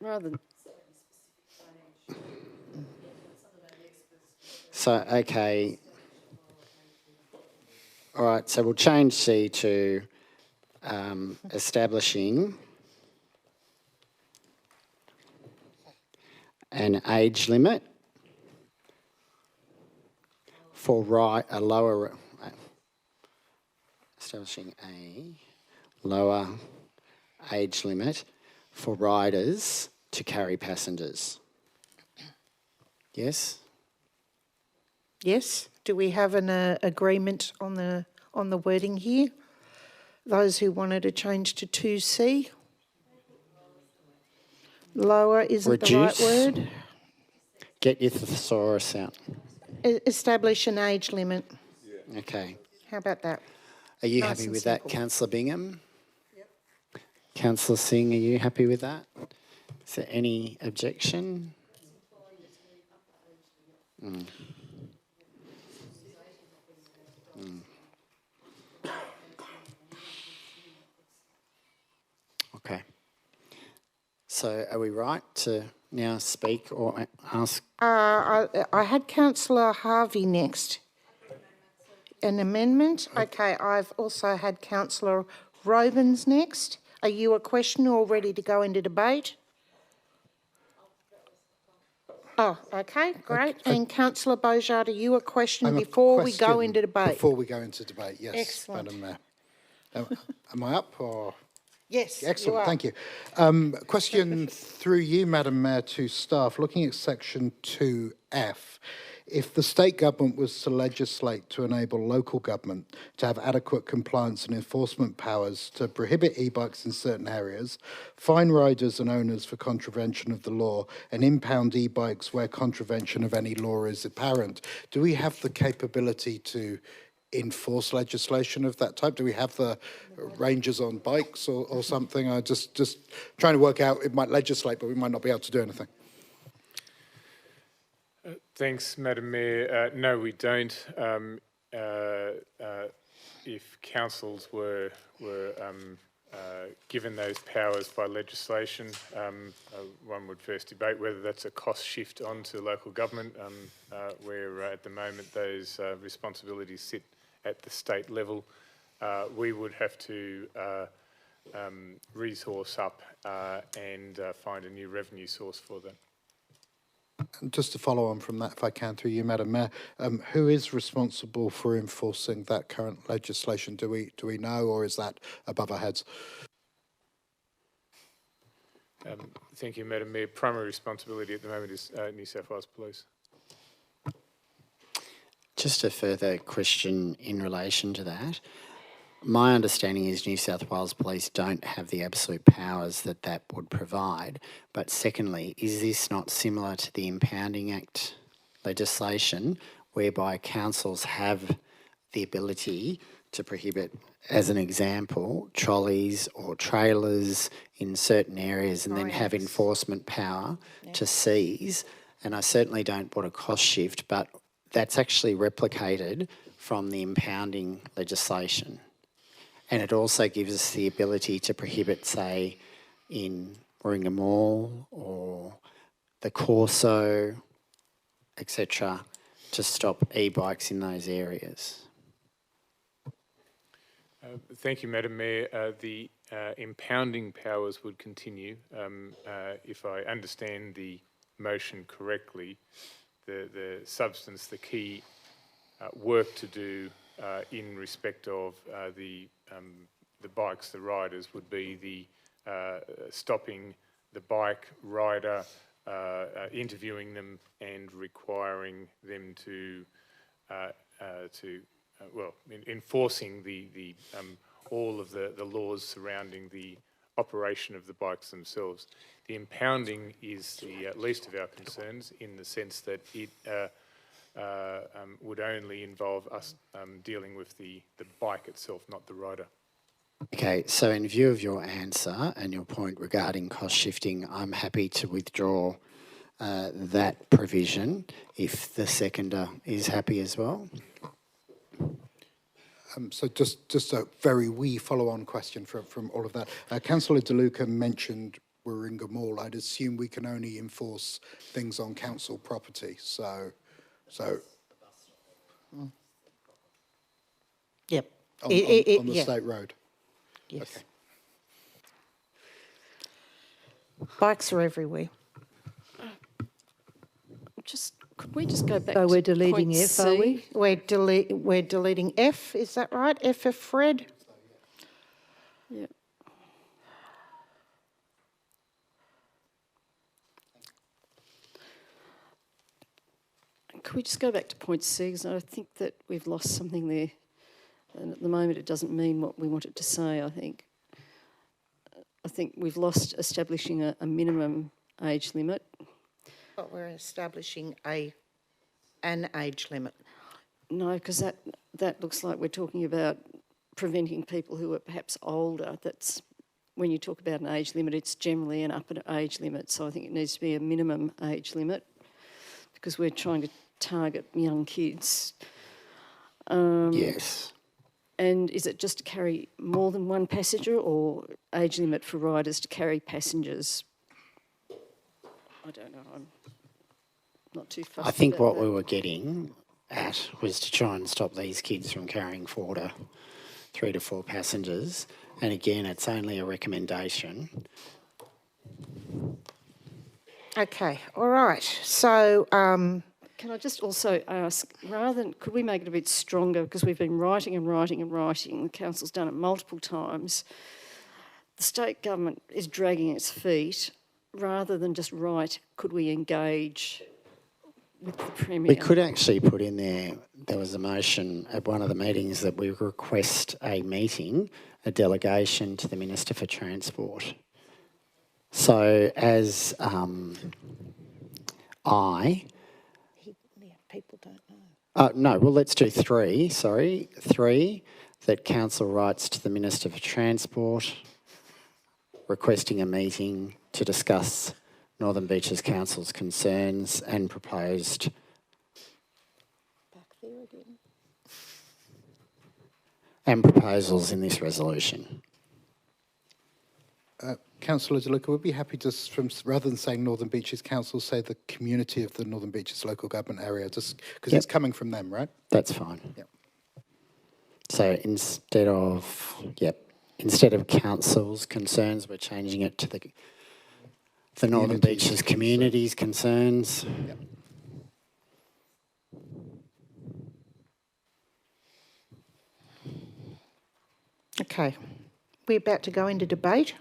Rather than So, okay. All right, so we'll change C to establishing an age limit for a lower, establishing a lower age limit for riders to carry passengers. Yes? Yes, do we have an agreement on the wording here? Those who wanted to change to 2C? Lower isn't the right Reduce. word. Get your thesaurus out. Establish an age limit. Okay. How about that? Are you Nice happy and with that, simple. Councillor Bingham? Yep. Councillor Singh, are you happy with that? Is there any objection? Mm. Mm. Okay. So are we right to now speak or ask? I had Councillor Harvey next. an amendment. Okay, I've also had councillor Robins next. Are you a question or ready to go into debate? Oh, okay, great. And councillor Bourgeard, are you a question before we go into debate? Before we go into debate, yes, Excellent. Madam Mayor. Am I up or? Yes, Excellent, you are. thank you. Question through you, Madam Mayor, to staff. Looking at section 2F, if the state government was to legislate to enable local government to have adequate compliance and enforcement powers to prohibit e-bikes in certain areas, fine riders and owners for contravention of the law, and impound e-bikes where contravention of any law is apparent, do we have the capability to enforce legislation of that type? Do we have the rangers on bikes or something? I just trying to work out, it might legislate, but we might not be able to do anything. Thanks, Madam Mayor. No, we don't. If councils were given those powers by legislation, one would first debate whether that's a cost shift onto local government, where at the moment those responsibilities sit at the state level. We would have to resource up and find a new revenue source for that. And just to follow on from that, if I can, through you, Madam Mayor, who is responsible for enforcing that current legislation? Do we know, or is that above our heads? Thank you, Madam Mayor. Primary responsibility at the moment is New South Wales Police. Just a further question in relation to that. My understanding is New South Wales Police don't have the absolute powers that would provide. But secondly, is this not similar to the Impounding Act legislation, whereby councils have the ability to prohibit, as an example, trolleys or trailers in certain areas and then have enforcement power to seize? And I certainly don't want a cost shift, but that's actually replicated from the impounding legislation. And it also gives us the ability to prohibit, say, in Warringah Mall or the Corso, etc., to stop e-bikes in those areas. Thank you, Madam Mayor. The impounding powers would continue. If I understand the motion correctly, the substance, the key work to do in respect of the bikes, the riders, would be the stopping the bike rider, interviewing them and requiring them to enforcing the all of the laws surrounding the operation of the bikes themselves. The impounding is the least of our concerns, in the sense that it would only involve us dealing with the bike itself, not the rider. Okay, so in view of your answer and your point regarding cost shifting, I'm happy to withdraw that provision if the seconder is happy as well. So just a very wee follow-on question from all of that. Councillor De Luca mentioned Warringah Mall. I'd assume we can only enforce things on council property. So. Yep. On the state road. Yes. Okay. Bikes are everywhere. Could we just go back So to we're deleting point F, C? are we? We're deleting F, is that right? F of Fred? Yeah. Could we just go back to point C? Because I think that we've lost something there. And at the moment, it doesn't mean what we want it to say, I think. I think we've lost establishing a minimum age limit. But we're establishing an age limit. No, because that looks like we're talking about preventing people who are perhaps older. That's when you talk about an age limit, it's generally an upper age limit. So I think it needs to be a minimum age limit, because we're trying to target young kids. Yes. And is it just to carry more than one passenger, or age limit for riders to carry passengers? I don't know. I'm not too fussed. I think about what that. we were getting at was to try and stop these kids from carrying 3 to 4 passengers. And again, it's only a recommendation. Okay, all right. So, Can I just also ask, could we make it a bit stronger, because we've been writing and writing and writing, the council's done it multiple times. The state government is dragging its feet. Rather than just write, could we engage with the Premier? We could actually put in there was a motion at one of the meetings that we request a meeting, a delegation to the Minister for Transport. So as people don't know. No, well, let's do 3, sorry. 3, that council writes to the Minister for Transport requesting a meeting to discuss Northern Beaches Council's concerns and proposed and proposals in this resolution. Councillor De Luca, would be happy to, rather than saying Northern Beaches Council, say the community of the Northern Beaches local government area, just because it's coming from them, right? That's fine. Yep. So instead of council's concerns, we're changing it to the Northern Beaches community's concerns. Yep. Okay, we're about to go into debate.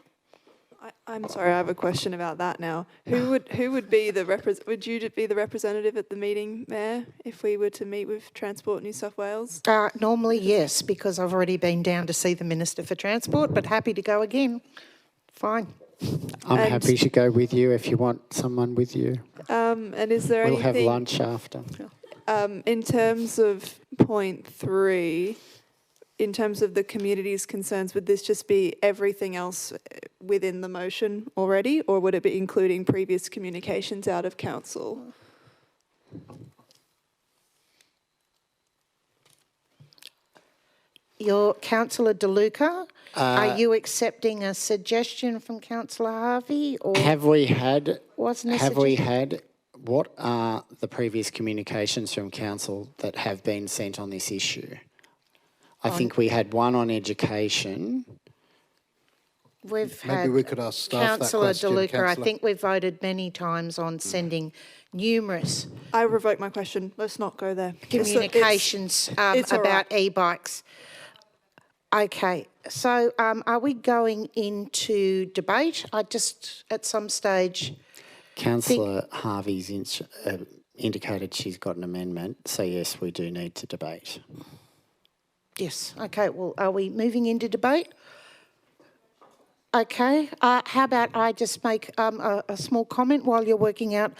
I'm sorry, I have a question about that now. Who would be the would you be the representative at the meeting, Mayor, if we were to meet with Transport New South Wales? Normally, yes, because I've already been down to see the Minister for Transport, but happy to go again. Fine. I'm happy to go with you if you want someone with you. And is there We'll anything... have lunch after. In terms of point 3, in terms of the community's concerns, would this just be everything else within the motion already, or would it be including previous communications out of council? Your Councillor De Luca, are you accepting a suggestion from Councillor Harvey, or Have we had suggestion? What are the previous communications from council that have been sent on this issue? I think we had one on education. We've Maybe had we could ask staff that Councillor De question, Luca. I Councillor. think we've voted many times on sending numerous I revoke my question. Let's not go there. communications it's all about right. e-bikes. Okay, so are we going into debate? I just, at some stage... Councillor Harvey's indicated she's got an amendment, so yes, we do need to debate. Yes, okay, well, are we moving into debate? Okay, how about I just make a small comment while you're working out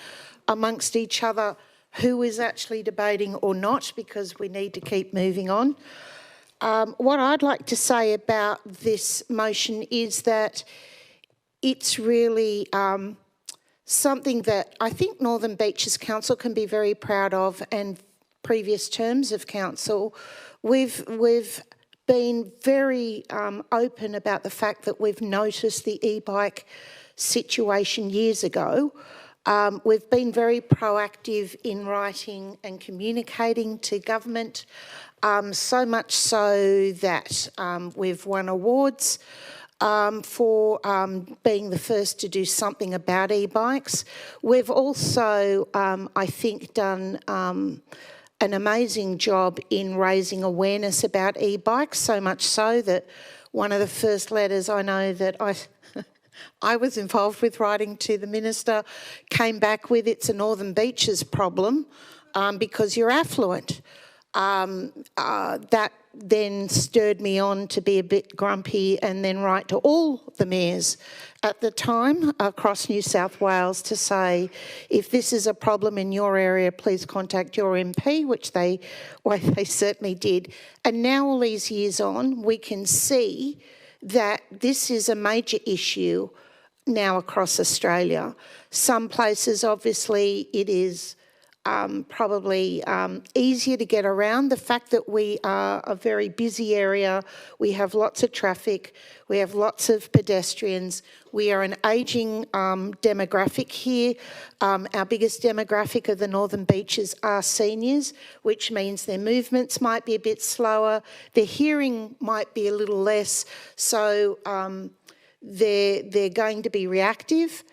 amongst each other who is actually debating or not, because we need to keep moving on. What I'd like to say about this motion is that it's really something that I think Northern Beaches Council can be very proud of, and previous terms of council. We've been very open about the fact that we've noticed the e-bike situation years ago. We've been very proactive in writing and communicating to government, so much so that we've won awards for being the first to do something about e-bikes. We've also, I think, done an amazing job in raising awareness about e-bikes, so much so that one of the first letters I know that I was involved with writing to the Minister came back with, it's a Northern Beaches problem because you're affluent. That then stirred me on to be a bit grumpy and then write to all the mayors at the time across New South Wales to say, if this is a problem in your area, please contact your MP, which they certainly did. And now all these years on, we can see that this is a major issue now across Australia. Some places, obviously, it is probably easier to get around. The fact that we are a very busy area, we have lots of traffic, we have lots of pedestrians, we are an ageing demographic here. Our biggest demographic of the Northern Beaches are seniors, which means their movements might be a bit slower, their hearing might be a little less, so they're going to be reactive.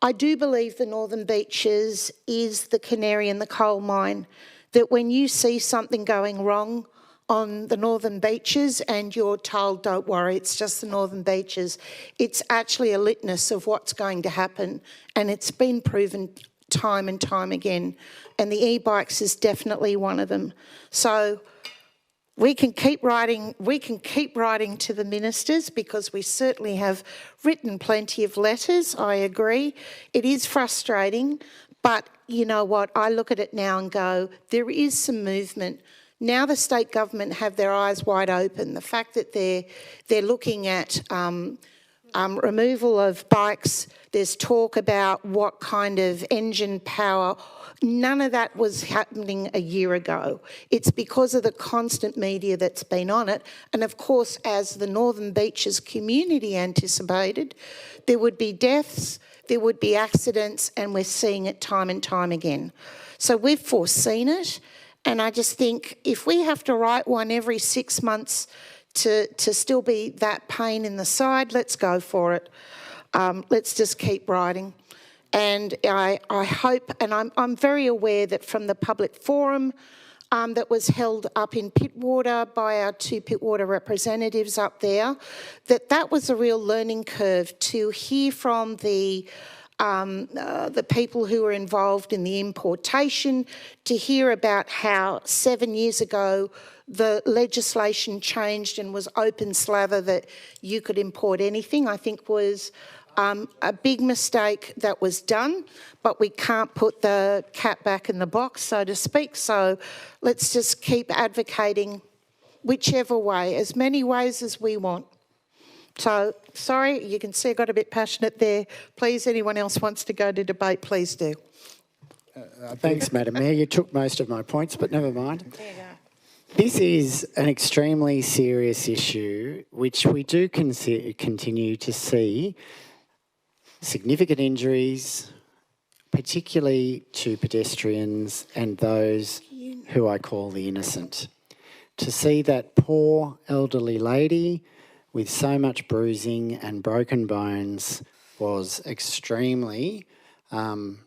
I do believe the Northern Beaches is the canary in the coal mine, that when you see something going wrong on the Northern Beaches and you're told, don't worry, it's just the Northern Beaches, it's actually a litmus of what's going to happen, and it's been proven time and time again, and the e-bikes is definitely one of them. So we can keep writing to the ministers, because we certainly have written plenty of letters, I agree. It is frustrating, but you know what, I look at it now and go, there is some movement. Now the state government have their eyes wide open. The fact that they're looking at removal of bikes, there's talk about what kind of engine power. None of that was happening a year ago. It's because of the constant media that's been on it. And of course, as the Northern Beaches community anticipated, there would be deaths, there would be accidents, and we're seeing it time and time again. So we've foreseen it. And I just think if we have to write one every 6 months to still be that pain in the side, let's go for it. Let's just keep writing. And I hope, and I'm very aware that from the public forum that was held up in Pittwater by our 2 Pittwater representatives up there, that was a real learning curve to hear from the people who were involved in the importation, to hear about how 7 years ago the legislation changed and was open slather that you could import anything, I think was a big mistake that was done, but we can't put the cat back in the box, so to speak. So let's just keep advocating whichever way, as many ways as we want. So, sorry, you can see I got a bit passionate there. Please, anyone else wants to go to debate, please do. Thanks, Madam Mayor. You took most of my points, but never mind. There you go. This is an extremely serious issue, which we do continue to see significant injuries, particularly to pedestrians and those who I call the innocent. To see that poor elderly lady with so much bruising and broken bones was extremely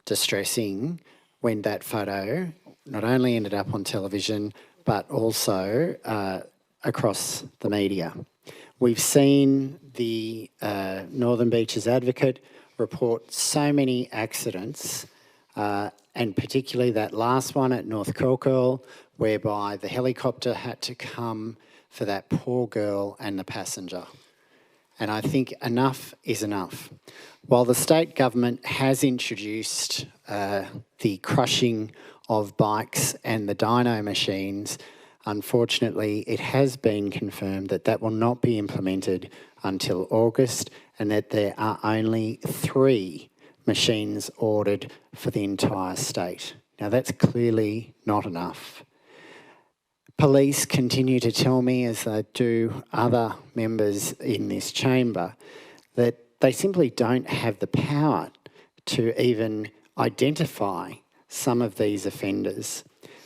distressing when that photo not only ended up on television, but also across the media. We've seen the Northern Beaches Advocate report so many accidents, and particularly that last one at North Kirkcaldy, whereby the helicopter had to come for that poor girl and the passenger. And I think enough is enough. While the state government has introduced the crushing of bikes and the dyno machines, unfortunately it has been confirmed that that will not be implemented until August, and that there are only 3 machines ordered for the entire state. Now that's clearly not enough. Police continue to tell me, as they do other members in this chamber, that they simply don't have the power to even identify some of these offenders.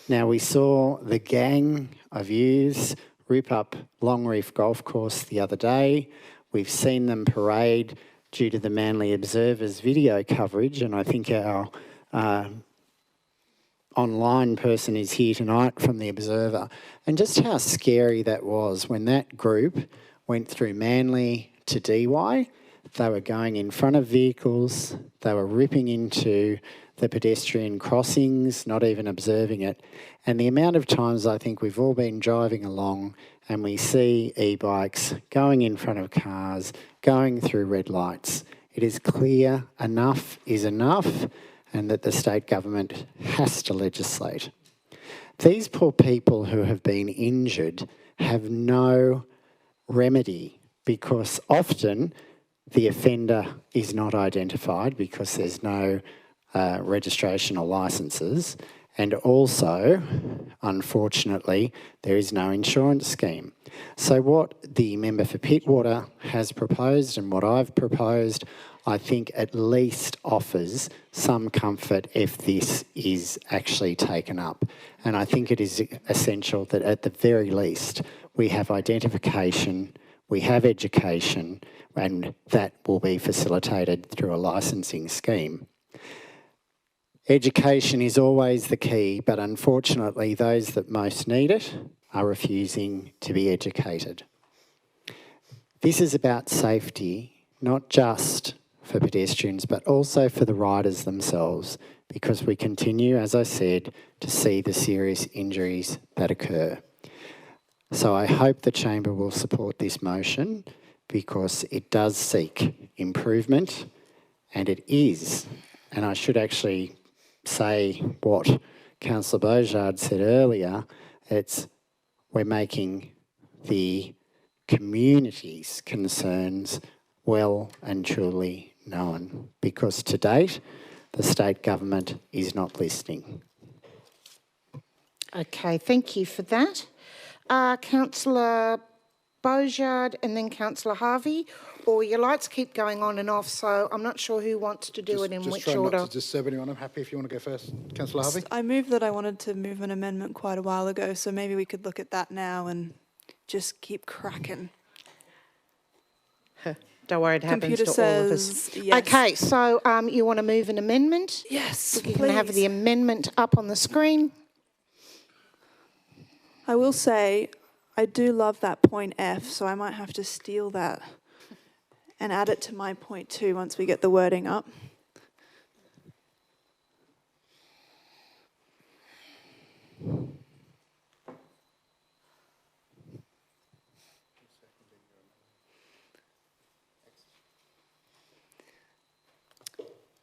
Now, we saw the gang of youths rip up Longreef Golf Course the other day. We've seen them parade due to the Manly Observer's video coverage, and I think our online person is here tonight from the Observer, and just how scary that was when that group went through Manly to Dee Why. They were going in front of vehicles, they were ripping into the pedestrian crossings, not even observing it. And the amount of times I think we've all been driving along and we see e-bikes going in front of cars, going through red lights. It is clear enough is enough, and that the state government has to legislate. These poor people who have been injured have no remedy, because often the offender is not identified because there's no registration or licences, And also, unfortunately, there is no insurance scheme. So what the member for Pittwater has proposed and what I've proposed, I think at least offers some comfort if this is actually taken up. And I think it is essential that at the very least we have identification, we have education, and that will be facilitated through a licensing scheme. Education is always the key, but unfortunately those that most need it are refusing to be educated. This is about safety, not just for pedestrians, but also for the riders themselves, because we continue, as I said, to see the serious injuries that occur. So I hope the Chamber will support this motion because it does seek improvement, and it is, and I should actually say what Councillor Beaujard said earlier, we're making the community's concerns well and truly known, because to date the state government is not listening. Okay, thank you for that. Councillor Beaujard and then Councillor Harvey, or your lights keep going on and off, so I'm not sure who wants to do it in which order. Not to disturb anyone. I'm happy if you want to go first. Councillor Harvey? I moved that I wanted to move an amendment quite a while ago, so maybe we could look at that now and just keep cracking. Don't worry, it happens Computer to all of us. says yes. Okay, so you want to move an amendment? Yes, You can have the amendment up on the screen. I will say I do love that point F, so I might have to steal that and add it to my point 2 once we get the wording up.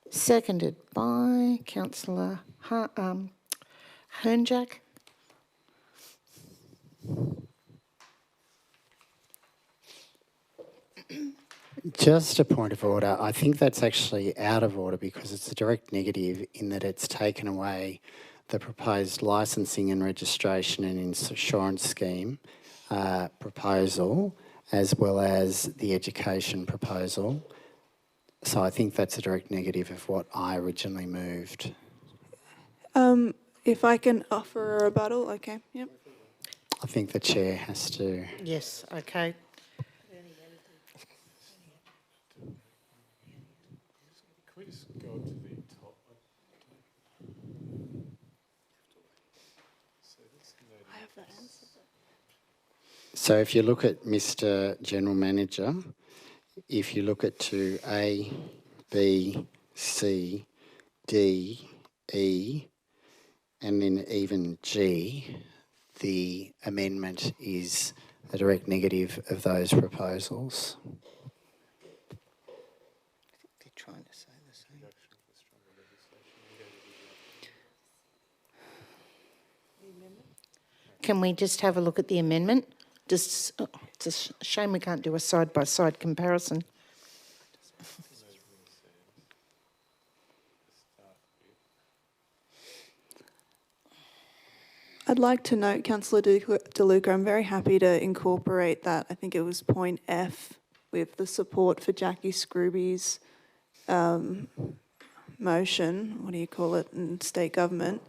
Seconded by Councillor Hernjack. Just a point of order. I think that's actually out of order because it's a direct negative in that it's taken away the proposed licensing and registration and insurance scheme proposal, as well as the education proposal. So I think that's a direct negative of what I originally moved. If I can offer a rebuttal, okay, yep. I think the chair has to. Yes, okay. So if you look at Mr. General Manager, if you look at to A, B, C, D, E, and then even G, the amendment is a direct negative of those proposals. They're trying to say the same. Can we just have a look at the amendment? It's a shame we can't do a side-by-side comparison. I'd like to note, Councillor DeLuca, I'm very happy to incorporate that. I think it was point F with the support for Jackie Scrooby's motion, what do you call it, in state government,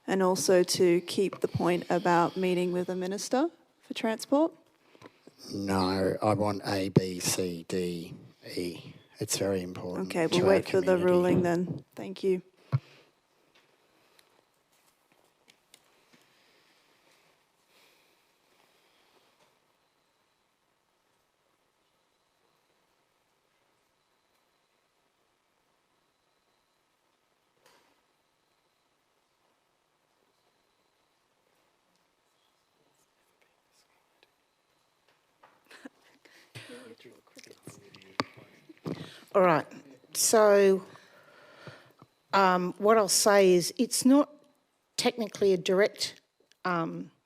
and also to keep the point about meeting with the Minister for Transport. No, I want A, B, C, D, E. It's very important. Okay, we'll wait for the ruling then. Thank you. All right, so what I'll say is it's not technically a direct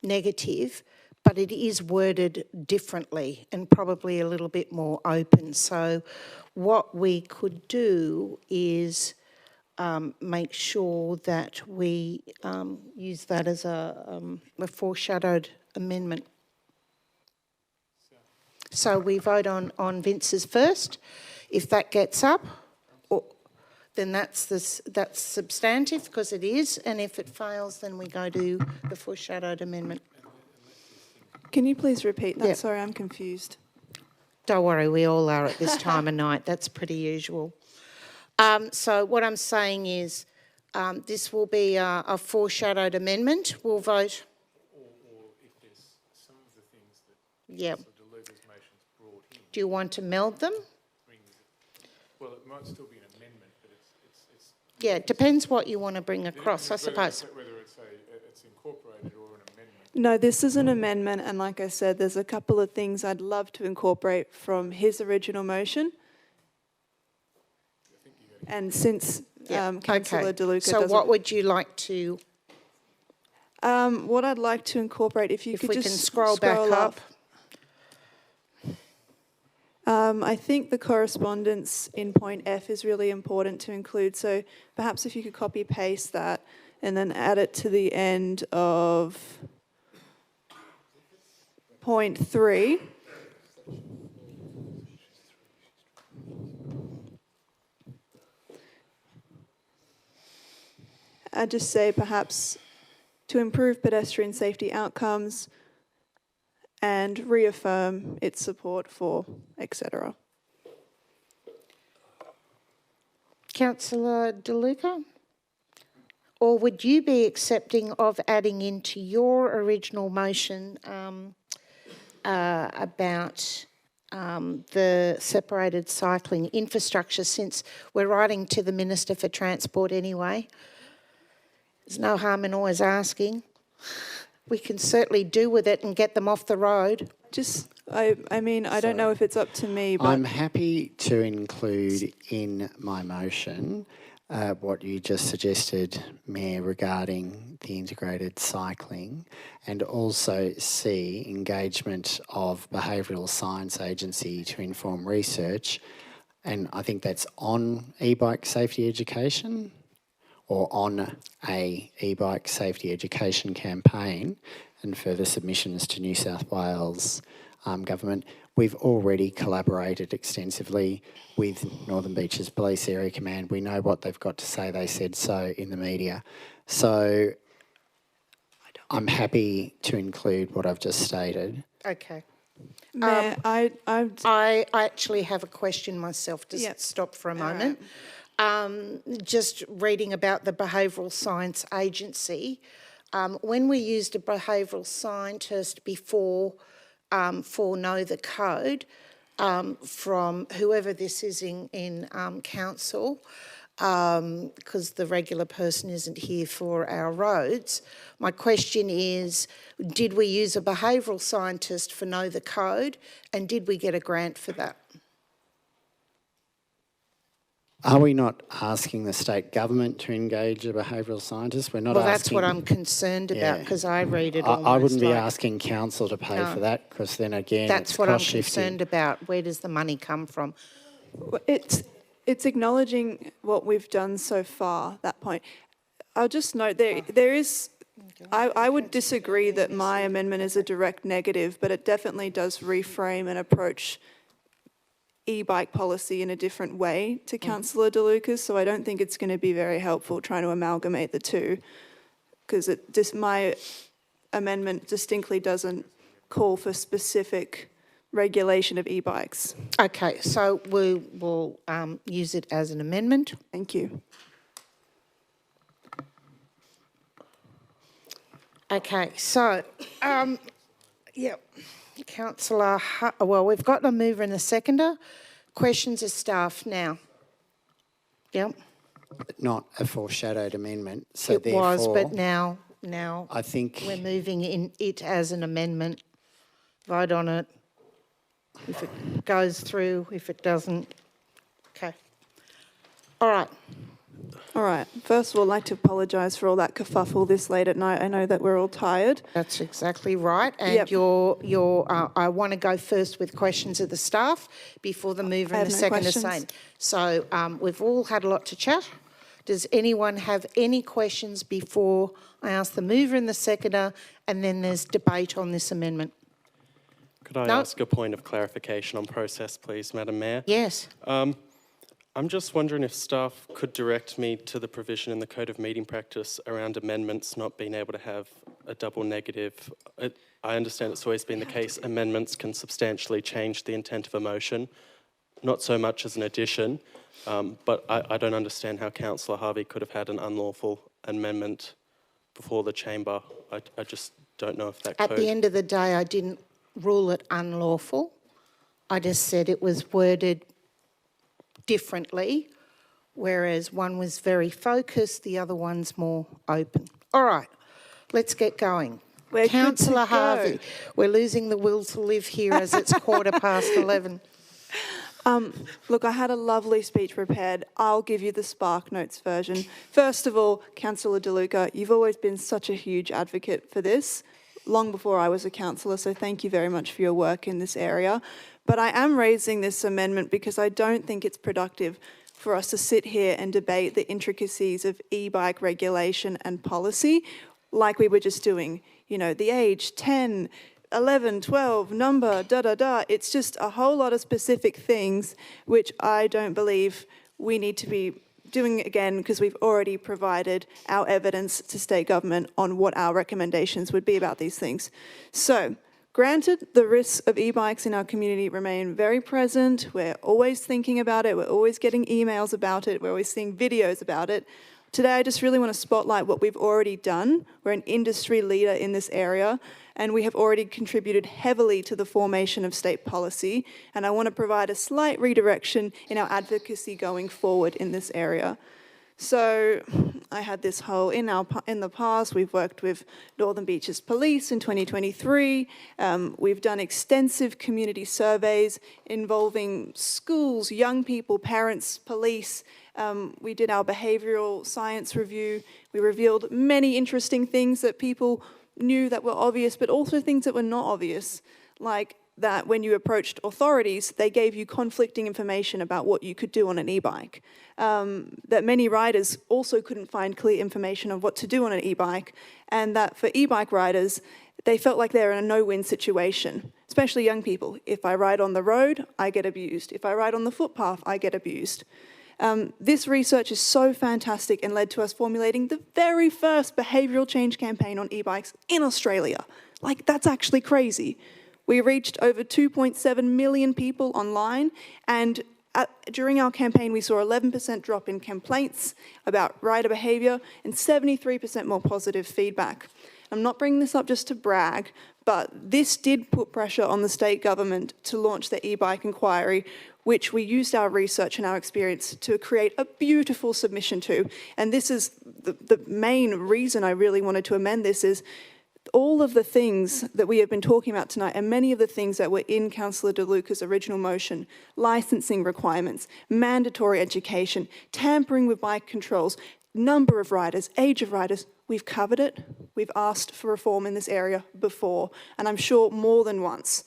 negative, but it is worded differently and probably a little bit more open. So what we could do is make sure that we use that as a foreshadowed amendment. So we vote on Vince's first. If that gets up, then that's substantive because it is, and if it fails, then we go to the foreshadowed amendment. Can you please repeat that? Yeah. Sorry, I'm confused. Don't worry, we all are at this time of night. That's pretty usual. So what I'm saying is this will be a foreshadowed amendment. We'll vote. Or if there's some of the things that Yep. Councillor DeLuca's motion's brought in. Do you want to meld them? Well, it might still be an amendment, but it's Yeah, it depends what you want to bring across, I suppose. whether it's incorporated or an amendment. No, this is an amendment, and like I said, there's a couple of things I'd love to incorporate from his original motion. And since Councillor DeLuca So doesn't... what would you like to... what I'd like to incorporate, if you If could we just can scroll back up. I think the correspondence in point F is really important to include, so perhaps if you could copy paste that and then add it to the end of point 3. I'd just say perhaps to improve pedestrian safety outcomes and reaffirm its support for, etc. Councillor DeLuca? Or would you be accepting of adding into your original motion about the separated cycling infrastructure, since we're writing to the Minister for Transport anyway? There's no harm in always asking. We can certainly do with it and get them off the road. Just, I mean, I don't know if it's up to me, but... I'm happy to include in my motion what you just suggested, Mayor, regarding the integrated cycling, and also C, engagement of Behavioural Science Agency to inform research. And I think that's on e-bike safety education, or on a e-bike safety education campaign, and further submissions to New South Wales Government. We've already collaborated extensively with Northern Beaches Police Area Command. We know what they've got to say. They said so in the media. So I'm happy to include what I've just stated. Okay. Mayor, I actually have a question myself. Just Yep. stop for a moment. Just reading about the Behavioural Science Agency, when we used a behavioural scientist before for Know the Code, from whoever this is in council, because the regular person isn't here for our roads, my question is, did we use a behavioural scientist for Know the Code, and did we get a grant for that? Are we not asking the state government to engage a behavioural scientist? We're not Well, asking... that's what I'm concerned about, because I read it almost I wouldn't be like- asking council to pay No. for that, because then again, That's it's what I'm cost shifting. concerned about. Where does the money come from? It's acknowledging what we've done so far, that point. I'll just note there is... I would disagree that my amendment is a direct negative, but it definitely does reframe and approach e-bike policy in a different way to Councillor DeLuca, so I don't think it's going to be very helpful trying to amalgamate the two, because my amendment distinctly doesn't call for specific regulation of e-bikes. Okay, so we will use it as an amendment. Thank you. Okay, so, Councillor, well, we've got a mover and a seconder. Questions of staff now. Yep. Not a foreshadowed amendment, so It was, therefore... but now I think... we're moving in it as an amendment. Vote on it. If it goes through, if it doesn't. Okay. All right. All right. First of all, I'd like to apologise for all that kerfuffle this late at night. I know that we're all tired. That's exactly right. And Yep. I want to go first with questions of the staff before the mover I and the have no seconder questions. say. So we've all had a lot to chat. Does anyone have any questions before I ask the mover and the seconder, and then there's debate on this amendment? Could I ask a point of clarification on process, please, Madam Mayor? Yes. I'm just wondering if staff could direct me to the provision in the Code of Meeting Practice around amendments not being able to have a double negative. I understand it's always been the case amendments can substantially change the intent of a motion, not so much as an addition, but I don't understand how Councillor Harvey could have had an unlawful amendment before the chamber. I just don't know if that At code... the end of the day, I didn't rule it unlawful. I just said it was worded differently, whereas one was very focused, the other one's more open. All right, let's get going. We're Councillor good to go. Harvey, we're losing the will to live here as it's 11:15. Look, I had a lovely speech prepared. I'll give you the Spark Notes version. First of all, Councillor De Luca, you've always been such a huge advocate for this, long before I was a councillor, so thank you very much for your work in this area. But I am raising this amendment because I don't think it's productive for us to sit here and debate the intricacies of e-bike regulation and policy like we were just doing. You know, the age, 10, 11, 12, number, da-da-da. It's just a whole lot of specific things which I don't believe we need to be doing again because we've already provided our evidence to state government on what our recommendations would be about these things. So, granted, the risks of e-bikes in our community remain very present. We're always thinking about it. We're always getting emails about it. We're always seeing videos about it. Today, I just really want to spotlight what we've already done. We're an industry leader in this area, and we have already contributed heavily to the formation of state policy. And I want to provide a slight redirection in our advocacy going forward in this area. So I had this whole, in the past, we've worked with Northern Beaches Police in 2023. We've done extensive community surveys involving schools, young people, parents, police. We did our behavioural science review. We revealed many interesting things that people knew that were obvious, but also things that were not obvious, like that when you approached authorities, they gave you conflicting information about what you could do on an e-bike. That many riders also couldn't find clear information on what to do on an e-bike, and that for e-bike riders, they felt like they're in a no-win situation, especially young people. If I ride on the road, I get abused. If I ride on the footpath, I get abused. This research is so fantastic and led to us formulating the very first behavioural change campaign on e-bikes in Australia. Like, that's actually crazy. We reached over 2.7 million people online, and during our campaign, we saw 11% drop in complaints about rider behaviour and 73% more positive feedback. I'm not bringing this up just to brag, but this did put pressure on the state government to launch the e-bike inquiry, which we used our research and our experience to create a beautiful submission to. And this is the main reason I really wanted to amend this is all of the things that we have been talking about tonight and many of the things that were in Councillor De Luca's original motion, licensing requirements, mandatory education, tampering with bike controls, number of riders, age of riders, we've covered it. We've asked for reform in this area before, and I'm sure more than once.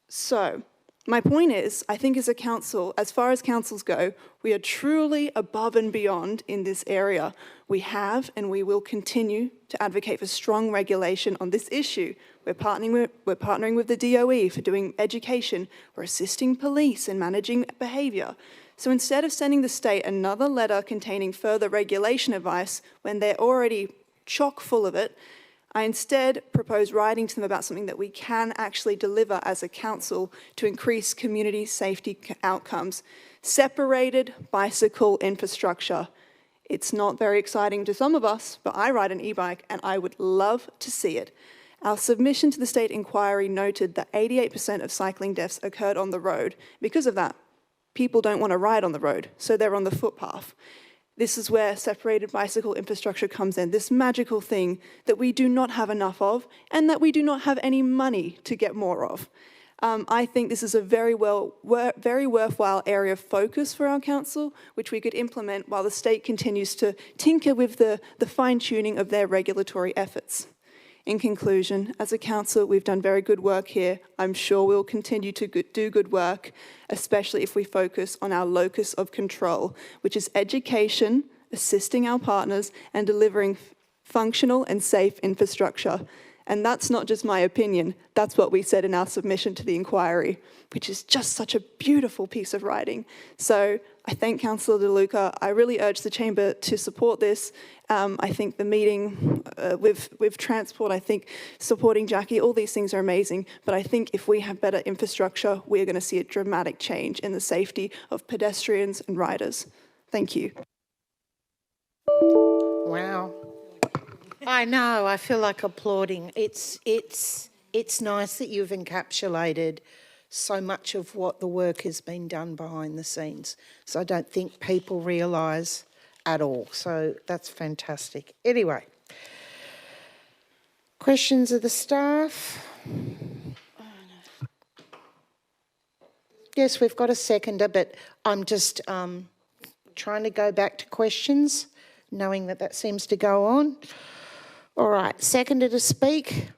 So my point is, I think as a council, as far as councils go, we are truly above and beyond in this area. We have and we will continue to advocate for strong regulation on this issue. We're partnering with the DOE for doing education. We're assisting police in managing behaviour. So instead of sending the state another letter containing further regulation advice when they're already chock full of it, I instead propose writing to them about something that we can actually deliver as a council to increase community safety outcomes. Separated bicycle infrastructure. It's not very exciting to some of us, but I ride an e-bike and I would love to see it. Our submission to the state inquiry noted that 88% of cycling deaths occurred on the road. Because of that, people don't want to ride on the road, so they're on the footpath. This is where separated bicycle infrastructure comes in, this magical thing that we do not have enough of and that we do not have any money to get more of. I think this is a very worthwhile area of focus for our council, which we could implement while the state continues to tinker with the fine-tuning of their regulatory efforts. In conclusion, as a council, we've done very good work here. I'm sure we'll continue to do good work, especially if we focus on our locus of control, which is education, assisting our partners, and delivering functional and safe infrastructure. And that's not just my opinion, that's what we said in our submission to the inquiry, which is just such a beautiful piece of writing. So I thank Councillor De Luca. I really urge the Chamber to support this. I think the meeting with Transport, I think supporting Jackie, all these things are amazing, but I think if we have better infrastructure, we're going to see a dramatic change in the safety of pedestrians and riders. Thank you. Wow. I know, I feel like applauding. It's nice that you've encapsulated so much of what the work has been done behind the scenes. So I don't think people realise at all. So that's fantastic. Anyway, questions of the staff? Yes, we've got a seconder, but I'm just trying to go back to questions, knowing that that seems to go on. All right, seconder to speak.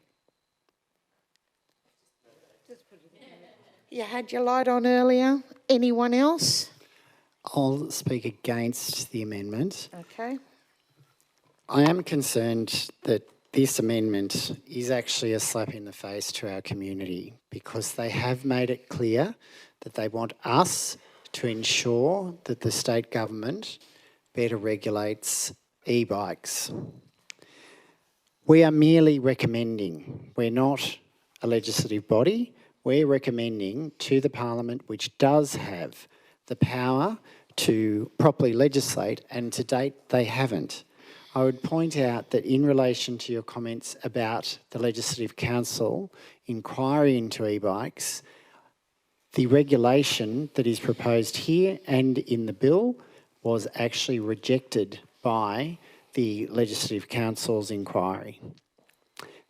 You had your light on earlier. Anyone else? I'll speak against the amendment. Okay. I am concerned that this amendment is actually a slap in the face to our community because they have made it clear that they want us to ensure that the state government better regulates e-bikes. We are merely recommending. We're not a legislative body. We're recommending to the Parliament, which does have the power to properly legislate, and to date they haven't. I would point out that in relation to your comments about the Legislative Council inquiry into e-bikes, the regulation that is proposed here and in the bill was actually rejected by the Legislative Council's inquiry.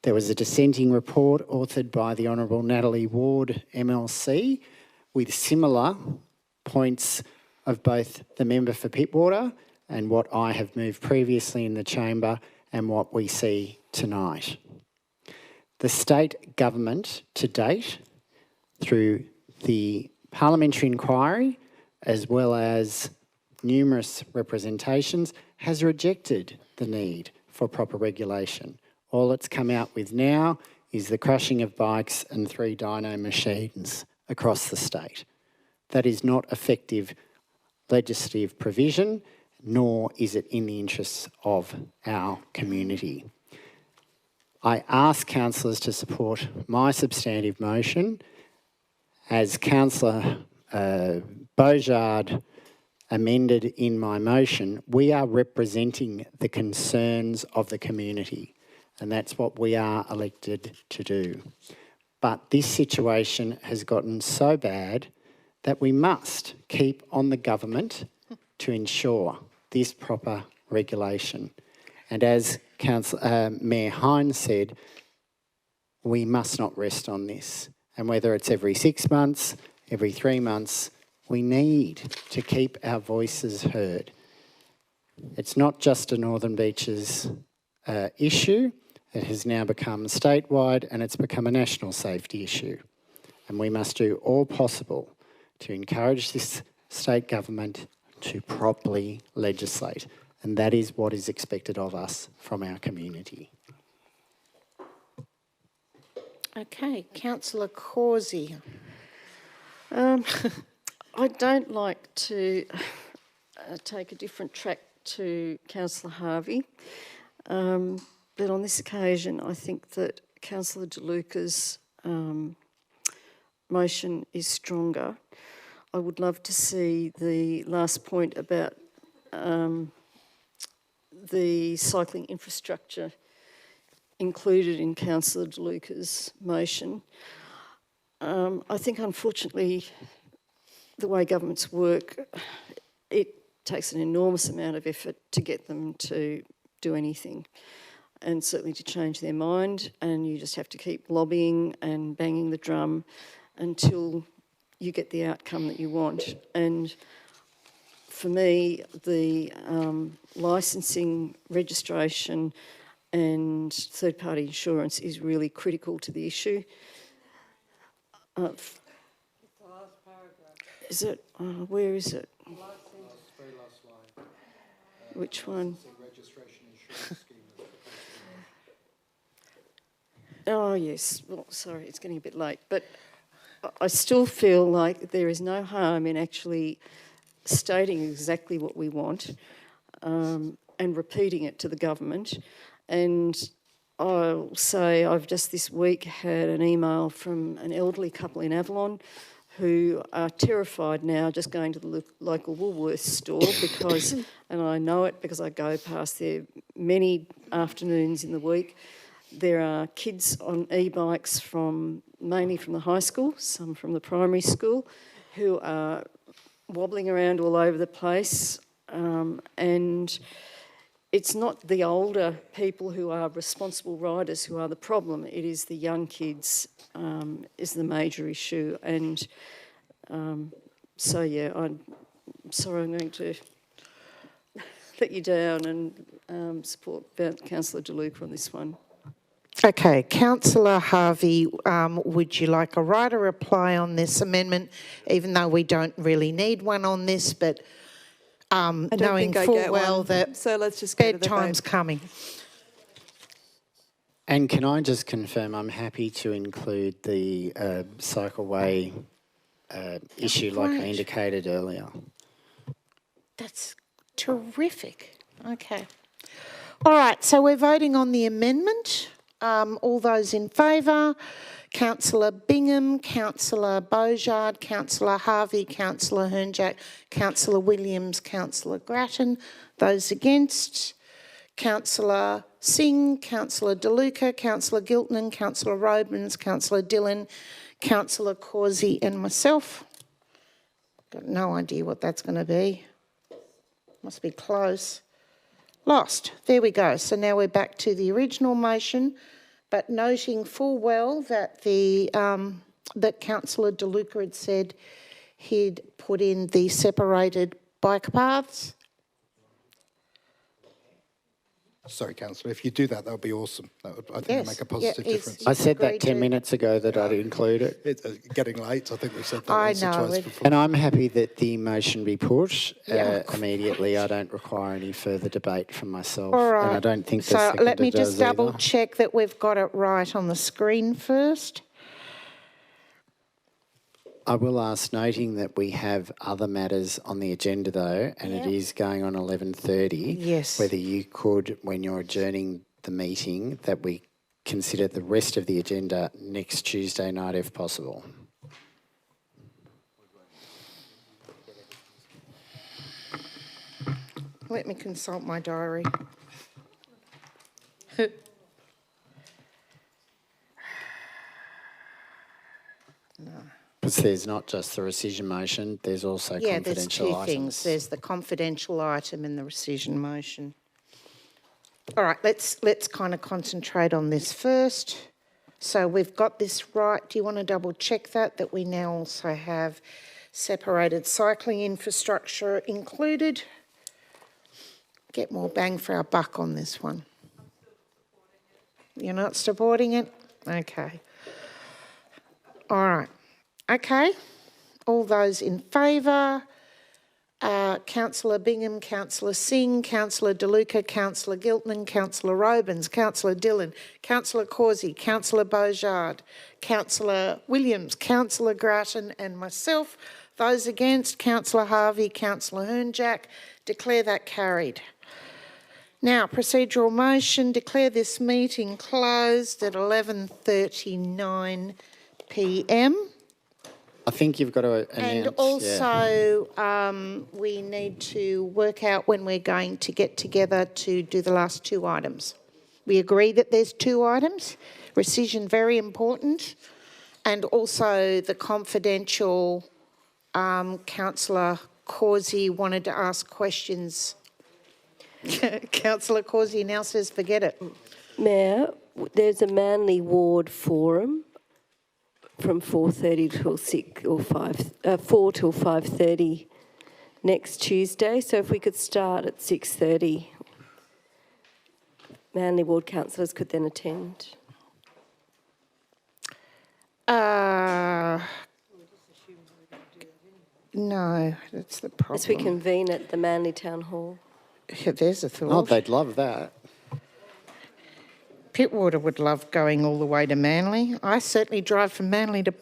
There was a dissenting report authored by the Honourable Natalie Ward, MLC, with similar points of both the member for Pittwater and what I have moved previously in the chamber and what we see tonight. The state government to date, through the parliamentary inquiry as well as numerous representations, has rejected the need for proper regulation. All it's come out with now is the crushing of bikes and 3 dyno machines across the state. That is not effective legislative provision, nor is it in the interests of our community. I ask councillors to support my substantive motion. As Councillor Beaujard amended in my motion, we are representing the concerns of the community, and that's what we are elected to do. But this situation has gotten so bad that we must keep on the government to ensure this proper regulation. And as Mayor Hines said, we must not rest on this. And whether it's every 6 months, every 3 months, we need to keep our voices heard. It's not just a Northern Beaches issue. It has now become statewide and it's become a national safety issue. And we must do all possible to encourage this state government to properly legislate. And that is what is expected of us from our community. Okay, Councillor Causey. I don't like to take a different track to Councillor Harvey, but on this occasion I think that Councillor De Luca's motion is stronger. I would love to see the last point about the cycling infrastructure included in Councillor De Luca's motion. I think unfortunately the way governments work, it takes an enormous amount of effort to get them to do anything, and certainly to change their mind, and you just have to keep lobbying and banging the drum until you get the outcome that you want. And for me, the licensing, registration and third-party insurance is really critical to the issue. Is it? Where is it? Which one? Oh, yes. Well, sorry, it's getting a bit late. But I still feel like there is no harm in actually stating exactly what we want and repeating it to the government. And I'll say I've just this week had an email from an elderly couple in Avalon who are terrified now just going to the local Woolworths store because, and I know it because I go past there many afternoons in the week, there are kids on e-bikes mainly from the high school, some from the primary school, who are wobbling around all over the place, and it's not the older people who are responsible riders who are the problem. It is the young kids is the major issue. And so, yeah, I'm sorry I'm going to let you down and support Councillor De Luca on this one. Okay, Councillor Harvey, would you like a right or reply on this amendment, even though we don't really need one on this, but knowing full well that so let's just go bedtime's coming. And can I just confirm I'm happy to include the cycleway issue like I indicated earlier. That's terrific. Okay. All right, so we're voting on the amendment. All those in favour? Councillor Bingham, Councillor Beaujard, Councillor Harvey, Councillor Hernjack, Councillor Williams, Councillor Grattan. Those against? Councillor Singh, Councillor De Luca, Councillor Giltnan, Councillor Robins, Councillor Dillon, Councillor Causey and myself. Got no idea what that's going to be. Must be close. Lost. There we go. So now we're back to the original motion, but noting full well that that Councillor De Luca had said he'd put in the separated bike paths. Sorry, Councillor, if you do that, that would be awesome. That would, I think, would make a positive difference. I said that 10 minutes ago that I'd include it. It's getting late. I think we've said that once or twice before. And I'm happy that the motion be put immediately. I don't require any further debate from myself. All right. And I don't think the so seconder let me just does double either. check that we've got it right on the screen first. I will ask, noting that we have other matters on the agenda though, and it is going on 11:30. Yes. Whether you could, when you're adjourning the meeting, that we consider the rest of the agenda next Tuesday night if possible. Let me consult my diary. No. Because there's not just the rescission motion, there's also Yeah, there's confidential two items. things. There's the confidential item and the rescission motion. All right, let's kind of concentrate on this first. So we've got this right. Do you want to double check that we now also have separated cycling infrastructure included? Get more bang for our buck on this one. You're not supporting it? Okay. All right. Okay. All those in favour? Councillor Bingham, Councillor Singh, Councillor De Luca, Councillor Giltnan, Councillor Robins, Councillor Dillon, Councillor Causey, Councillor Beaujard, Councillor Williams, Councillor Grattan and myself. Those against, Councillor Harvey, Councillor Hernjack. Declare that carried. Now, procedural motion, declare this meeting closed at 11:39 p.m. I think you've got to announce. And also, we need to work out when we're going to get together to do the last two items. We agree that there's two items, rescission very important, and also the confidential. Councillor Causey wanted to ask questions. Councillor Causey now says forget it. Mayor, there's a Manly Ward forum from 4:30 till 4 till 5:30 next Tuesday. So if we could start at 6:30, Manly ward councillors could then attend. No, that's the problem. As we convene at the Manly Town Hall. Yeah, there's a thought. Oh, they'd love that. Pittwater would love going all the way to Manly. I certainly drive from Manly to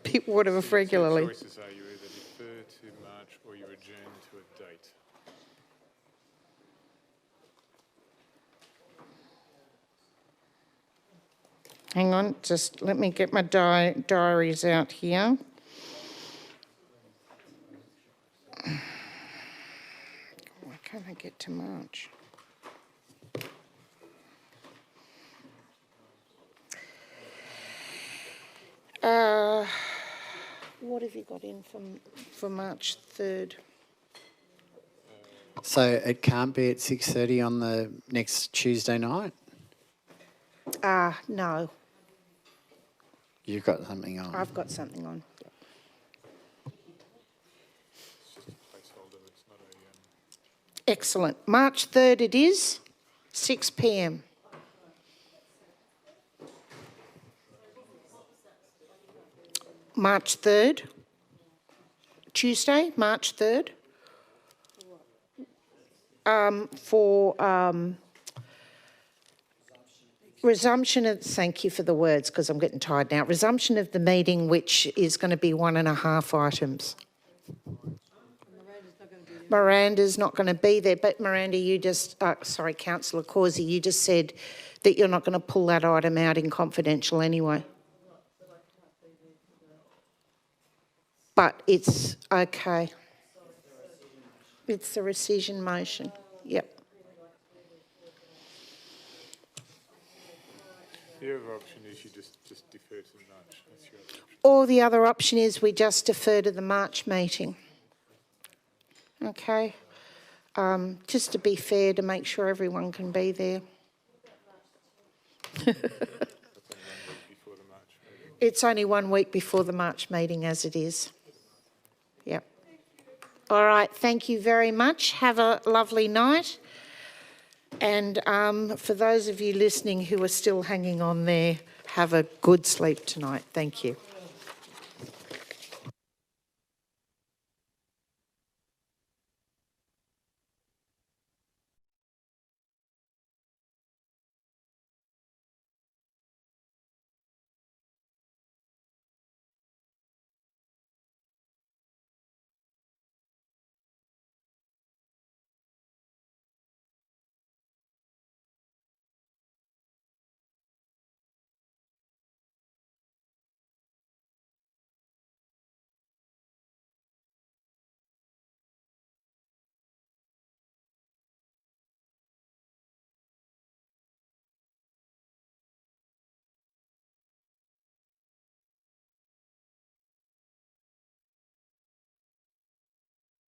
Pittwater regularly. Choices are you either defer to March or you adjourn to a date. Hang on, just let me get my diaries out here. Why can't I get to March? What have you got in for March 3rd? So it can't be at 6:30 on the next Tuesday night? No, You've got something on. I've got something on. Excellent. March 3rd it is, 6 p.m. March 3rd, Tuesday, March 3rd. For resumption of, thank you for the words because I'm getting tired now, resumption of the meeting, which is going to be 1.5 items. Miranda's not going to be there, but Miranda, you just, sorry, Councillor Causey, you just said that you're not going to pull that item out in confidential anyway. But it's okay. It's the rescission motion. Yep. The other option is you just defer to March. That's your other option. Or the other option is we just defer to the March meeting. Okay. Just to be fair, to make sure everyone can be there. It's only 1 week before the March meeting as it is. Yep. All right, thank you very much. Have a lovely night. And for those of you listening who are still hanging on there, have a good sleep tonight. Thank you.